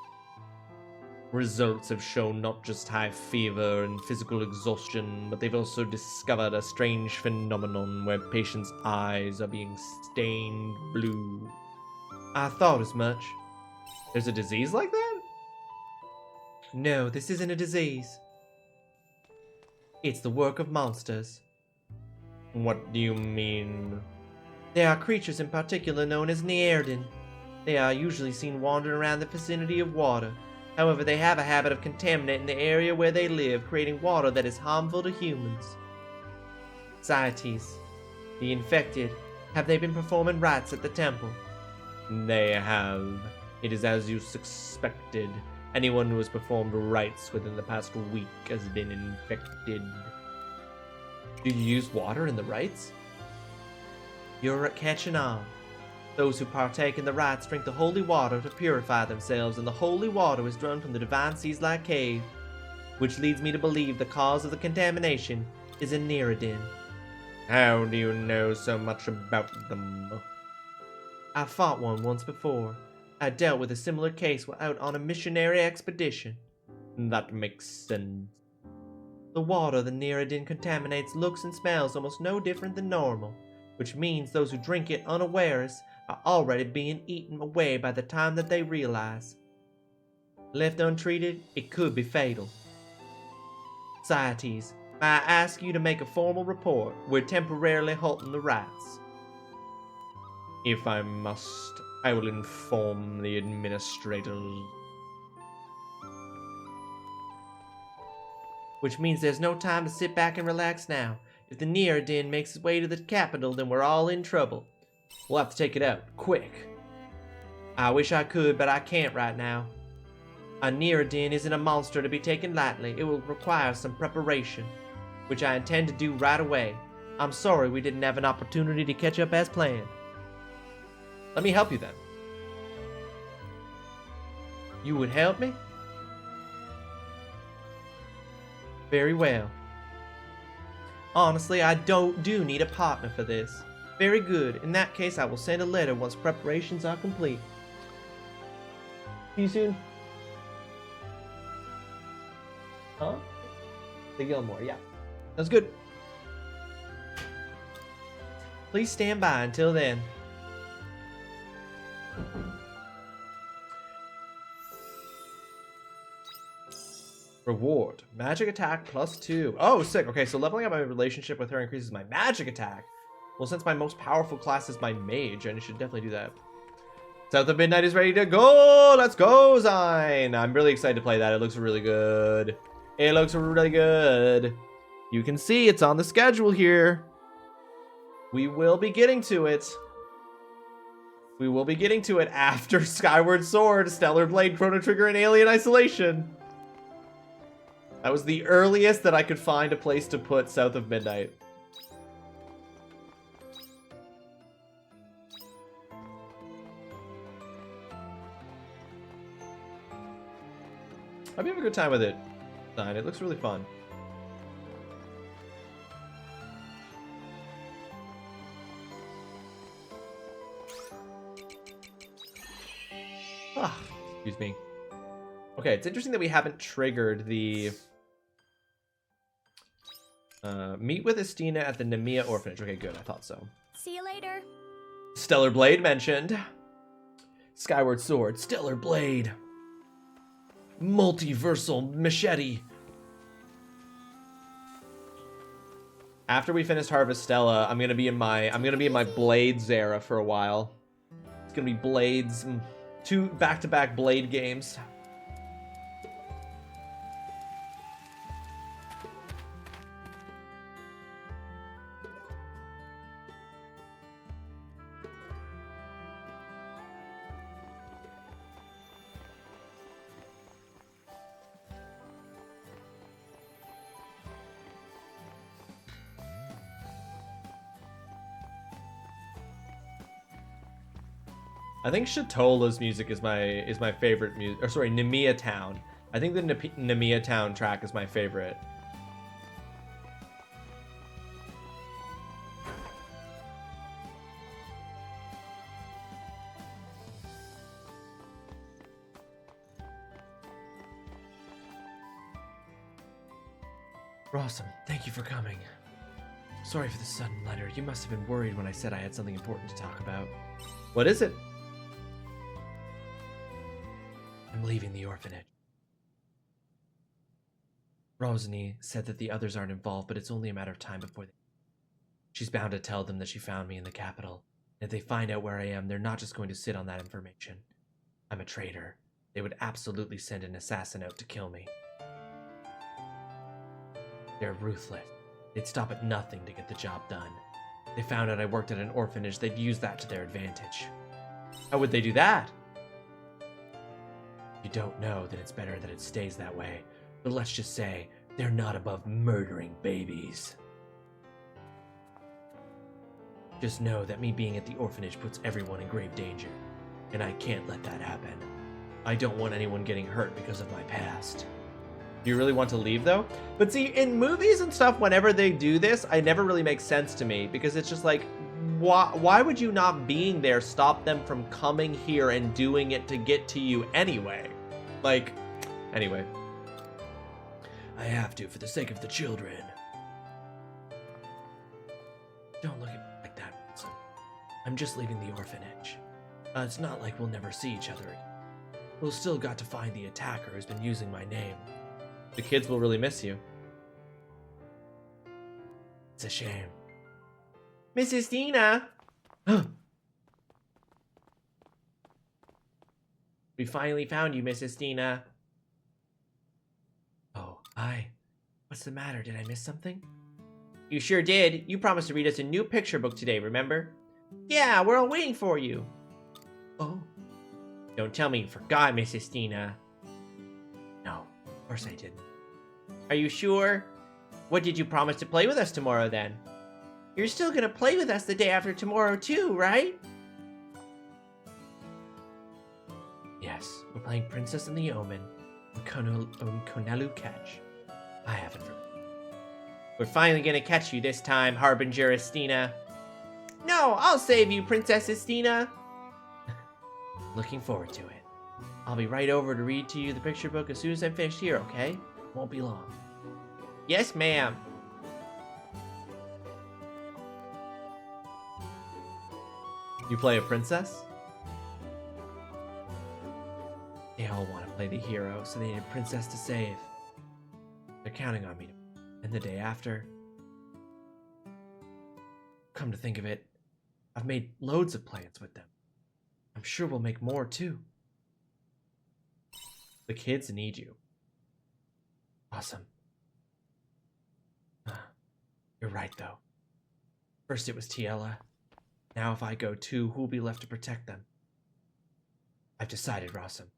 Results have shown not just high fever and physical exhaustion, but they've also discovered a strange phenomenon where patients' eyes are being stained blue. I thought as much. There's a disease like that? No, this isn't a disease. It's the work of monsters. What do you mean? There are creatures in particular known as Neerdin. They are usually seen wandering around the vicinity of water. However, they have a habit of contaminating the area where they live, creating water that is harmful to humans. Sciates, the infected, have they been performing rites at the temple? They have. It is as you suspected. Anyone who has performed rites within the past week has been infected. Do you use water in the rites? You're catching on. Those who partake in the rites drink the holy water to purify themselves, and the holy water is drawn from the divine seas-like cave, which leads me to believe the cause of the contamination is a Neerdin. How do you know so much about them? I fought one once before. I dealt with a similar case while out on a missionary expedition. That makes sense. The water the Neerdin contaminates looks and smells almost no different than normal, which means those who drink it unawares are already being eaten away by the time that they realize. Left untreated, it could be fatal. Sciates, may I ask you to make a formal report? We're temporarily halting the rites. If I must, I will inform the administrators. Which means there's no time to sit back and relax now. If the Neerdin makes its way to the capital, then we're all in trouble. We'll have to take it out, quick. I wish I could, but I can't right now. A Neerdin isn't a monster to be taken lightly. It will require some preparation, which I intend to do right away. I'm sorry we didn't have an opportunity to catch up as planned. Let me help you then. You would help me? Very well. Honestly, I do need a partner for this. Very good. In that case, I will send a letter once preparations are complete. See you soon. Huh? The Gilmore, yeah. That's good. Please stand by until then. Reward. Magic attack +2. Oh, sick. Okay, so leveling up my relationship with her increases my magic attack. Well, since my most powerful class is my mage, I should definitely do that. South of Midnight is ready to go. Let's go, Zine. I'm really excited to play that. It looks really good. It looks really good. You can see it's on the schedule here. We will be getting to it. We will be getting to it after Skyward Sword, Stellar Blade, Chrono Trigger, and Alien Isolation. That was the earliest that I could find a place to put South of Midnight. I'll be having a good time with it. It looks really fun. Ah, excuse me. Okay, it's interesting that we haven't triggered the meet with Estina at the Nemea Orphanage. Okay, good. I thought so. See you later. Stellar Blade mentioned. Skyward Sword, Stellar Blade. Multiversal Machete. After we finish Harvestella, I'm gonna be in my Blades era for a while. It's gonna be Blades, 2 back-to-back Blade games. I think Shatola's music is my favorite music. Or sorry, Nemea Town. I think the Nemea Town track is my favorite. Rawesome, thank you for coming. Sorry for the sudden letter. You must have been worried when I said I had something important to talk about. What is it? I'm leaving the orphanage. Rosny said that the others aren't involved, but it's only a matter of time before they... She's bound to tell them that she found me in the capital. And if they find out where I am, they're not just going to sit on that information. I'm a traitor. They would absolutely send an assassin out to kill me. They're ruthless. They'd stop at nothing to get the job done. If they found out I worked at an orphanage, they'd use that to their advantage. How would they do that? If you don't know, then it's better that it stays that way. But let's just say, they're not above murdering babies. Just know that me being at the orphanage puts everyone in grave danger, and I can't let that happen. I don't want anyone getting hurt because of my past. Do you really want to leave, though? But see, in movies and stuff, whenever they do this, it never really makes sense to me, because it's just like, why would you not being there stop them from coming here and doing it to get to you anyway? Like, anyway. I have to, for the sake of the children. Don't look at me like that, Wilson. I'm just leaving the orphanage. It's not like we'll never see each other again. We'll still got to find the attacker who's been using my name. The kids will really miss you. It's a shame. Mrs. Dina! We finally found you, Mrs. Dina. Oh, hi. What's the matter? Did I miss something? You sure did. You promised to read us a new picture book today, remember? Yeah, we're all waiting for you. Oh. Don't tell me you forgot, Mrs. Dina. No, of course I didn't. Are you sure? What did you promise to play with us tomorrow, then? You're still gonna play with us the day after tomorrow, too, right? Yes, we're playing Princess and the Omen and Konelu Catch. I haven't forgotten. We're finally gonna catch you this time, Harbinger Estina. No, I'll save you, Princess Estina. Looking forward to it. I'll be right over to read to you the picture book as soon as I'm finished here, okay? Won't be long. Yes, ma'am. You play a princess? They all want to play the hero, so they need a princess to save. They're counting on me. And the day after... Come to think of it, I've made loads of plans with them. I'm sure we'll make more, too. The kids need you. Awesome. You're right, though. First it was Tiella. Now if I go too, who'll be left to protect them? I've decided, Rawesome.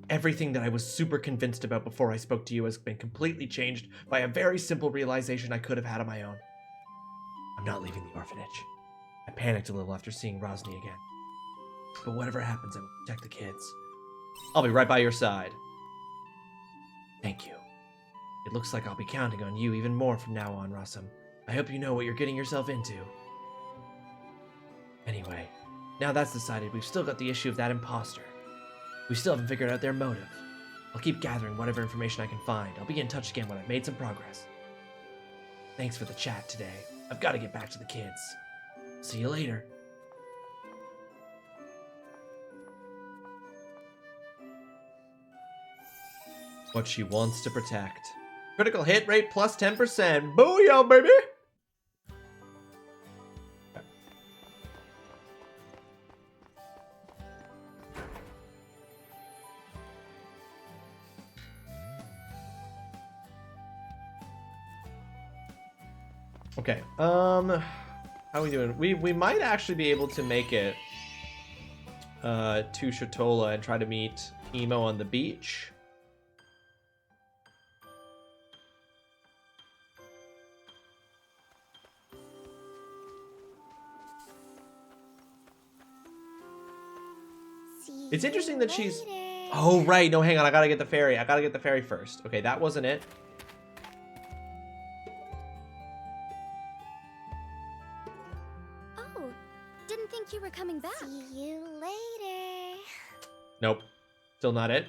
Everything that I was super convinced about before I spoke to you has been completely changed by a very simple realization I could have had on my own. I'm not leaving the orphanage. I panicked a little after seeing Rosny again. But whatever happens, I will protect the kids. I'll be right by your side. Thank you. It looks like I'll be counting on you even more from now on, Rawesome. I hope you know what you're getting yourself into. Anyway, now that's decided, we've still got the issue of that imposter. We still haven't figured out their motive. I'll keep gathering whatever information I can find. I'll be in touch again when I've made some progress. Thanks for the chat today. I've got to get back to the kids. See you later. What she wants to protect. Critical hit rate plus 10%. Booyah, baby! Okay, how are we doing? We might actually be able to make it to Shatola and try to meet Emo on the beach. It's interesting that she's... Oh, right. No, hang on. I gotta get the ferry. I gotta get the ferry first. Okay, that wasn't it. Oh, didn't think you were coming back. See you later. Nope. Still not it.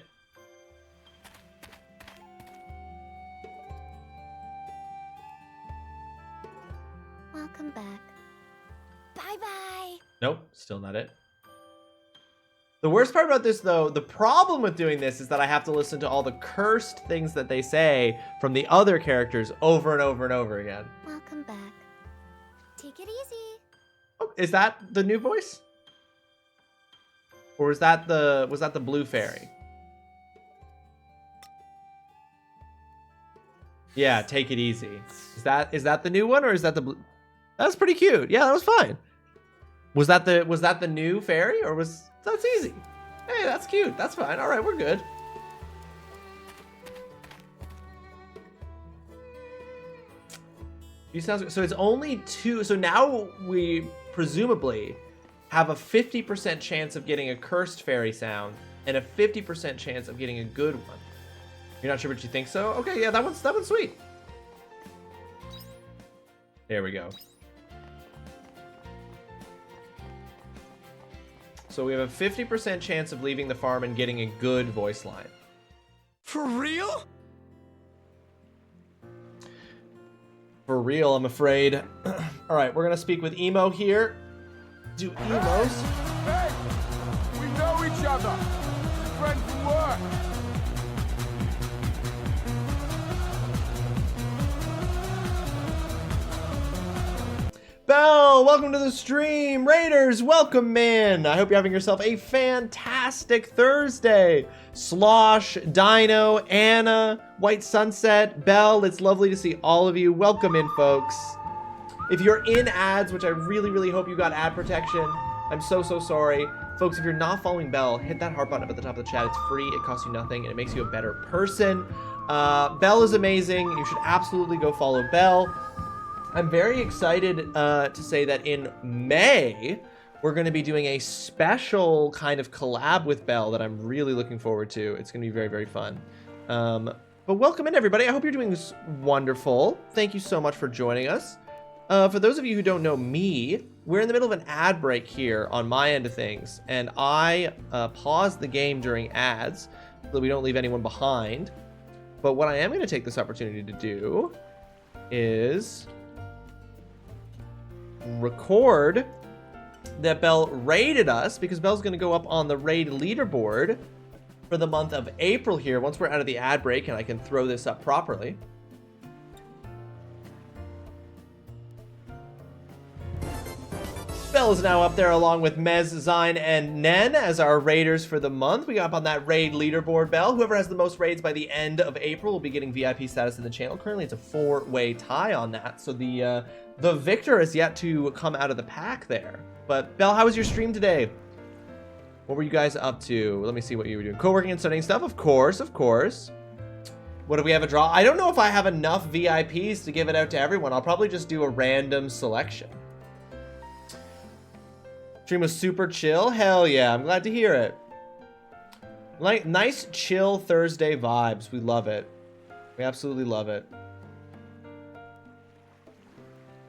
Welcome back. Bye-bye. Nope. Still not it. The worst part about this, though, the problem with doing this is that I have to listen to all the cursed things that they say from the other characters over and over and over again. Welcome back. Take Take it easy. Oh, is that the new voice? Or was that the blue fairy? Yeah, take it easy. Is that the new one, or is that the blue? That's pretty cute. Yeah, that was fine. Was that the new fairy, or was that's easy? Hey, that's cute. That's fine. All right, we're good. You sound so. It's only 2. So now we presumably have a 50% chance of getting a cursed fairy sound and a 50% chance of getting a good one. You're not sure what you think so? Okay, yeah, that one's sweet. There we go. So we have a 50% chance of leaving the farm and getting a good voice line. For real? For real, I'm afraid. All right, we're gonna speak with Emo here. Do emos? Hey! We know each other! Friend from work! Bell, welcome to the stream. Raiders, welcome in. I hope you're having yourself a fantastic Thursday. Slosh, Dino, Anna, White Sunset, Bell, it's lovely to see all of you. Welcome in, folks. If you're in ads, which I really hope you got ad protection, I'm so sorry. Folks, if you're not following Bell, hit that heart button up at the top of the chat. It's free, it costs you nothing, and it makes you a better person. Bell is amazing. You should absolutely go follow Bell. I'm very excited to say that in May, we're going to be doing a special kind of collab with Bell that I'm really looking forward to. It's going to be very fun. But welcome in, everybody. I hope you're doing wonderful. Thank you so much for joining us. For those of you who don't know me, we're in the middle of an ad break here on my end of things, and I pause the game during ads so that we don't leave anyone behind. But what I am going to take this opportunity to do is record that Bell raided us, because Bell's going to go up on the raid leaderboard for the month of April here once we're out of the ad break and I can throw this up properly. Bell is now up there along with Mez, Zine, and Nen as our raiders for the month. We got up on that raid leaderboard, Bell. Whoever has the most raids by the end of April will be getting VIP status in the channel. Currently, it's a 4-way tie on that, so the victor is yet to come out of the pack there. But Bell, how was your stream today? What were you guys up to? Let me see what you were doing. Co-working and studying stuff, of course. What do we have a draw? I don't know if I have enough VIPs to give it out to everyone. I'll probably just do a random selection. Stream was super chill. Hell yeah, I'm glad to hear it. Like nice chill Thursday vibes. We love it. We absolutely love it.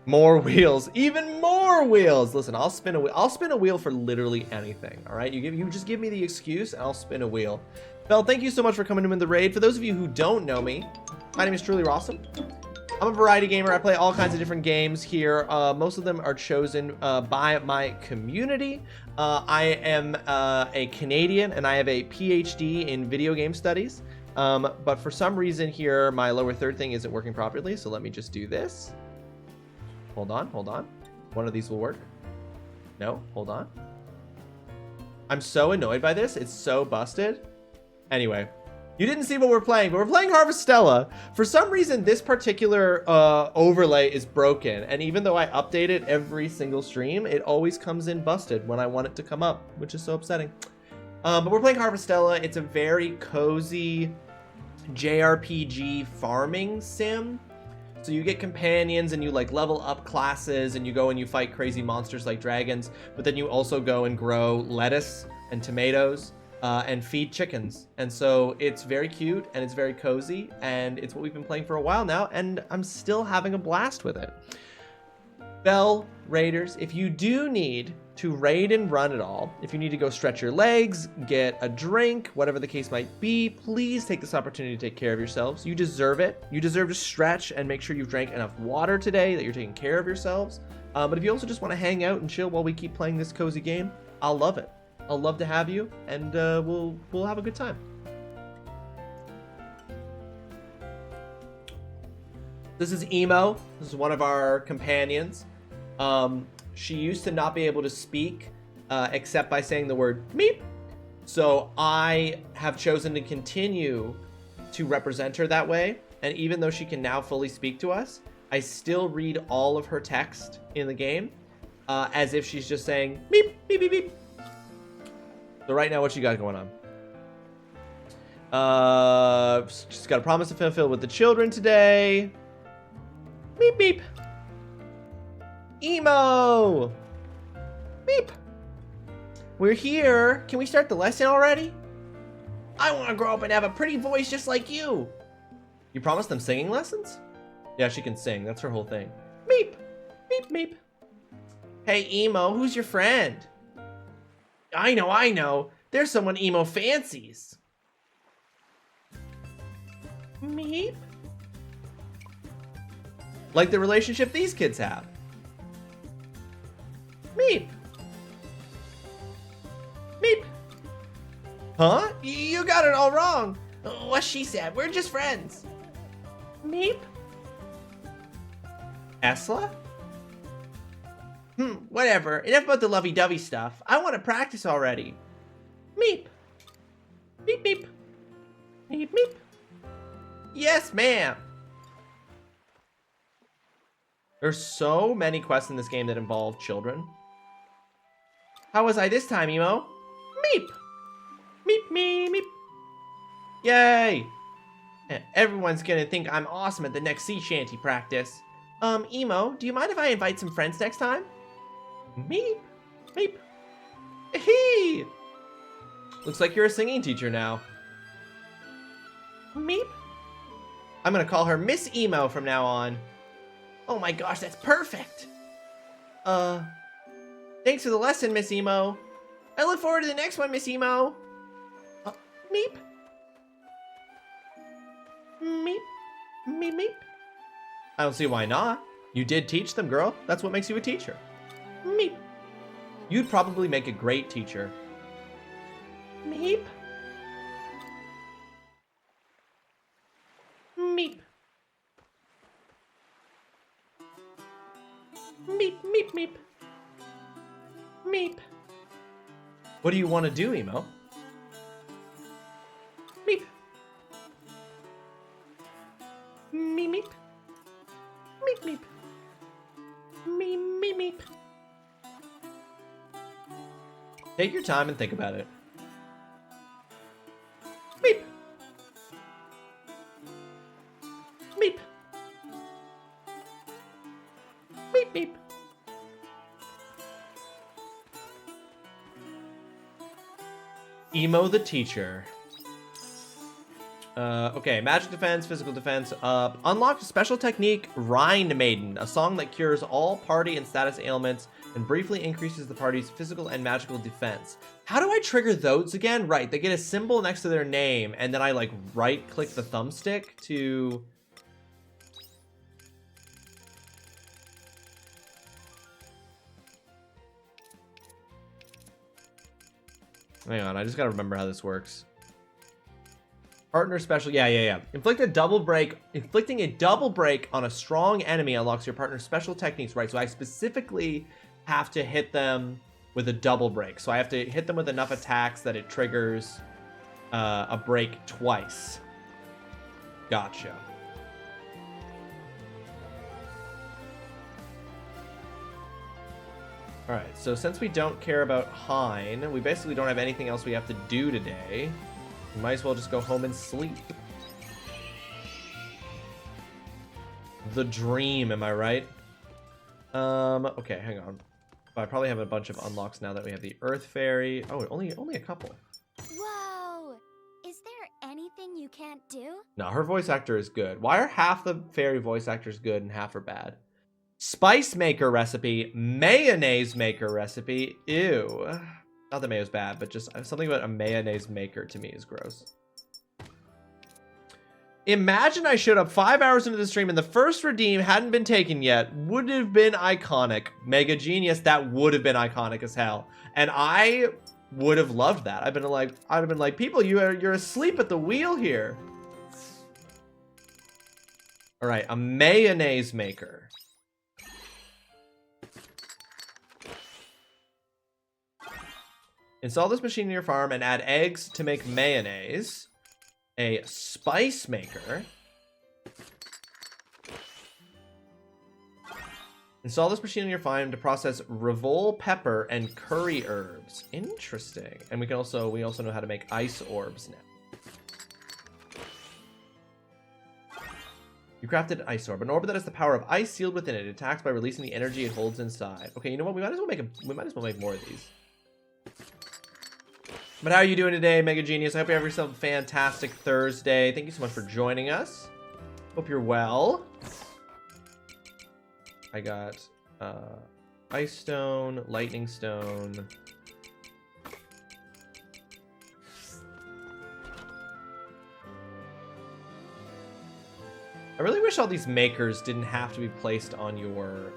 More wheels, even more wheels. Listen, I'll spin a wheel for literally anything. All right, you just give me the excuse, and I'll spin a wheel. Bell, thank you so much for coming in the raid. For those of you who don't know me, my name is TrulyRawesome. I'm a variety gamer. I play all kinds of different games here. Most of them are chosen by my community. I am a Canadian, and I have a PhD in video game studies. But for some reason here, my lower third thing isn't working properly. So let me just do this. Hold on. One of these will work. No, hold on. I'm so annoyed by this. It's so busted. Anyway. You didn't see what we're playing, but we're playing Harvestella. For some reason, this particular overlay is broken, and even though I update it every single stream, it always comes in busted when I want it to come up, which is so upsetting. But we're playing Harvestella. It's a very cozy JRPG farming sim. So you get companions and you like level up classes and you go and you fight crazy monsters like dragons, but then you also go and grow lettuce and tomatoes. And feed chickens. And so it's very cute and it's very cozy and it's what we've been playing for a while now, and I'm still having a blast with it. Bell, raiders, if you do need to raid and run at all, if you need to go stretch your legs, get a drink, whatever the case might be, please take this opportunity to take care of yourselves. You deserve it. You deserve to stretch and make sure you've drank enough water today, that you're taking care of yourselves. But if you also just want to hang out and chill while we keep playing this cozy game, I'll love it. I'll love to have you, and we'll have a good time. This is Emo. This is one of our companions. She used to not be able to speak except by saying the word meep. So I have chosen to continue to represent her that way. And even though she can now fully speak to us, I still read all of her text in the game as if she's just saying meep, beep, beep, beep. So right now, what you got going on? She's got a promise to fulfill with the children today. Beep, beep. Emo! Beep. We're here. Can we start the lesson already? I want to grow up and have a pretty voice just like you. You promised them singing lessons? Yeah, she can sing. That's her whole thing. Meep. Meep, meep. Hey, Emo, who's your friend? I know. There's someone Emo fancies. Meep. Like the relationship these kids have. Meep. Meep. Huh? You got it all wrong. What she said. We're just friends. Meep. Esla? Whatever. Enough about the lovey-dovey stuff. I want to practice already. Meep. Meep, meep. Meep, meep. Yes, ma'am. There's so many quests in this game that involve children. How was I this time, Emo? Meep. Meep, meep, meep. Yay. Everyone's gonna think I'm awesome at the next sea shanty practice. Emo, do you mind if I invite some friends next time? Meep. Meep. Hee. Looks like you're a singing teacher now. Meep. I'm gonna call her Miss Emo from now on. Oh my gosh, that's perfect. Thanks for the lesson, Miss Emo. I look forward to the next one, Miss Emo. Meep. Meep. Meep, meep. I don't see why not. You did teach them, girl. That's what makes you a teacher. Meep. You'd probably make a great teacher. Meep. Meep. Meep, meep, meep. Meep. What do you want to do, Emo? Meep. Meep, meep. Meep, meep. Meep, meep, meep. Take your time and think about it. Meep. Meep. Meep, meep. Emo the teacher. Okay, magic defense, physical defense up. Unlocked a special technique, Rind Maiden, a song that cures all party and status ailments and briefly increases the party's physical and magical defense. How do I trigger those again? Right, they get a symbol next to their name, and then I like right-click the thumbstick to... Hang on, I just gotta remember how this works. Partner special, yeah. Inflicting a double break on a strong enemy unlocks your partner's special techniques, right? So I specifically have to hit them with a double break. So I have to hit them with enough attacks that it triggers a break twice. Gotcha. Alright, so since we don't care about Hein, we basically don't have anything else we have to do today. We might as well just go home and sleep. The dream, am I right? Okay, hang on. I probably have a bunch of unlocks now that we have the Earth Fairy. Oh, only a couple. Whoa! Is there anything you can't do? No, her voice actor is good. Why are half the fairy voice actors good and half are bad? Spice maker recipe, mayonnaise maker recipe. Ew. Not that mayo's bad, but just something about a mayonnaise maker to me is gross. Imagine I showed up 5 hours into the stream and the first redeem hadn't been taken yet. Would have been iconic. Mega genius, that would have been iconic as hell. And I would have loved that. I'd have been like, people, you're asleep at the wheel here. All right, a mayonnaise maker. Install this machine in your farm and add eggs to make mayonnaise. A spice maker. Install this machine in your farm to process revol pepper and curry herbs. Interesting. And we also know how to make ice orbs now. You crafted an ice orb, an orb that has the power of ice sealed within it. It attacks by releasing the energy it holds inside. Okay, you know what? We might as well make more of these. But how are you doing today, Mega Genius? I hope you have yourself a fantastic Thursday. Thank you so much for joining us. Hope you're well. I got ice stone, lightning stone. I really wish all these makers didn't have to be placed on your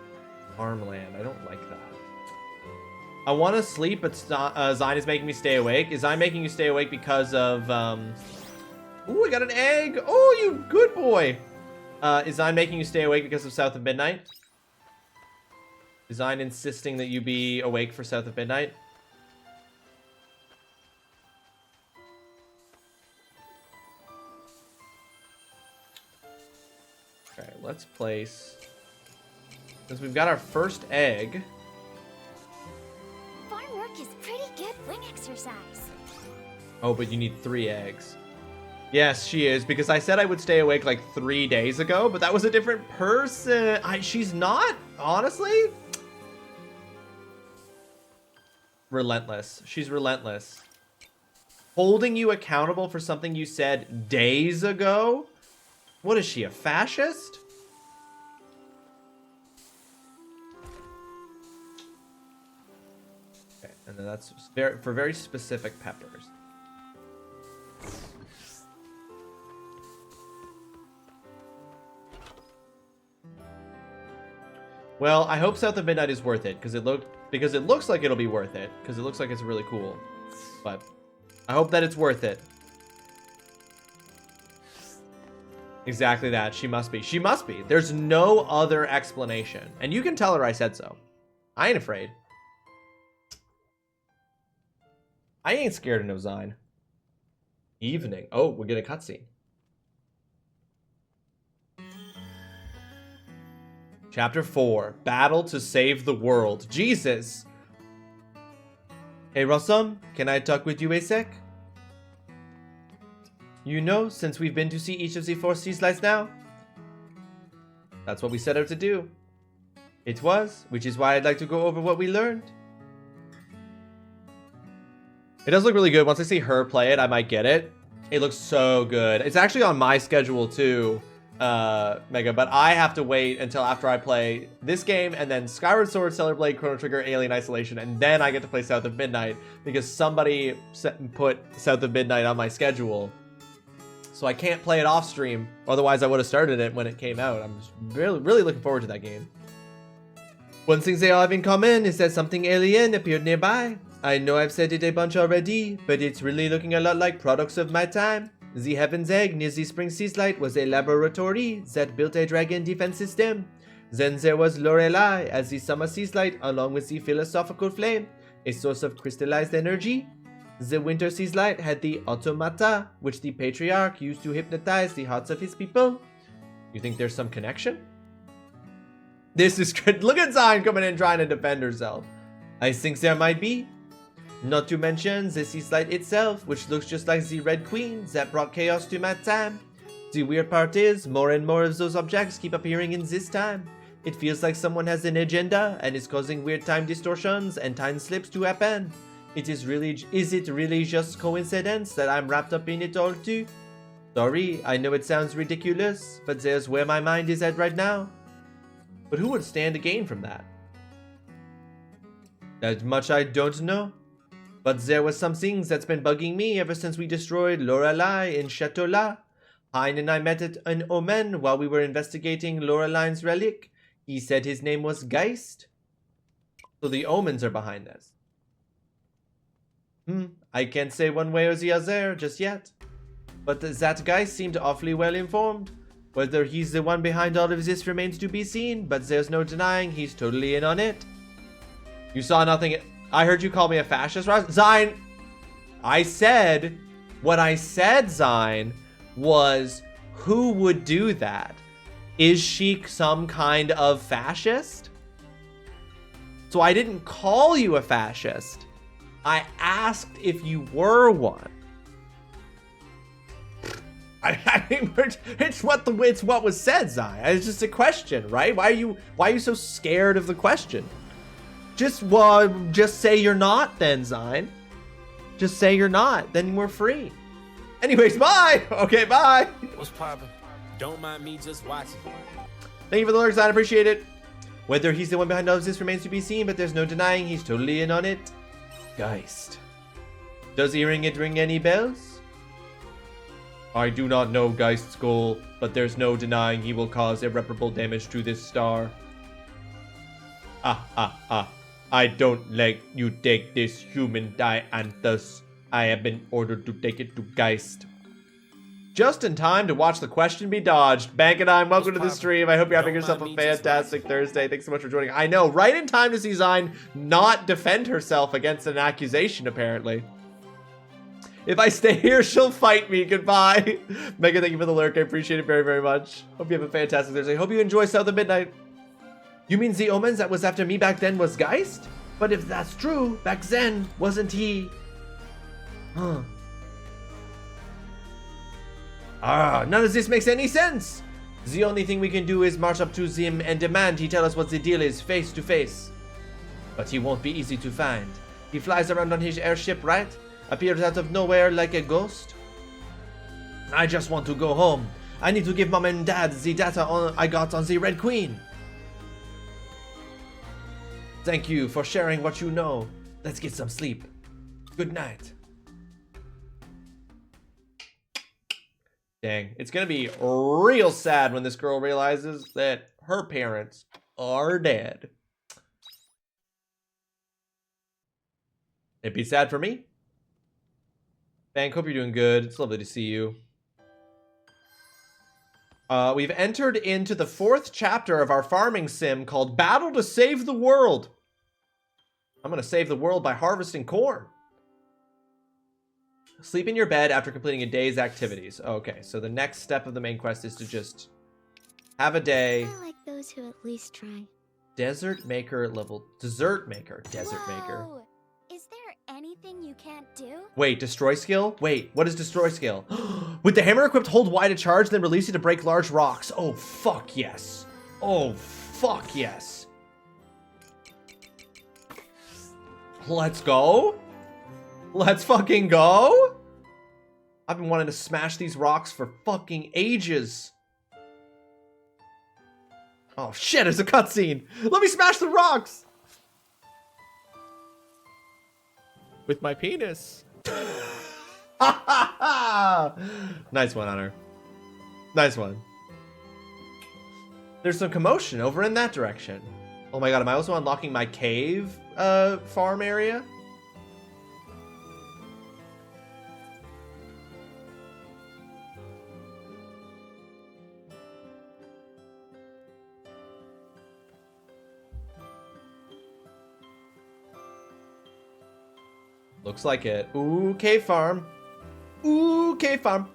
farmland. I don't like that. I want to sleep, but Zine is making me stay awake. Is Zine making you stay awake because of... Ooh, I got an egg! Oh, you good boy! Is Zine making you stay awake because of South of Midnight? Is Zine insisting that you be awake for South of Midnight? Okay, let's place... Since we've got our first egg... Farm work is pretty good wing exercise. Oh, but you need 3 eggs. Yes, she is, because I said I would stay awake like 3 days ago, but that was a different person. She's not, honestly. Relentless. She's relentless. Holding you accountable for something you said days ago? What is she, a fascist? Okay, and then that's for very specific peppers. Well, I hope South of Midnight is worth it, because it looks like it'll be worth it, because it looks like it's really cool. But I hope that it's worth it. Exactly that. She must be. She must be. There's no other explanation. And you can tell her I said so. I ain't afraid. I ain't scared of no Zine. Evening. Oh, we get a cutscene. Chapter 4. Battle to save the world. Jesus. Hey, Rawesome. Can I talk with you a sec? You know, since we've been to see each of the 4 sea slides now. That's what we set out to do. It was, which is why I'd like to go over what we learned. It does look really good. Once I see her play it, I might get it. It looks so good. It's actually on my schedule too, Mega, but I have to wait until after I play this game and then Skyward Sword, Stellar Blade, Chrono Trigger, Alien Isolation, and then I get to play South of Midnight because somebody put South of Midnight on my schedule. So I can't play it off stream. Otherwise, I would have started it when it came out. I'm just really looking forward to that game. One thing they all have in common is that something alien appeared nearby. I know I've said it a bunch already, but it's really looking a lot like products of my time. The Heaven's Egg near the Spring Sea Slide was a laboratory that built a dragon defense system. Then there was Lorelei as the Summer Sea Slide along with the Philosophical Flame, a source of crystallized energy. The Winter Sea Slide had the Automata, which the Patriarch used to hypnotize the hearts of his people. You think there's some connection? This is good. Look at Zine coming in trying to defend herself. I think there might be. Not to mention the Sea Slide itself, which looks just like the Red Queen that brought chaos to my time. The weird part is, more and more of those objects keep appearing in this time. It feels like someone has an agenda and is causing weird time distortions and time slips to happen. Is it really just coincidence that I'm wrapped up in it all too? Sorry, I know it sounds ridiculous, but there's where my mind is at right now. But who would stand to gain from that? That much I don't know. But there was something that's been bugging me ever since we destroyed Lorelei in Chateau La. Hein and I met at an omen while we were investigating Lorelei's relic. He said his name was Geist. So the omens are behind this. I can't say one way or the other just yet. But that guy seemed awfully well informed. Whether he's the one behind all of this remains to be seen, but there's no denying he's totally in on it. You saw nothing... I heard you call me a fascist, Zine. I said, what I said, Zine, was who would do that? Is she some kind of fascist? So I didn't call you a fascist. I asked if you were one. I mean, it's what was said, Zai. It's just a question, right? Why are you so scared of the question? Just say you're not, then, Zine. Just say you're not. Then we're free. Anyways, bye. Okay, bye. What's poppin'? Don't mind me just watching. Thank you for the lurks, Zine. Appreciate it. Whether he's the one behind all of this remains to be seen, but there's no denying he's totally in on it. Geist. Does hearing it ring any bells? I do not know Geist's goal, but there's no denying he will cause irreparable damage to this star. I don't let you take this human dianthus. I have been ordered to take it to Geist. Just in time to watch the question be dodged. Bank and I'm welcome to the stream. I hope you're having yourself a fantastic Thursday. Thanks so much for joining. I know, right in time to see Zine not defend herself against an accusation, apparently. If I stay here, she'll fight me. Goodbye. Megan, thank you for the lurk. I appreciate it very, very much. Hope you have a fantastic Thursday. Hope you enjoy South of Midnight. You mean the omens that was after me back then was Geist? But if that's true, back then, wasn't he? Huh. None of this makes any sense. The only thing we can do is march up to him and demand he tell us what the deal is face to face. But he won't be easy to find. He flies around on his airship, right? Appears out of nowhere like a ghost. I just want to go home. I need to give mom and dad the data I got on the Red Queen. Thank you for sharing what you know. Let's get some sleep. Good night. Dang, it's gonna be real sad when this girl realizes that her parents are dead. It'd be sad for me. Bank, hope you're doing good. It's lovely to see you. We've entered into the 4th chapter of our farming sim called Battle to Save the World. I'm gonna save the world by harvesting corn. Sleep in your bed after completing a day's activities. Okay, so the next step of the main quest is to just have a day. I like those who at least try. Desert Maker level. Desert Maker. Desert Maker. Is there anything you can't do? Wait, destroy skill? Wait, what is destroy skill? With the hammer equipped, hold Y to charge, then release it to break large rocks. Oh, fuck yes. Oh, fuck yes. Let's go. Let's fucking go. I've been wanting to smash these rocks for fucking ages. Oh shit, there's a cutscene. Let me smash the rocks. With my penis. Nice one, Hunter. Nice one. There's some commotion over in that direction. Oh my god, am I also unlocking my cave farm area? Looks like it. Ooh, cave farm. Ooh, cave farm.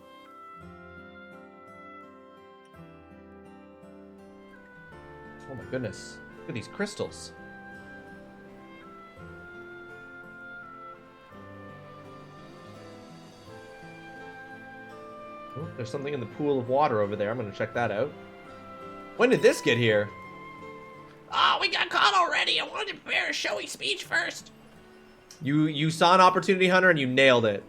Oh my goodness. Look at these crystals. Oh, there's something in the pool of water over there. I'm gonna check that out. When did this get here? Oh, we got caught already. I wanted to prepare a showy speech first. You saw an opportunity, Hunter, and you nailed it.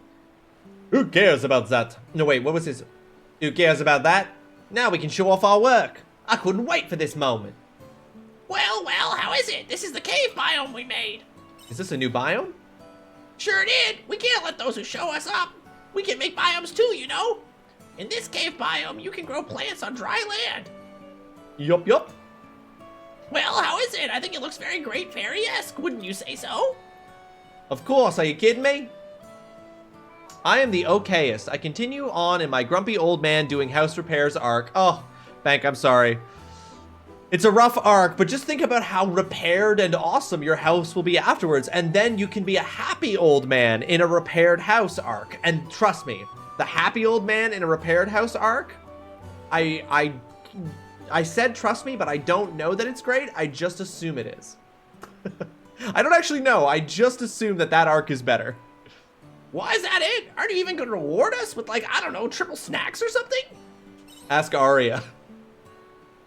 Who cares about that? No, wait, what was this? Who cares about that? Now we can show off our work. I couldn't wait for this moment. Well, how is it? This is the cave biome we made. Is this a new biome? Sure did. We can't let those who show us up. We can make biomes too, you know? In this cave biome, you can grow plants on dry land. Yup. Well, how is it? I think it looks very Great Fairy-esque, wouldn't you say so? Of course, are you kidding me? I am the okayest. I continue on in my grumpy old man doing house repairs arc. Oh, Bank, I'm sorry. It's a rough arc, but just think about how repaired and awesome your house will be afterwards, and then you can be a happy old man in a repaired house arc. And trust me, the happy old man in a repaired house arc, I said trust me, but I don't know that it's great. I just assume it is. I don't actually know. I just assume that that arc is better. Why is that it? Aren't you even gonna reward us with, like, I don't know, triple snacks or something? Ask Arya.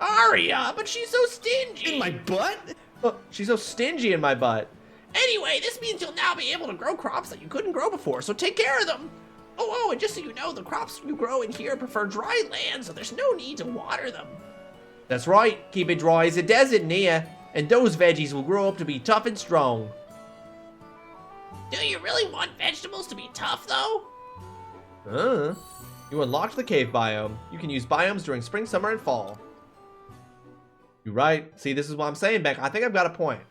Arya, but she's so stingy. In my butt? Oh, she's so stingy in my butt. Anyway, this means you'll now be able to grow crops that you couldn't grow before, so take care of them. Oh, and just so you know, the crops you grow in here prefer dry land, so there's no need to water them. That's right. Keep it dry as a desert in here, and those veggies will grow up to be tough and strong. Do you really want vegetables to be tough, though? You unlocked the cave biome. You can use biomes during spring, summer, and fall. You're right. See, this is what I'm saying, Beck. I think I've got a point.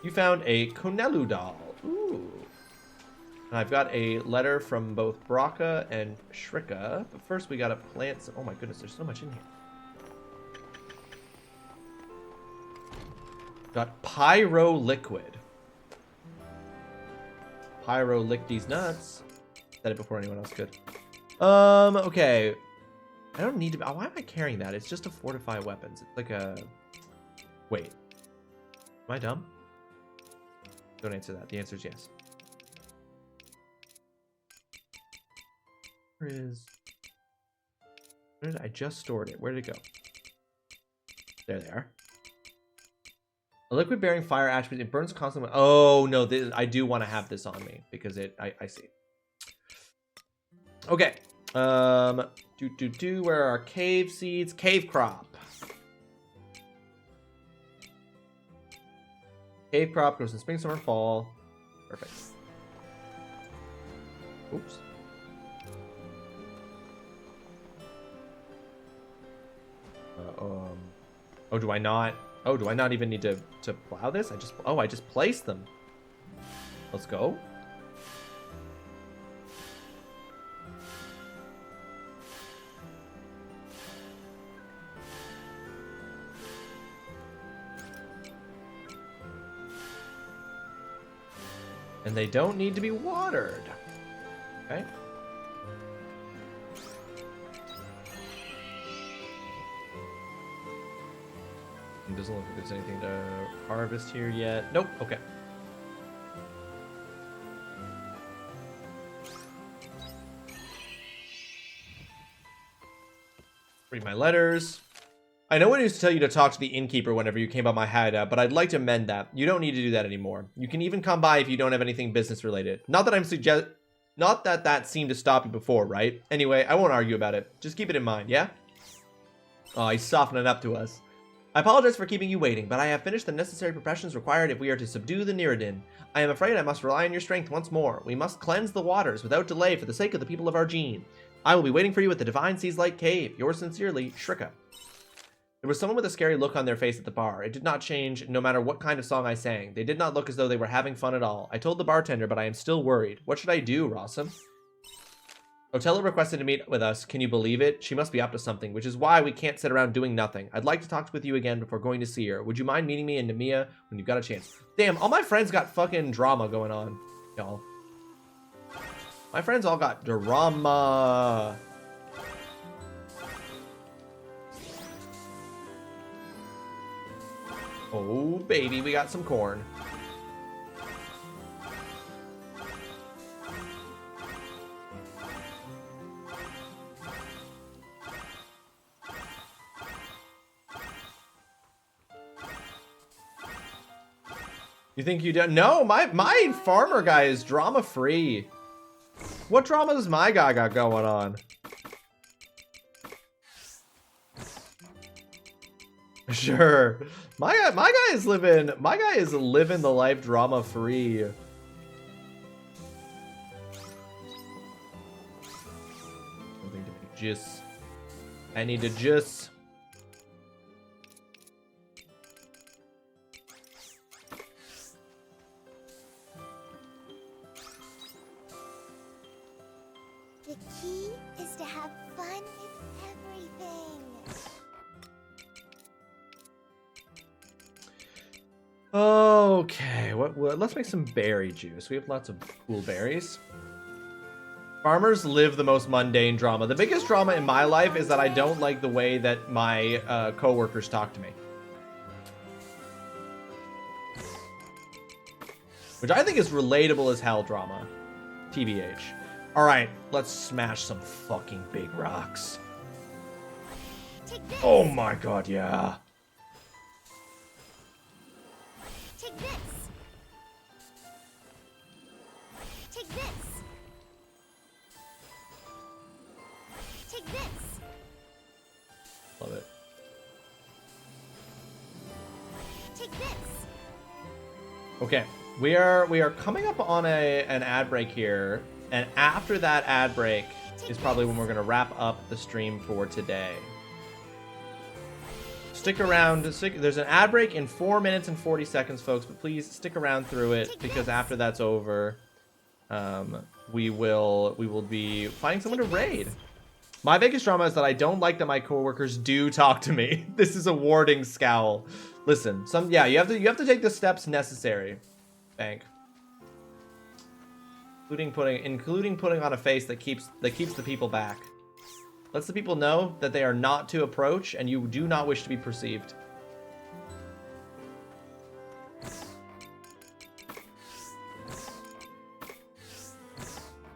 You found a Konelu doll. Ooh. And I've got a letter from both Braka and Shrika. But first we gotta plant some... Oh my goodness, there's so much in here. Got Pyro Liquid. Pyro lick these nuts. Said it before anyone else could. Okay. I don't need to... Why am I carrying that? It's just to fortify weapons. It's like a... Wait. Am I dumb? Don't answer that. The answer is yes. Where is... Where did I just stored it? Where did it go? There they are. A liquid bearing fire attribute. It burns constantly. Oh, no. I do want to have this on me because I see. Okay. Where are our cave seeds? Cave crop. Cave crop goes in spring, summer, fall. Perfect. Oops. Oh, do I not? Oh, do I not even need to plow this? I just placed them. Let's go. And they don't need to be watered. Okay. It doesn't look like there's anything to harvest here yet. Nope. Okay. Read my letters. I know it is to tell you to talk to the innkeeper whenever you came by my hideout, but I'd like to amend that. You don't need to do that anymore. You can even come by if you don't have anything business related. Not that that seemed to stop you before, right? Anyway, I won't argue about it. Just keep it in mind, yeah? Oh, he's softening up to us. I apologize for keeping you waiting, but I have finished the necessary preparations required if we are to subdue the Niridin. I am afraid I must rely on your strength once more. We must cleanse the waters without delay for the sake of the people of Argene. I will be waiting for you at the Divine Seas Light Cave. Yours sincerely, Shrika. There was someone with a scary look on their face at the bar. It did not change no matter what kind of song I sang. They did not look as though they were having fun at all. I told the bartender, but I am still worried. What should I do, Rawesome? Otella requested to meet with us. Can you believe it? She must be up to something, which is why we can't sit around doing nothing. I'd like to talk with you again before going to see her. Would you mind meeting me in Nemea when you've got a chance? Damn, all my friends got fucking drama going on, y'all. My friends all got drama. Oh, baby, we got some corn. You think you don't? No, my farmer guy is drama free. What drama does my guy got going on? Sure. My guy is living the life drama free. Something to make juice. I need to juice. The key is to have fun with everything. Okay, what? Let's make some berry juice. We have lots of cool berries. Farmers live the most mundane drama. The biggest drama in my life is that I don't like the way that my coworkers talk to me. Which I think is relatable as hell drama. TBH. Alright, let's smash some fucking big rocks. Oh my god, yeah. Take this. Take this. Take this. Love it. Take this. Okay, we are coming up on an ad break here, and after that ad break is probably when we're gonna wrap up the stream for today. Stick around. There's an ad break in 4 minutes and 40 seconds, folks, but please stick around through it because after that's over, we will be finding someone to raid. My biggest drama is that I don't like that my coworkers do talk to me. This is a warding scowl. Listen, you have to take the steps necessary. Bank. Including putting on a face that keeps the people back. Lets the people know that they are not to approach and you do not wish to be perceived.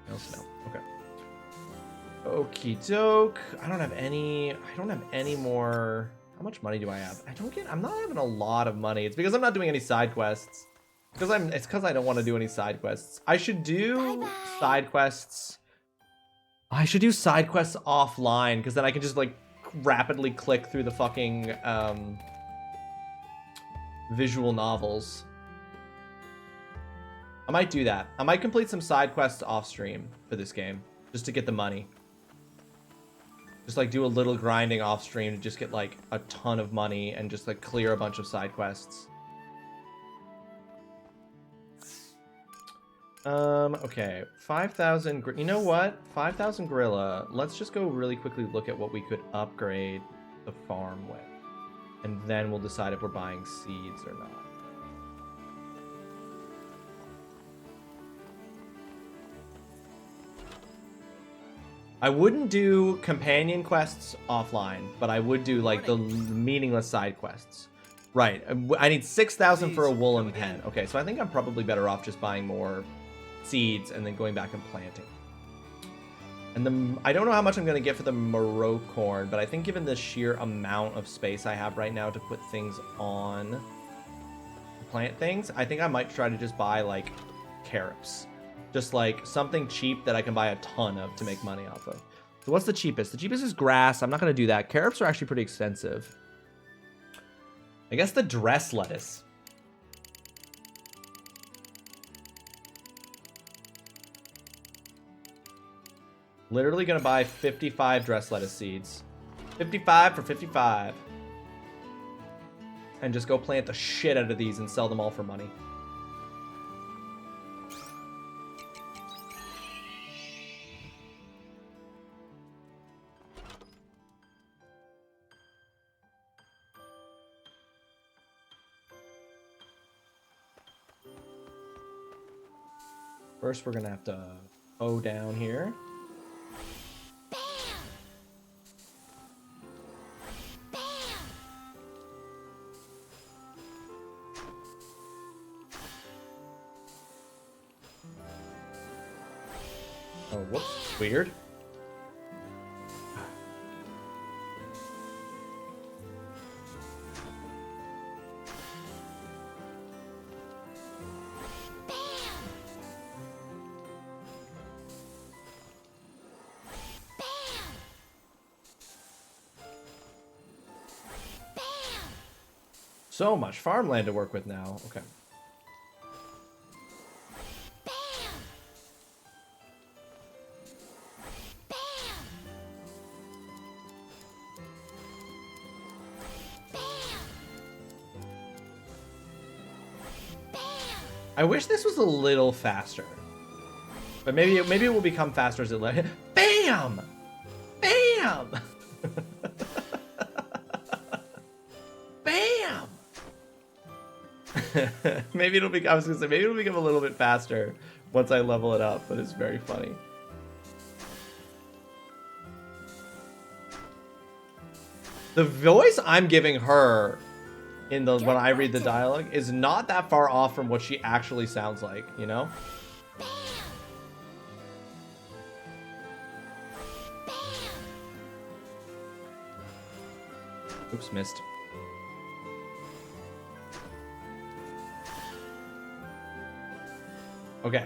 No smell. Okay. Okie doke. I don't have any more. How much money do I have? I'm not having a lot of money. It's because I'm not doing any side quests. It's because I don't want to do any side quests. I should do side quests. I should do side quests offline because then I can just like rapidly click through the fucking visual novels. I might do that. I might complete some side quests off stream for this game just to get the money. Just like do a little grinding off stream to just get like a ton of money and just like clear a bunch of side quests. Okay, 5,000, you know what? 5,000 gorilla. Let's just go really quickly look at what we could upgrade the farm with. And then we'll decide if we're buying seeds or not. I wouldn't do companion quests offline, but I would do like the meaningless side quests. Right, I need 6,000 for a woolen pen. Okay, so I think I'm probably better off just buying more seeds and then going back and planting. And I don't know how much I'm going to get for the Moreau corn, but I think given the sheer amount of space I have right now to put things on, plant things, I think I might try to just buy like carrots. Just like something cheap that I can buy a ton of to make money off of. So what's the cheapest? The cheapest is grass. I'm not going to do that. Carrots are actually pretty expensive. I guess the dress lettuce. Literally gonna buy 55 dress lettuce seeds. 55 for 55. And just go plant the shit out of these and sell them all for money. First, we're gonna have to hoe down here. Oh, whoops. Weird. So much farmland to work with now. Okay. I wish this was a little faster. But maybe it will become faster as it Bam! Bam! Bam! Maybe it'll be. I was gonna say maybe it'll become a little bit faster once I level it up, but it's very funny. The voice I'm giving her in the when I read the dialogue is not that far off from what she actually sounds like, you know? Oops, missed. Okay.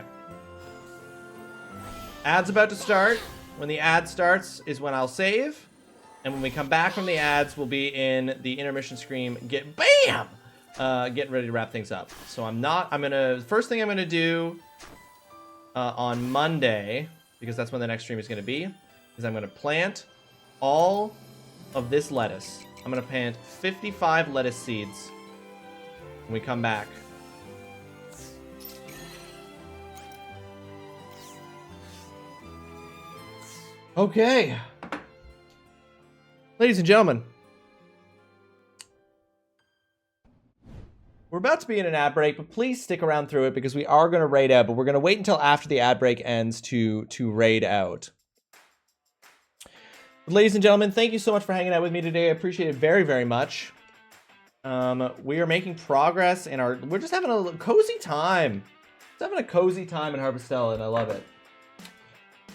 Ad's about to start. When the ad starts is when I'll save. And when we come back from the ads, we'll be in the intermission screen. Getting ready to wrap things up. So first thing I'm gonna do on Monday, because that's when the next stream is gonna be, is I'm gonna plant all of this lettuce. I'm gonna plant 55 lettuce seeds when we come back. Okay. Ladies and gentlemen, we're about to be in an ad break, but please stick around through it because we are going to raid out, but we're going to wait until after the ad break ends to raid out. But ladies and gentlemen, thank you so much for hanging out with me today. I appreciate it very, very much. We are making progress in we're just having a cozy time. Just having a cozy time in Harvestella, and I love it.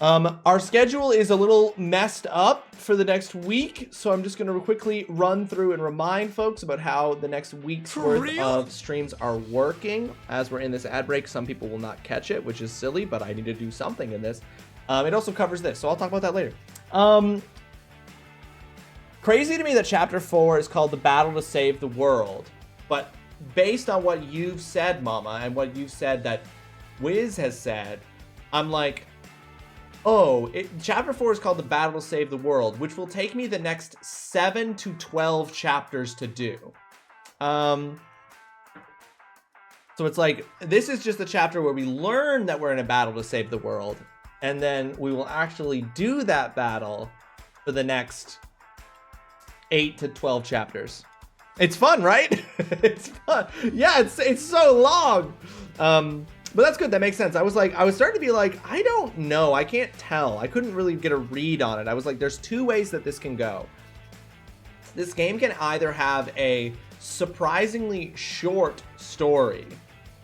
Our schedule is a little messed up for the next week, so I'm just going to quickly run through and remind folks about how the next week's worth of streams are working. As we're in this ad break, some people will not catch it, which is silly, but I need to do something in this. It also covers this, so I'll talk about that later. Crazy to me that Chapter 4 is called The Battle to Save the World, but based on what you've said, Mama, and what you've said that Wiz has said, I'm like... Oh, Chapter 4 is called The Battle to Save the World, which will take me the next 7 to 12 chapters to do. So it's like, this is just a chapter where we learn that we're in a battle to save the world, and then we will actually do that battle for the next 8 to 12 chapters. It's fun, right? It's fun. Yeah, it's so long. But that's good. That makes sense. I was starting to be like, I don't know. I can't tell. I couldn't really get a read on it. I was like, there's two ways that this can go. This game can either have a surprisingly short story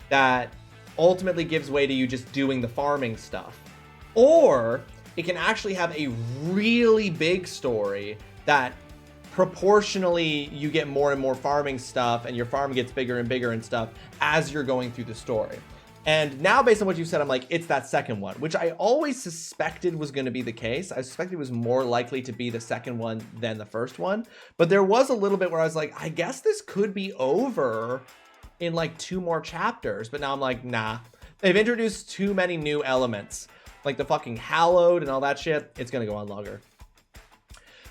that ultimately gives way to you just doing the farming stuff. Or it can actually have a really big story that proportionally you get more and more farming stuff and your farm gets bigger and bigger and stuff as you're going through the story. And now, based on what you said, I'm like, it's that second one, which I always suspected was going to be the case. I suspected it was more likely to be the second one than the first one. But there was a little bit where I was like, I guess this could be over in like 2 more chapters. But now I'm like, nah. They've introduced too many new elements, like the fucking hallowed and all that shit. It's going to go on longer.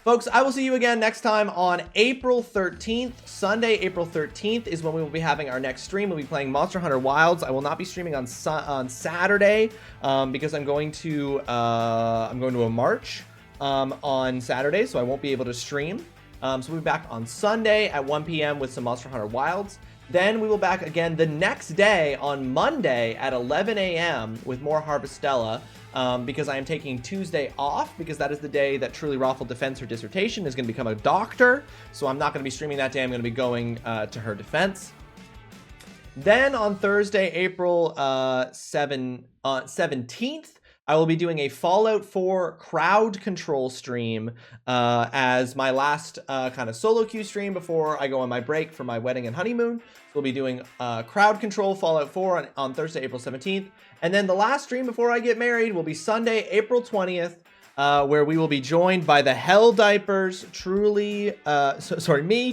Folks, I will see you again next time on April 13th. Sunday, April 13th is when we will be having our next stream. We'll be playing Monster Hunter Wilds. I will not be streaming on Saturday because I'm going to a march on Saturday, so I won't be able to stream. So we'll be back on Sunday at 1 p.m. with some Monster Hunter Wilds. Then we will back again the next day on Monday at 11 a.m. with more Harvestella. Because I am taking Tuesday off because that is the day that TrulyRawesome defends her dissertation, is going to become a doctor. So I'm not going to be streaming that day. I'm going to be going to her defense. Then on Thursday, April 17th, I will be doing a Fallout 4 crowd control stream as my last kind of solo queue stream before I go on my break for my wedding and honeymoon. So we'll be doing crowd control Fallout 4 on Thursday, April 17th. And then the last stream before I get married will be Sunday, April 20th, where we will be joined by the Hell Diapers, me,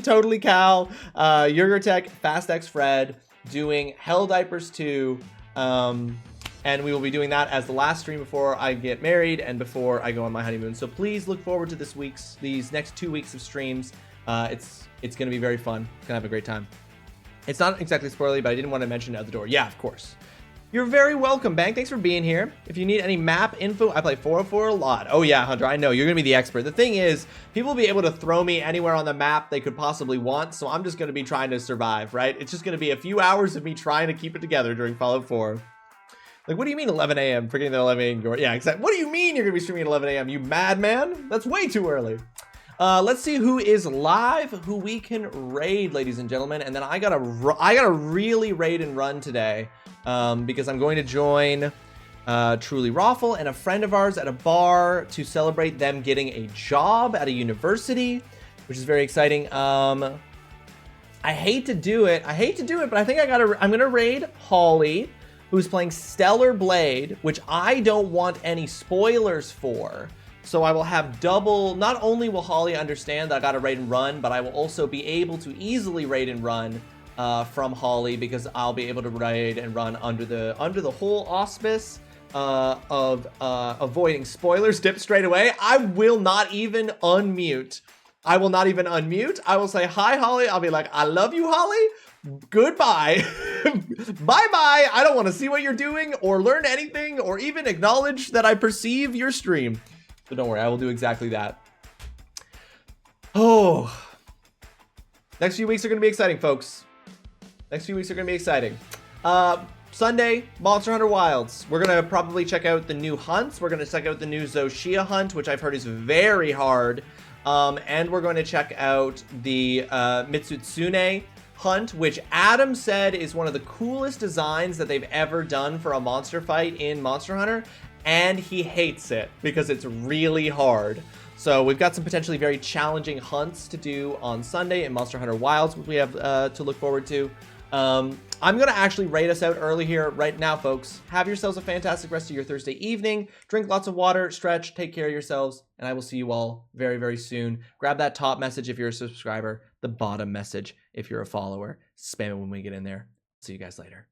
Totally Cal, Yurgertech, FastX Fred, doing Hell Diapers 2. And we will be doing that as the last stream before I get married and before I go on my honeymoon. So please look forward to these next 2 weeks of streams. It's going to be very fun. Going to have a great time. It's not exactly spoilery, but I didn't want to mention it at the door. Yeah, of course. You're very welcome, Bank. Thanks for being here. If you need any map info, I play 404 a lot. Oh yeah, Hunter, I know. You're going to be the expert. The thing is, people will be able to throw me anywhere on the map they could possibly want, so I'm just going to be trying to survive, right? It's just going to be a few hours of me trying to keep it together during Fallout 4. Like, what do you mean 11 a.m.? Forgetting the 11 a.m. Yeah, exactly. What do you mean you're going to be streaming at 11 a.m., you madman? That's way too early. Let's see who is live, who we can raid, ladies and gentlemen. And then I gotta really raid and run today, because I'm going to join TrulyRawesome and a friend of ours at a bar to celebrate them getting a job at a university, which is very exciting. I hate to do it, but I think I'm gonna raid Holly, who's playing Stellar Blade, which I don't want any spoilers for. So I will have double, not only will Holly understand that I gotta raid and run, but I will also be able to easily raid and run from Holly, because I'll be able to raid and run under the whole auspice of avoiding spoilers. Dip straight away. I will not even unmute. I will say, hi, Holly. I'll be like, I love you, Holly. Goodbye. Bye-bye. I don't want to see what you're doing or learn anything or even acknowledge that I perceive your stream. So don't worry, I will do exactly that. Oh. Next few weeks are going to be exciting, folks. Sunday, Monster Hunter Wilds. We're going to probably check out the new hunts. We're going to check out the new Zoshia hunt, which I've heard is very hard. And we're going to check out the Mitsutsune hunt, which Adam said is one of the coolest designs that they've ever done for a monster fight in Monster Hunter. And he hates it because it's really hard. So we've got some potentially very challenging hunts to do on Sunday in Monster Hunter Wilds, which we have to look forward to. I'm going to actually raid us out early here right now, folks. Have yourselves a fantastic rest of your Thursday evening. Drink lots of water, stretch, take care of yourselves, and I will see you all very, very soon. Grab that top message if you're a subscriber, the bottom message if you're a follower. Spam it when we get in there. See you guys later.